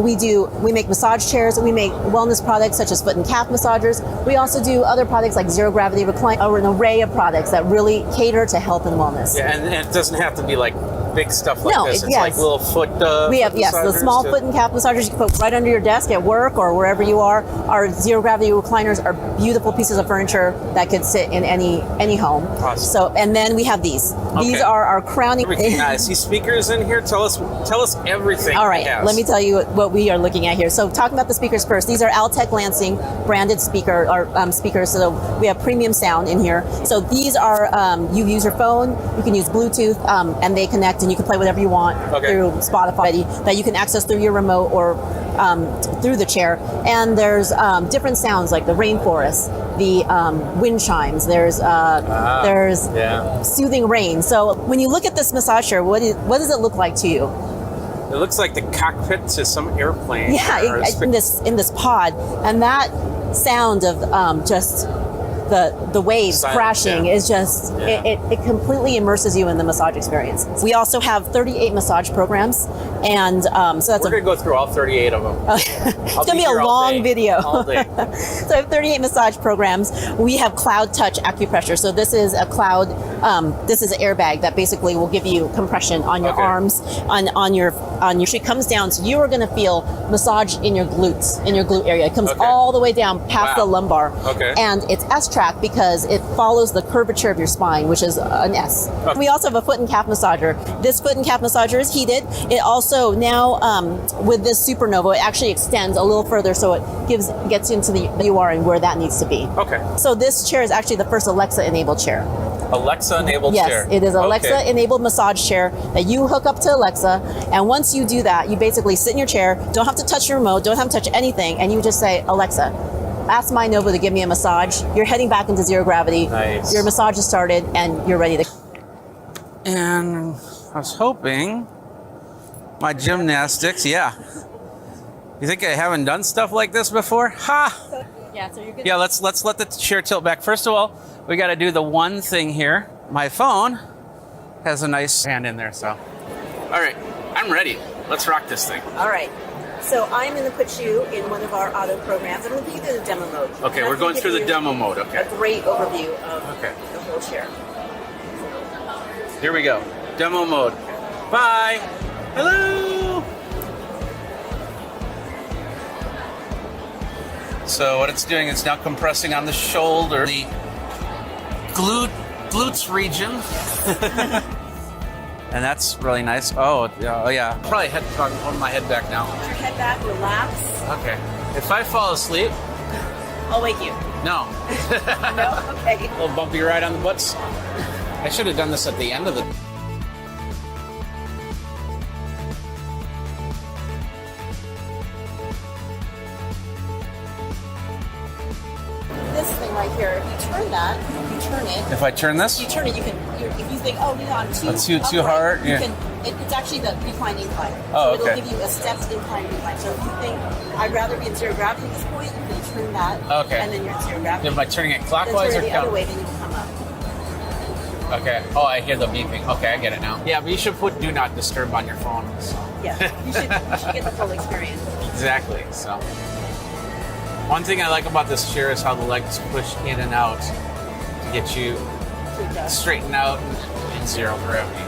We make massage chairs. We make wellness products such as foot and calf massagers. We also do other products like zero gravity recline, or an array of products that really cater to health and wellness. Yeah, and it doesn't have to be like big stuff like No, this. It's yes. like little foot. We have, yes, the massagers small too. foot and calf massagers you can put right under your desk at work or wherever you are. Our zero gravity recliners are beautiful pieces of furniture that could sit in any home. Awesome. So, and then we have these. These Okay. are our crowning. I see speakers in here. Tell us everything. All right, it has. let me tell you what we are looking at here. So, talking about the speakers first, these are Altec Lansing branded speakers. So, we have premium sound in here. So, these are you use your phone, you can use Bluetooth, and they connect, and you can play whatever you want through Spotify that you can access through your remote or through the chair. And there's different sounds like the rainforest, the wind chimes. There's soothing rain. So, when you look at this massage chair, what does it look like to you? It looks like the cockpit to some airplane. Yeah, in this pod, and that sound of just the waves Silence, crashing yeah. is just it completely immerses you in the massage experience. We also have 38 massage programs, and so that's We're gonna go through all 38 of them. it's gonna be a long video. All day. So I have 38 massage programs. We have Cloud Touch acupressure. So this is a cloud. This is an airbag that basically will give you compression on your arms, on your. She comes down, so you are going to feel massage in your glutes, in your glute area. It comes all the way down past the lumbar. Okay. And it's S-track because it follows the curvature of your spine, which is an S. We also have a foot and calf massager. This foot and calf massager is heated. It also now with this Supernova, it actually extends a little further, so it gets into the you are and where that needs to be. Okay. So this chair is actually the first Alexa-enabled chair. Alexa-enabled chair. Yes, it is Alexa-enabled massage chair that you hook up to Alexa, and once you do that, you basically sit in your chair, don't have to touch your remote, don't have to touch anything, and you just say, Alexa, ask my Nova to give me a massage. You're heading back into zero gravity. Nice. Your massage is started, and you're ready to. And I was hoping my gymnastics, yeah. You think I haven't done stuff like this before? Ha! Yeah, so you're good. Yeah, let's let the chair tilt back. First of all, we got to do the one thing here. My phone has a nice hand in there, so. All right, I'm ready. Let's rock this thing. All right. So I'm going to put you in one of our auto programs. I'm going to put you through the demo mode. Okay, we're going through the demo mode. Okay. A great overview of the whole chair. Here we go. Demo mode. Bye. Hello. So what it's doing is now compressing on the shoulder, the glutes region. And that's really nice. Oh yeah. Probably hold my head back now. Put your head back, relax. Okay. If I fall asleep. I'll wake you. No. No? Okay. A little bumpy ride on the butts. I should have done this at the end of the. This thing right here, if you turn that, you turn it. If I turn this? You turn it, if you think, oh, I'm too That's too upright, hard, you yeah. can, it's actually the recline incline. Oh, so okay. It'll give you a stepped incline. So if you think, I'd rather be in zero gravity at this point, you can turn that, Okay. and then you're in zero gravity. Am I turning it clockwise then turn or it the other counter? way, then you can come up. Okay. Oh, I hear the beeping. Okay, I get it now. Yeah, but you should put do not disturb on your phone. Yeah, you should get the full experience. Exactly. So, one thing I like about this chair is how the legs push in and out to get you straightened out in zero gravity.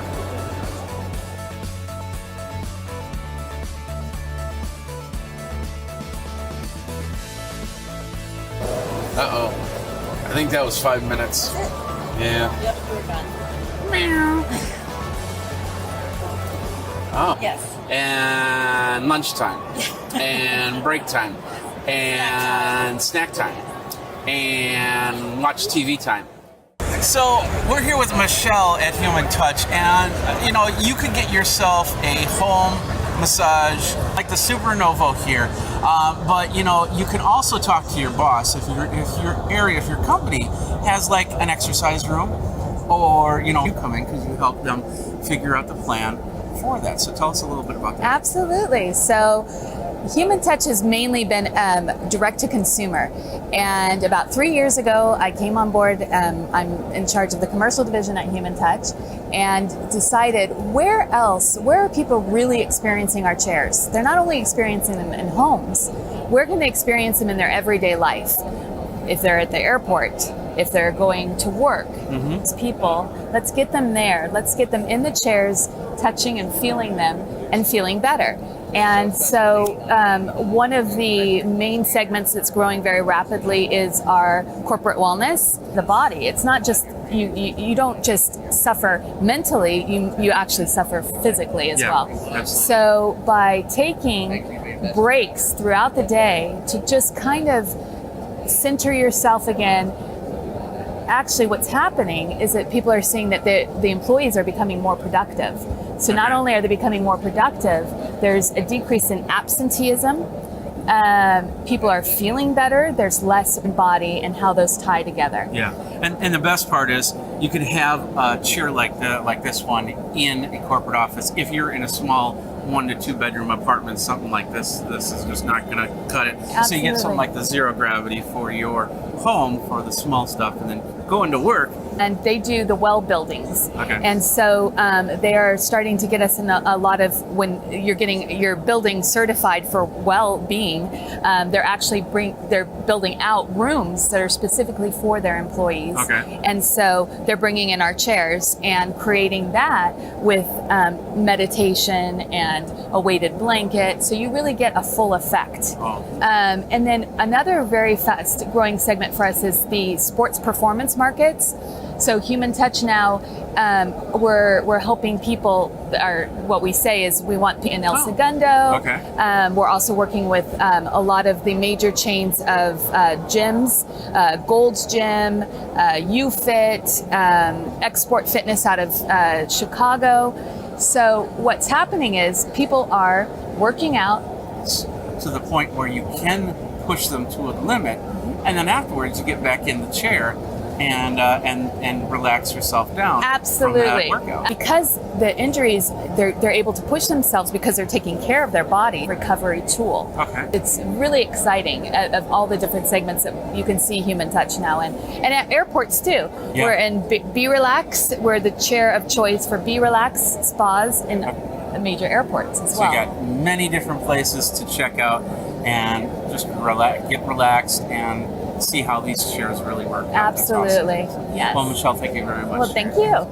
Uh-oh. I think that was 5 minutes. Yeah. Yep, we're done. Oh. Yes. And lunchtime. And break time. And snack time. And watch TV time. So we're here with Michelle at Human Touch, and you could get yourself a home massage like the Supernova here, but you can also talk to your boss if your company has like an exercise room, or you come in because you help them figure out the plan for that. So tell us a little bit about that. Absolutely. So Human Touch has mainly been direct to consumer. And about 3 years ago, I came on board. I'm in charge of the commercial division at Human Touch, and decided where are people really experiencing our chairs? They're not only experiencing them in homes, we're going to experience them in their everyday life. If they're at the airport, if they're going to work, these people, let's get them there. Let's get them in the chairs, touching and feeling them and feeling better. And so one of the main segments that's growing very rapidly is our corporate wellness, the body. It's not just, you don't just suffer mentally, you actually suffer physically as well. Absolutely. So by taking breaks throughout the day to just kind of center yourself again, actually what's happening is that people are seeing that the employees are becoming more productive. So not only are they becoming more productive, there's a decrease in absenteeism. People are feeling better. There's less body and how those tie together. Yeah, and the best part is you can have a chair like this one in a corporate office. If you're in a small 1 to 2 bedroom apartment, something like this is just not going to cut it. Absolutely. So you get something like the zero gravity for your home for the small stuff, and then going to work. And they do the well buildings. Okay. And so they are starting to get us in a lot of, when you're getting your building certified for well-being, they're actually they're building out rooms that are specifically for their employees. Okay. And so they're bringing in our chairs and creating that with meditation and a weighted blanket. So you really get a full effect. Oh. And then another very fast growing segment for us is the sports performance markets. So Human Touch now, we're helping people. What we say is we want in El Segundo. Okay. We're also working with a lot of the major chains of gyms, Gold's Gym, UFit, Export Fitness out of Chicago. So what's happening is people are working out to the point where you can push them to a limit, and then afterwards you get back in the chair and relax yourself down. Absolutely. From that workout. Because the injuries, they're able to push themselves because they're taking care of their body. Recovery tool. Okay. It's really exciting of all the different segments that you can see Human Touch now in. And at airports too. Yeah. We're in Be Relax. We're the chair of choice for Be Relax spas in major airports as well. So you got many different places to check out and just get relaxed and see how these chairs really work. Absolutely. Awesome. Yes. Well, Michelle, thank you very much. Well, thank you.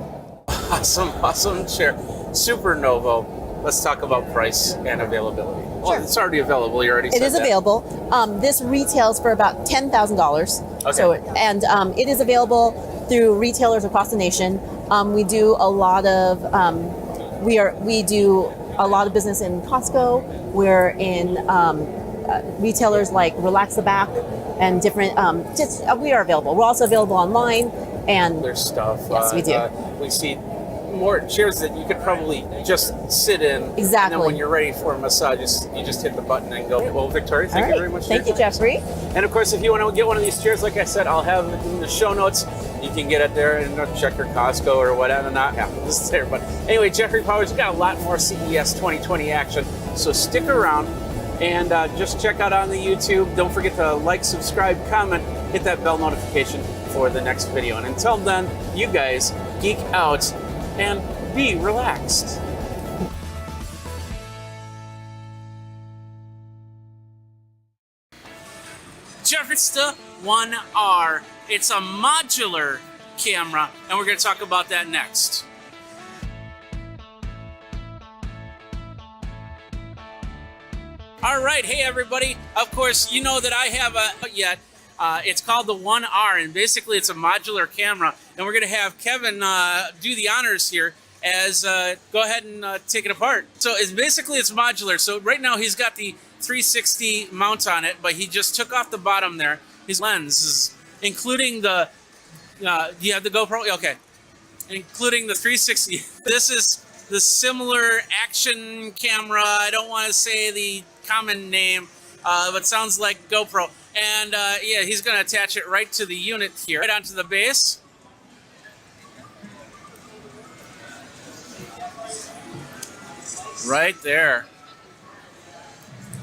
Awesome chair. Super Novo. Let's talk about price and availability. Sure. Well, it's already available. You already said it is that. Available. This retails for about $10,000. Okay. So, and it is available through retailers across the nation. We do a lot of we do a lot of business in Costco. We're in retailers like Relax the Back and different. We are available. We're also available online and there's stuff. Yes, we do. We see more chairs that you could probably just sit in. Exactly. And then when you're ready for a massage, you just hit the button and go. Well, Victoria, thank you very much. Thank you, Jeffrey. And of course, if you want to get one of these chairs, like I said, I'll have it in the show notes. You can get it there and check your Costco or whatever. Not this is there, but anyway, Jeffrey Powers, you got a lot more CES 2020 action, so stick around and just check out on the YouTube. Don't forget to like, subscribe, comment, hit that bell notification for the next video. And until then, you guys geek out and be relaxed. Jeffrista 1R. It's a modular camera, and we're going to talk about that next. All right, hey everybody. Of course, you know that I have it's called the 1R, and basically it's a modular camera, and we're going to have Kevin do the honors here as go ahead and take it apart. So it's modular. So right now he's got the 360 mount on it, but he just took off the bottom there. His lenses, including the you have the GoPro? Okay. Including the 360. This is the similar action camera. I don't want to say the common name, but sounds like GoPro. And yeah, he's going to attach it right to the unit here, right onto the base. Right there.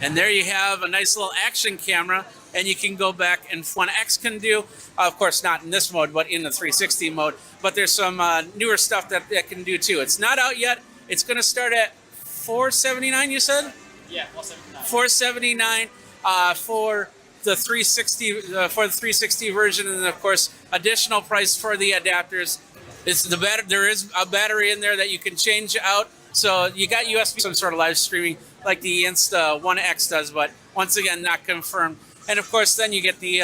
And there you have a nice little action camera, and you can go back and what X can do, of course not in this mode, but in the 360 mode. But there's some newer stuff that can do too. It's not out yet. It's going to start at $479, you said? Yeah, $479. $479 for the 360 version, and then of course additional price for the adapters. There is a battery in there that you can change out. So you got USB, some sort of live streaming like the Insta 1X does, but once again, not confirmed. And of course, then you get the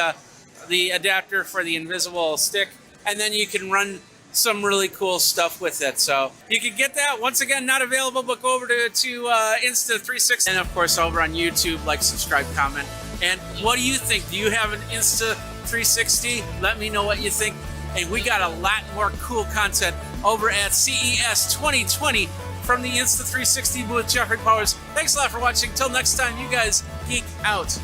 adapter for the invisible stick, and then you can run some really cool stuff with it. So you can get that. Once again, not available, but go over to Insta360. And of course, over on YouTube, like, subscribe, comment. And what do you think? Do you have an Insta360? Let me know what you think. And we got a lot more cool content over at CES 2020 from the Insta360 booth. Jeffrey Powers, thanks a lot for watching. Till next time, you guys geek out.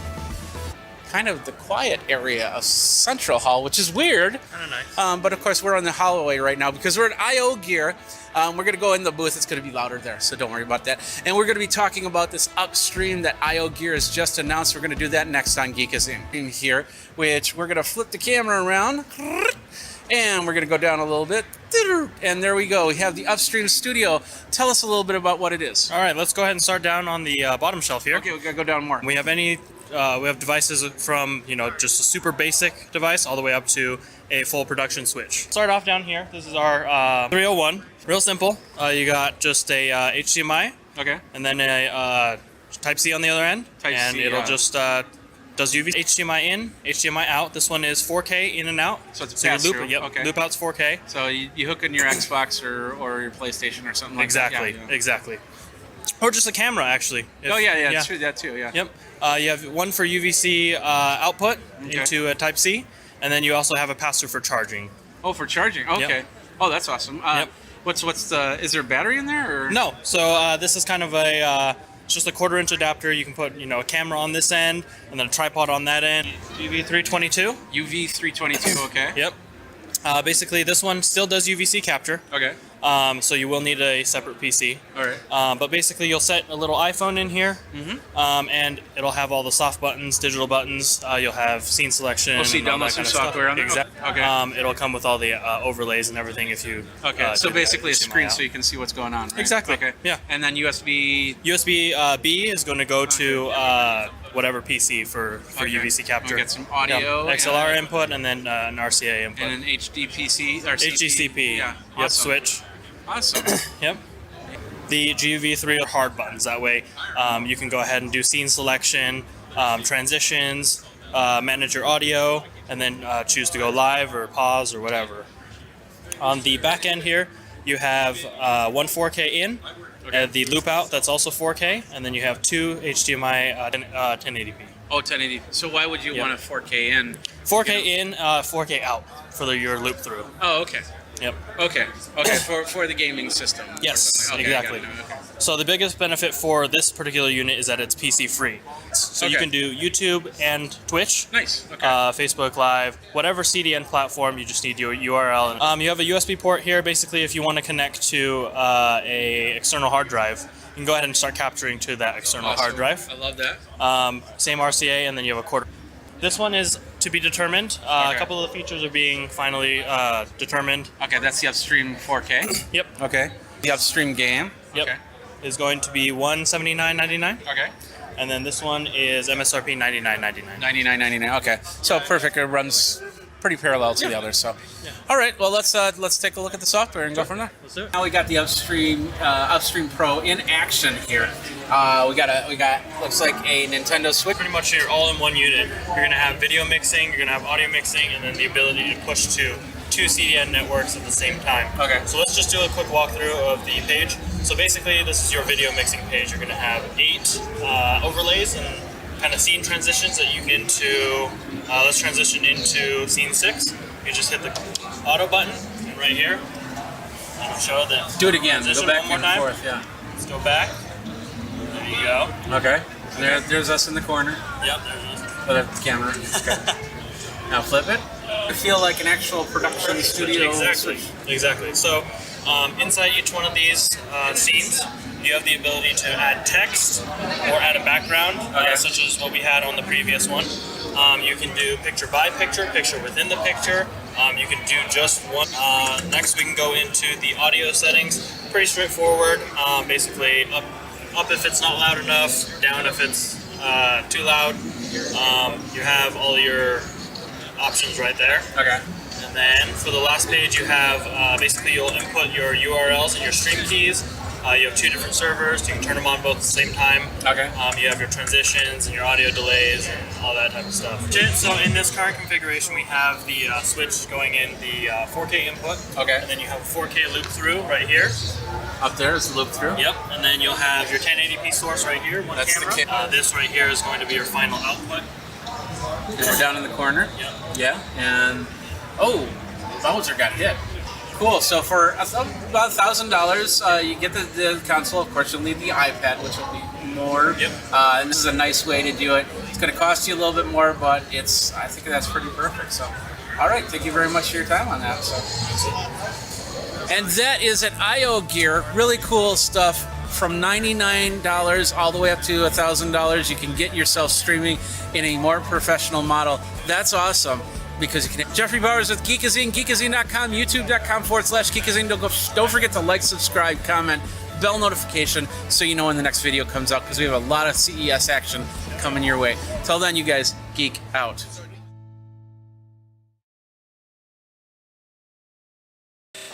Kind of the quiet area of Central Hall, which is weird. Kind of nice. But of course, we're on the hallway right now because we're at I.O. Gear. We're going to go in the booth. It's going to be louder there, so don't worry about that. And we're going to be talking about this upstream that I.O. Gear has just announced. We're going to do that next on Geekazine here, which we're going to flip the camera around. And we're going to go down a little bit. And there we go. We have the Upstream Studio. Tell us a little bit about what it is. All right, let's go ahead and start down on the bottom shelf here. Okay, we got to go down more. We have devices from, just a super basic device all the way up to a full production switch. Start off down here. This is our 301. Real simple. You got just a HDMI. Okay. And then a Type-C on the other end. Type-C, it'll just does UV HDMI in, HDMI out. This one is 4K in and out. So it's a pass-through. Okay. Loop out's 4K. So you hook in your Xbox or your PlayStation or something like that. Exactly. Or just a camera, actually. It's true, that too, yeah. Yep. You have one for UVC output into a Type-C, and then you also have a pass-through for charging. Oh, for charging. Okay. Yep. Oh, that's awesome. Is there a battery in there? Or? No. So this is kind of it's just a 1/4-inch adapter. You can put, a camera on this end, and then a tripod on that end. UV322. UV322, okay. Yep. Basically, this one still does UVC capture. Okay. So you will need a separate PC. All right. But basically, you'll set a little iPhone in here, and it'll have all the soft buttons, digital buttons. You'll have scene selection. Download some software on there? Exactly. Okay. It'll come with all the overlays and everything if you. Okay. So basically, a screen so you can see what's going on. Right? Exactly. Okay. Yeah. And then USB. USB B is going to go to whatever PC for UVC capture. We'll get some audio. XLR input, and then an RCA input. And an HDPC or HDCP. Yeah. Yep. Awesome. Switch. Awesome. Yep. The GUV3 are hard buttons. That way, you can go ahead and do scene selection, transitions, manage your audio, and then choose to go live or pause or whatever. On the back end here, you have one 4K in, the loop out that's also 4K, and then you have two HDMI 1080p. Oh, 1080. So why would you want a 4K in? 4K in, 4K out for your loop through. Oh, okay. Yep. Okay. For the gaming system. Yes, okay, exactly. Okay. So the biggest benefit for this particular unit is that it's PC free. So you can do YouTube and Twitch. Nice. Okay. Facebook Live, whatever CDN platform. You just need your URL. You have a USB port here. Basically, if you want to connect to a external hard drive, you can go ahead and start capturing to that external hard drive. I love that. Same RCA, and then you have a 1/4. This one is to be determined. A couple of the features are being finally determined. Okay, that's the upstream 4K. Yep. Okay. The upstream game. Yep. Okay. Is going to be $179.99. Okay. And then this one is MSRP $99.99. $99.99. Okay. So perfect. It runs pretty parallel to the others. So. All right. Well, let's take a look at the software and go from there. Let's do it. Now we got the Upstream Pro in action here. We got looks like a Nintendo Switch. Pretty much here, all in one unit. You're gonna have video mixing, you're gonna have audio mixing, and then the ability to push to two CDN networks at the same time. Okay. So let's just do a quick walkthrough of the page. So basically, this is your video mixing page. You're gonna have 8 overlays and kind of scene transitions that you can do. Let's transition into scene 6. You just hit the auto button right here. And it'll show that. Do it again. Go back and forth. Yeah. Let's go back. There you go. Okay. There's us in the corner. Yep. There's us. Oh, that's the camera. Okay. Now flip it. I feel like an actual production studio. Exactly. So inside each one of these scenes, you have the ability to add text or add a background, such as what we had on the previous one. You can do picture by picture, picture within the picture. You can do just one. Next, we can go into the audio settings. Pretty straightforward. Basically, up if it's not loud enough, down if it's too loud. You have all your options right there. Okay. And then for the last page, you have basically you'll input your URLs and your stream keys. You have 2 different servers. You can turn them on both at the same time. Okay. You have your transitions and your audio delays and all that type of stuff. So in this current configuration, we have the switch going in the 4K input. Okay. And then you have a 4K loop through right here. Up there is the loop through. Yep. And then you'll have your 1080p source right here, one That's camera. the This right here is going to be your final output. And we're down in the corner. Yep. Yeah. And oh, Bowser got hit. Cool. So for about $1,000, you get the console. Of course, you'll need the iPad, which will be more. Yep. And this is a nice way to do it. It's going to cost you a little bit more, but I think that's pretty perfect. So, all right. Thank you very much for your time on that. And that is at IO Gear. Really cool stuff. From $99 all the way up to $1,000, you can get yourself streaming in a more professional model. That's awesome. Because you can. Jeffrey Bowers with Geekazine, geekazine.com, youtube.com/Geekazine. Don't forget to like, subscribe, comment, bell notification so you know when the next video comes out, because we have a lot of CES action coming your way. Till then, you guys, geek out.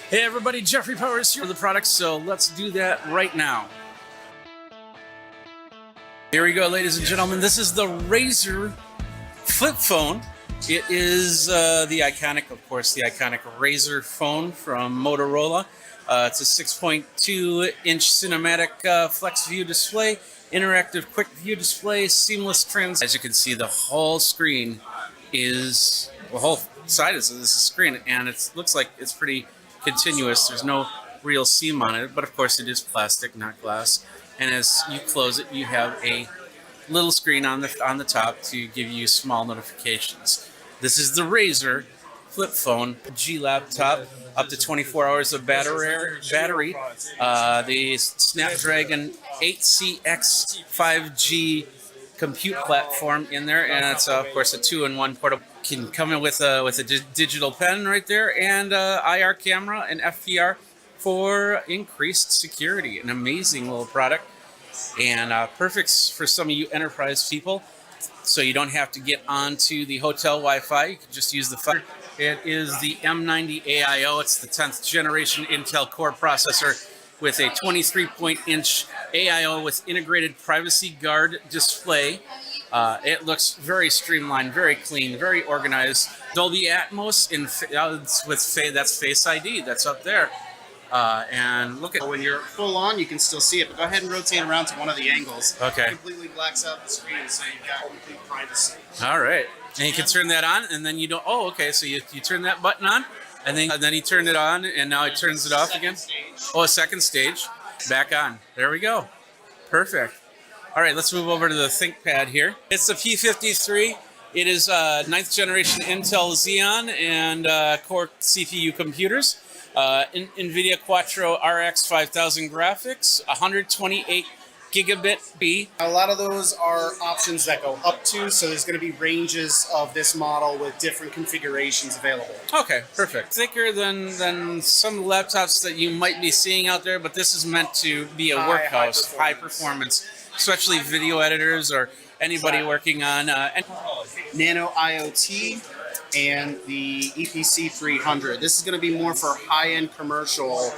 Hey everybody, Jeffrey Powers here with the products, so let's do that right now. Here we go, ladies and gentlemen. This is the Razer flip phone. It is the iconic Razer phone from Motorola. It's a 6.2-inch cinematic flex view display, interactive quick view display, seamless trans. As you can see, the whole screen is, the whole side is a screen, and it looks like it's pretty continuous. There's no real seam on it, but of course it is plastic, not glass. And as you close it, you have a little screen on the top to give you small notifications. This is the Razer flip phone G laptop, up to 24 hours of battery. The Snapdragon 8CX 5G compute platform in there, and it's of course a 2-in-1 portable. Can come in with a digital pen right there, and IR camera and FPR for increased security. An amazing little product, and perfect for some of you enterprise people, so you don't have to get onto the hotel Wi-Fi. You can just use the phone. It is the M90 AIO. It's the 10th generation Intel Core processor with a 23-inch AIO with integrated privacy guard display. It looks very streamlined, very clean, very organized. Dolby Atmos that's Face ID. That's up there. And look at when you're full on, you can still see it, but go ahead and rotate around to one of the angles. Okay. It completely blacks out the screen, so you've got complete privacy. All right. And you can turn that on, and then you don't. Oh, okay. So you turn that button on, and then you turn it on, and now it turns it off again. Oh, a second stage. Back on. There we go. Perfect. All right, let's move over to the ThinkPad here. It's the P53. It is 9th generation Intel Xeon and Core CPU computers. NVIDIA Quattro RX 5000 graphics, 128 gigabit B. A lot of those are options that go up to, so there's going to be ranges of this model with different configurations available. Okay, perfect. Thicker than some laptops that you might be seeing out there, but this is meant to be a workhorse, high performance, especially video editors or anybody working on Nano IoT and the EPC 300. This is going to be more for high-end commercial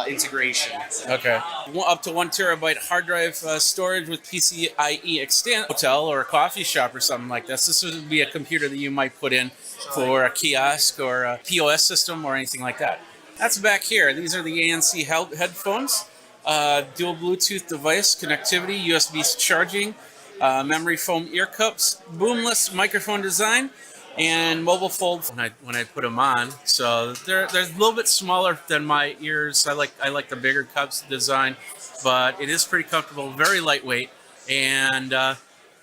integration. Okay. Up to 1 terabyte hard drive storage with PCIe extend. Hotel or a coffee shop or something like this. This would be a computer that you might put in for a kiosk or a POS system or anything like that. That's back here. These are the ANC headphones. Dual Bluetooth device connectivity, USB charging, memory foam ear cups, boomless microphone design, and mobile fold when I put them on. So they're a little bit smaller than my ears. I like the bigger cups design, but it is pretty comfortable, very lightweight, and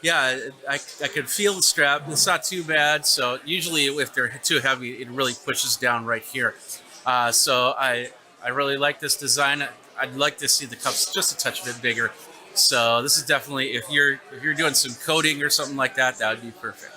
yeah, I could feel the strap. It's not too bad. So usually if they're too heavy, it really pushes down right here. So I really like this design. I'd like to see the cups just a touch bit bigger. So this is definitely, if you're doing some coding or something like that, that would be perfect.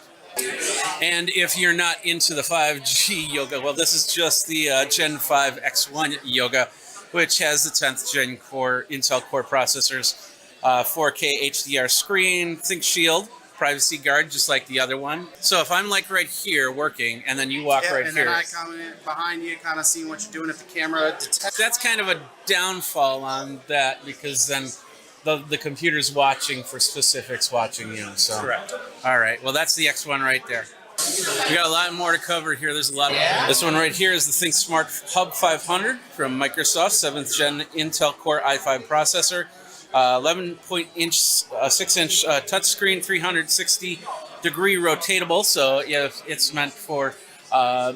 And if you're not into the 5G Yoga, well, this is just the Gen 5 X1 Yoga, which has the 10th Gen Core Intel Core processors, 4K HDR screen, ThinkShield, privacy guard, just like the other one. So if I'm like right here working, and then you walk right and here. then I come in behind you, kind of seeing what you're doing if the camera detects. That's kind of a downfall on that, because then the computer's watching for specifics watching you. So. Correct. All right. Well, that's the X1 right there. We got a lot more to cover here. There's a lot. This one right here is the ThinkSmart Hub 500 from Microsoft, 7th Gen Intel Core i5 processor, 11-inch, 6-inch touchscreen, 360-degree rotatable. So yeah, it's meant for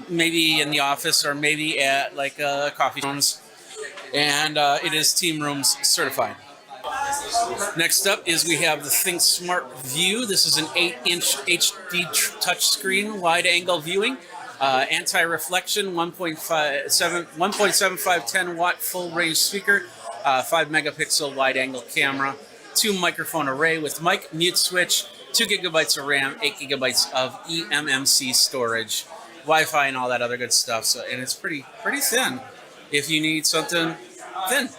maybe in the office or maybe at like coffee shops, and it is Team Rooms certified. Next up is we have the ThinkSmart View. This is an 8-inch HD touchscreen, wide-angle viewing, anti-reflection, 1.75 10-watt full-range speaker, 5-megapixel wide-angle camera, 2-microphone array with mic, mute switch, 2 gigabytes of RAM, 8 gigabytes of eMMC storage, Wi-Fi, and all that other good stuff. So, and it's pretty thin. If you need something thin,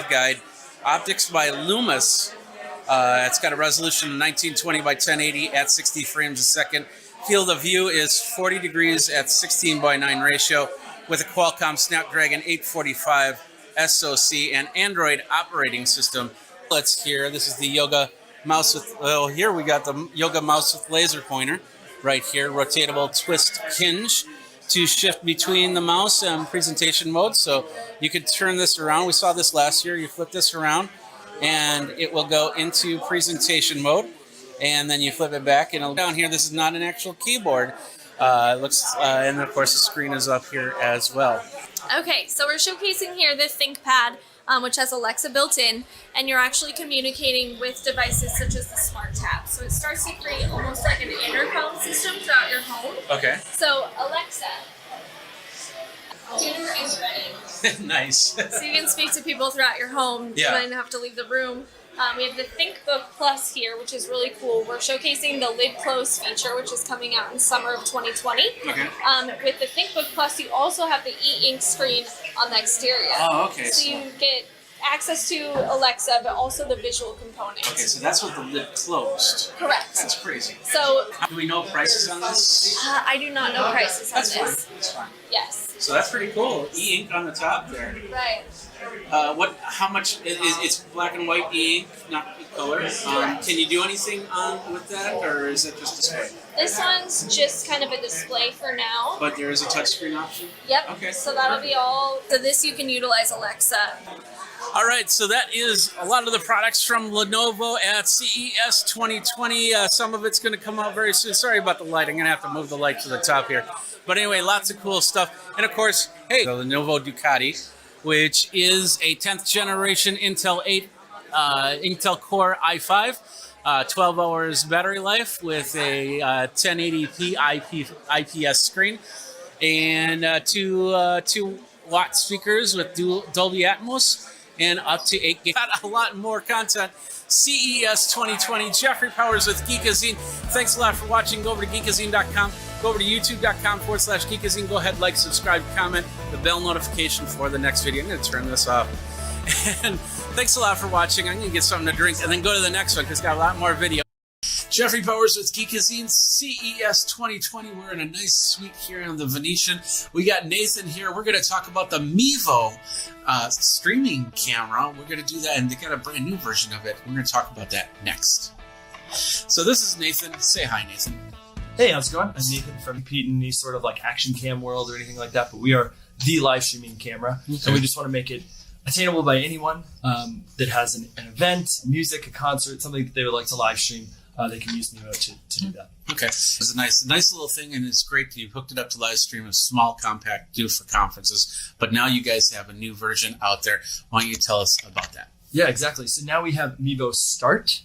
guide. Optics by Loomis. It's got a resolution of 1920 by 1080 at 60 frames a second. Field of view is 40 degrees at 16 by 9 ratio with a Qualcomm Snapdragon 845 SoC and Android operating system. Let's hear. This is the Yoga mouse with, well, here we got the Yoga mouse with laser pointer right here. Rotatable twist hinge to shift between the mouse and presentation mode. So you could turn this around. We saw this last year. You flip this around and it will go into presentation mode. And then you flip it back and it'll down here. This is not an actual keyboard. It looks, and of course the screen is up here as well. Okay, so we're showcasing here the ThinkPad, which has Alexa built in, and you're actually communicating with devices such as the Smart Tab. So it starts to create almost like an intercom system throughout your home. Okay. So Alexa, dinner is ready. Nice. So you can speak to people throughout your home. Yeah. You might have to leave the room. We have the ThinkBook Plus here, which is really cool. We're showcasing the lid close feature, which is coming out in summer of 2020. Okay. With the ThinkBook Plus, you also have the e-ink screen on the exterior. Oh, okay. So you get access to Alexa, but also the visual component. Okay, so that's with the lid closed. Correct. That's crazy. So, do we know prices on this? I do not know prices on That's this. fine. That's fine. Yes. So that's pretty cool. E-ink on the top there. Right. How much it's black and white e-ink, not color. Can you do anything with that, or is it just display? This one's just kind of a display for now. But there is a touchscreen option? Yep. Okay. So that'll be all. So this you can utilize Alexa. All right, so that is a lot of the products from Lenovo at CES 2020. Some of it's going to come out very soon. Sorry about the light. I'm going to have to move the light to the top here. But anyway, lots of cool stuff. And of course, hey, the Lenovo Ducati, which is a 10th generation Intel 8 Intel Core i5, 12 hours battery life with a 1080p IPS screen, and two watt speakers with Dolby Atmos, and up to 8 gig. Got a lot more content. CES 2020. Jeffrey Powers with Geekazine. Thanks a lot for watching. Go over to geekazine.com. Go over to youtube.com/Geekazine. Go ahead, like, subscribe, comment, the bell notification for the next video. I'm going to turn this off. And thanks a lot for watching. I'm going to get something to drink and then go to the next one because it's got a lot more video. Jeffrey Powers with Geekazine, CES 2020. We're in a nice suite here on the Venetian. We got Nathan here. We're going to talk about the Mevo streaming camera. We're going to do that, and they got a brand new version of it. We're going to talk about that next. So this is Nathan. Say hi, Nathan. Hey, how's it going? I'm Nathan from Pete in any sort of like action cam world or anything like that, but we are the live streaming camera, and we just want to make it attainable by anyone that has an event, music, a concert, something that they would like to live stream. They can use Mevo to do that. Okay. It's a nice little thing, and it's great that you hooked it up to live stream, a small, compact, do for conferences. But now you guys have a new version out there. Why don't you tell us about that? Yeah, exactly. So now we have Mevo Start.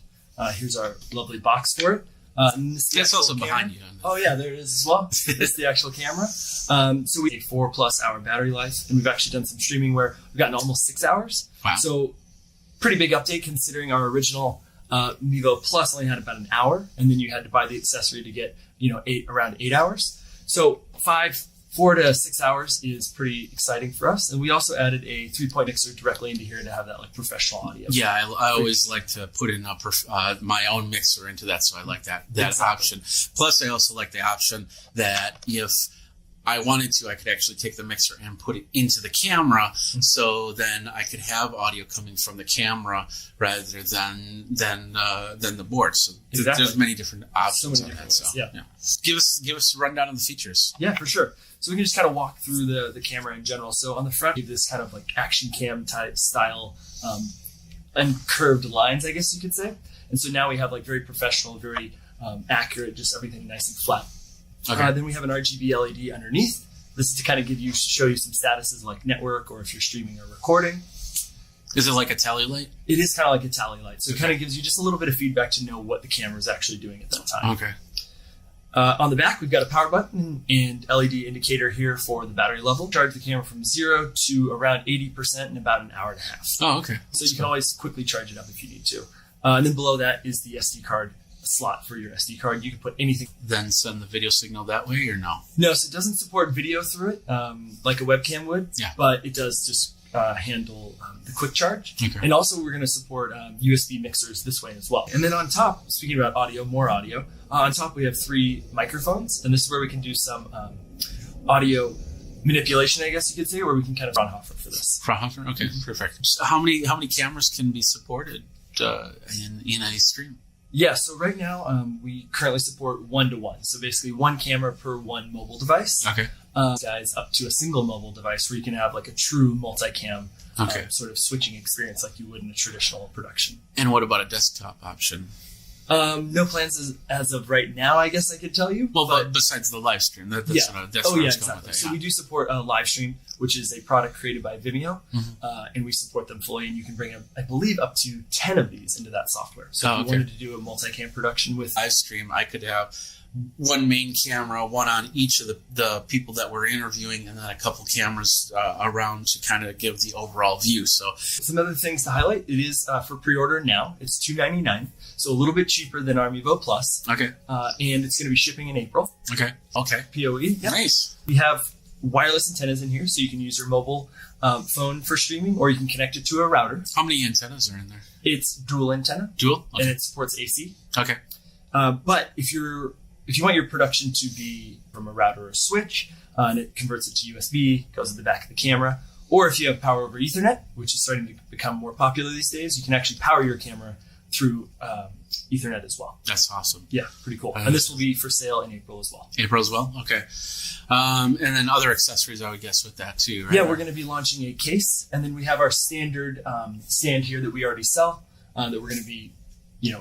Here's our lovely box for it. It's also behind you. Oh yeah, there it is as well. It's the actual camera. So we have a 4+ hour battery life, and we've actually done some streaming where we've gotten almost 6 hours. Wow. So pretty big update considering our original Mevo Plus only had about an hour, and then you had to buy the accessory to get around 8 hours. So 5 4 to 6 hours is pretty exciting for us. And we also added a 3-point mixer directly into here to have that like professional audio. Yeah, I always like to put in my own mixer into that, so I like that option. Plus, I also like the option that if I wanted to, I could actually take the mixer and put it into the camera, so then I could have audio coming from the camera rather than the board. So there's many different options on that. So yeah. Give us a rundown of the features. Yeah, for sure. So we can just kind of walk through the camera in general. So on the front, we have this kind of like action cam type style, uncurved lines, I guess you could say. And so now we have like very professional, very accurate, just everything nice and flat. Okay. Then we have an RGB LED underneath. This is to kind of show you some statuses like network or if you're streaming or recording. Is it like a tally light? It is kind of like a tally light. So it kind of gives you just a little bit of feedback to know what the camera is actually doing at that time. Okay. On the back, we've got a power button and LED indicator here for the battery level. Charge the camera from 0 to around 80% in about an hour and a half. Oh, okay. So you can always quickly charge it up if you need to. And then below that is the SD card slot for your SD card. You can put anything. Then send the video signal that way, or no? No, so it doesn't support video through it like a webcam would. Yeah. But it does just handle the quick charge. Okay. And also we're going to support USB mixers this way as well. And then on top, speaking about audio, more audio, on top we have 3 microphones, and this is where we can do some audio manipulation, I guess you could say, where we can kind of Fraunhofer for this. Fraunhofer? Okay, perfect. So how many cameras can be supported in a stream? Yeah, so right now we currently support 1-to-1. So basically 1 camera per 1 mobile device. Okay. Guys, up to a single mobile device where you can have like a true multicam sort of switching experience like you would in a traditional production. And what about a desktop option? No plans as of right now, I guess I could tell you. Well, but besides the live stream, that's what I was going exactly. with that. So we do support a live stream, which is a product created by Vimeo, and we support them fully. And you can bring, I believe, up to 10 of these into that software. So if you wanted to do a multicam production with live stream, I could have 1 main camera, 1 on each of the people that we're interviewing, and then a couple cameras around to kind of give the overall view. So some other things to highlight: it is for pre-order now. It's $299, so a little bit cheaper than our Mevo Plus. Okay. And it's going to be shipping in April. Okay. POE. Yep. Nice. We have wireless antennas in here, so you can use your mobile phone for streaming, or you can connect it to a router. How many antennas are in there? It's dual antenna. Dual? Okay. And it supports AC. Okay. But if you want your production to be from a router or a switch, and it converts it to USB, goes at the back of the camera, or if you have power over Ethernet, which is starting to become more popular these days, you can actually power your camera through Ethernet as well. That's awesome. Yeah, pretty cool. And this will be for sale in April as well. April as well? Okay. And then other accessories, I would guess, with that too, right? Yeah, we're going to be launching a case, and then we have our standard stand here that we already sell that we're going to be,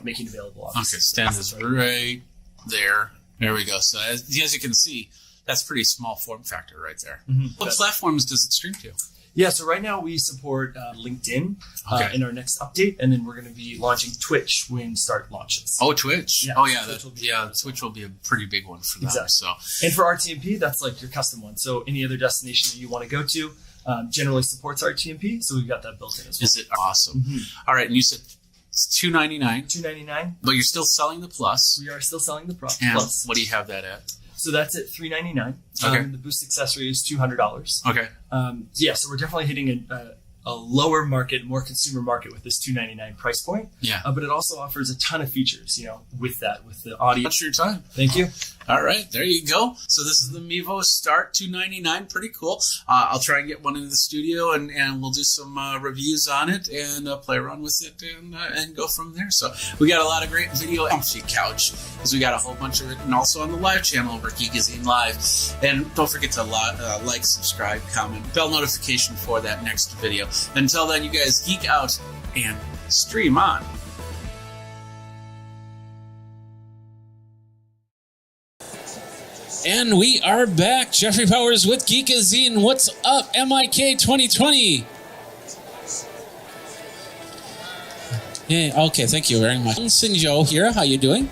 making available. Obviously. Okay, stand is right there. There we go. So as you can see, that's pretty small form factor right there. What platforms does it stream to? Yeah, so right now we support LinkedIn in our next update, and then we're going to be launching Twitch when Start launches. Oh, Twitch. Yeah, oh, yeah. Twitch will be a pretty big one for them. Exactly. So. And for RTMP, that's like your custom one. So any other destination that you want to go to generally supports RTMP, so we've got that built in as well. Is it awesome? All right, and you said it's $299. $299. But you're still selling the Plus. We are still selling the Plus. And what do you have that at? So that's at $399. Okay. The Boost accessory is $200. Okay. So we're definitely hitting a lower market, more consumer market with this $299 price point. Yeah. But it also offers a ton of features, with the audio. That's your time. Thank you. All right, there you go. So this is the Mevo Start $299. Pretty cool. I'll try and get one into the studio, and we'll do some reviews on it and play around with it and go from there. So we got a lot of great video empty couch because we got a whole bunch of it, and also on the live channel over Geekazine Live. And don't forget to like, subscribe, comment, bell notification for that next video. Until then, you guys geek out and stream on. And we are back. Jeffrey Powers with Geekazine. What's up, MIK 2020? Yeah, okay, thank you very much. Sinjo here. How you doing?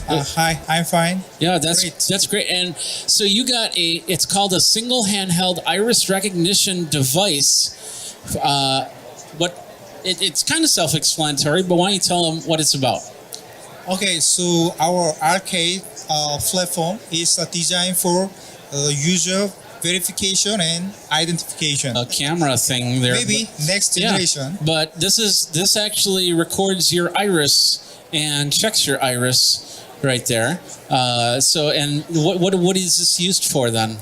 Hi, I'm fine. Yeah, that's great. And so you got it's called a single handheld iris recognition device. It's kind of self-explanatory, but why don't you tell them what it's about? Okay, so our arcade platform is designed for user verification and identification. A camera thing there. Maybe next generation. Yeah, but this actually records your iris and checks your iris right there. And what is this used for then?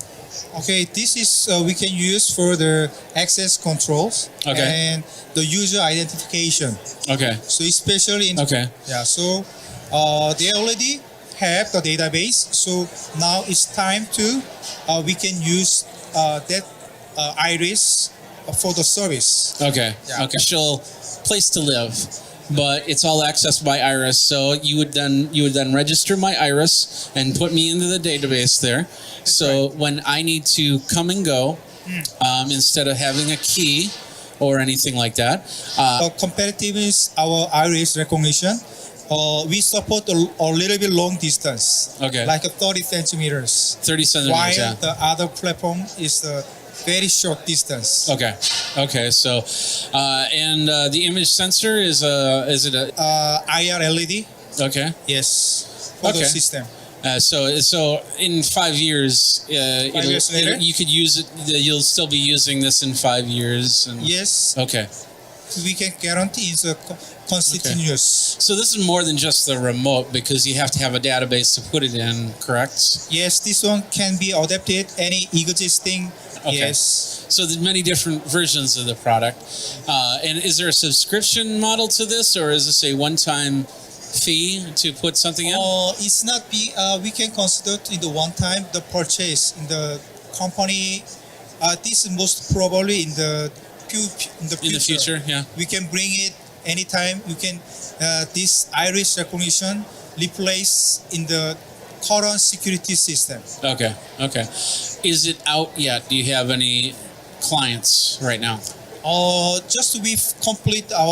Okay, this is we can use for the access controls and the user identification. Okay. So especially in yeah. So they already have the database. So now it's time to we can use that iris for the service. Okay. Yeah. Okay. Actual place to live, but it's all accessed by iris. So you would then register my iris and put me into the database there. So when I need to come and go, instead of having a key or anything like that. Competitive is our iris recognition. We support a little bit long distance. Okay. Like 30 centimeters. 30 centimeters, While yeah. the other platform is a very short distance. Okay. Okay. So, and the image sensor is it a IR LED? Okay. Yes. For the system. So in 5 years, 5 years later? you could use it. You'll still be using this in 5 years. And, Yes. Okay. We can guarantee it's a continuous. So this is more than just the remote because you have to have a database to put it in, correct? Yes, this one can be adapted any existing. Okay. Yes. So there's many different versions of the product. And is there a subscription model to this, or is this a one-time fee to put something in? It's not be. We can consider in the one time the purchase in the company. This is most probably in the future. Yeah. We can bring it anytime. You can this iris recognition replace in the current security system. Okay. Okay. Is it out yet? Do you have any clients right now? Just we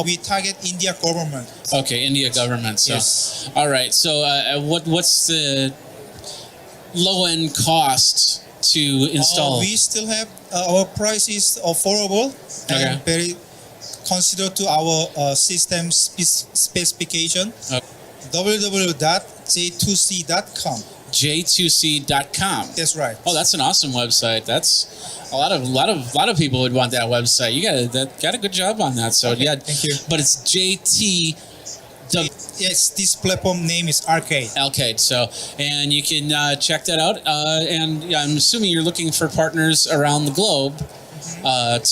we target India government. Okay, India government. So, yes. All right. So, what's the low end cost to install? We still have our price is affordable and very considered to our system specification. www.j2c.com. J2c.com. That's right. Oh, that's an awesome website. That's a lot of people would want that website. You got a good job on that. So yeah, thank you. But it's JT. Yes, this platform name is Arcade. Arcade. So, and you can check that out. And I'm assuming you're looking for partners around the globe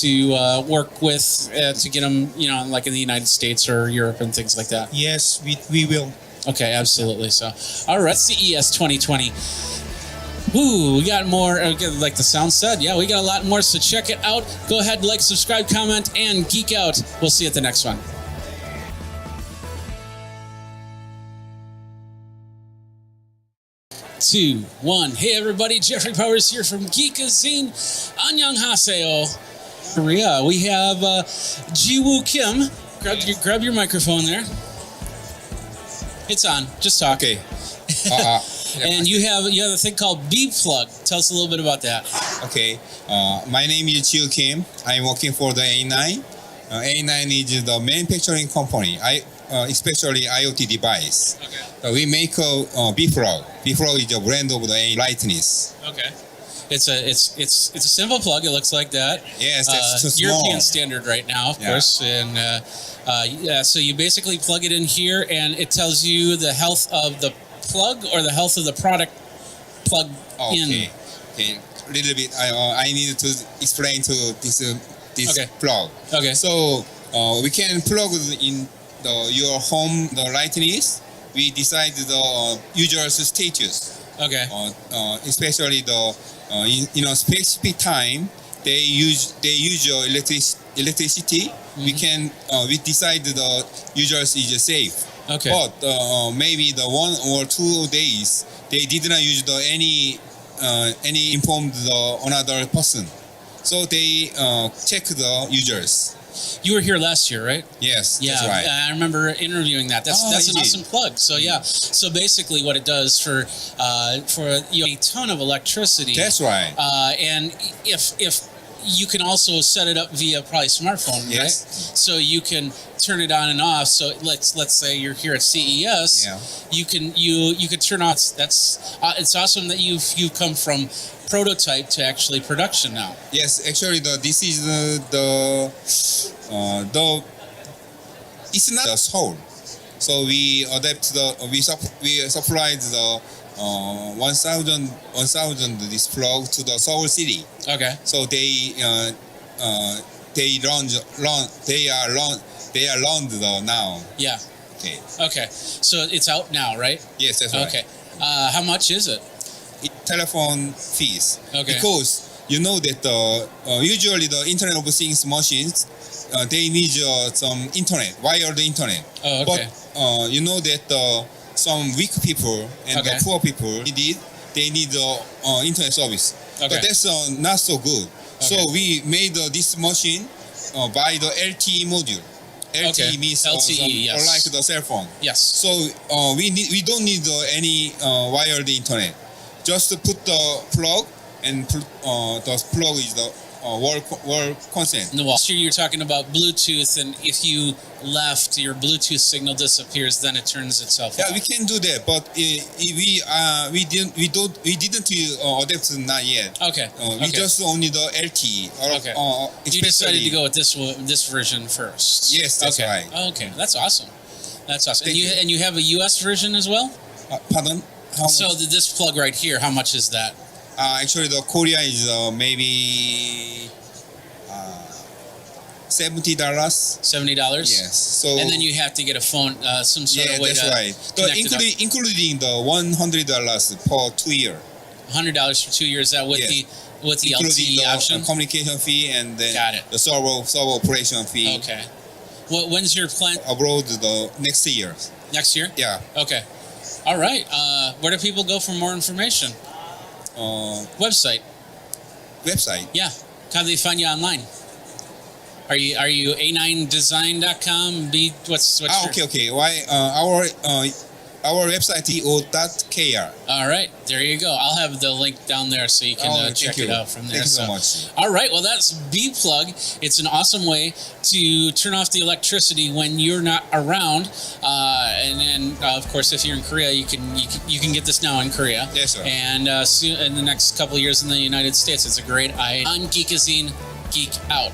to work with to get them, like in the United States or Europe and things like that. Yes, we will. Okay, absolutely. So, all right, CES 2020. Ooh, we got more, like the sound said. Yeah, we got a lot more, so check it out. Go ahead, like, subscribe, comment, and geek out. We'll see you at the next one. 2, 1. Hey, everybody, Jeffrey Powers here from Geekazine. Annyeonghaseyo. Korea. We have Jiwoo Kim. Grab your microphone there. It's on. Just talk. Okay. And you have a thing called B-Plug. Tell us a little bit about that. Okay. My name is Jiwoo Kim. I'm working for the A9. A9 is the manufacturing company. Especially IoT device. Okay. We make a B-Plug. B-Plug is a brand of the A lightness. Okay. It's a simple plug. It looks like that. Yes, that's too small. European standard right now, of course. And so you basically plug it in here, and it tells you the health of the plug or the health of the product plug in. Okay. A little bit. I need to explain to this plug. Okay. So we can plug in your home the lightness. We decide the user's status. Okay. Especially in a specific time, they use your electricity. Mm-hmm. We decide the users is safe. Okay. But maybe the 1 or 2 days they did not use any informed another person, so they check the users. You were here last year, right? Yes, yeah, that's right. I remember interviewing that. That's an awesome plug. So yeah, so basically what it does for a ton of electricity. That's right. And if you can also set it up via probably smartphone, Yes. right? So you can turn it on and off. So let's say you're here at CES, you can turn off. That's it's awesome that you've come from prototype to actually production now. Yes, actually, this is it's not the soul. So we adapt we supplied the 1,000 this plug to the Seoul city. Okay. So they are launched now. Yeah. Okay. Okay. So it's out now, right? Yes, that's right. Okay. How much is it? Telephone fees. Okay. Because you know that usually the Internet of Things machines they need some internet, wired internet. Oh, okay. But you know that some weak people and the poor people they need internet service. Okay. But that's not so good. So we made this machine by the LTE module. LTE means LTE, yes. like the cell phone. Yes. So we don't need any wired internet. Just put the plug and the plug is the wall constant. No, well, you're talking about Bluetooth, and if you left, your Bluetooth signal disappears, then it turns itself off. We can do that, but we didn't adapt not yet. Okay. We just only the LTE. Okay. You decided to go with this version first. Yes, that's right. Okay, that's awesome. That's awesome. And you have a US version as well? Pardon? So this plug right here, how much is that? Actually, the Korea is maybe $70. $70. Yes. So and then you have to get a phone, some sort of way that's to right. Including the $100 per 2 year. $100 for 2 years. That with the LTE option, communication fee, and then the server operation fee. Okay. When's your plan? Abroad the next year. Next year? Yeah. Okay. All right. Where do people go for more information? Website. Yeah. How do they find you online? Are you a9design.com? What's your... Okay. Why our website is o.kr. All right, there you go. I'll have the link down there so you can check it out from there. Thank you so much. All right, well that's B-Plug. It's an awesome way to turn off the electricity when you're not around. And of course, if you're in Korea, you can get this now in Korea. Yes, sir. And soon, in the next couple of years in the United States, it's a great idea. On Geekazine, Geek Out.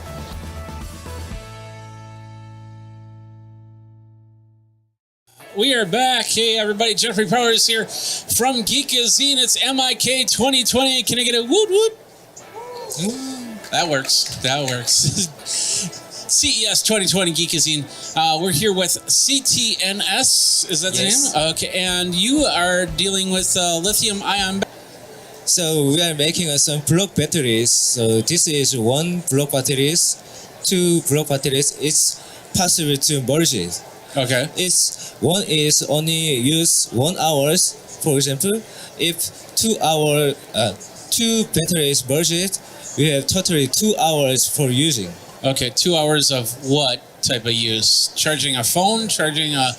We are back. Hey, everybody. Jeffrey Powers here from Geekazine. It's MIK 2020. Can I get a woot woot? That works. CES 2020 Geekazine. We're here with CTNS. Is that the name? Okay. And you are dealing with lithium-ion. So we are making some block batteries. So this is one block batteries, two block batteries. It's possible to merge it. Okay. One is only use 1 hour. For example, if 2 batteries merged, we have totally 2 hours for using. Okay, 2 hours of what type of use? Charging a phone, charging a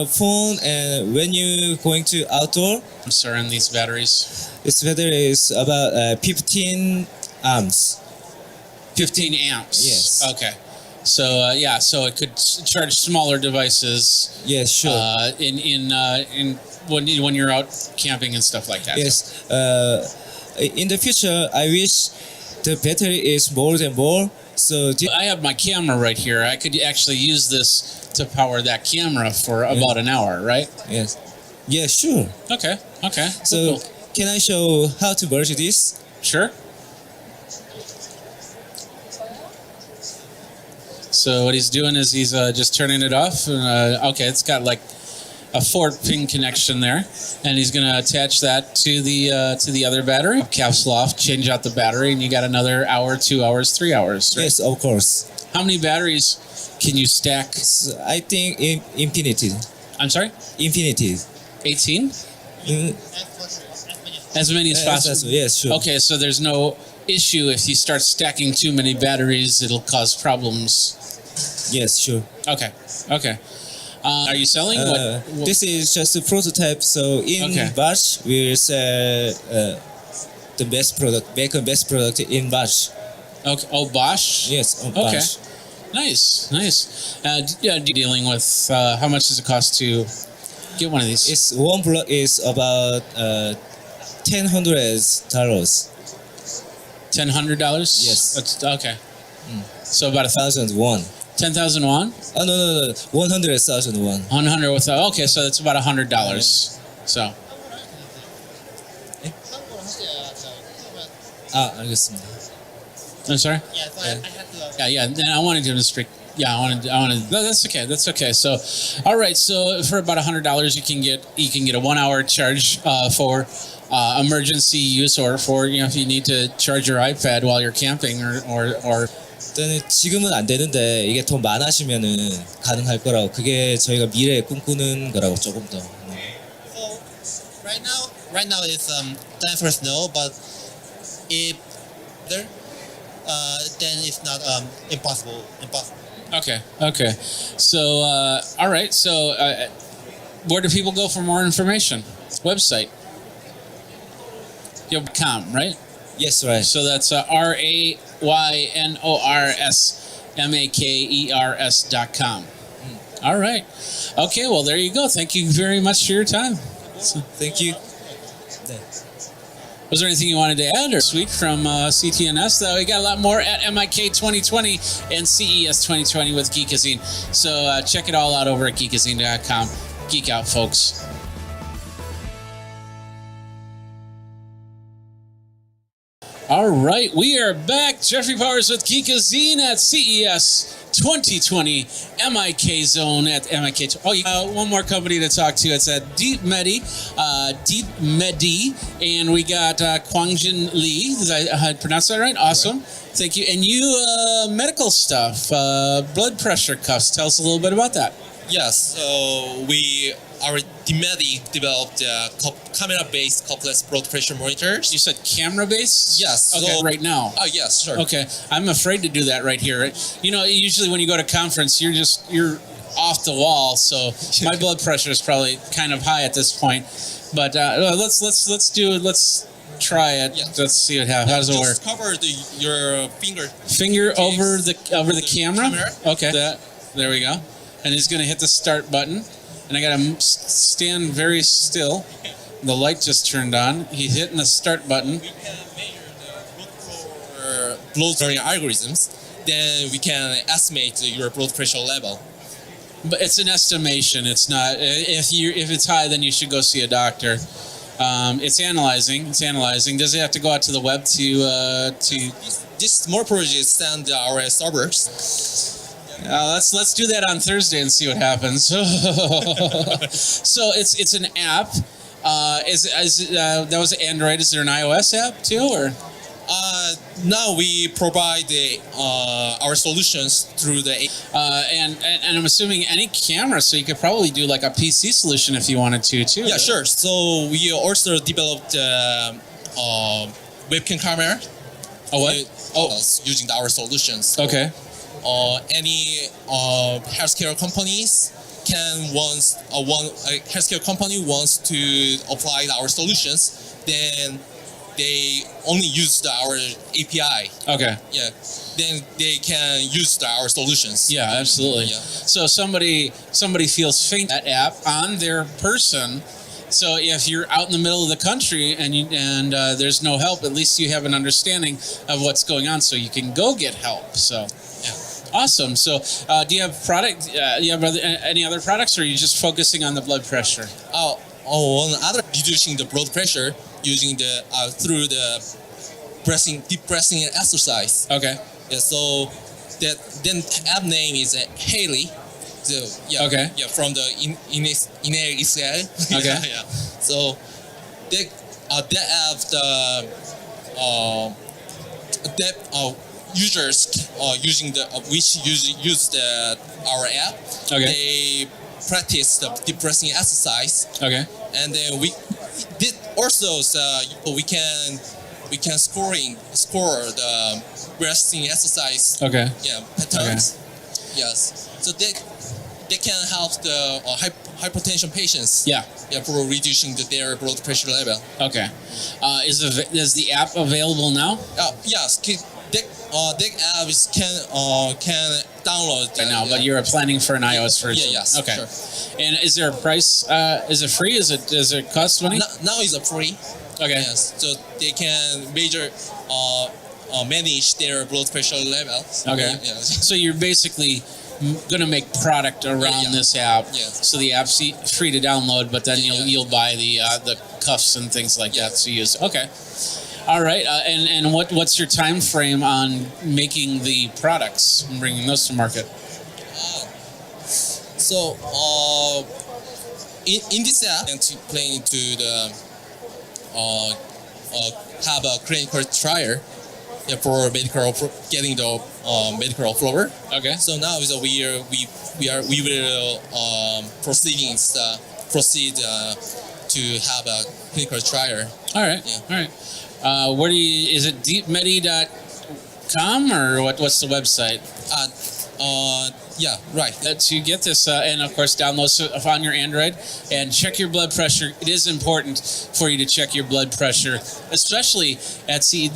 phone, and when you going to outdoor. I'm sorry, on these batteries. This battery is about 15 amps. 15 amps. Yes. Okay. So so it could charge smaller devices. Yes, sure. In when you're out camping and stuff like that. Yes. In the future, I wish the battery is more and more. So I have my camera right here. I could actually use this to power that camera for about an hour, right? Yes. Yeah, sure. Okay. So cool. Can I show how to merge this? Sure. So what he's doing is he's just turning it off. Okay, it's got like a 4-pin connection there, and he's going to attach that to the other battery. Caps off, change out the battery, and you got another hour, 2 hours, 3 hours. Right? Yes, of course. How many batteries can you stack? I think infinity. I'm sorry? Infinity. 18? As many as possible. Yes, sure. Okay, so there's no issue if you start stacking too many batteries, it'll cause problems. Yes, sure. Okay. Are you selling? What? This is just a prototype. So in batch, we'll sell the best product, make a best product in batch. Okay. Oh, Bosch. Yes. Okay. Bosch. Nice. Dealing with how much does it cost to get one of these? It's one block is about $1,000. $1,000? Yes. That's, okay. So about 1,000 won. 10,000 won? Oh no, 100,000 won. 100 with okay, so that's about $100. So. 알겠습니다. I'm sorry. Yeah, so I had to. Yeah. Then I wanted to speak. Yeah, I wanted. No, that's okay. That's okay. So, all right. So for about $100, you can get a 1 hour charge for emergency use, or for if you need to charge your iPad while you're camping or. 지금은 안 되는데 이게 돈 많아지면은 가능할 거라고. 그게 저희가 미래에 꿈꾸는 거라고 조금 더. So right now it's the answer is no, but if there, then it's not impossible. Okay. So all right. So where do people go for more information? Website. .com, right? Yes, right. So that's RAYNORSMAKERS.com. All right. Okay, well, there you go. Thank you very much for your time. Thank you. Was there anything you wanted to add or sweet from CTNS? Though we got a lot more at MIK 2020 and CES 2020 with Geekazine. So check it all out over at geekazine.com. Geek out, folks. All right, we are back. Jeffrey Powers with Geekazine at CES 2020, MIK Zone at MIK. One more company to talk to. It's at Deep Medi, and we got Kwangjin Lee. Did I pronounce that right? Awesome. Right. Thank you. And you, medical stuff, blood pressure cuffs. Tell us a little bit about that. Yes, so our DMEDI developed camera-based cuffless blood pressure monitors. You said camera-based? Yes. Okay, so, right now. Oh, yes, sure. Okay, I'm afraid to do that right here. You know, usually when you go to conference, you're off the wall, so my blood pressure is probably kind of high at this point. But let's try it. Yes. Let's see what happens. How does it work? Just cover your finger. Finger over the camera. Okay. There we go. And he's going to hit the start button. And I got to stand very still. The light just turned on. He's hitting the start button. We can measure the blood pressure algorithms. Then we can estimate your blood pressure level. But it's an estimation. It's not. If it's high, then you should go see a doctor. It's analyzing. Does it have to go out to the web to? This small project send our servers. Let's do that on Thursday and see what happens. So it's an app. That was Android. Is there an iOS app too, or? Now we provide our solutions through the and I'm assuming any camera, so you could probably do like a PC solution if you wanted to too. Yeah, sure. So we also developed webcam camera. Using our solutions. Okay. Any healthcare companies healthcare company wants to apply our solutions, then they only use our API. Okay. Yeah. Then they can use our solutions. Yeah, absolutely. Yeah. So somebody feels faint that app on their person. So if you're out in the middle of the country and there's no help, at least you have an understanding of what's going on, so you can go get help. So. Yeah. Awesome. So, do you have any other products, or are you just focusing on the blood pressure? On other reducing the blood pressure using the through the deep breathing exercise. Okay. Yeah. So then app name is Haley. So yeah. Okay. Yeah. From the Inner Israel. Okay. Yeah. So that app users using our app. Okay. They practice the deep breathing exercise. Okay. And then we did also we can score the breathing exercise. Okay. Yeah, patterns. Okay. Yes. So they can help the hypertension patients. Yeah. Yeah, for reducing their blood pressure level. Okay. Is the app available now? Yes. Deck apps can download right now, but you're planning for an iOS version. Yeah, yes, okay. sure. And is there a price? Is it free? Does it cost money? Now it's free. Okay. Yes, so they can manage their blood pressure level. Okay. Yes. So you're basically going to make product around this app. Yeah. So the app's free to download, but then you'll buy the cuffs and things like that to use. Okay. All right. And what's your time frame on making the products and bringing those to market? So in this app, and planning to have a clinical trial for getting the medical approval. Okay. So now we will proceed to have a clinical trial. All right. Yeah. All right. Where is it deepmedi.com or what's the website? Yeah, right. To get this, and of course, download it on your Android and check your blood pressure. It is important for you to check your blood pressure, especially at sea.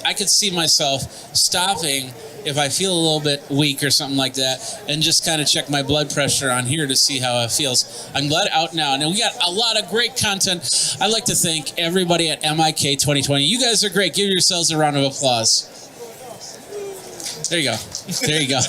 I could see myself stopping if I feel a little bit weak or something like that, and just kind of check my blood pressure on here to see how it feels. I'm glad out now. And we got a lot of great content. I'd like to thank everybody at MIK 2020. You guys are great. Give yourselves a round of applause. There you go. There you go.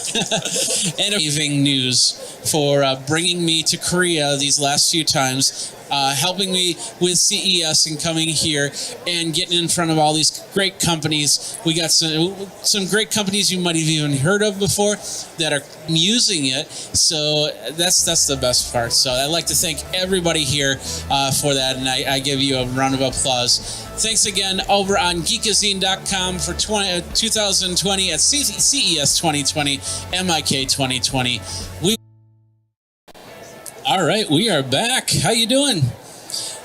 And amazing news for bringing me to Korea these last few times, helping me with CES and coming here and getting in front of all these great companies. We got some great companies you might have even heard of before that are using it. So that's the best part. So I'd like to thank everybody here for that, and I give you a round of applause. Thanks again over on Geekazine.com for 2020 at CES 2020, MIK 2020. All right, we are back. How you doing?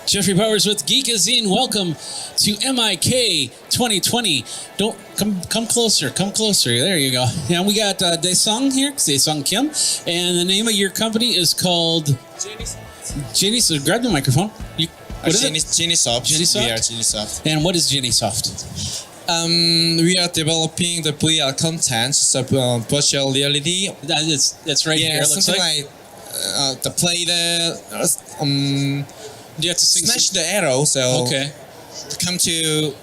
Jeffrey Powers with Geekazine. Welcome to MIK 2020. Don't come closer. Come closer. There you go. And we got Daesung here, Daesung Kim, and the name of your company is called Jenny. So grab the microphone. What is it? Geniesoft. Geniesoft? We are Geniesoft. And what is Geniesoft? We are developing the VR content, so virtual reality. It's right here. It looks something like the play the. Do you have to smash the arrow? So okay. Come to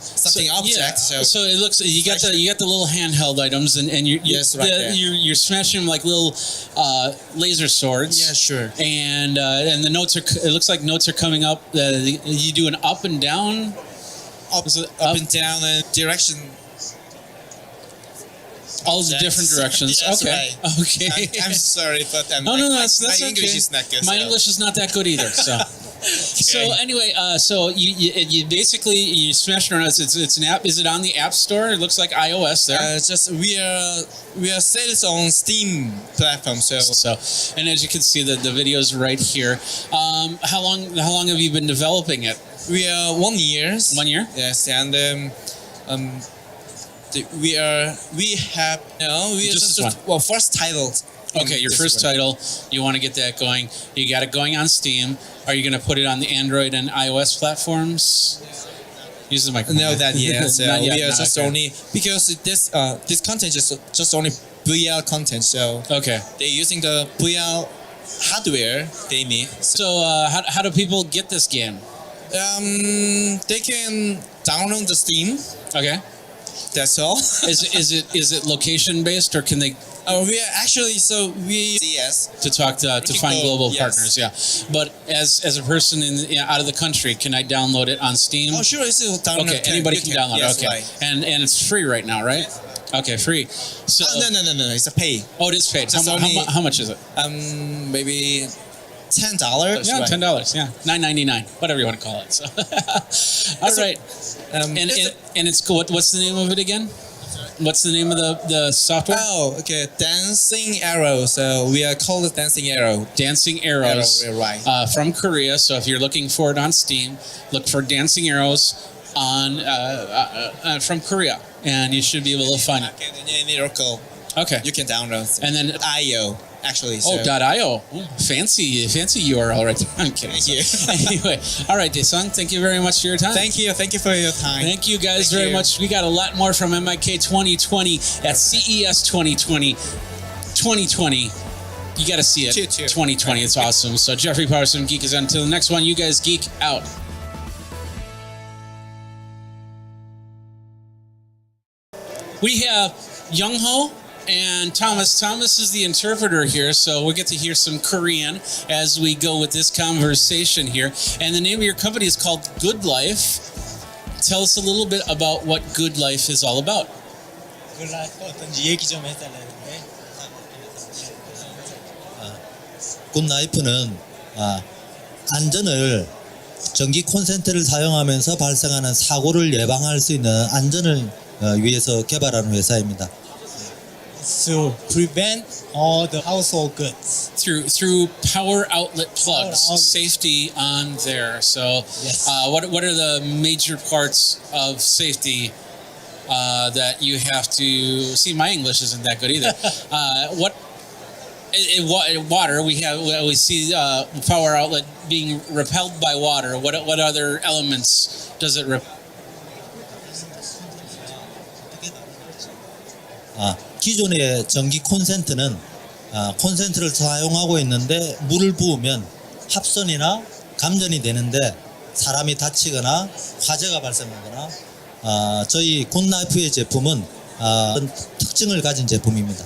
something object. Yeah. So it looks you got the little handheld items and you're smashing them like little laser swords. Yeah, sure. And the notes are. It looks like notes are coming up. You do an up and down. Up and down and direction. All the different directions. Yes, okay. Right. Okay. I'm sorry, but no, that's my English okay. is not good. My English is not that good either. So. So anyway, so you basically you smash around. It's an app. Is it on the App Store? It looks like iOS there. Just we are sales on Steam platform. So and as you can see, the video's right here. How long have you been developing it? We are 1 year. 1 year. Yes, and first title. Okay, your first title, you want to get that going. You got it going on Steam. Are you going to put it on the Android and iOS platforms? Use the microphone. No, that yet. So Not yet, we are just only because this content is just only VR content. So okay, they're using the VR hardware they need. So how do people get this game? They can download the Steam. Okay, that's all. Is it location based or can they? We are actually yes to talk to find global partners. Yeah, but as a person out of the country, can I download it on Steam? Oh, sure, it's download. Okay, anybody can download. Yes, okay, right. and it's free right now, right? Okay, free. So no, it's a pay. Oh, it is paid. How much is it? Maybe $10. Yeah, right. $10. Yeah, $9.99, whatever you want to call it. So, all right. And it's cool. What's the name of it again? What's the name of the software? Oh, okay. Dancing Arrow. So we are called it Dancing Arrow. Dancing Arrows. Right. From Korea. So if you're looking for it on Steam, look for Dancing Arrows on from Korea, and you should be able to find it. Any local. Okay. You can download. And then IO. actually. So. Oh, .io. Ooh, fancy URL right there. I'm kidding. Thank you. Anyway, all right, Daesung, thank you very much for your time. Thank you for your time. Thank you guys very much. We got a lot more from MIK 2020 at CES 2020. 2020. You got to see it. 2020. It's awesome. So Jeffrey Powers from Geekazine. Until the next one, you guys geek out. We have Young-ho and Thomas. Thomas is the interpreter here, so we'll get to hear some Korean as we go with this conversation here. And the name of your company is called Good Life. Tell us a little bit about what Good Life is all about. Good Life 어떤지 얘기 좀 해달라는데. 굿라이프는 안전을 전기 콘센트를 사용하면서 발생하는 사고를 예방할 수 있는 안전을 위해서 개발하는 회사입니다. To prevent all the household goods through power outlet plugs, safety on there. So, yes. What are the major parts of safety that you have to see? My English isn't that good either. Water. We see power outlet being repelled by water. What other elements does it repel? 기존의 전기 콘센트는 콘센트를 사용하고 있는데 물을 부으면 합선이나 감전이 되는데 사람이 다치거나 화재가 발생하거나 저희 굿라이프의 제품은 특징을 가진 제품입니다.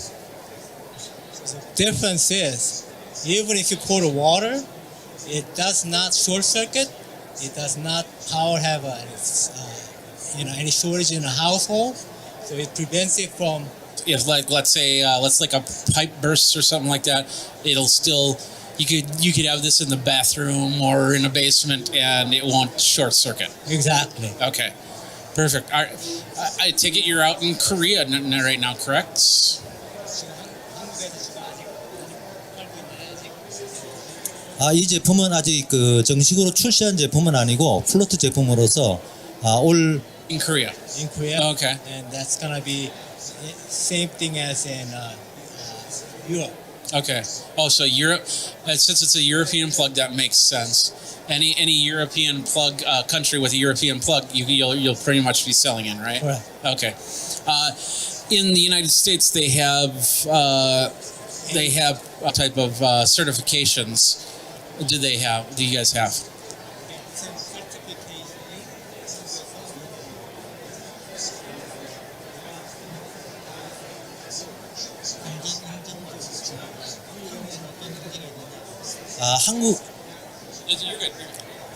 The difference is, even if you pour the water, it does not short circuit. It does not have any shortage in a household. So it prevents it from. If let's say a pipe bursts or something like that, it'll still you could have this in the bathroom or in a basement and it won't short circuit. Exactly. Okay, perfect. All right. I take it you're out in Korea right now, correct? 이 제품은 아직 정식으로 출시한 제품은 아니고 플로트 제품으로서 올 in Korea. In Korea. Okay. And that's gonna be same thing as in Europe. Okay. Oh, so Europe. Since it's a European plug, that makes sense. Any European plug country with a European plug, you'll pretty much be selling in, right? Correct. Okay. In the United States, they have a type of certifications. Do you guys have?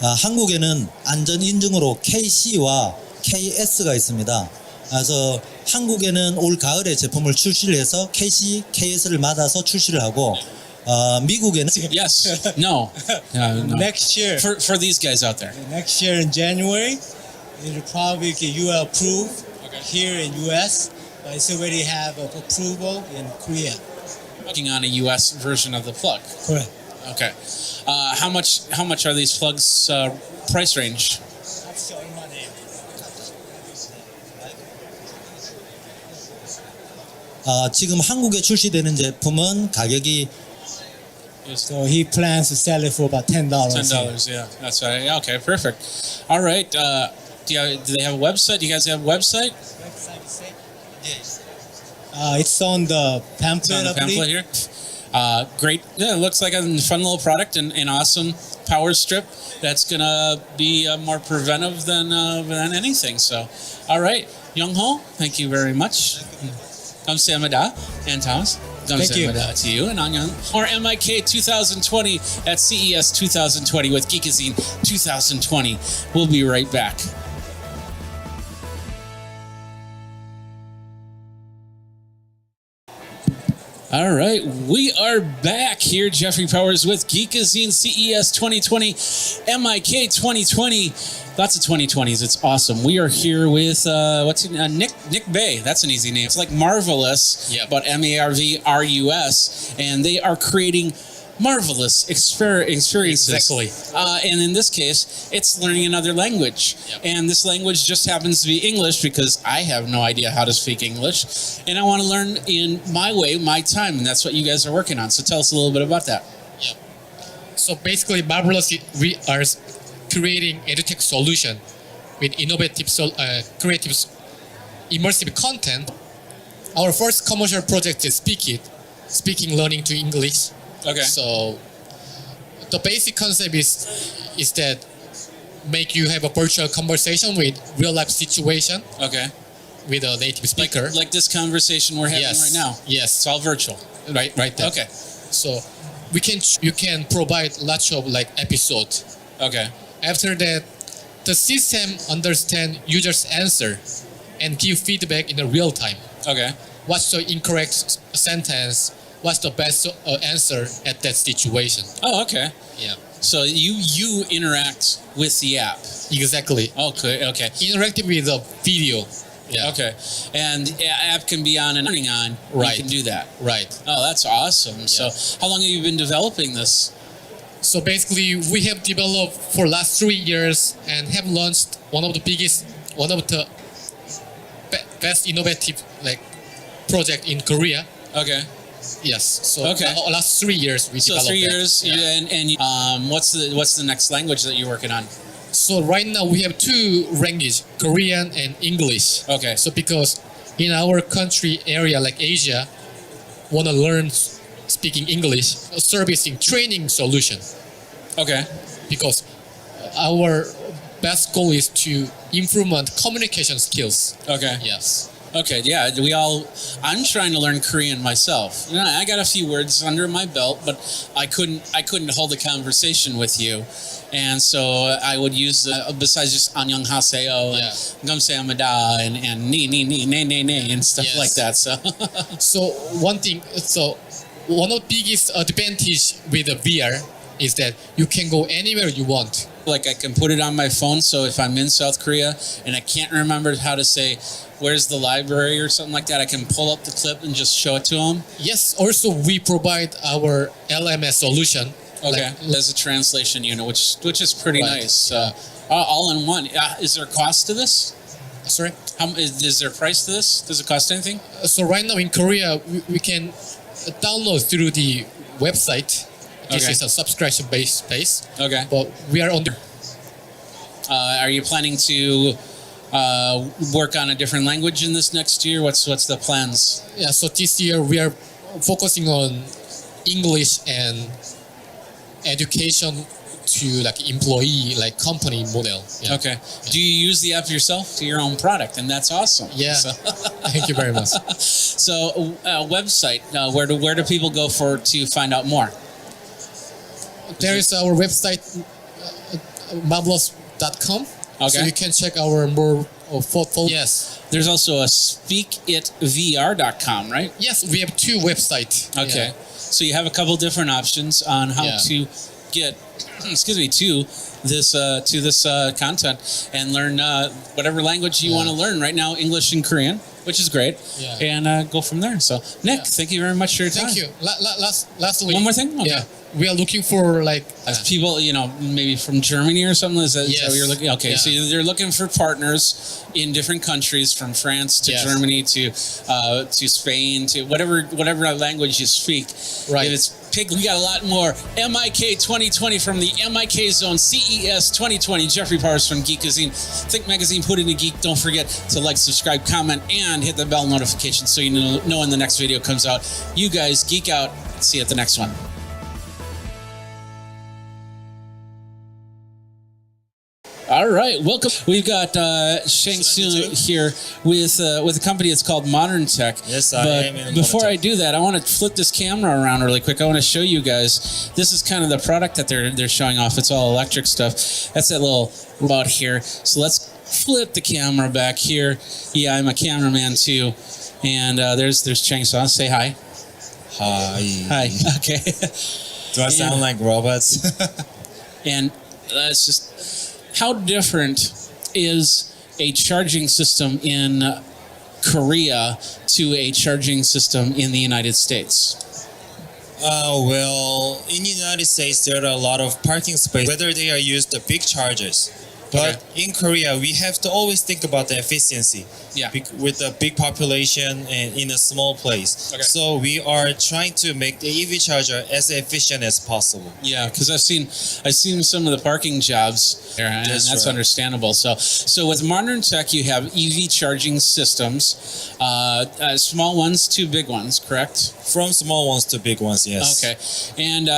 한국에는 안전 인증으로 KC와 KS가 있습니다. 그래서 한국에는 올 가을에 제품을 출시를 해서 KC, KS를 받아서 출시를 하고 미국에는 Yes. No. No. Next year. For these guys out there. Next year in January, it'll probably get UL approved here in US, but it's already have approval in Korea. Working on a US version of the plug. Correct. Okay. How much are these plugs price range? 지금 한국에 출시되는 제품은 가격이 So he plans to sell it for about $10. $10, yeah. That's right. Yeah, okay, perfect. All right. Do they have a website? Do you guys have a website? It's on the pamphlet. It's on the pamphlet here. Great. Yeah, it looks like a fun little product and an awesome power strip that's gonna be more preventive than anything. So, all right, Young-ho, thank you very much. 감사합니다. And Thomas. Thank you. To you and Anyan. Or MIK 2020 at CES 2020 with Geekazine 2020. We'll be right back. All right, we are back here. Jeffrey Powers with Geekazine CES 2020, MIK 2020. Lots of 2020s. It's awesome. We are here with Nick Bay. That's an easy name. It's like Marvelous, but Marvrus, and they are creating marvelous experiences. Exactly. And in this case, it's learning another language. And this language just happens to be English because I have no idea how to speak English. And I want to learn in my way, my time. And that's what you guys are working on. So tell us a little bit about that. Yeah. So basically, Marvelous, we are creating edutech solution with innovative, creative, immersive content. Our first commercial project is speaking learning to English. Okay. So the basic concept is that make you have a virtual conversation with real life situation. Okay. With a native speaker. Like this conversation we're having right now. Yes. It's all virtual. Right there. Okay. So you can provide lots of like episode. Okay. After that, the system understand users' answer and give feedback in a real time. Okay. What's the incorrect sentence? What's the best answer at that situation? Oh, okay. Yeah. So you interact with the app. Exactly. Okay. Okay. Interactive with the video. Yeah. Okay. And the app can be on and turning on. Right. You can do that. Right. Oh, that's awesome. So how long have you been developing this? So basically, we have developed for last 3 years and have launched one of the best innovative like project in Korea. Okay. Yes. So okay. Last 3 years we developed. So 3 years. Yeah. And what's the next language that you're working on? So right now we have 2 languages, Korean and English. Okay. So because in our country area like Asia, want to learn speaking English, servicing training solution. Okay. Because our best goal is to improvement communication skills. Okay. Yes. Okay, yeah, I'm trying to learn Korean myself. You know, I got a few words under my belt, but I couldn't hold a conversation with you. And so I would use, besides just 안녕하세요 and 감사합니다 and ni ne and stuff like that. So one of the biggest advantage with the VR is that you can go anywhere you want. Like I can put it on my phone, so if I'm in South Korea and I can't remember how to say, where's the library or something like that, I can pull up the clip and just show it to them. Yes, also we provide our LMS solution. Okay, as a translation unit, which is pretty nice. All in one. Is there a cost to this? Sorry? Is there a price to this? Does it cost anything? So right now in Korea, we can download through the website. This is a subscription-based base. Okay. But we are on the... Are you planning to work on a different language in this next year? What's the plans? Yeah, so this year we are focusing on English and education to like employee, like company model. Yeah. Okay. Do you use the app yourself to your own product? And that's awesome. Yeah. So. Thank you very much. So, website. Where do people go to find out more? There is our website, marvelous.com. Okay. So you can check our more portfolio. Yes. There's also a speakitvr.com, right? Yes, we have 2 websites. Okay. Yeah. So you have a couple different options on how to get, to this content and learn whatever language you want to learn. Right now, English and Korean, which is great. Yeah. And go from there. So, Nick, thank you very much for your time. Thank you. Lastly, one more thing? Okay. Yeah. We are looking for like people, maybe from Germany or something. Is that what you're looking? Okay, Yeah. so they're looking for partners in different countries, from France to Germany to Spain to whatever language you speak. Right. If it's we got a lot more. MIK 2020 from the MIK Zone, CES 2020. Jeffrey Powers from Geekazine. Think Magazine, put in a geek. Don't forget to like, subscribe, comment, and hit the bell notification so you know when the next video comes out. You guys geek out. See you at the next one. All right, welcome. We've got Shang Tsung here with a company that's called Modern Tech. Yes, but I am in before Modern I do that, I want to flip this camera around really quick. I want to show you guys. This is kind of the product that they're showing off. It's all electric stuff. That's that little robot here. So let's flip the camera back here. Yeah, I'm a cameraman too. And there's Chang Tsung. Say hi. Hi. Okay. Do I sound like robots? And that's just. How different is a charging system in Korea to a charging system in the United States? Well, in the United States, there are a lot of parking spaces, whether they are used the big chargers. But in Korea, we have to always think about the efficiency. Yeah. With a big population and in a small place. Okay. So we are trying to make the EV charger as efficient as possible. Yeah, because I've seen some of the parking jobs there, and that's right. understandable. So with modern tech, you have EV charging systems, small ones to big ones, correct? From small ones to big ones, yes. Okay, and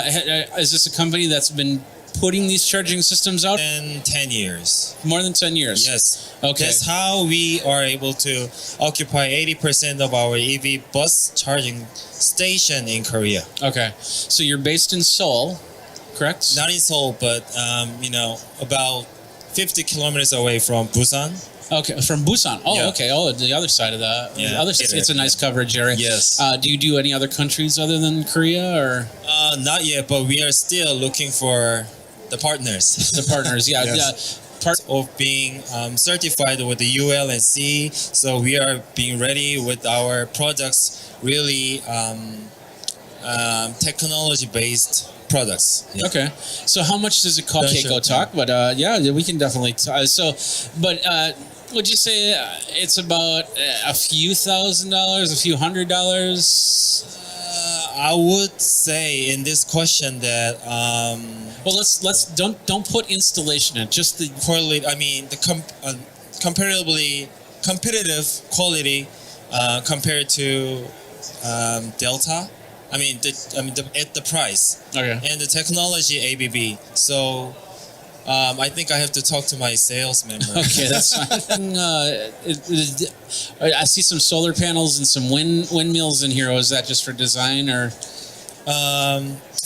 is this a company that's been putting these charging systems out? In 10 years. More than 10 years? Yes. Okay. That's how we are able to occupy 80% of our EV bus charging station in Korea. Okay. So you're based in Seoul, correct? Not in Seoul, but about 50 kilometers away from Busan. Okay, from Busan. Oh, Yeah. okay. Oh, the other side of the Yeah. other side. It's a nice coverage area. Yes. Do you do any other countries other than Korea, or? Not yet, but we are still looking for the partners. The partners, yeah. Yes. Part of being certified with the UL and C, so we are being ready with our products, really technology-based products. Yeah. Okay. So how much does it cost? Sure, Okay, go sure. talk. But yeah, we can definitely. Would you say it's about a few $1,000s, a few $100s? I would say in this question that well, let's don't put installation in, just the quality. I mean the competitive quality compared to Delta. I mean at the price. Okay. And the technology ABB. So I think I have to talk to my sales member. Okay, that's fine. I see some solar panels and some windmills in here. Was that just for design, or?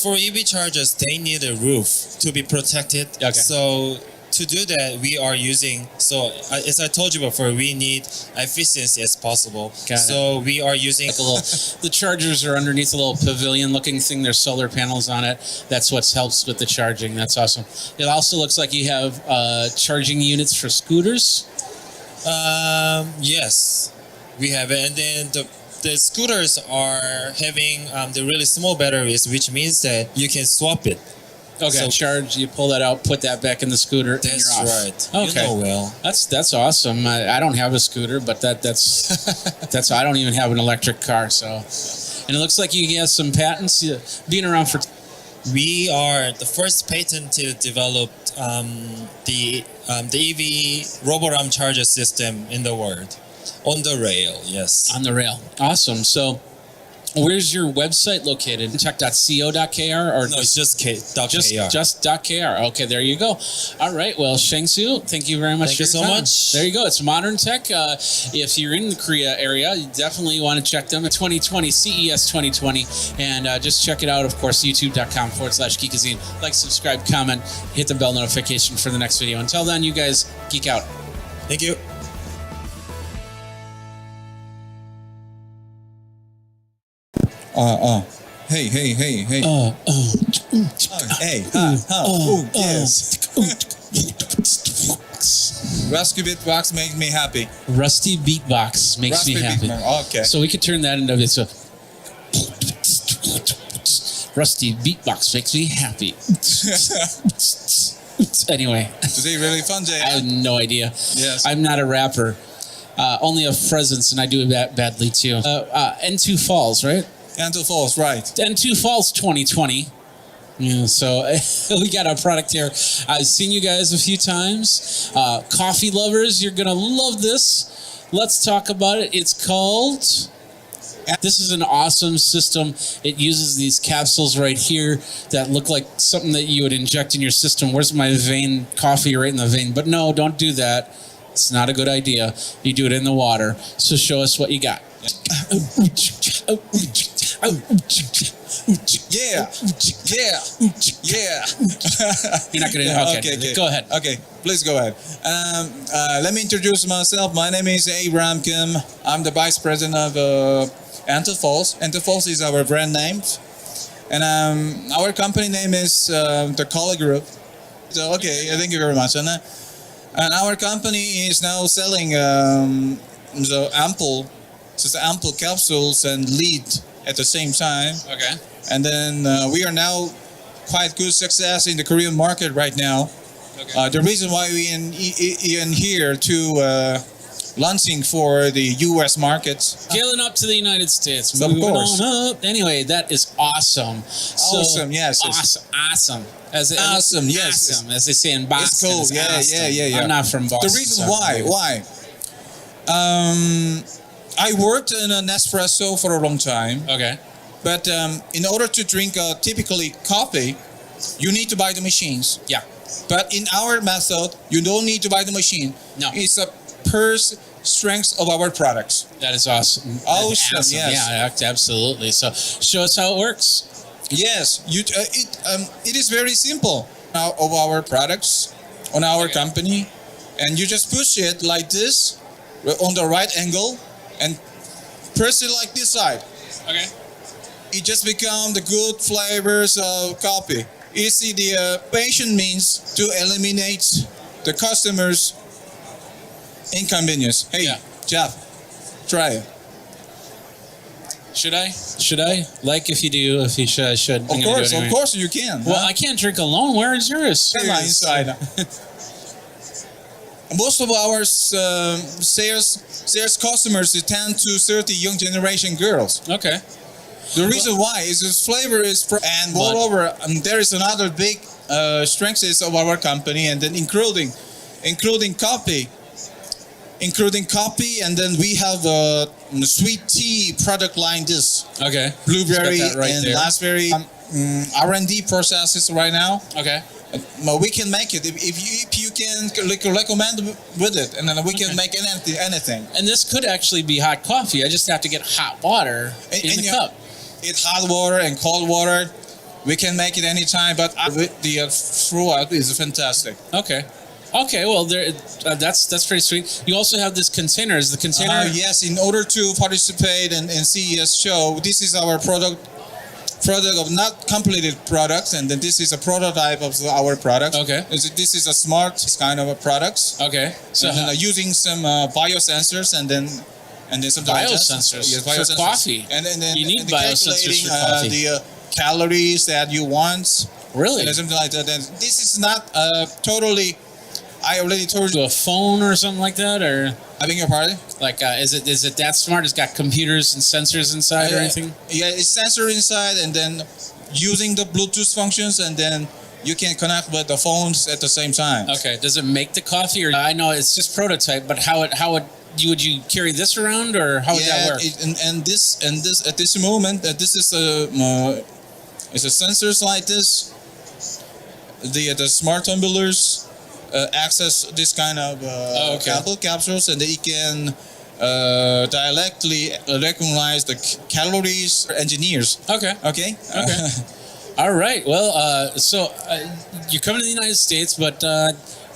For EV chargers, they need a roof to be protected. Okay. So to do that, we are using. So as I told you before, we need efficiency as possible. Got so we are using Like a little, the chargers are underneath a little pavilion-looking thing. There's solar panels on it. That's what helps with the charging. That's awesome. It also looks like you have charging units for scooters. Yes, we have it, and then the scooters are having the really small batteries, which means that you can swap it. Okay. So- Charge. You pull that out, put that back in the scooter. and That's you're off. right. Okay. You know well. That's awesome. I don't have a scooter, but that's I don't even have an electric car. So, and it looks like you have some patents being around for. We are the first patent to develop the EV roboram charger system in the world on the rail. Yes. On the rail. Awesome. So, where's your website located? Tech.co.kr or No, it's just .kr. Just .kr. Okay, there you go. All right. Well, Shang-Su, thank you very much. Thank for you your so time. much. There you go. It's Modern Tech. If you're in the Korea area, you definitely want to check them. 2020 CES 2020, and just check it out. Of course, YouTube.com/Geekazine. Like, subscribe, comment, hit the bell notification for the next video. Until then, you guys geek out. Thank you. Hey. Hey, yes. Rusty Beatbox makes me happy. Rusty Beatbox makes Rusty me happy. Beatbox, okay. So we could turn that into it's a Rusty Beatbox makes me happy. Anyway. Today really fun, Jay. I have no idea. Yes. I'm not a rapper. Only a presence, and I do it badly too. N2 Falls, right? N2 Falls, right. N2 Falls 2020. Yeah, so we got our product here. I've seen you guys a few times. Coffee lovers, you're going to love this. Let's talk about it. It's called... This is an awesome system. It uses these capsules right here that look like something that you would inject in your system. Where's my vein? Coffee right in the vein. But no, don't do that. It's not a good idea. You do it in the water. So show us what you got. Yeah. You're not going to... Okay, go ahead. Okay, please go ahead. Let me introduce myself. My name is Abraham Kim. I'm the Vice President of N2 Falls. N2 Falls is our brand name. And our company name is the Collie Group. So, okay, thank you very much. And our company is now selling the ample capsules and lead at the same time. Okay. And then we are now quite good success in the Korean market right now. Okay. The reason why we in here to launching for the U.S. markets. Scaling up to the United States. Of Moving course. on up. Anyway, that is awesome. So, Awesome, yes. Awesome. Awesome, yes. Awesome, as they say in Boston. It's cool. it's Yeah, awesome. yeah. I'm not from Boston. The reason so- why? I worked in an Nespresso for a long time. Okay. But in order to drink typically coffee, you need to buy the machines. Yeah. But in our method, you don't need to buy the machine. No. It's a per strength of our products. That is awesome. Awesome, That's yes. Yeah, absolutely. So show us how it works. Yes, it is very simple. Of our products on our company, and you just push it like this on the right angle and press it like this side. Okay. It just become the good flavors of coffee. You see, the patient means to eliminate the customer's inconvenience. Hey, Jeff, try it. Should I? Like if you do, if you should, I should. I'm gonna do it anyway. Of course you can. Well, I can't drink alone. Where is yours? Come on inside. Most of our sales customers is 10 to 30 young generation girls. Okay. The reason why is this flavor is and moreover there is another big strength is of our company, and then including coffee, and then we have a sweet tea product line. This Okay. blueberry Got that right and there. raspberry R&D processes right now. Okay. But we can make it if you can recommend with it, and then we can make anything. And this could actually be hot coffee. I just have to get hot water in the cup. It's hot water and cold water. We can make it anytime, but the throughout is fantastic. Okay. Well, that's pretty sweet. You also have this container. Is the container? Yes, in order to participate in CES show, this is our product of not completed products, and then this is a prototype of our product. Okay. This is a smart kind of a products. Okay. So using some biosensors and then something Biosensors like that. Yes, for coffee. And then You need and biosensors for calculating, coffee. the calories that you want. Really? And something like that. And this is not totally. I already told you. To a phone or something like that, or I beg your pardon? like is it that smart? It's got computers and sensors inside or anything? Yeah, it's sensor inside, and then using the Bluetooth functions, and then you can connect with the phones at the same time. Okay. Does it make the coffee, or I know it's just prototype, but would you carry this around, or how would that work? And this at this moment, this is it's a sensors like this. The smart tumblers access this kind of capsules, and they can directly recognize the calories. Engineers. Okay. All right. Well, so you're coming to the United States, but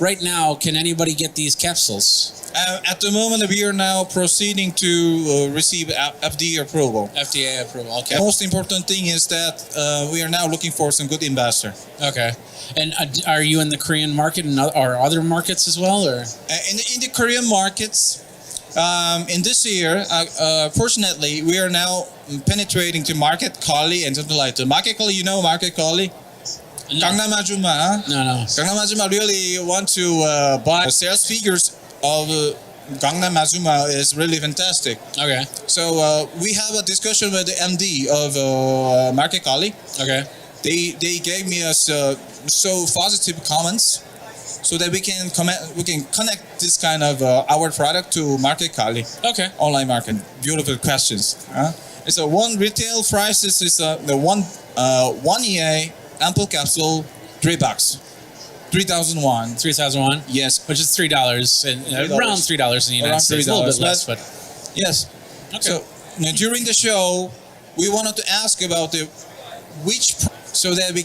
right now, can anybody get these capsules? At the moment, we are now proceeding to receive FDA approval. FDA approval. Okay. The most important thing is that we are now looking for some good investor. Okay. And are you in the Korean market or other markets as well, or? In the Korean markets, in this year, fortunately, we are now penetrating to Market Kali and something like that. Market Kali, you know Market Kali? Gangnam Ajumma. No. Gangnam Ajumma really want to buy sales figures of Gangnam Ajumma is really fantastic. Okay. So we have a discussion with the MD of Market Kali. Okay. They gave me so positive comments, so that we can connect this kind of our product to Market Kali. Okay. Online market. Beautiful questions. It's a one retail price is the one EA ample capsule $3. 3,000 won. 3,000 won? Yes. Which is $3 and around $3 in the United States. A little bit less, but yes. Okay. So now, during the show, we wanted to ask about so that we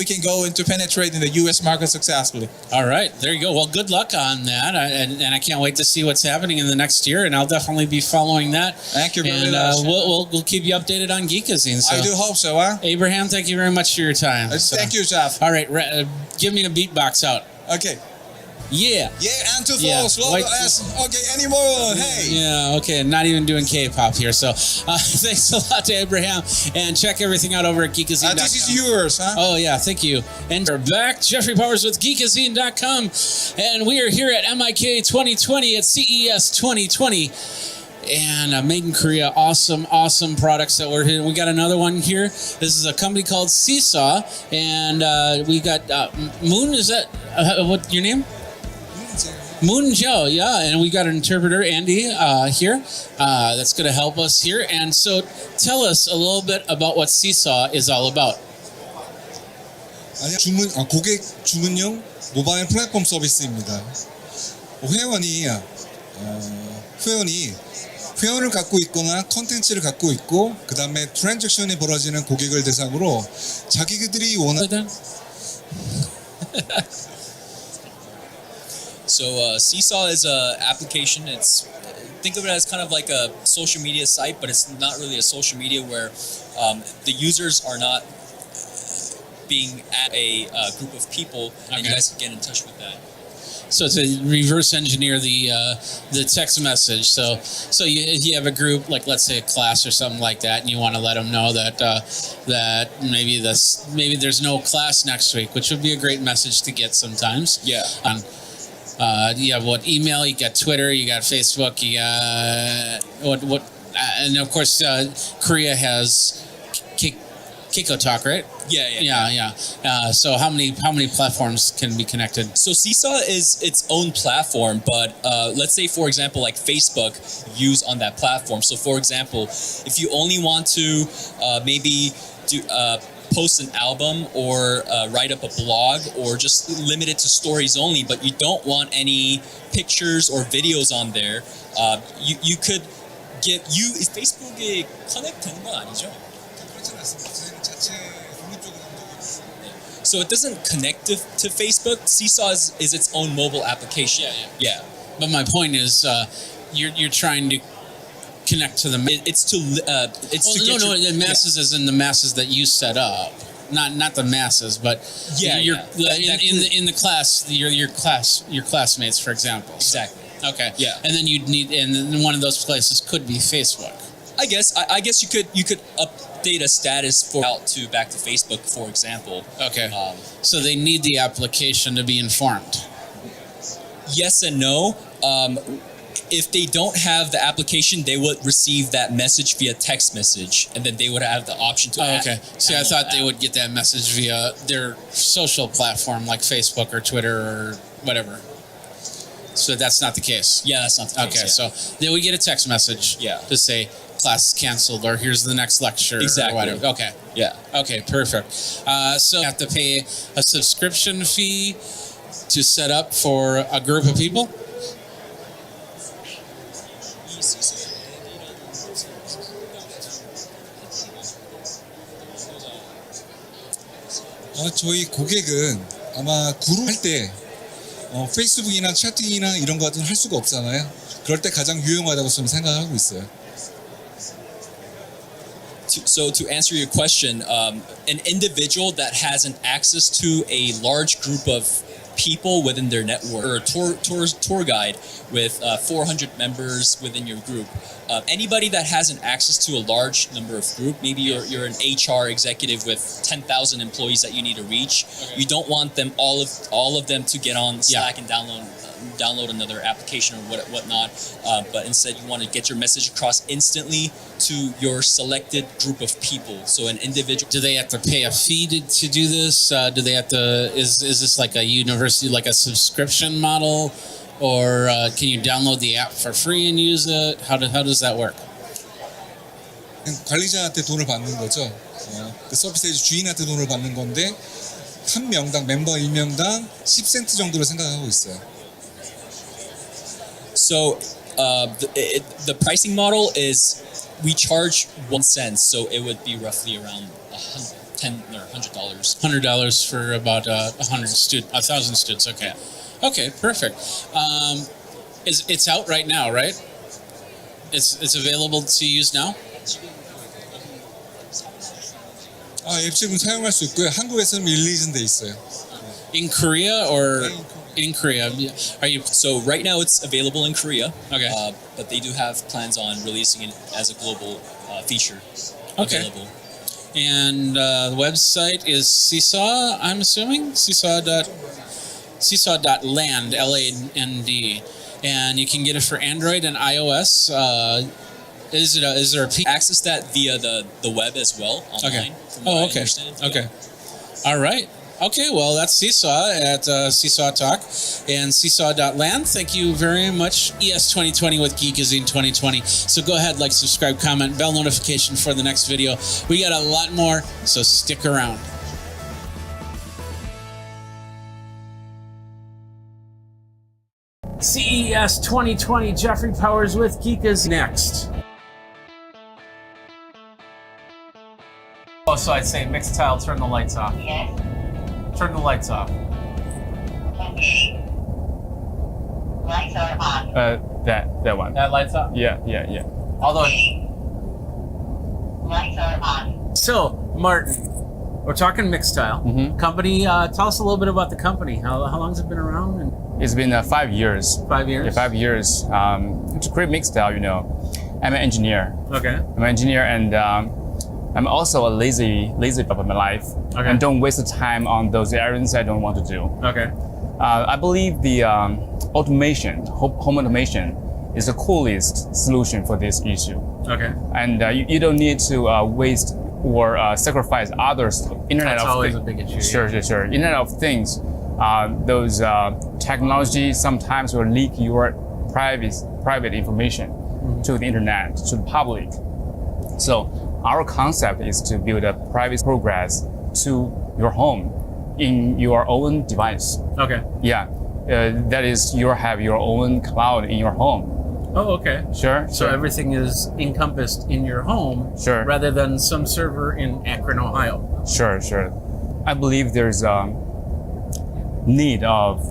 can go into penetrating the U.S. market successfully. All right, there you go. Well, good luck on that, and I can't wait to see what's happening in the next year, and I'll definitely be following that. Thank you very and much. we'll keep you updated on Geekazine. So. I do hope so, huh? Abraham, thank you very much for your time. Thank you, Jeff. All right, give me the beatbox out. Okay. Yeah. Yeah, Antofagasta. Yeah, Well, like- okay, anymore. Hey. Yeah, okay, not even doing K-pop here. So thanks a lot to Abraham, and check everything out over at Geekazine.com. This is yours, huh? Oh, yeah, thank you. And we're back, Jeffrey Powers with Geekazine.com, and we are here at MIK 2020 at CES 2020. And made in Korea, awesome products that we're here. We got another one here. This is a company called Seesaw, and we got Moon. Is that what your name? Moon Joe, yeah, and we got an interpreter, Andy, here. That's going to help us here. And so, tell us a little bit about what Seesaw is all about. 고객 주문용 모바일 플랫폼 서비스입니다. 회원을 갖고 있거나 컨텐츠를 갖고 있고 그 다음에 트랜잭션이 벌어지는 고객을 대상으로 자기들이 원하는 So Seesaw is a application. Think of it as kind of like a social media site, but it's not really a social media where the users are not being at a group of people, and you guys can get in touch with that. So to reverse engineer the text message. So you have a group, like let's say a class or something like that, and you want to let them know that that maybe there's no class next week, which would be a great message to get sometimes. Yeah. You have what email? You got Twitter. You got Facebook. You got what? And of course, Korea has KikoTalk, right? Yeah. So how many platforms can be connected? So Seesaw is its own platform, but let's say, for example, like Facebook use on that platform. So for example, if you only want to maybe do post an album or write up a blog or just limit it to stories only, but you don't want any pictures or videos on there, you could get is Facebook에 connect 되는 건 아니죠? So it doesn't connect to Facebook. Seesaw is its own mobile application. Yeah. But my point is, you're trying to connect to the. The masses is in the masses that you set up, not the masses, but in the class, your classmates, for example. Exactly. Okay. Yeah. And then then one of those places could be Facebook. I guess you could update a status back to Facebook, for example. Okay. So they need the application to be informed. Yes and no. If they don't have the application, they would receive that message via text message, and then they would have the option to. Okay. See, I thought they would get that message via their social platform, like Facebook or Twitter or whatever. So that's not the case. Yeah, that's not the case. Okay, so they would get a text message. To say class is canceled or here's the next lecture. Exactly. Or whatever. Okay. Yeah. Okay. Perfect. So you have to pay a subscription fee to set up for a group of people. 저희 고객은 아마 그룹 할 때 페이스북이나 채팅이나 이런 것은 할 수가 없잖아요. 그럴 때 가장 유용하다고 저는 생각하고 있어요. So to answer your question, an individual that has an access to a large group of people within their network, or a tour guide with 400 members within your group, anybody that has an access to a large number of group, maybe you're an HR executive with 10,000 employees that you need to reach. You don't want them all of them to get on Slack and download another application or whatnot, but instead you want to get your message across instantly to your selected group of people. So an individual. Do they have to pay a fee to do this? Do they have to? Is this like a university, like a subscription model, or can you download the app for free and use it? How does that work? 관리자한테 돈을 받는 거죠. 그 서비스의 주인한테 돈을 받는 건데 한 명당 멤버 1명당 10센트 정도로 생각하고 있어요. So the pricing model is we charge 1 cent, so it would be roughly around $100. $100 for about 1,000 students. Okay, okay, perfect. It's out right now, right? It's available to use now. 앱 지금 사용할 수 있고요. 한국에서는 릴리즈돼 있어요. In Korea or in Korea. Are you? So right now it's available in Korea. Okay. But they do have plans on releasing it as a global feature. Okay. Available. And the website is Seesaw, I'm assuming? Seesaw.land, Land. And you can get it for Android and iOS. Is there a access that via the web as well online? Okay. From what I Okay. understand. Okay. All right. Okay, well, that's Seesaw at Seesaw Talk and Seesaw.land. Thank you very much, ES 2020 with Geekazine 2020. So go ahead, like, subscribe, comment, bell notification for the next video. We got a lot more, so stick around. CES 2020, Jeffrey Powers with Geek is next. Oh, so I'd say mixed tile, turn the lights off. Yes. Turn the lights off. Okay. Lights are on. That one. That lights off? Yeah. Although. Lights are on. So, Martin, we're talking mixed tile. Company, tell us a little bit about the company. How long has it been around? And It's been 5 years. 5 years? Yeah, 5 years. To create mixed style, I'm an engineer. Okay. I'm an engineer, and I'm also a lazy of my life. Okay. And don't waste the time on those errands I don't want to do. Okay. I believe the automation, home automation, is the coolest solution for this issue. Okay. And you don't need to waste or sacrifice others. Internet That's of always Things. a big issue. Sure. Internet of Things. Those technology sometimes will leak your private information to the internet, to the public. So our concept is to build a private progress to your home in your own device. Okay. Yeah, that is, you have your own cloud in your home. Oh, okay. Sure. So everything is encompassed in your home, Sure. rather than some server in Akron, Ohio. Sure. I believe there's a need of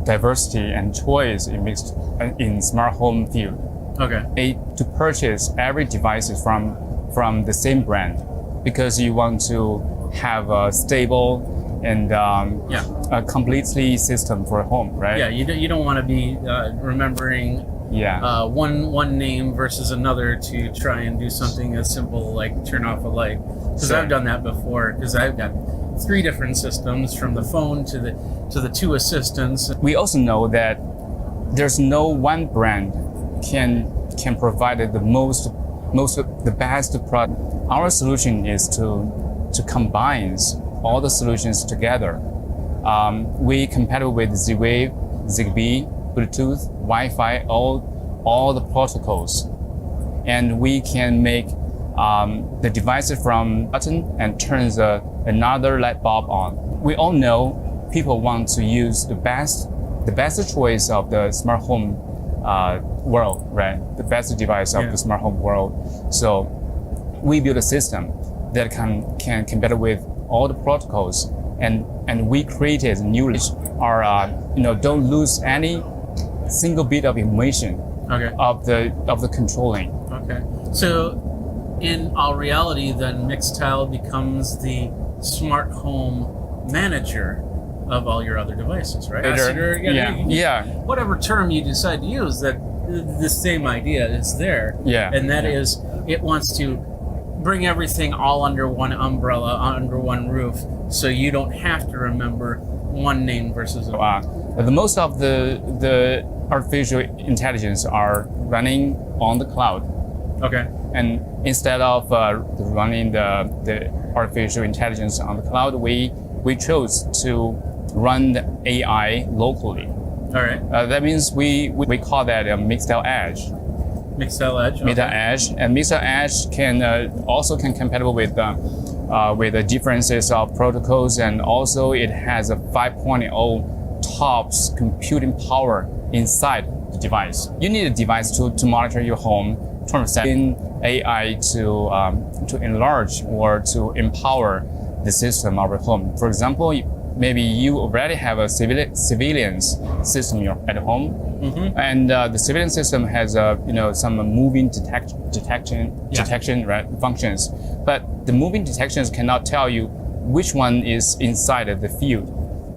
diversity and choice in smart home field. Okay. To purchase every device from the same brand, because you want to have a stable and a completely system for home, right? Yeah, you don't want to be remembering one name versus another to try and do something as simple like turn off a light. Because Sure. I've done that before. Because I've got 3 different systems, from the phone to the 2 assistants. We also know that there's no one brand can provide the best product. Our solution is to combine all the solutions together. We compatible with Z-Wave, Zigbee, Bluetooth, Wi-Fi, all the protocols, and we can make the devices from button and turns another light bulb on. We all know people want to use the best choice of the smart home world, right? The best device of the smart home world. So we build a system that can compare with all the protocols, and we created new don't lose any single bit of information of the controlling. Okay. So in all reality, then Mixtile becomes the smart home manager of all your other devices, right? Yeah. Whatever term you decide to use, that the same idea is there. Yeah. And that is, it wants to bring everything all under one umbrella, under one roof, so you don't have to remember one name versus another. The most of the artificial intelligence are running on the cloud. Okay. And instead of running the artificial intelligence on the cloud, we chose to run the AI locally. All right. That means we call that a Mixtile Edge. Mixtile Edge. Mixtile Edge, and Mixtile Edge can compatible with the differences of protocols, and also it has a 5.0 tops computing power inside the device. You need a device to monitor your home, to set in AI to enlarge or to empower the system of your home. For example, maybe you already have a civilian system at home, and the civilian system has some moving detection right, functions, but the moving detections cannot tell you which one is inside of the field.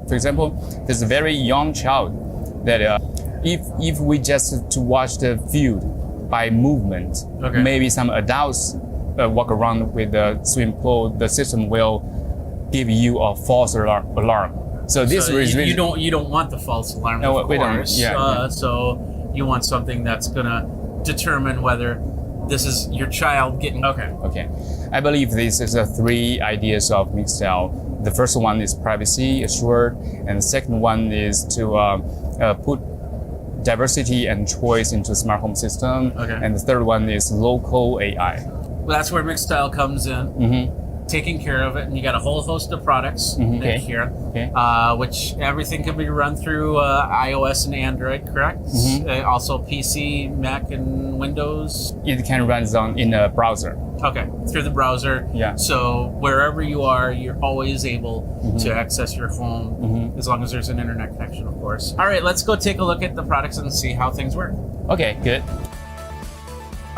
For example, there's a very young child that if we just to watch the field by movement, maybe some adults walk around with the swimming pool, the system will give you a false alarm. So this is you don't want the false alarm, No, of we don't. course. Yeah. So you want something that's gonna determine whether this is your child getting. Okay. I believe this is the three ideas of Mixtel. The first one is privacy assured, and the second one is to put diversity and choice into smart home system. And the third one is local AI. Well, that's where Mixstyle comes in. Taking care of it, and you got a whole host of products Okay. here, which everything can be run through iOS and Android, correct? Also PC, Mac, and Windows. It can run in a browser. Okay, through the browser. Yeah. So wherever you are, you're always able to access your home, as long as there's an internet connection, of course. All right, let's go take a look at the products and see how things work. Okay, good.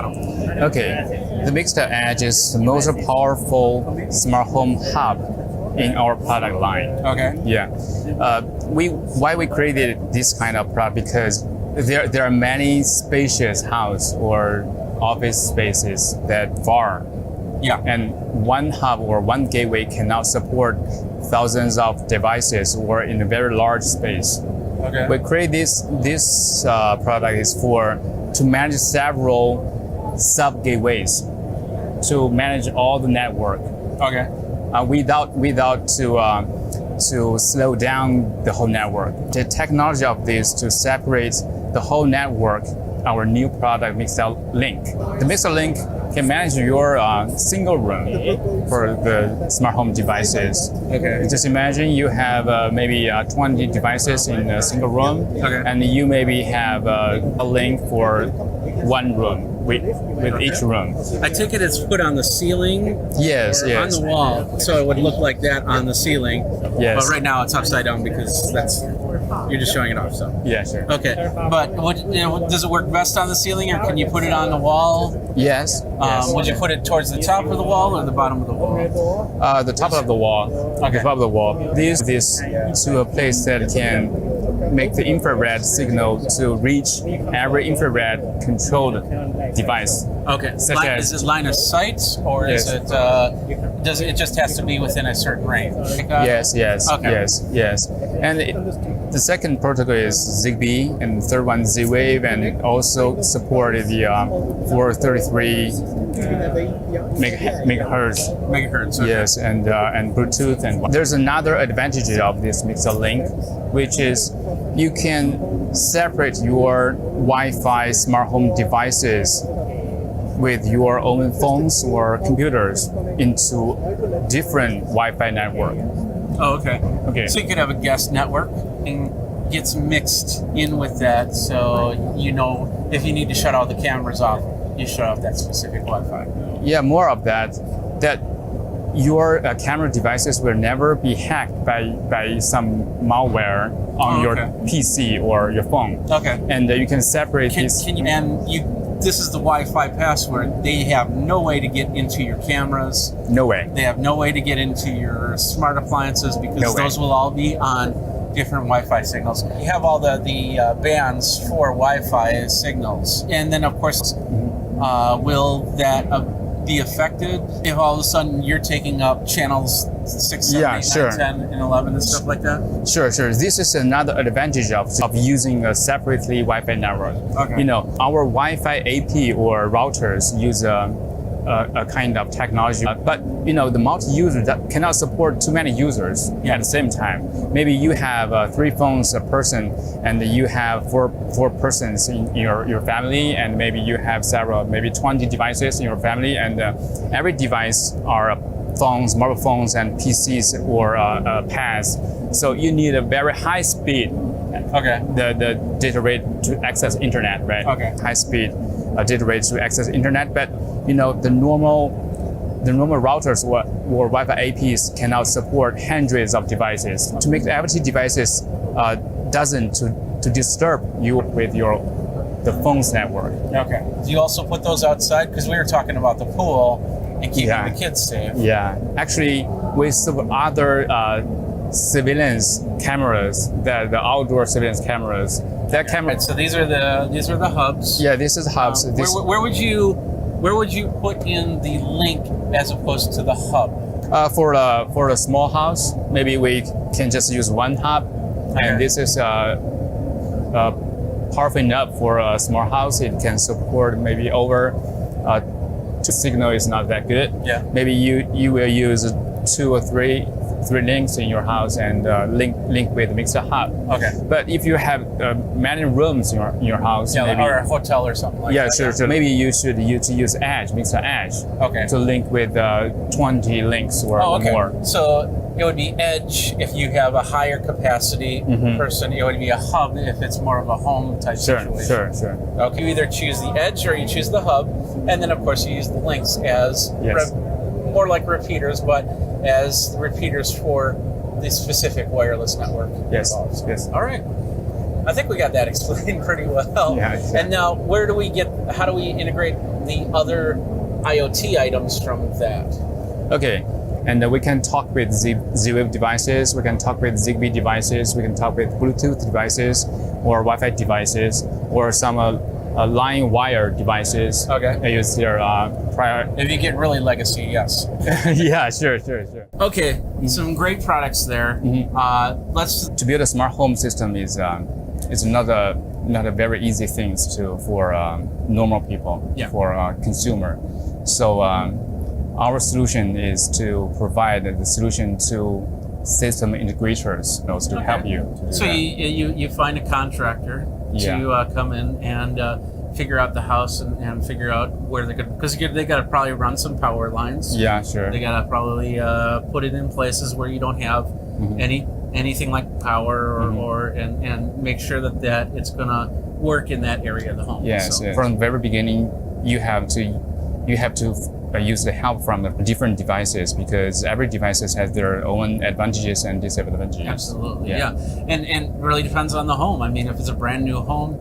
Okay, the Mixtel Edge is the most powerful smart home hub in our product line. Okay. Yeah. Why we created this kind of product, because there are many spacious house or office spaces that far. Yeah. And one hub or one gateway cannot support thousands of devices or in a very large space. Okay. We create this product is to manage several sub gateways to manage all the network. Okay. Without to slow down the whole network. The technology of this to separate the whole network, our new product Mixtel Link. The Mixtel Link can manage your single room for the smart home devices. Okay. Just imagine you have maybe 20 devices in a single room, and you maybe have a link for one room with each room. I take it it's put on the ceiling. Yes, or yes. on the wall, so it would look like that on the ceiling. Yes. But right now it's upside down because you're just showing it off. So. Yeah, sure. Okay, but does it work best on the ceiling, or can you put it on the wall? Yes. Yes. Would you put it towards the top of the wall or the bottom of the wall? The top of the wall. Okay. The top of the wall. This to a place that can make the infrared signal to reach every infrared controlled device. Okay. Such as, is it line of sight, or Yes. is it? Does it just has to be within a certain range? Yes. Okay. Yes. And the second protocol is Zigbee, and the third one Z-Wave, and also supported the 433 megahertz. Megahertz. Okay. Yes, and Bluetooth. And there's another advantage of this Mixtel Link, which is you can separate your Wi-Fi smart home devices with your own phones or computers into different Wi-Fi network. Oh, okay. Okay. So you could have a guest network and gets mixed in with that, so you know if you need to shut all the cameras off, you shut off that specific Wi-Fi. Yeah, more of that. That your camera devices will never be hacked by some malware on your PC or your phone. Okay. And you can separate this. This is the Wi-Fi password. They have no way to get into your cameras. No way. They have no way to get into your smart appliances because No way. those will all be on different Wi-Fi signals. You have all the bands for Wi-Fi signals, and then of course, will that be affected if all of a sudden you're taking up channels 6, 7, 8, 9, 10, and 11 and stuff like that? Sure. This is another advantage of using a separately Wi-Fi network. Okay. You know, our Wi-Fi AP or routers use a kind of technology, but you know, the multi-user that cannot support too many users at the same time. Maybe you have 3 phones a person, and you have four persons in your family, and maybe you have maybe 20 devices in your family, and every device are phones, mobile phones, and PCs or pads. So you need a very high speed. Okay. The data rate to access internet, right? Okay. High speed data rate to access internet, but you know the normal routers or Wi-Fi APs cannot support hundreds of devices. To make the every devices doesn't to disturb you with the phone's network. Okay. Do you also put those outside? Because we were talking about the pool and keeping the kids safe. Yeah. Actually, with some other surveillance cameras, the outdoor surveillance cameras. That camera. Right, so these are the hubs. Yeah, this is hubs. Where would you put in the link as opposed to the hub? For a small house, maybe we can just use one hub, and this is powerful enough for a small house. It can support maybe over. The signal is not that good. Yeah. Maybe you will use 2 or 3 links in your house and link with mixer hub. Okay. But if you have many rooms in your house, maybe, or a hotel or something like that. Sure. Maybe you should use Edge, mixer Edge, to link with 20 links or more. So it would be Edge if you have a higher capacity person. It would be a hub if it's more of a home type situation. Sure. Okay. You either choose the Edge or you choose the hub, and then of course you use the links as more like repeaters, but as repeaters for the specific wireless network. Yes. All right. I think we got that explained pretty well. Yeah. And now, how do we integrate the other IoT items from that? Okay. And we can talk with Z-Wave devices, we can talk with Zigbee devices, we can talk with Bluetooth devices, or Wi-Fi devices, or some line wire devices. Okay. They use their prior. If you get really legacy, yes. Yeah, sure. Okay, some great products there. Let's. To build a smart home system is not a very easy thing for normal people, for consumer. So our solution is to provide the solution to system integrators to help you. So you find a contractor to come in and figure out the house and figure out where they're going, because they got to probably run some power lines. Yeah, sure. They got to probably put it in places where you don't have anything like power or and make sure that it's going to work in that area of the home. Yes, from the very beginning, you have to use the help from the different devices, because every device has their own advantages and disadvantages. Absolutely, yeah. And it really depends on the home. I mean, if it's a brand new home,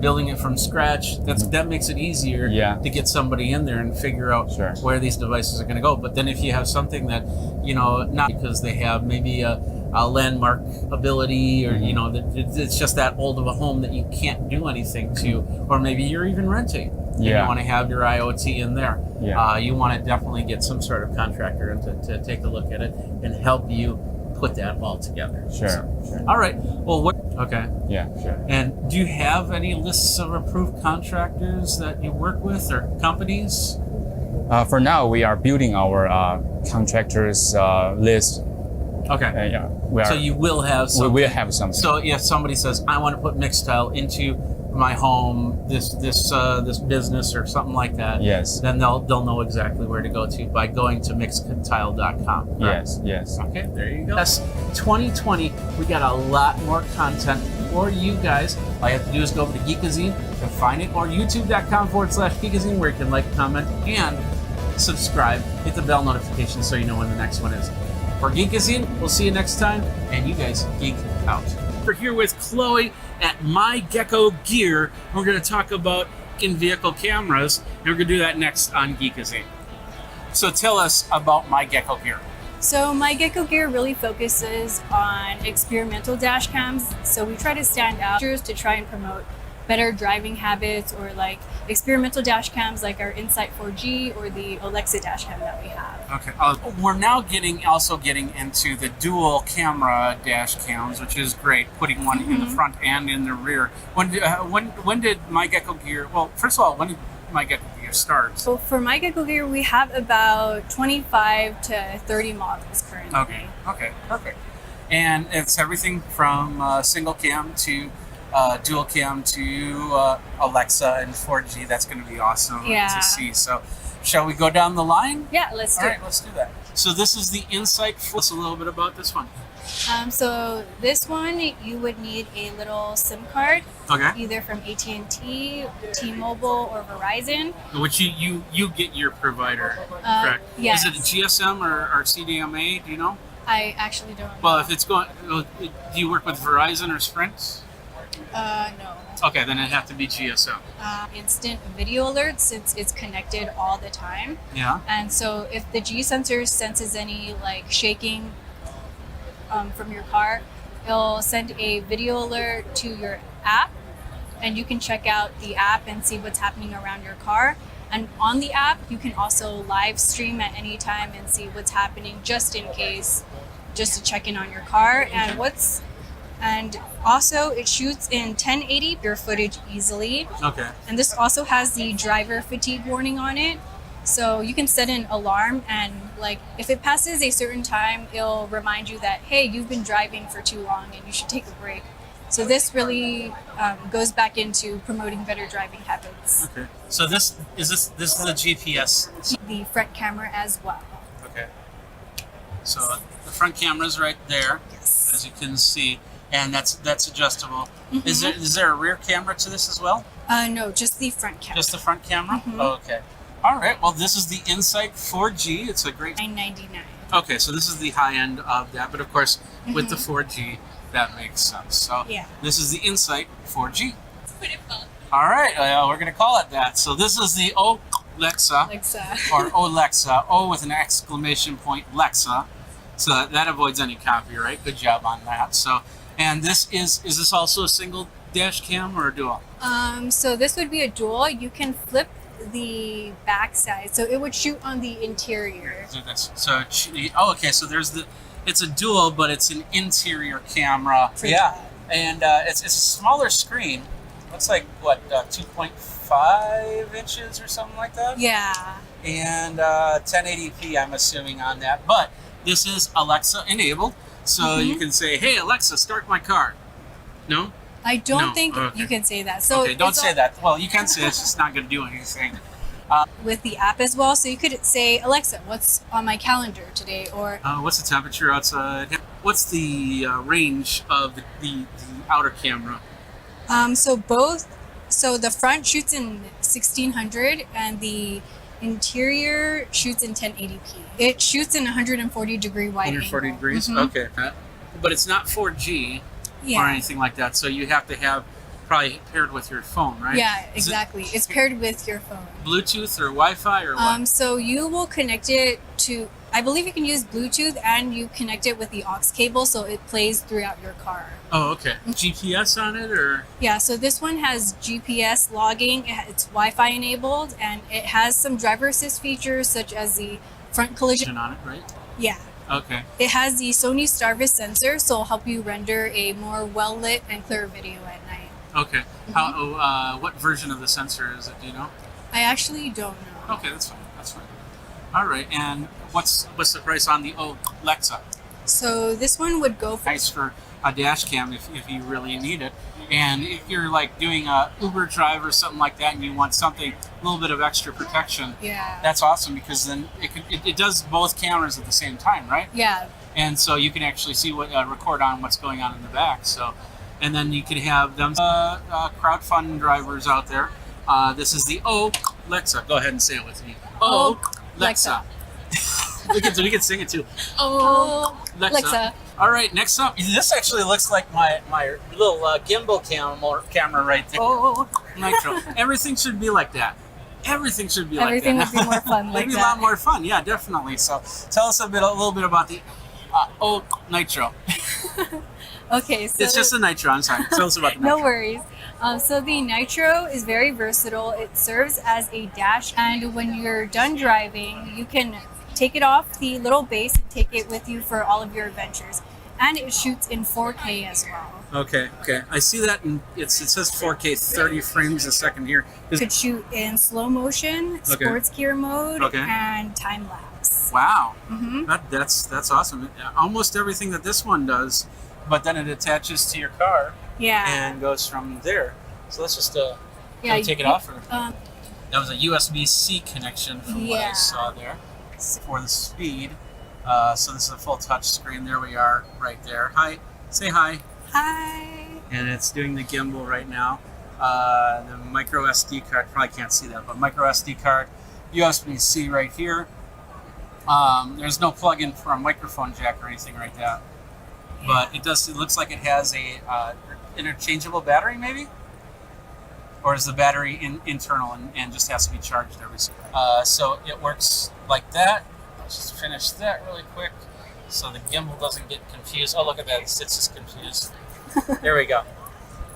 building it from scratch, that makes it easier to get somebody in there and figure out where these devices are going to go. But then if you have something that, not because they have maybe a landmark ability, or that it's just that old of a home that you can't do anything to, or maybe you're even renting. You want to have your IoT in there. You want to definitely get some sort of contractor in to take a look at it and help you put that all together. Sure. All right. Well, okay. Yeah, sure. And do you have any lists of approved contractors that you work with or companies? For now, we are building our contractors list. Okay. So you will have something. We will have something. So if somebody says, I want to put Mixtile into my home, this business or something like that, then they'll know exactly where to go to by going to mixtile.com. Right? Yes. Okay, there you go. Yes, 2020, we got a lot more content for you guys. All you have to do is go over to Geekazine to find it, or youtube.com/Geekazine, where you can like, comment, and subscribe. Hit the bell notification so you know when the next one is. For Geekazine, we'll see you next time, and you guys geek out. We're here with Chloe at My Gecko Gear. We're going to talk about in-vehicle cameras, and we're going to do that next on Geekazine. So tell us about My Gecko Gear. So My Gecko Gear really focuses on experimental dash cams. So we try to stand out to try and promote better driving habits, or like experimental dash cams like our Insight 4G or the Alexa dash cam that we have. Okay. We're now also getting into the dual camera dash cams, which is great, putting one in the front and in the rear. When did My Gecko Gear, well, first of all, when did My Gecko Gear start? So for My Gecko Gear, we have about 25 to 30 models currently. Okay, perfect. And it's everything from single cam to dual cam to Alexa and 4G. That's going to be awesome to see. So shall we go down the line? Yeah, let's do it. All right, let's do that. So this is the Insight. Tell us a little bit about this one. So this one, you would need a little SIM card, either from AT&T, T-Mobile, or Verizon. Which you get your provider, correct? Yes. Is it a GSM or CDMA? Do you know? I actually don't know. Well, if it's going, do you work with Verizon or Sprint? No. Okay, then it'd have to be GSM. Instant video alerts, since it's connected all the time. Yeah. And so if the G sensor senses any like shaking, from your car, it'll send a video alert to your app, and you can check out the app and see what's happening around your car. And on the app, you can also live stream at any time and see what's happening just in case, just to check in on your car. And also it shoots in 1080 your footage easily. Okay. And this also has the driver fatigue warning on it. So you can set an alarm, and like if it passes a certain time, it'll remind you that, hey, you've been driving for too long and you should take a break. So this really goes back into promoting better driving habits. Okay. So this is the GPS. The front camera as well. Okay. So the front camera's right there, yes, as you can see, and that's adjustable. Mhm. Is there a rear camera to this as well? No, just the front camera. Just the front camera? Mhm. Oh, okay. All right. Well, this is the Insight 4G. It's a great. $9.99. Okay, so this is the high end of that, but of course, with the Mhm. 4G, that makes sense. So Yeah. this is the Insight 4G. All right, we're gonna call it that. So this is the Alexa, or Alexa, O with an exclamation point, Lexa. So that avoids any copyright. Good job on that. So, and this is this also a single dash cam or a dual? So this would be a dual. You can flip the back side, so it would shoot on the interior. So okay. So there's it's a dual, but it's an interior camera. For yeah, that. and it's a smaller screen. Looks like what 2.5 inches or something like that. Yeah. And 1080p, I'm assuming on that. But this is Alexa enabled, so you can say, "Hey Alexa, start my car." No. I don't No, think okay. you can say that. So Okay, don't it's say that. Well, you can say it, it's just not going to do anything. with the app as well. So you could say, Alexa, what's on my calendar today? Or What's the temperature outside? What's the range of the outer camera? so the front shoots in 1600 and the interior shoots in 1080p. It shoots in 140 degree wide 140 angle. degrees? Mhm. Okay. But it's not 4G Yeah. or anything like that, so you have to have probably paired with your phone, right? Yeah, Is it exactly. It's paired with your phone. Bluetooth or Wi-Fi or what? So you will connect it to, I believe you can use Bluetooth, and you connect it with the aux cable so it plays throughout your car. Oh, okay. GPS on it or? Yeah, so this one has GPS logging, it's Wi-Fi enabled, and it has some driver assist features such as the front collision. On it, right? Yeah. Okay. It has the Sony Starvis sensor, so it'll help you render a more well-lit and clear video at night. Okay. What version of the sensor is it? Do you know? I actually don't know. Okay, that's fine. That's fine. All right. And what's the price on the Alexa? So this one would go for Nice for a dash cam if you really need it. And if you're like doing a Uber drive or something like that, and you want something a little bit of extra protection, Yeah. that's awesome because then it does both cameras at the same time, right? Yeah. And so you can actually see what record on what's going on in the back. So, and then you can have them crowdfund drivers out there. This is the Alexa. Go ahead and say it with me. Alexa. we can sing it too. Alexa. All right, next up, this actually looks like my little gimbal camera right there. Nitro. Everything should be like that. Everything should be Everything like that. would be more fun like It'd be a that. lot more fun, yeah, definitely. So tell us a little bit about the Nitro. Okay, so It's just a Nitro, I'm sorry. Tell us about the no Nitro. worries. So the Nitro is very versatile. It serves as a dash, and when you're done driving, you can take it off the little base and take it with you for all of your adventures. And it shoots in 4K as well. Okay. I see that, and it says 4K, 30 frames a second here. You could shoot in slow motion, sports gear mode, Okay. and time lapse. Wow, Mhm. that's awesome. Almost everything that this one does, but then it attaches to your car. Yeah. And goes from there. So let's just can Yeah, we take it you- off. Or? That was a USB-C connection from what I Yeah. saw there for the speed. So this is a full touch screen. There we are, right there. Hi, say hi. Hi. And it's doing the gimbal right now. The micro SD card, probably can't see that, but micro SD card, USB-C right here. There's no plug-in for a microphone jack or anything like that. But it looks like it has a interchangeable battery, maybe? Or is the battery internal and just has to be charged every so it works like that. Let's just finish that really quick. so the gimbal doesn't get confused. Oh, look at that. It's just confused. There we go.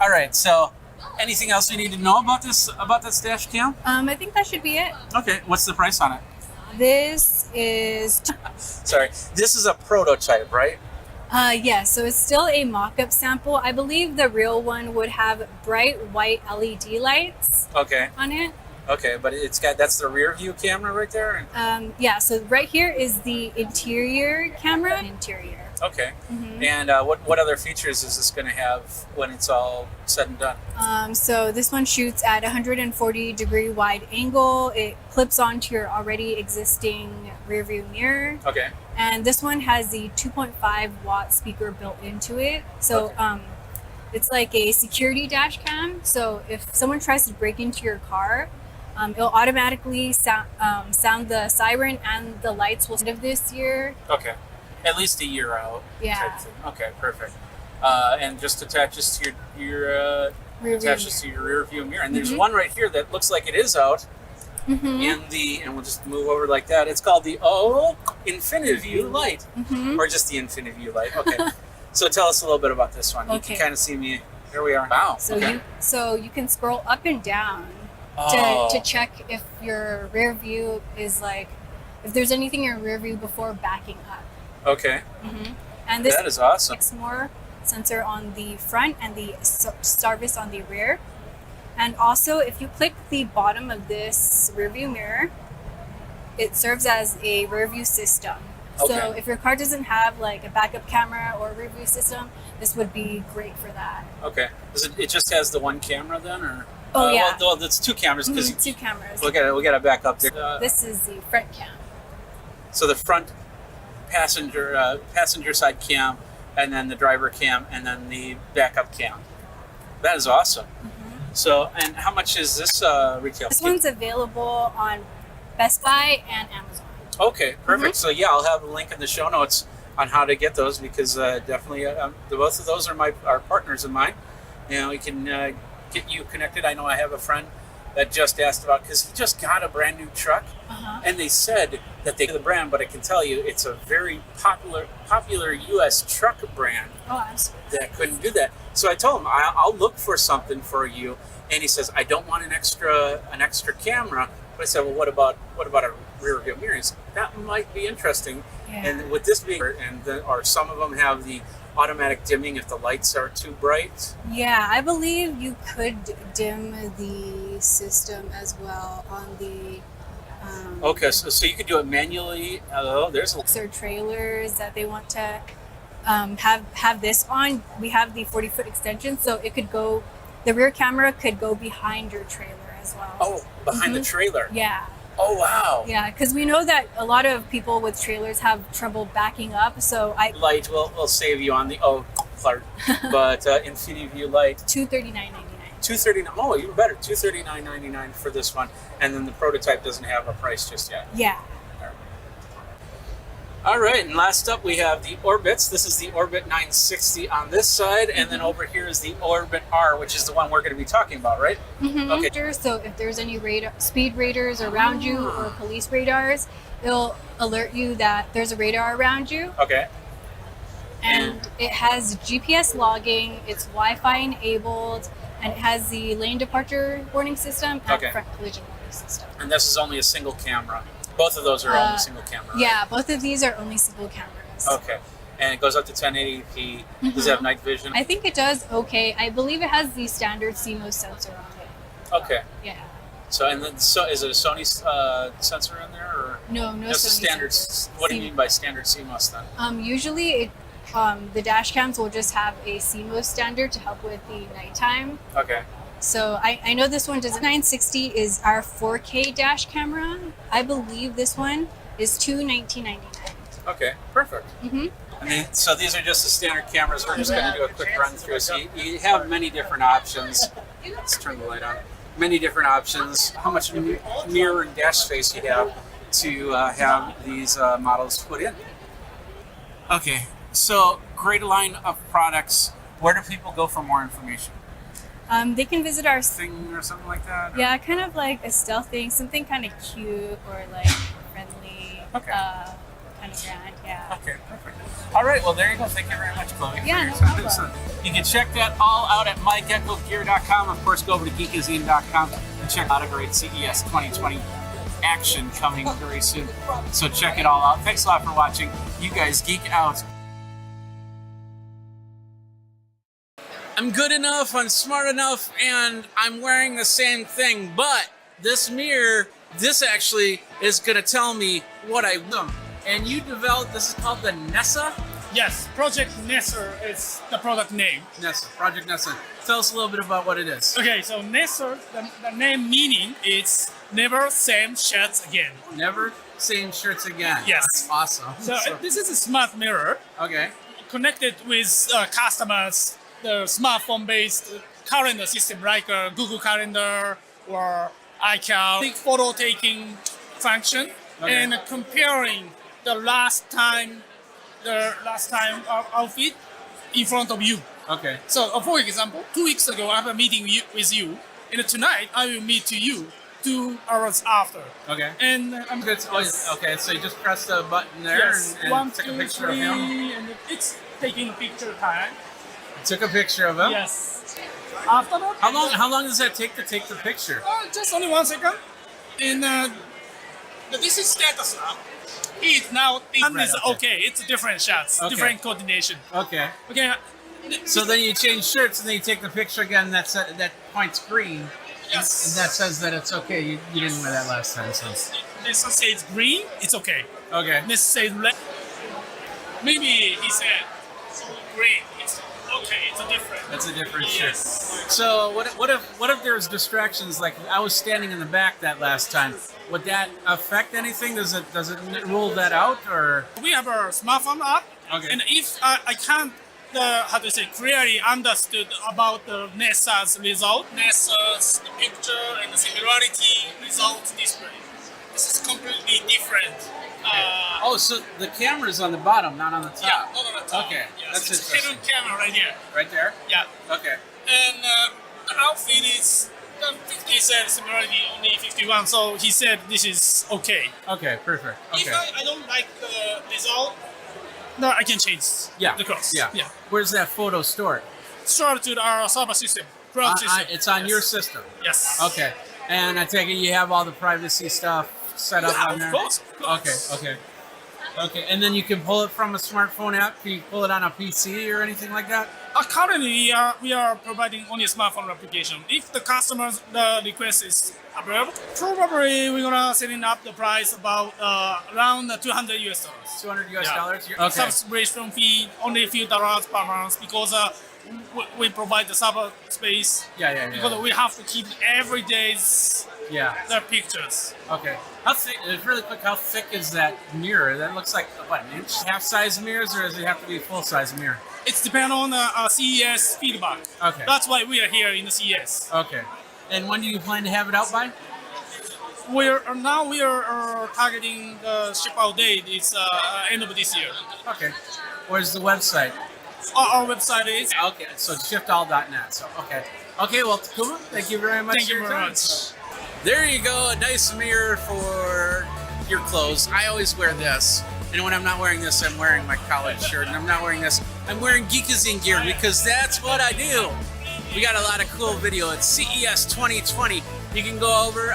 All right. So, anything else we need to know about this dash cam? I think that should be it. Okay. What's the price on it? This is Sorry. This is a prototype, right? yeah, so it's still a mock-up sample. I believe the real one would have bright white LED lights Okay. on it. Okay, but that's the rear view camera right there. Yeah, so right here is the interior camera. Interior. Okay. Mhm. And what other features is this going to have when it's all said and done? So this one shoots at 140-degree wide angle. It clips onto your already existing rear view mirror. Okay. And this one has the 2.5 watt speaker built into it. So it's like a security dash cam. So if someone tries to break into your car, it'll automatically sound the siren, and the lights will end of this year. Okay. At least a year out. Yeah. Type thing. Okay, perfect. And just attaches to your Rear view attaches to your rear view mirror. And there's Mhm. one right here that looks like it is out. Mhm. And we'll just move over like that. It's called the InfiniView light, or just the InfiniView light. Okay. So tell us a little bit about this one. You Okay. can kind of see me. Here we are. Wow. So okay. you can scroll up and down Oh. to check if your rear view is like, if there's anything in your rear view before backing up. Okay. And this That is awesome. more sensor on the front and the Starvis on the rear. And also, if you click the bottom of this rear view mirror, it serves as a rear view system. So Okay. if your car doesn't have like a backup camera or a rear view system, this would be great for that. Okay. It just has the one camera then, or? Oh, yeah. Well, that's two cameras because Two cameras. we got to back up there. This is the front cam. So the front passenger side cam, and then the driver cam, and then the backup cam. That is awesome. So, and how much is this retail? This one's available on Best Buy and Amazon. Okay, perfect. So yeah, I'll have a link in the show notes on how to get those, because definitely both of those are partners of mine. You know, we can get you connected. I know I have a friend that just asked about, because he just got a brand new truck, and they said that they the brand, but I can tell you it's a very popular U.S. truck brand that couldn't do that. So I told him I'll look for something for you, and he says I don't want an extra camera. But I said, well, what about a rear view mirror? He said, that might be interesting. Yeah. And with this being, or some of them have the automatic dimming if the lights are too bright. Yeah, I believe you could dim the system as well on the Okay, so you could do it manually. There's a or trailers that they want to have this on. We have the 40-foot extension, so it could go. The rear camera could go behind your trailer as well. Oh, behind the trailer. Yeah. Oh wow. Yeah, because we know that a lot of people with trailers have trouble backing up. So Light will save you on the Clark, but InfiniView light. $239.99. $239. Oh, even better. $239.99 for this one, and then the prototype doesn't have a price just yet. Yeah. All right, and last up we have the Orbits. This is the Orbit 960 on this side, and then over here is the Orbit R, which is the one we're going to be talking about, right? Okay. So if there's any speed radars around you or police radars, it'll alert you that there's a radar around you. Okay. And it has GPS logging, it's Wi-Fi enabled, and it has the lane departure warning system and Okay. front collision warning system. And this is only a single camera. Both of those are only single camera. Right? Yeah, both of these are only single cameras. Okay. And it goes up to 1080p. Does it have night vision? I think it does okay. I believe it has the standard CMOS sensor on it. Okay. Yeah. So is it a Sony sensor in there, or No just a Sony standard? sensor. What do you mean by standard CMOS then? Usually the dash cams will just have a CMOS standard to help with the nighttime. Okay. So I know this one does 960 is our 4K dash camera. I believe this one is $219.99. Okay. Perfect. And so these are just the standard cameras. We're just going to do a quick run through. So you have many different options. Let's turn the light on. Many different options. How much mirror and dash space you have to have these models put in. Okay. So great line of products. Where do people go for more information? They can visit our thing or something like that. Yeah, kind of like a stealth thing, something kind of cute or like friendly. Okay. kind of brand. Yeah. Okay, perfect. All right, well, there you go. Thank you very much, Chloe. Yeah, no for your time. problem. So you can check that all out at mygeckogear.com. Of course, go over to Geekazine.com and check out a great CES 2020 action coming very soon. So check it all out. Thanks a lot for watching. You guys geek out. I'm good enough, I'm smart enough, and I'm wearing the same thing, but this mirror, this actually is going to tell me what I want. And you developed, this is called the Nessa? Yes, Project Nessa is the product name. Nessa, Project Nessa. Tell us a little bit about what it is. Okay, so Nessa, the name meaning is never same shirts again. Never same shirts again. Yes. That's awesome. So this is a smart mirror. Okay. Connected with customers, the smartphone-based calendar system like Google Calendar or iCal, big photo taking function, Okay. and comparing the last time outfit in front of you. Okay. So, for example, 2 weeks ago I have a meeting with you, and tonight I will meet to you 2 hours after. Okay. And I'm good. Okay, so you just press the button there yes, and 1, take a 2, picture 3, of him. and it's taking picture time. Took a picture of him? Yes. After that, How long does that take to take the picture? just only 1 second. And this is status now. It's now it's okay. It's different shots, Okay. different coordination. Okay. Okay. So then you change shirts and then you take the picture again. That point's green. Yes. And that says that it's okay. You didn't wear that last time. So. This says green. It's okay. Okay. This says red. Maybe he said green. It's okay. It's a different. That's a different Yes. shirt. So what if there's distractions? Like I was standing in the back that last time. Would that affect anything? Does it rule that out or? We have a smartphone app. Okay. And if I can't clearly understood about the NESA's result, NESA's picture and the similarity result display. This is completely different. So the camera's on the bottom, not on the top. Yeah, not on the top. Okay, Yes, that's it's interesting. hidden camera right here. Right there? Yeah. Okay. And the outfit is the 50 said similarity only 51, so he said this is okay. Okay, perfect. Okay. If I don't like the result, no, I can change the cross. Yeah. Where's that photo stored? Stored to our server system. Cloud system. It's on your system. Yes. Okay. And I take it you have all the privacy stuff set up on there? Of course. Okay. And then you can pull it from a smartphone app? Can you pull it on a PC or anything like that? Currently, we are providing only a smartphone application. If the customer's request is approved, probably we're gonna setting up the price about around $200 US. $200 US? Yeah. Okay. Subscription fee only a few dollars per month because we provide the server space. Yeah. Because we have to keep every day's the pictures. Okay. How thick? Really quick. How thick is that mirror? That looks like what, an inch? Half-size mirrors, or does it have to be a full-size mirror? It's depend on CES feedback. Okay. That's why we are here in the CES. Okay. And when do you plan to have it out by? We are targeting the ship out date. It's end of this year. Okay. Where's the website? Our website is. Okay. So shiftall.net. So okay. Well, Takuma, thank you very much. Thank for you your very time. much. There you go, a nice mirror for your clothes. I always wear this. And when I'm not wearing this, I'm wearing my college shirt. And I'm not wearing this, I'm wearing Geekazine gear because that's what I do. We got a lot of cool video at CES 2020. You can go over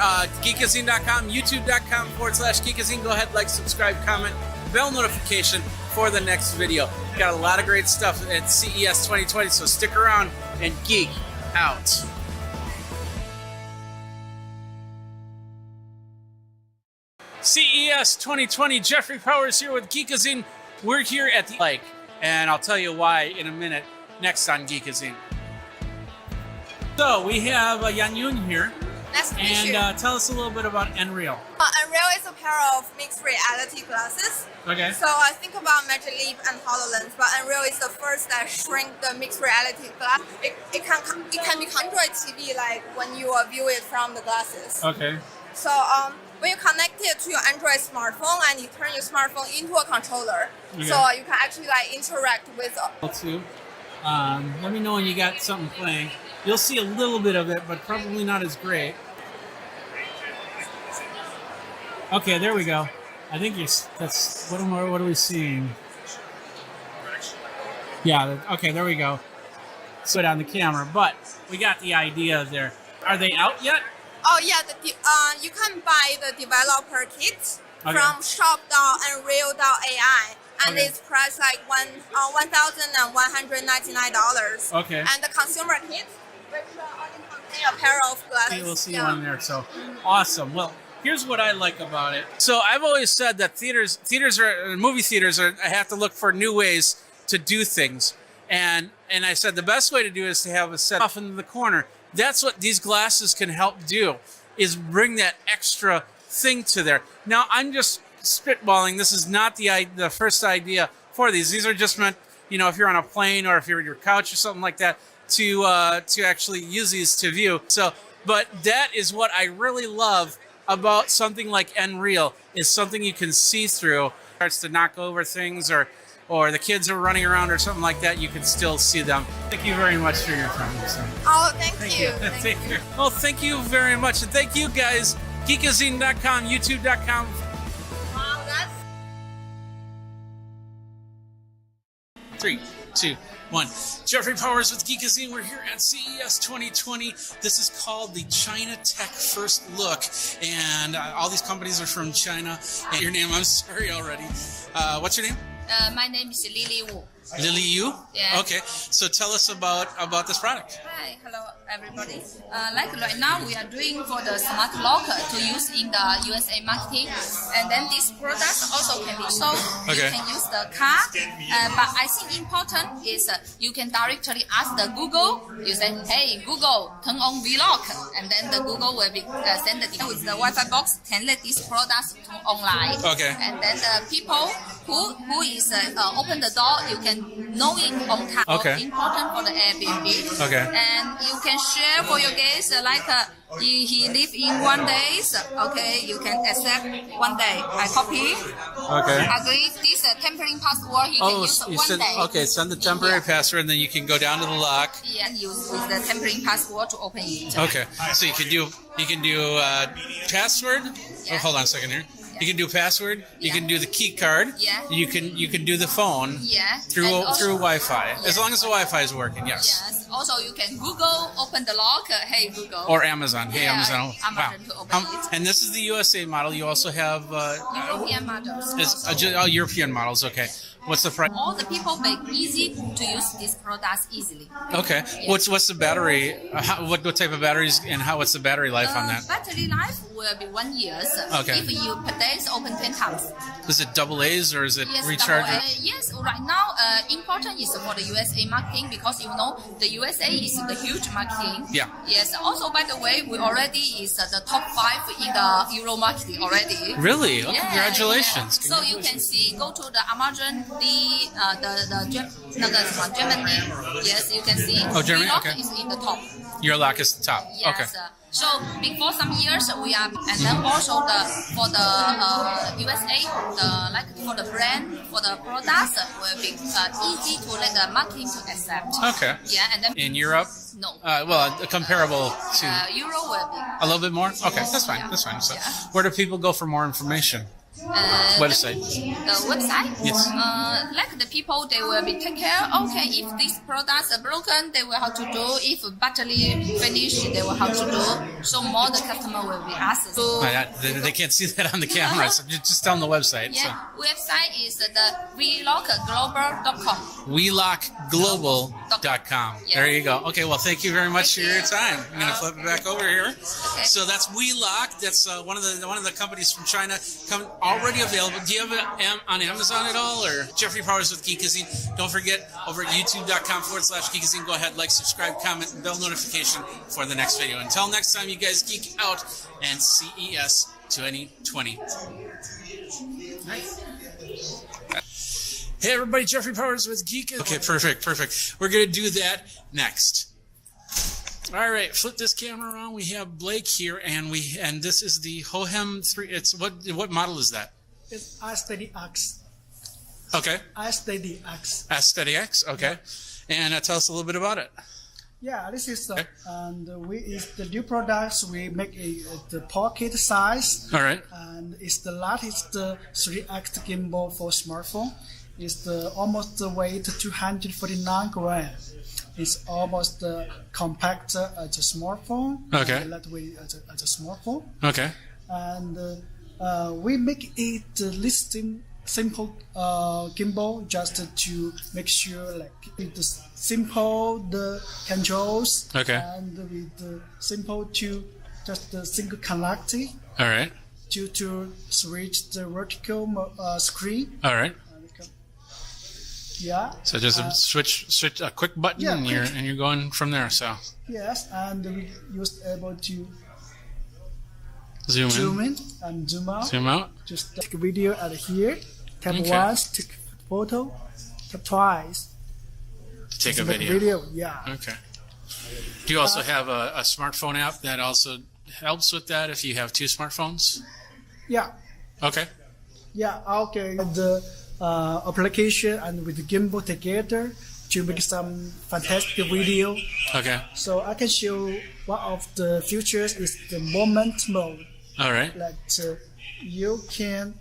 geekazine.com, youtube.com/Geekazine. Go ahead, like, subscribe, comment, bell notification for the next video. Got a lot of great stuff at CES 2020, so stick around and geek out. CES 2020, Jeffrey Powers here with Geekazine. We're here at the lake, and I'll tell you why in a minute, next on Geekazine. So we have Yan Yun here, Nice to meet you. and tell us a little bit about Unreal. Unreal is a pair of mixed reality glasses. Okay. So I think about Magic Leap and HoloLens, but Unreal is the first that shrink the mixed reality glass. It can be Android TV like when you view it from the glasses. Okay. So when you connect it to your Android smartphone and you turn your smartphone into a controller, Okay. so you can actually like interact with. Let me know when you got something playing. You'll see a little bit of it, but probably not as great. Okay, there we go. I think that's what are we seeing? Yeah. Okay. There we go. Put on the camera, but we got the idea there. Are they out yet? Oh yeah, you can buy the developer kit from shop.unreal.ai, and it's priced like $1,199. Okay. And the consumer kit, which only contain a pair of glasses. We'll see one there. So awesome. Well, here's what I like about it. So I've always said that movie theaters have to look for new ways to do things, and I said the best way to do it is to have it set off in the corner. That's what these glasses can help do, is bring that extra thing to there. Now, I'm just spitballing. This is not the first idea for these. These are just meant, if you're on a plane or if you're at your couch or something like that, to actually use these to view. So, but that is what I really love about something like Unreal, is something you can see through. Starts to knock over things, or the kids are running around or something like that, you can still see them. Thank you very much for your time. Oh, thank you. Thank you. Well, thank you very much. And thank you guys. Geekazine.com, YouTube.com. Wow, that's... 3, 2, 1. Jeffrey Powers with Geekazine. We're here at CES 2020. This is called the China Tech First Look. And all these companies are from China. And your name, I'm sorry already. What's your name? My name is Lily Wu. Lily Yu? Yeah. Okay. So tell us about this product. Hi, hello everybody. Like right now we are doing for the smart lock to use in the USA marketing, and then this product also can be sold. Okay. You can use the card, but I think important is you can directly ask the Google. You say, hey Google, turn on Vlog, and then the Google will be send the with the Wi-Fi box can let this product turn online. Okay. And then the people who is open the door, you can know it on time. Okay. Important for the Airbnb. Okay. And you can share for your guests like he live in 1 day. Okay, you can accept 1 day. I copy. Okay. Agree. This temporary password he can use you 1 said, day. okay, send the temporary password, and then you can go down to the lock. Yeah, use with the temporary password to open it. Okay. So you can do password. Oh, hold on a second here. You can do password. You can do the key card. Yeah. You can do the phone. Yeah. Through And also- Wi-Fi, as Yeah. long as the Wi-Fi is working. Yes. Yes. Also, you can Google open the lock. Hey Google. Or Amazon. Hey, Yeah, Amazon. Amazon to open it. And this is the USA model. You also have European models. European models. Okay. What's the price? All the people make easy to use these products easily. Okay. Yes. What's the battery? What type of batteries and what's the battery life on that? Battery life will be 1 year. Okay. If you per day open 10 times. Is it double A's or is it Yes, rechargeable? yes, right now important is for the USA marketing because the USA is the huge marketing. Yeah. Yes. Also, by the way, we already is the top 5 in the Euro marketing already. Really? Oh, Yeah, congratulations. yeah. So you can see, go to the Amazon, Germany. Yes, you can see. Oh, Germany, Vlog okay. is in the top. Your lock is the top. Yes. Okay. So before some years we are, and then also for the USA, for the brand, for the products will be easy to let the marketing to accept. Okay. Yeah, and then In Europe? No. Comparable to Euro will be. a little bit more. Okay, that's fine. Yeah. That's fine. So, Yeah. where do people go for more information? Website. The website. Yes. Like the people, they will be take care. Okay, if these products are broken, they will have to do. If battery finish, they will have to do. So more the customer will be asked. So They can't see that on the camera, so just tell them the website. yeah, website is the vlockglobal.com. WeLockGlobal.com. There you go. Okay, well, thank you very much for your time. I'm going to flip it back over here. So that's WeLock. That's one of the companies from China already available. Do you have it on Amazon at all? Or Jeffrey Powers with Geekazine. Don't forget, over at youtube.com/Geekazine, go ahead, like, subscribe, comment, and bell notification for the next video. Until next time, you guys geek out and CES 2020. Hey everybody, Jeffrey Powers with Geek. Okay, perfect. We're gonna do that next. All right, flip this camera around. We have Blake here, and this is the Hohem 3. It's what model is that? It's A-Steady-X. Okay. A-Steady-X. A-Steady-X. Okay, and tell us a little bit about it. Yeah, this is and we is the new products we make the pocket size. All right. And it's the latest 3-act gimbal for smartphone. It's the almost the weight 249 grams. It's almost compact as a smartphone. Okay. Lightweight as a smartphone. Okay. And we make it listing simple gimbal just to make sure like it's simple the controls. Okay. And with the simple to just the single connecting. All right. To switch the vertical screen. All right. Yeah. So just switch a quick button, Yeah, and you're going from there. So yes, and we used able to zoom in and zoom out. Zoom out. Just take a video at here. Tap Okay. once, take a photo. Tap twice. To take to a make video. Yeah. Okay. Do you also have a smartphone app that also helps with that if you have two smartphones? Yeah. Okay. Yeah. Okay. The application and with the gimbal together to make some fantastic video. Okay. So I can show one of the features is the moment mode. All right. Like you can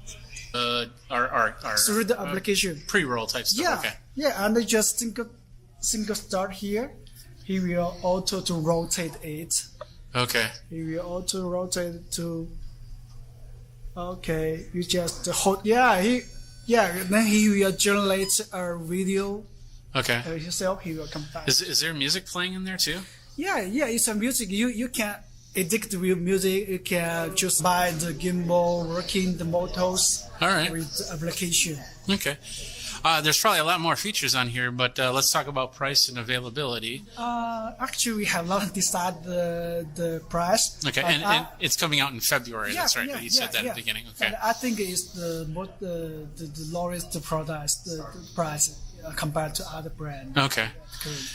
Our through the application pre-roll type stuff. Yeah. Okay. Yeah, and just single start here. He will auto to rotate it. Okay. He will auto rotate to. Okay, you just hold. Yeah, then he will generate a video. Okay. Himself, he will come back. Is there music playing in there too? Yeah, it's a music. You can edit with music. You can just buy the gimbal, working the motors. All right. With the application. Okay. There's probably a lot more features on here, but let's talk about price and availability. Actually, we have not decided the price. Okay, and it's coming out in February. That's right. You said that at the beginning. Okay. But I think it's the lowest product the price compared to other brands. Okay.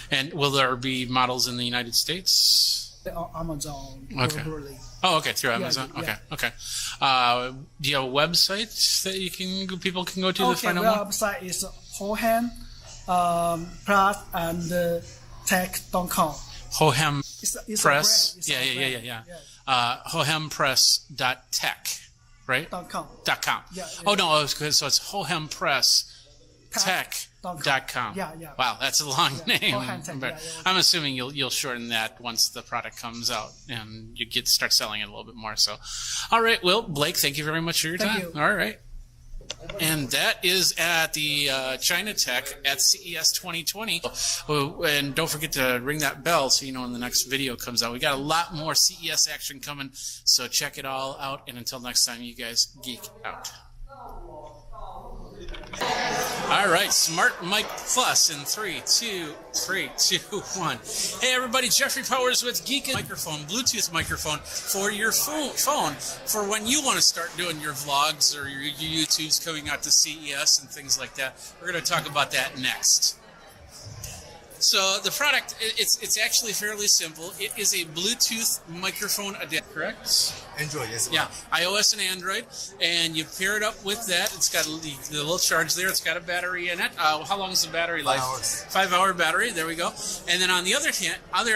And will there be models in the United States? Amazon. Okay. Globally. Oh, okay, through Amazon. Yeah. Okay. Do you have a website that people can go to to find out our more? website is Hohem Plus and tech.com. Hohem It's Press. a brand. Yeah. Hohempress.tech, right? .com. .com. Yeah. Oh no, so it's hohempresstech.com. Yeah. Wow, that's a long name. Hohem Tech, But I'm assuming you'll shorten that once the product comes out and you start selling it a little bit more. So, all right, well, Blake, thank you very much for your time. you. All right. And that is at the China Tech at CES 2020. And don't forget to ring that bell so you know when the next video comes out. We got a lot more CES action coming, so check it all out. And until next time, you guys geek out. All right, Smart Mic Plus in 3, 2, 1. Hey everybody, Jeffrey Powers with Geek microphone, Bluetooth microphone for your phone for when you want to start doing your vlogs or your YouTubes coming out to CES and things like that. We're going to talk about that next. So the product, it's actually fairly simple. It is a Bluetooth microphone adapter, correct? Android, yes. Yeah, iOS and Android, and you pair it up with that. It's got the little charge there. It's got a battery in it. How long is the battery life? 5 hours. 5-hour battery. There we go. And then on the other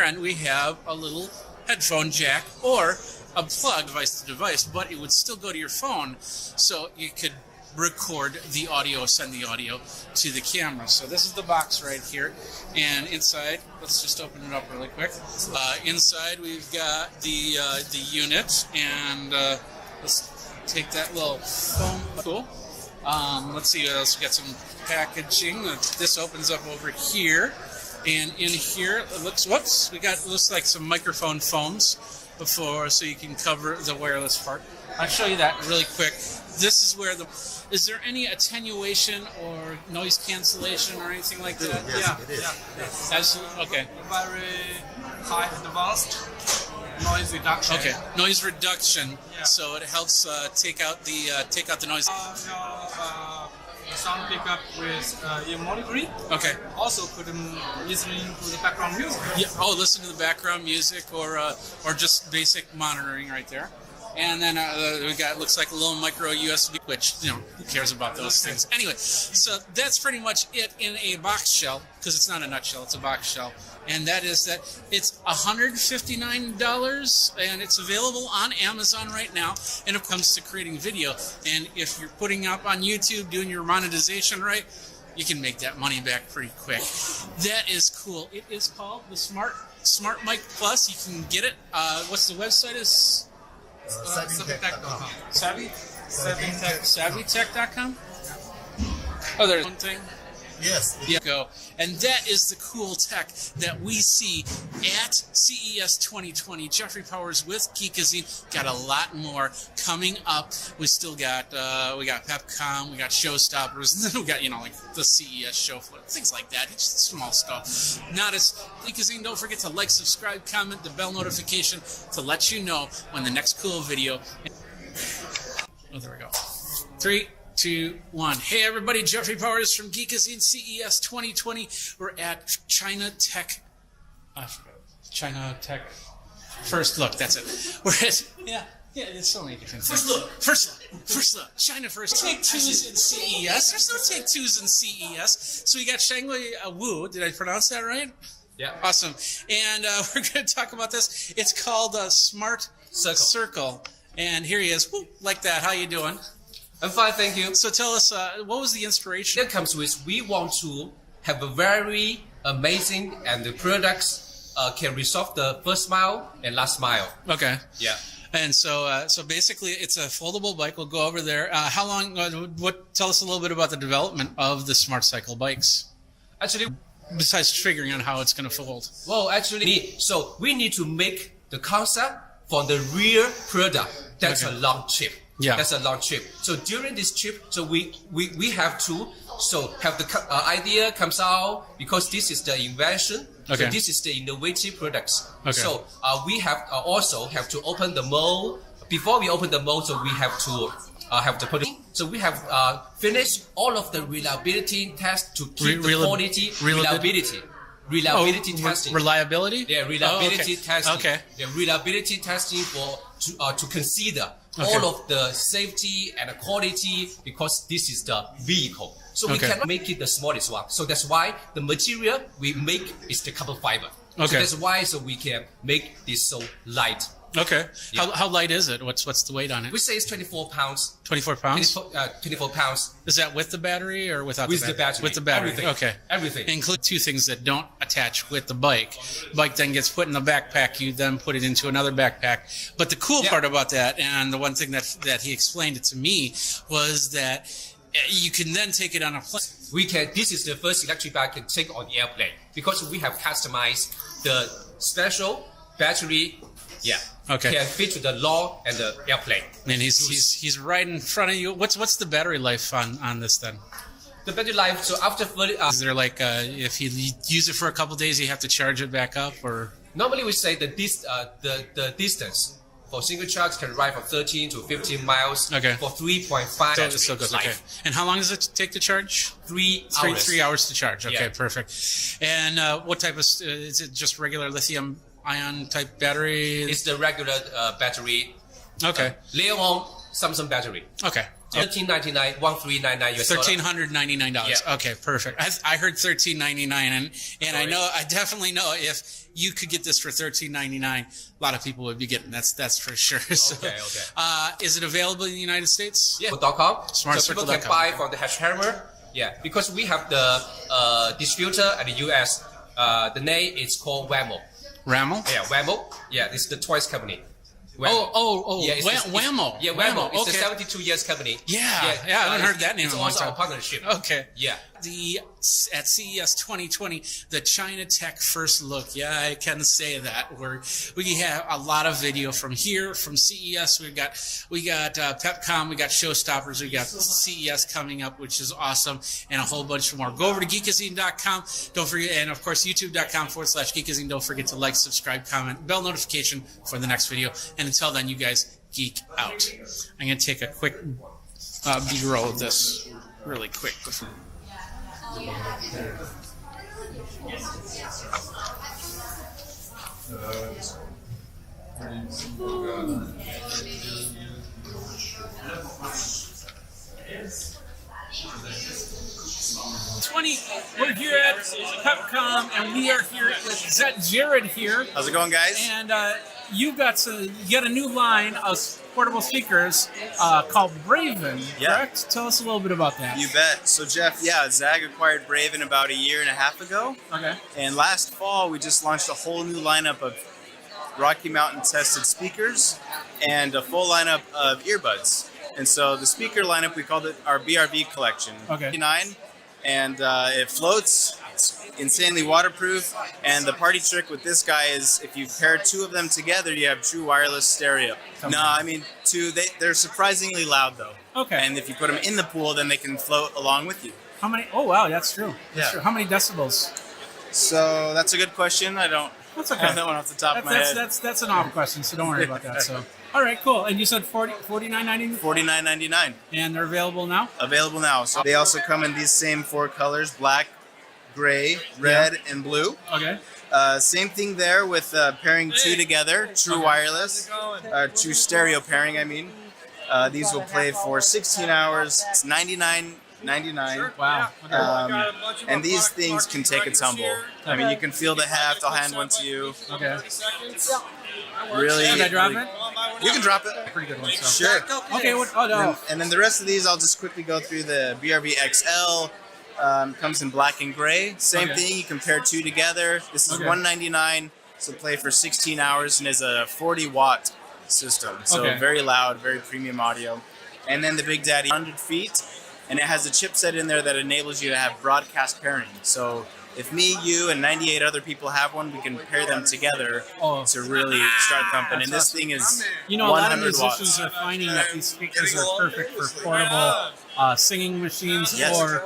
end, we have a little headphone jack or a plug device to device, but it would still go to your phone, so you could record the audio, send the audio to the camera. So this is the box right here, and inside, let's just open it up really quick. Inside we've got the unit, and let's take that little foam. Cool. Let's see what else. We got some packaging. This opens up over here, and in here it looks looks like some microphone foams before, so you can cover the wireless part. I'll show you that really quick. This is where is there any attenuation or noise cancellation or anything like that? Yes, it is. Yes. Absolutely. Okay. Very high advanced noise reduction. Okay. Noise reduction. Yeah. So it helps take out the noise. Sound pickup with ear monitoring. Okay. Also could listening to the background music. Yeah. Oh, listen to the background music or just basic monitoring right there. And then we got, looks like a little micro USB, which, you know, who cares about those things? Anyway, so that's pretty much it in a box shell, because it's not a nutshell, it's a box shell. And that is that it's $159, and it's available on Amazon right now. And it comes to creating video. And if you're putting up on YouTube, doing your monetization right, you can make that money back pretty quick. That is cool. It is called the Smart Mic Plus. You can get it. What's the website? Is SavvyTech.com. SavvyTech.com. Oh, there's one thing. Yes. Yeah, go. And that is the cool tech that we see at CES 2020. Jeffrey Powers with Geekazine. Got a lot more coming up. We still got we got Pepcom, we got Showstoppers, and then we got, you know, like the CES show floor, things like that. It's just small stuff. Not as Geekazine. Don't forget to like, subscribe, comment, the bell notification to let you know when the next cool video. Oh, there we go. 3, 2, 1. Hey everybody, Jeffrey Powers from Geekazine CES 2020. We're at China Tech. China Tech First Look. That's it. We're at there's so many different things. First look. China First. Take twos in CES. There's no take twos in CES. So we got Shangwei Wu. Did I pronounce that right? Yeah. Awesome. And we're going to talk about this. It's called Smart Circle. And here he is. Woo, like that. How you doing? I'm fine, thank you. So tell us, what was the inspiration? That comes with, we want to have a very amazing and the products can resolve the first mile and last mile. Okay. Yeah. And so, so basically, it's a foldable bike. We'll go over there. How long? Tell us a little bit about the development of the Smart Cycle bikes. Actually, besides figuring out how it's going to fold. Well, actually, so we need to make the concept for the real product. That's a long trip. Yeah. That's a long trip. So during this trip, so we have to have the idea comes out because this is the invention. Okay. So this is the innovative products. Okay. So we have also have to open the mold. Before we open the mold, so we have to put it. So we have finished all of the reliability tests to keep the quality reliability. Reliability testing. Reliability? Yeah, reliability testing. Okay. Yeah, reliability testing to consider all of the safety and the quality because this is the vehicle. So we cannot make it the smallest one. So that's why the material we make is the carbon fiber. Okay. So that's why we can make this so light. Okay. Yeah. How light is it? What's the weight on it? We say it's 24 pounds. 24 pounds? 24 pounds. Is that with the battery or without with the battery? With the battery. Everything. Okay. Everything. Include two things that don't attach with the bike. Bike then gets put in the backpack. You then put it into another backpack. But the cool part about that, and the one thing that he explained it to me, was that you can then take it on a plane. We can. This is the first electric bike can take on the airplane because we have customized the special battery. Yeah. Okay. Can fit to the law and the airplane. And he's right in front of you. What's the battery life on this then? The battery life. So after 30, is there like if you use it for a couple days, you have to charge it back up, or? Normally we say that the distance for single charge can ride from 13 to 15 miles. Okay. For 3.5. So good. Okay. And how long does it take to charge? 3 hours. 3 hours to charge. Okay, Yeah. perfect. And what type of is it? Just regular lithium ion type battery? It's the regular battery. Okay. Later on, Samsung battery. Okay. $13.99, $1399 US. $1,399. Yeah. Okay, perfect. I heard $13.99, and I know, I definitely know if you could get this for $13.99, a lot of people would be getting that's for sure. So, Okay. is it available in the United States? Yeah. .com. SmartCircle.com. So people can buy from the Hammer. Yeah, because we have the distributor at the US. The name is called Whammo. Whammo? Yeah, Whammo. Yeah, it's the toys company. Whammo. Yeah, Whammo. Yeah, Whammo. It's Okay. a 72 years company. Yeah, I haven't heard that name It's in a long also time. a partnership. Okay. Yeah. At CES 2020, the China Tech First Look. Yeah, I can say that. We have a lot of video from here, from CES. We got Pepcom, we got Showstoppers, we got CES coming up, which is awesome, and a whole bunch more. Go over to Geekazine.com. Don't forget, and of course, YouTube.com/Geekazine. Don't forget to like, subscribe, comment, bell notification for the next video. And until then, you guys geek out. I'm going to take a quick B-roll of this really quick. We're here at PepCom, and we are here with Jared here. How's it going, guys? And you got a new line of portable speakers called Braven, correct? Tell us a little bit about that. You bet. So Jeff, Zag acquired Braven about a year and a half ago. Okay. And last fall, we just launched a whole new lineup of Rocky Mountain tested speakers and a full lineup of earbuds. And so the speaker lineup, we called it our BRV collection. Okay. 9, and it floats. It's insanely waterproof. And the party trick with this guy is if you pair two of them together, you have true wireless stereo. No, I mean, they're surprisingly loud though. Okay. And if you put them in the pool, then they can float along with you. How many? Oh wow, that's true. That's Yeah. true. How many decibels? So that's a good question. I don't That's okay. have that one off the top of my head. That's an off question, so don't worry about that. So, all right, cool. And you said $49.99. $49.99. And they're available now. Available now. So they also come in these same 4 colors: black, gray, red, and blue. Okay. Same thing there with pairing 2 together, true wireless, true stereo pairing. I mean, these will play for 16 hours. It's $99.99. Wow. And these things can take a tumble. I mean, you can feel the heft. I'll hand one to you. Okay. Really? Can I drop it? You can drop it. Pretty good one. So. Sure. Okay. Oh no. And then the rest of these, I'll just quickly go through. The BRV XL comes in black and gray. Same thing. You can pair 2 together. This is $199. So play for 16 hours and is a 40-watt system. So very loud, very premium audio. And then the Big Daddy 100 feet. And it has a chipset in there that enables you to have broadcast pairing. So if me, you, and 98 other people have one, we can pair them together to really start thumping. And this thing is 100 a lot of musicians watts. are finding that these speakers are perfect for portable singing machines or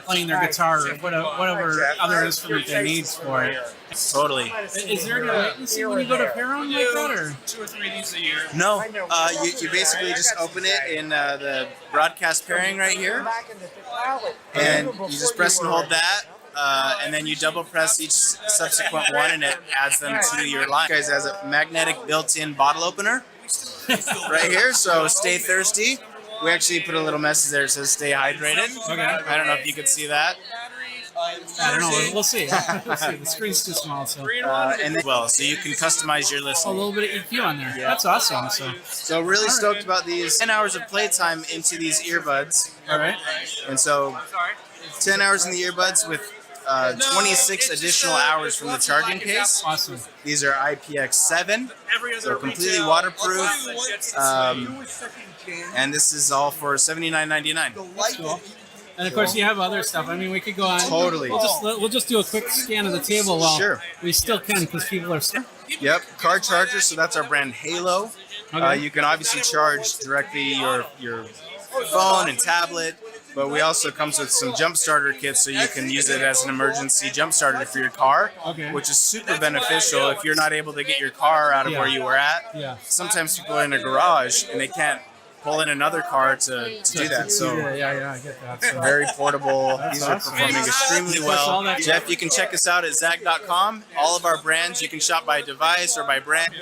playing their guitar or whatever other instrument they need for it. Totally. Is there any latency when you go to pair them like that, or 2 or 3 of these a year? No. You basically just open it in the broadcast pairing right here, and you just press and hold that. And then you double press each subsequent one and it adds them to your line. It has a magnetic built-in bottle opener right here, so stay thirsty. We actually put a little message there that says stay hydrated. Okay. I don't know if you could see that. I don't know. We'll see. We'll see. The screen's too small, so. And then, so you can customize your listening. A little bit of EQ on there. Yeah. That's awesome. So really stoked about these 10 hours of playtime into these earbuds. All right. And so 10 hours in the earbuds with 26 additional hours from the charging case. Awesome. These are IPX7. They're completely waterproof. And this is all for $79.99. Cool. And of course, you have other stuff. I mean, we could go on. Totally. We'll just do a quick scan of the table. Sure. We still can because people are. Yep. Car charger. So that's our brand Halo. Okay. You can obviously charge directly your phone and tablet. But we also comes with some jump starter kits, so you can use it as an emergency jump starter for your car, which is super beneficial if you're not able to get your car out of where you were at. Yeah. Sometimes people are in a garage and they can't pull in another car to do that. So yeah, I get that. So. Very portable. These are awesome. performing extremely well. Jeff, you can check us out at Zag.com. All of our brands, you can shop by device or by brand.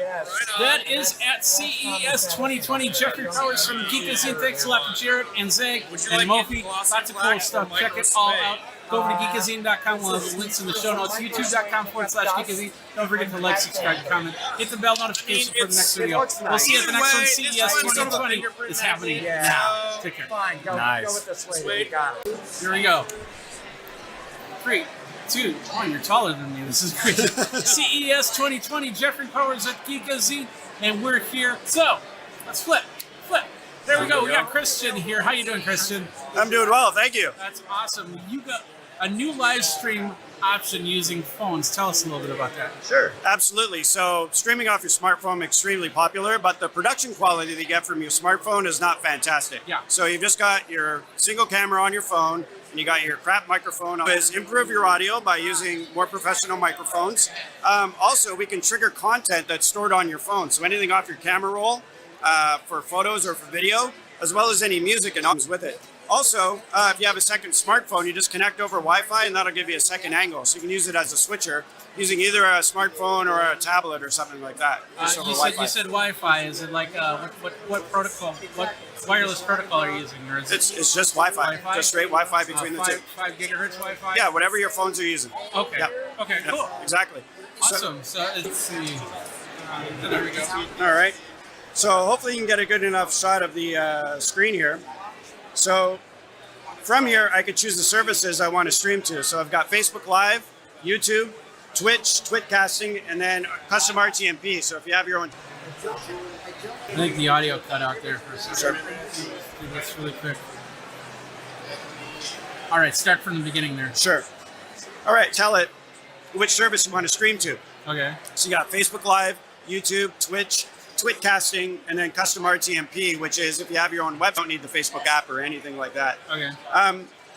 That is at CES 2020. Jeffrey Powers from Geekazine. Thanks a lot to Jared and Zag and Mofi. Lots of cool stuff. Check it all out. Go over to Geekazine.com. We'll have the links in the show notes. YouTube.com/Geekazine. Don't forget to like, subscribe, comment. Hit the bell notification for the next video. We'll see you at the next one. CES 2020 is happening now. Take care. Nice. Here we go. 3, 2, 1. You're taller than me. This is great. CES 2020. Jeffrey Powers at Geekazine, and we're here. So let's flip. There we go. We got Christian here. How you doing, Christian? I'm doing well, thank you. That's awesome. You got a new live stream option using phones. Tell us a little bit about that. Sure. Absolutely. So streaming off your smartphone extremely popular, but the production quality that you get from your smartphone is not fantastic. Yeah. So you've just got your single camera on your phone, and you got your crap microphone. Improve your audio by using more professional microphones. Also, we can trigger content that's stored on your phone. So anything off your camera roll, for photos or for video, as well as any music and albums with it. Also, if you have a second smartphone, you just connect over Wi-Fi, and that'll give you a second angle. So you can use it as a switcher using either a smartphone or a tablet or something like that. Just over Wi-Fi. You said Wi-Fi. Is it like what protocol? What wireless protocol are you using? Or is It's just Wi-Fi. Just straight Wi-Fi between the two. 5 gigahertz Wi-Fi. Yeah, whatever your phones are using. Okay. Yeah. Okay. Yeah, Cool. exactly. Awesome. So let's see. There we go. All right. So hopefully you can get a good enough shot of the screen here. So from here, I could choose the services I want to stream to. So I've got Facebook Live, YouTube, Twitch, Twitcasting, and then custom RTMP. So if you have your own... I think the audio cut out there for a second. Sure. Do this really quick. All right, start from the beginning there. Sure. All right, tell it which service you want to stream to. Okay. So you got Facebook Live, YouTube, Twitch, Twitcasting, and then custom RTMP, which is if you have your own web, don't need the Facebook app or anything like that. Okay.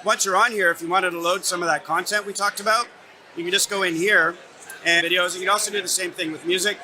Once you're on here, if you wanted to load some of that content we talked about, you can just go in here and videos. You can also do the same thing with music.